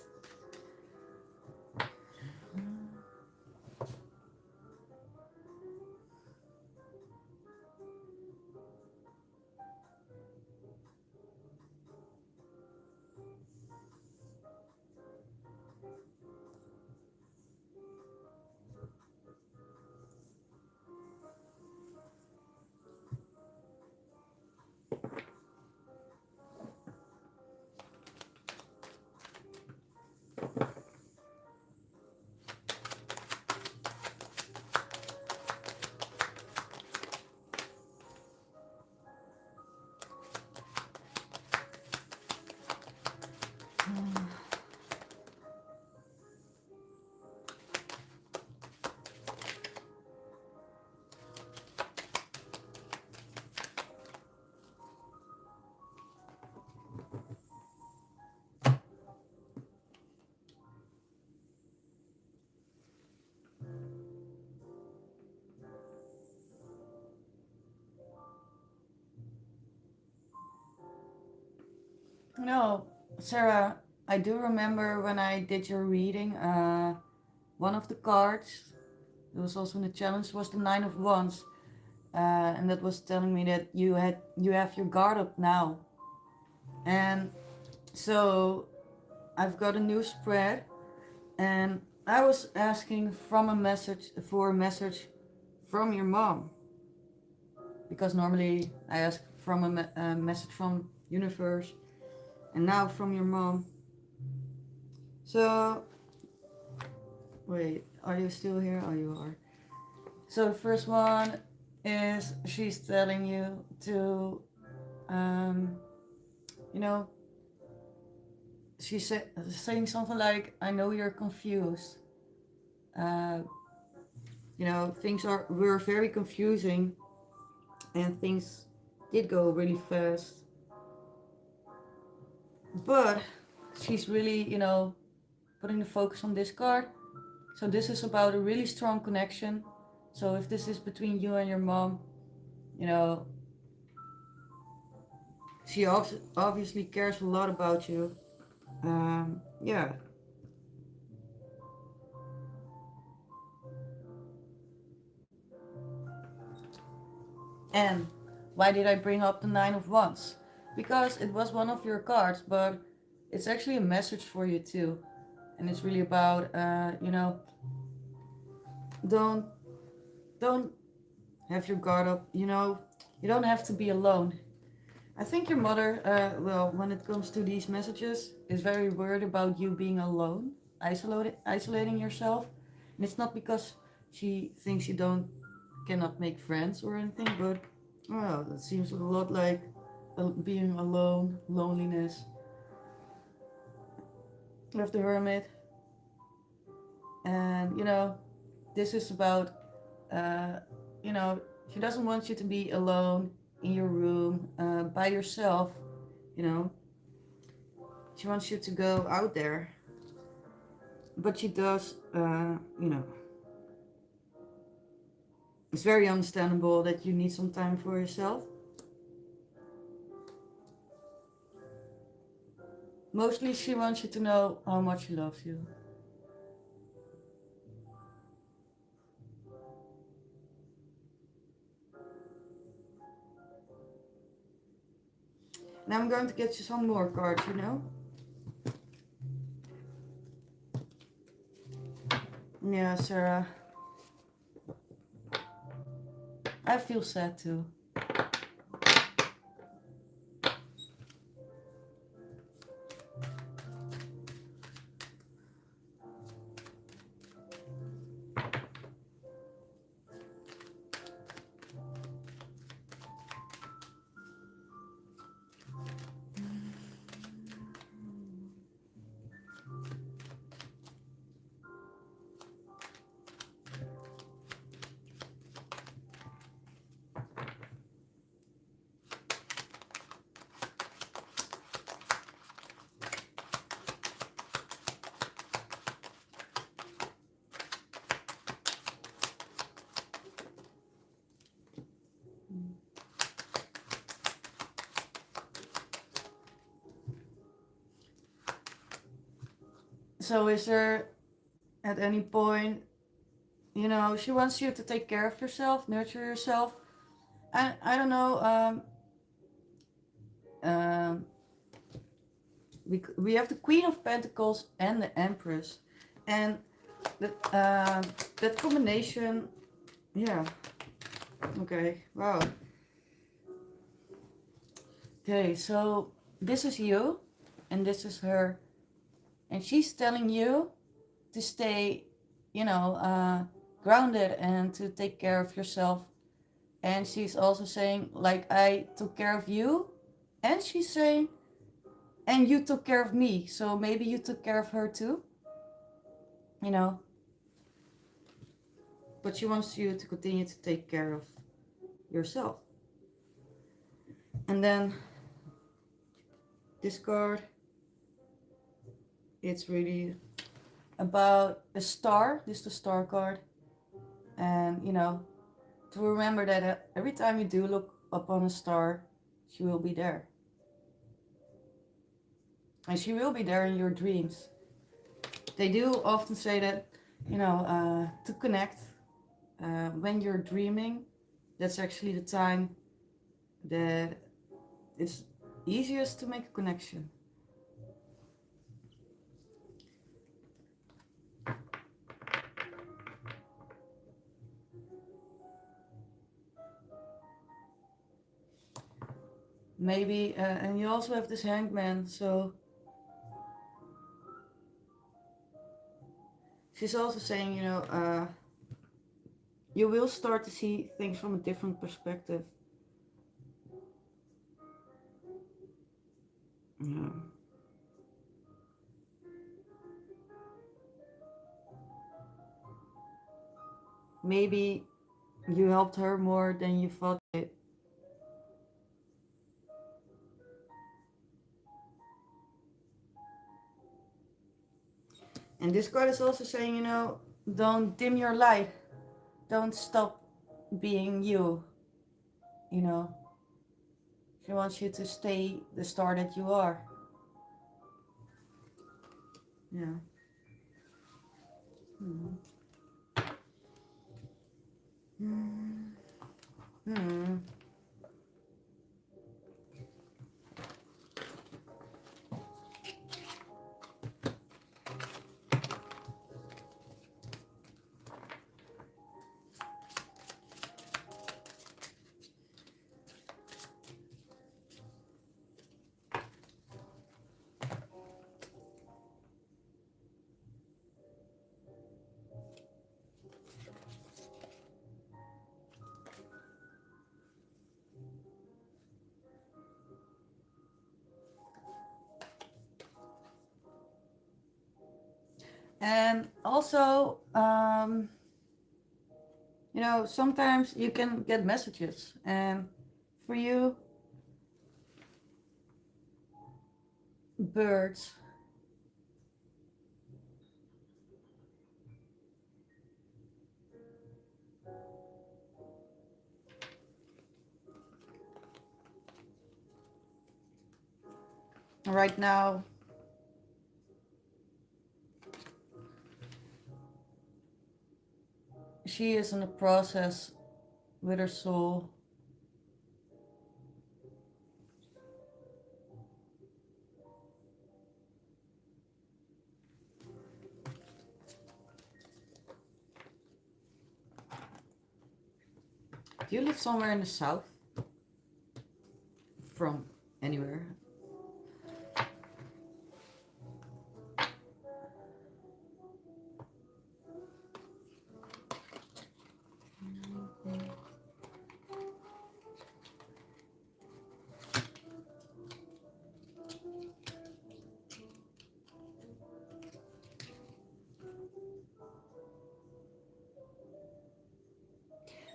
No, Sarah, I do remember when I did your reading, one of the cards, it was also in the challenge, was the Nine of Wands. And that was telling me that you have your guard up now. And so I've got a new spread, and I was asking from a message for a message from your mom, because normally I ask from a message from universe, and now from your mom. So wait, are you still here? Oh, you are. So the first one is she's telling you to, um, you know, she's saying something like, "I know you're confused. Uh, things were very confusing, and things did go really fast. But she's really, putting the focus on this card. So this is about a really strong connection. So if this is between you and your mom, you know, she obviously cares a lot about you. Yeah. And why did I bring up the Nine of Wands? Because it was one of your cards, but it's actually a message for you too. And it's really about, don't don't have your guard up. You don't have to be alone. I think your mother, when it comes to these messages, is very worried about you being alone, isolating yourself. And it's not because she thinks you cannot make friends or anything, but well, it seems a lot like being alone, loneliness. You have the hermit, and this is about, uh, she doesn't want you to be alone in your room by yourself. You know, she wants you to go out there, but she does. It's very understandable that you need some time for yourself. Mostly, she wants you to know how much she loves you. Now I'm going to get you some more cards. Yeah, Sarah. I feel sad too. So is there at any point, she wants you to take care of yourself, nurture yourself. I don't know. Um, we have the Queen of Pentacles and the Empress, and that combination, yeah. Okay. Wow. Okay. So this is you, and this is her, and she's telling you to stay, grounded and to take care of yourself. And she's also saying, like, I took care of you, and she's saying, and you took care of me, so maybe you took care of her too, you know. But she wants you to continue to take care of yourself. And then this card, it's really about a star. This is the star card. And, to remember that every time you do look up on a star, she will be there. And she will be there in your dreams. They do often say that, you know, to connect when you're dreaming, that's actually the time that it's easiest to make a connection. Maybe, and you also have this hangman, so she's also saying, you know, you will start to see things from a different perspective. Yeah. Maybe you helped her more than you thought it. And this card is also saying, you know, don't dim your light. Don't stop being you. You know, she wants you to stay the star that you are. Yeah. Hmm. Hmm. Hmm. And also, you know, sometimes you can get messages, and for you, birds. Right now, she is in the process with her soul. Do you live somewhere in the south? From anywhere?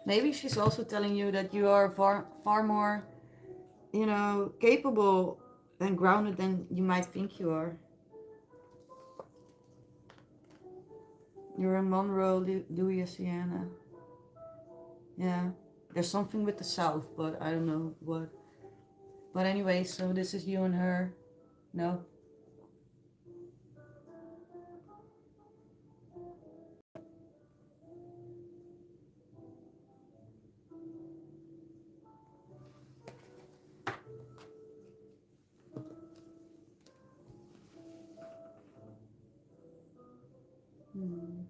Maybe she's also telling you that you are far more, you know, capable and grounded than you might think you are. You're in Monroe, Louisiana. Yeah. There's something with the South, but I don't know what. But anyway, so this is you and her. No? Hmm.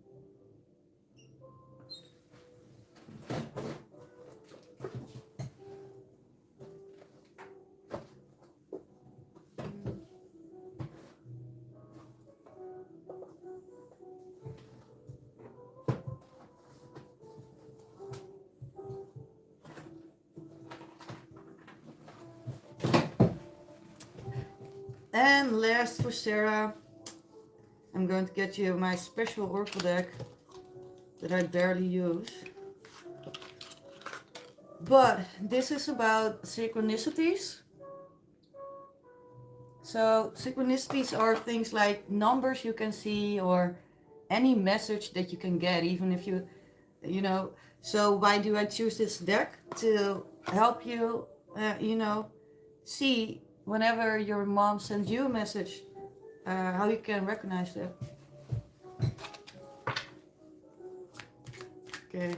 And last for Sarah, I'm going to get you my special oracle deck that I barely use. But this is about synchronicities. So synchronicities are things like numbers you can see or any message that you can get, even if you know. So why do I choose this deck? To help you, you know, see whenever your mom sends you a message, how you can recognize that. Okay.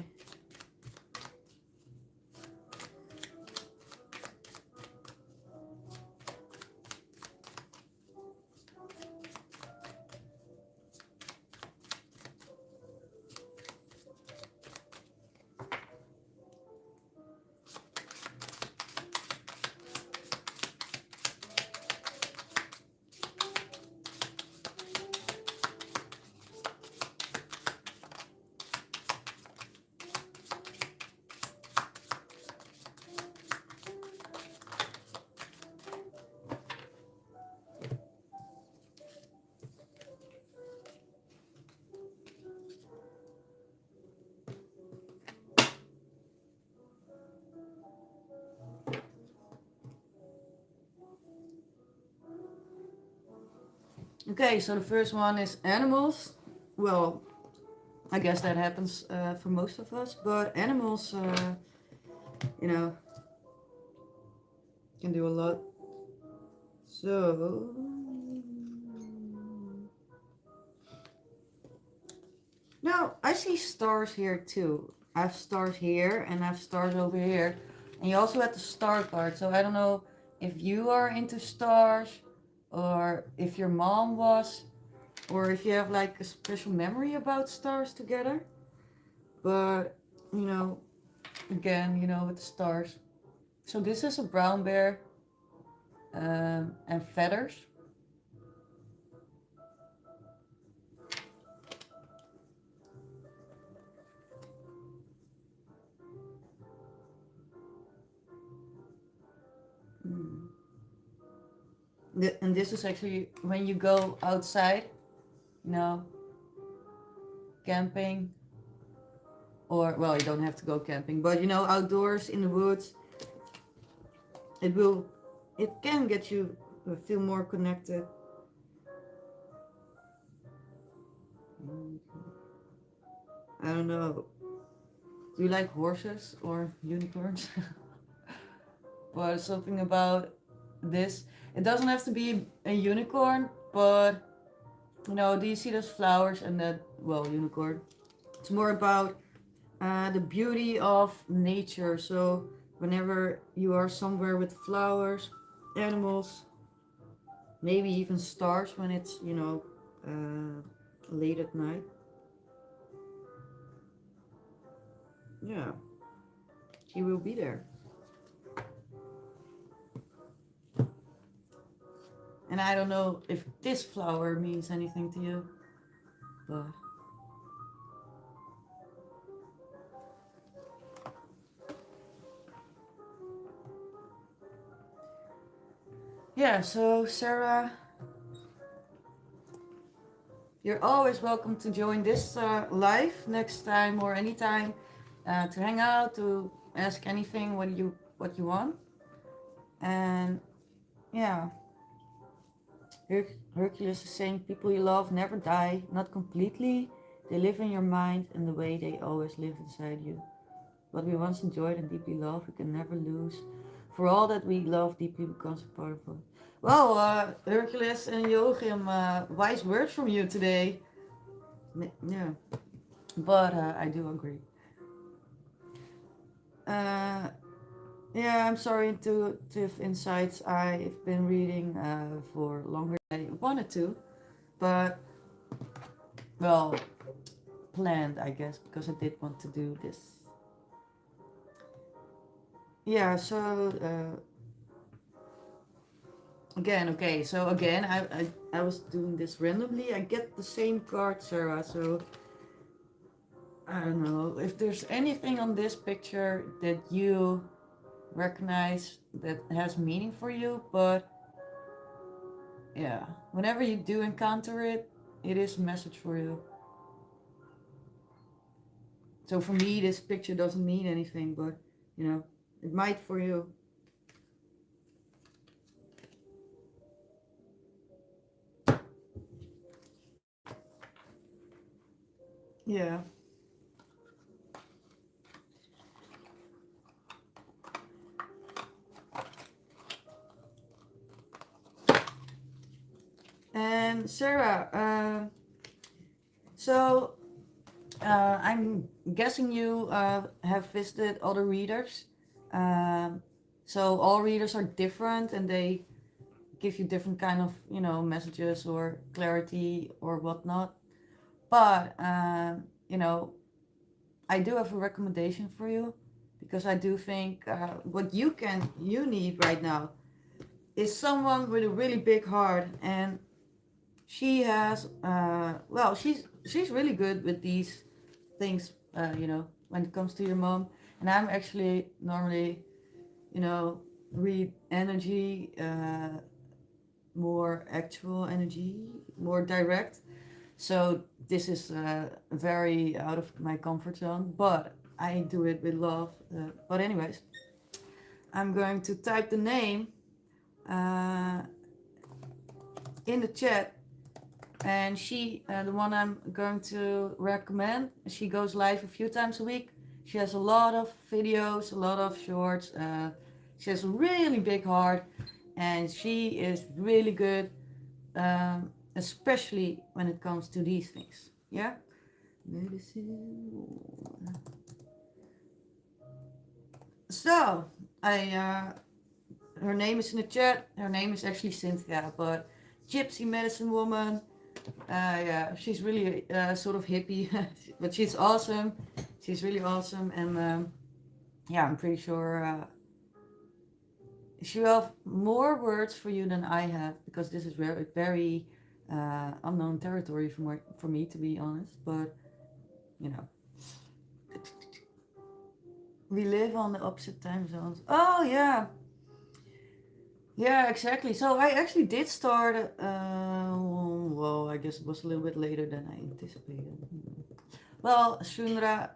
Okay, so the first one is animals. Well, I guess that happens for most of us, but animals, you know, can do a lot. So, now I see stars here too. I have stars here and I have stars over here. And you also had the star card. So I don't know if you are into stars or if your mom was, or if you have like a special memory about stars together. But, you know, again, you know, with the stars. So this is a brown bear and feathers. Mm. And this is actually when you go outside, you know, camping, or well, you don't have to go camping, but you know, outdoors in the woods, it will, it can get you feel more connected. I don't know. Do you like horses or unicorns? But something about this. It doesn't have to be a unicorn, but you know, do you see those flowers and that, well, unicorn? It's more about the beauty of nature. So whenever you are somewhere with flowers, animals, maybe even stars when it's, you know, late at night. Yeah, she will be there. And I don't know if this flower means anything to you, but yeah, so Sarah, you're always welcome to join this live next time or anytime to hang out, to ask anything what you want. And yeah, Hercules is saying people you love never die, not completely. They live in your mind in the way they always live inside you. What we once enjoyed and deeply loved, we can never lose. For all that we love deeply becomes a part of us. Well, Hercules and Joachim, wise words from you today. Yeah, but I do agree. Uh, yeah, I'm sorry, intuitive insights. I've been reading for longer than I wanted to, but well, planned, I guess, because I did want to do this. Yeah, so again, okay, so again, I was doing this randomly. I get the same card, Sarah, so I don't know if there's anything on this picture that you recognize that has meaning for you, but yeah, whenever you do encounter it, it is a message for you. So for me, this picture doesn't mean anything, but you know, it might for you. Yeah. And And Sarah, so I'm guessing you have visited other readers. Um, so all readers are different and they give you different kind of, you know, messages or clarity or whatnot. But, you know, I do have a recommendation for you because I do think what you need right now is someone with a really big heart, and she has well, she's really good with these things, you know, when it comes to your mom. And I'm actually normally, you know, read energy, more actual energy, more direct. So this is very out of my comfort zone, but I do it with love. But anyways, I'm going to type the name uh, in the chat, and she, the one I'm going to recommend, she goes live a few times a week. She has a lot of videos, a lot of shorts. She has a really big heart, and she is really good, especially when it comes to these things. Yeah. Medicine. So her name is in the chat. Her name is actually Cynthia, but Gypsy Medicine Woman. Yeah, she's really sort of hippie, but she's awesome. She's really awesome, and yeah, I'm pretty sure she will have more words for you than I have, because this is very, very unknown territory for me, to be honest. But you know, we live on the opposite time zones. Oh yeah, yeah, exactly. So I actually did start. Well, I guess it was a little bit later than I anticipated. Well, Chandru,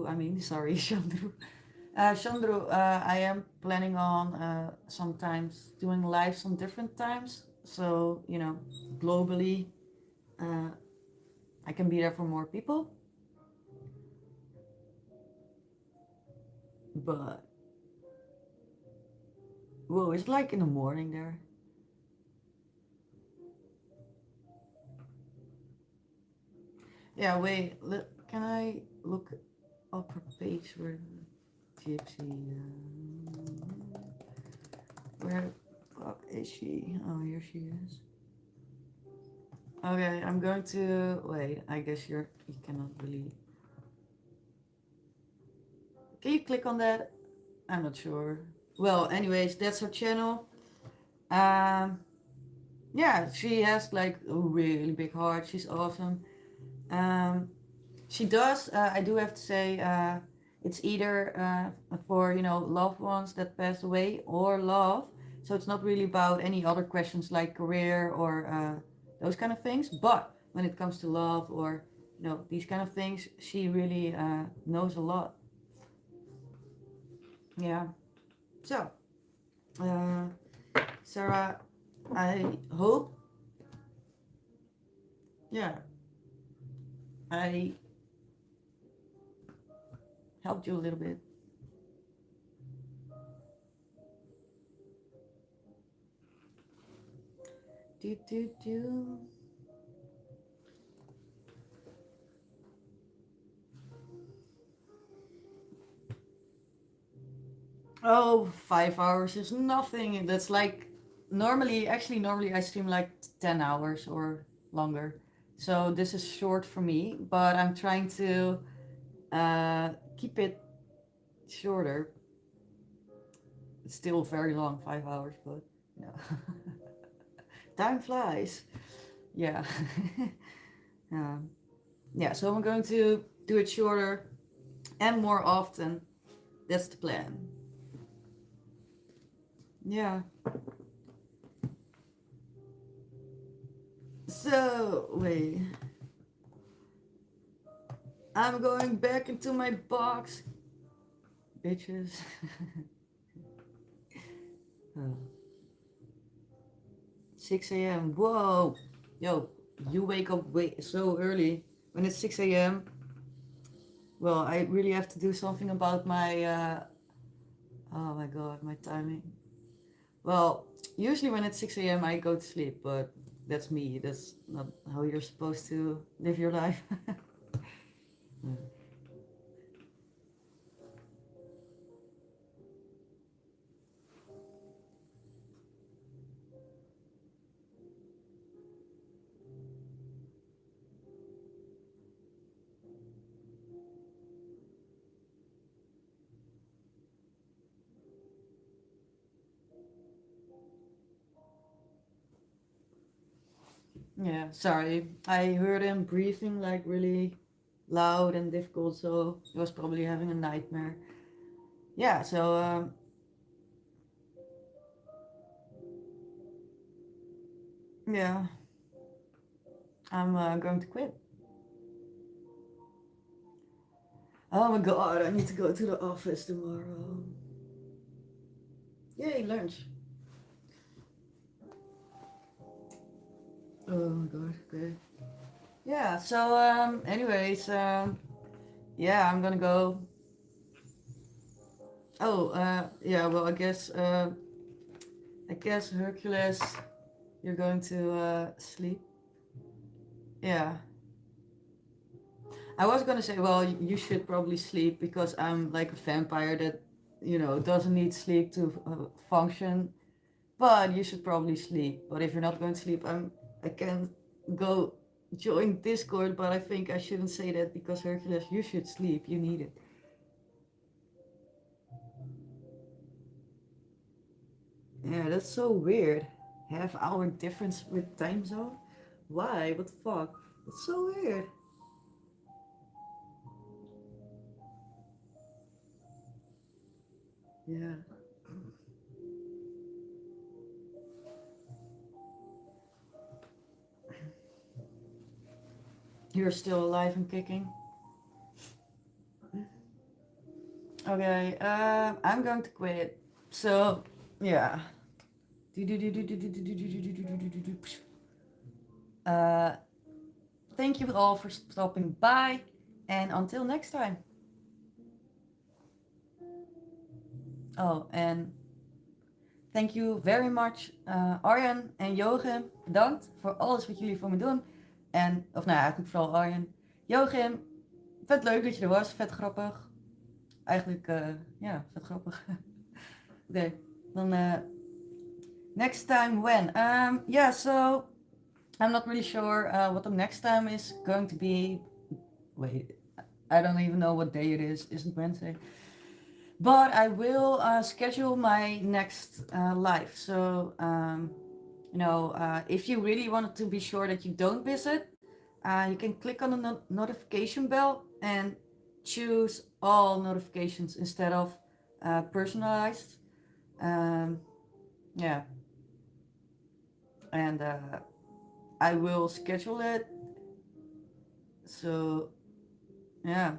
I mean, sorry, Chandru. Chandru, I am planning on sometimes doing lives on different times. So, you know, globally, uh, I can be there for more people. But, whoa, it's like in the morning there. Yeah, wait, can I look up her page where Gypsy, where the fuck is she? Oh, here she is. Okay, I'm going to, wait, I guess you cannot really, can you click on that? I'm not sure. Well, anyways, that's her channel. Um, yeah, she has like a really big heart. She's awesome. Um, she does. I do have to say, it's either for, you know, loved ones that pass away or love. So it's not really about any other questions like career or those kind of things. But when it comes to love or, you know, these kind of things, she really knows a lot. Yeah. So, uh, Sarah, I hope, yeah, I helped you a little bit. Do, do, do. Oh, 5 hours is nothing. That's like, normally I stream like 10 hours or longer. So this is short for me, but I'm trying to keep it shorter. It's still very long, 5 hours, but yeah. Time flies. Yeah. Yeah, so I'm going to do it shorter and more often. That's the plan. Yeah. So, wait. I'm going back into my box. Bitches. Oh. 6 a.m. Whoa. Yo, you wake up so early. When it's 6 a.m., well, I really have to do something about my, oh my god, my timing. Well, usually when it's 6 a.m. I go to sleep, but that's me. That's not how you're supposed to live your life. Yeah, sorry. I heard him breathing like really loud and difficult, so he was probably having a nightmare. Yeah, so yeah, I'm going to quit. Oh my god, I need to go to the office tomorrow. Yay, lunch. Oh my god, okay. Yeah, so anyways, yeah, I'm gonna go. Oh, yeah, well, I guess Hercules, you're going to sleep. Yeah. I was gonna say, well, you should probably sleep because I'm like a vampire that, doesn't need sleep to function. But you should probably sleep. But if you're not going to sleep, I can go join Discord. But I think I shouldn't say that because Hercules, you should sleep. You need it. Yeah, that's so weird. Half-hour difference with time zone. Why? What the fuck? That's so weird. Yeah. You're still alive and kicking. Okay, I'm going to quit. So, yeah. Uh, Thank you all for stopping by, and until next time. Oh, and thank you very much, Arjan en Joachim. Bedankt voor alles wat jullie voor me doen. En, of nou ja, eigenlijk vooral Arjan. Joachim, vet leuk dat je er was. Vet grappig. Eigenlijk, ja, vet grappig. Oké, dan next time when? Yeah, so I'm not really sure what the next time is going to be. Wait, I don't even know what day it is. Isn't Wednesday? But I will schedule my next live. So, if you really want to be sure that you don't miss it, you can click on the notification bell and choose all notifications instead of personalized. Yeah. And I will schedule it. So, yeah,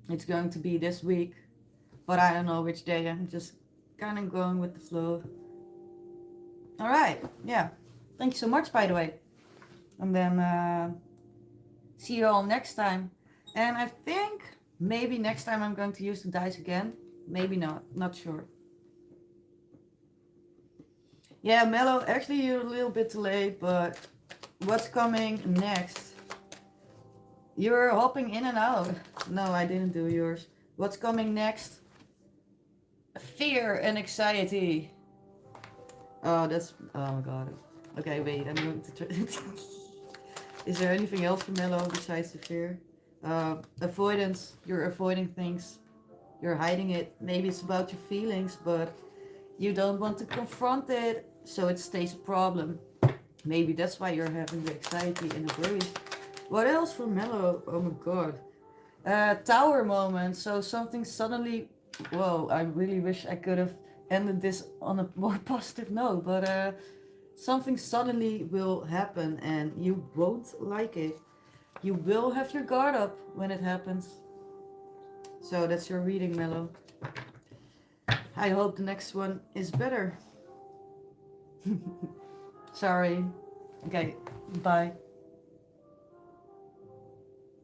it's going to be this week. But I don't know which day. I'm just kind of going with the flow. All right. Yeah. Thank you so much, by the way. And then see you all next time. And I think maybe next time I'm going to use the dice again. Maybe not. Not sure. Yeah, Mello, actually you're a little bit late, but what's coming next? You're hopping in and out. No, I didn't do yours. What's coming next? Fear and anxiety. Oh, oh my god. Okay, wait, I'm going to try. Is there anything else for Mello besides the fear? Avoidance. You're avoiding things. You're hiding it. Maybe it's about your feelings, but you don't want to confront it, so it stays a problem. Maybe that's why you're having the anxiety and the worries. What else for Mello? Oh my god. Tower moment. So something suddenly. Whoa, I really wish I could have ended this on a more positive note, but something suddenly will happen and you won't like it. You will have your guard up when it happens. So that's your reading, Mello. I hope the next one is better. Sorry. Okay, bye.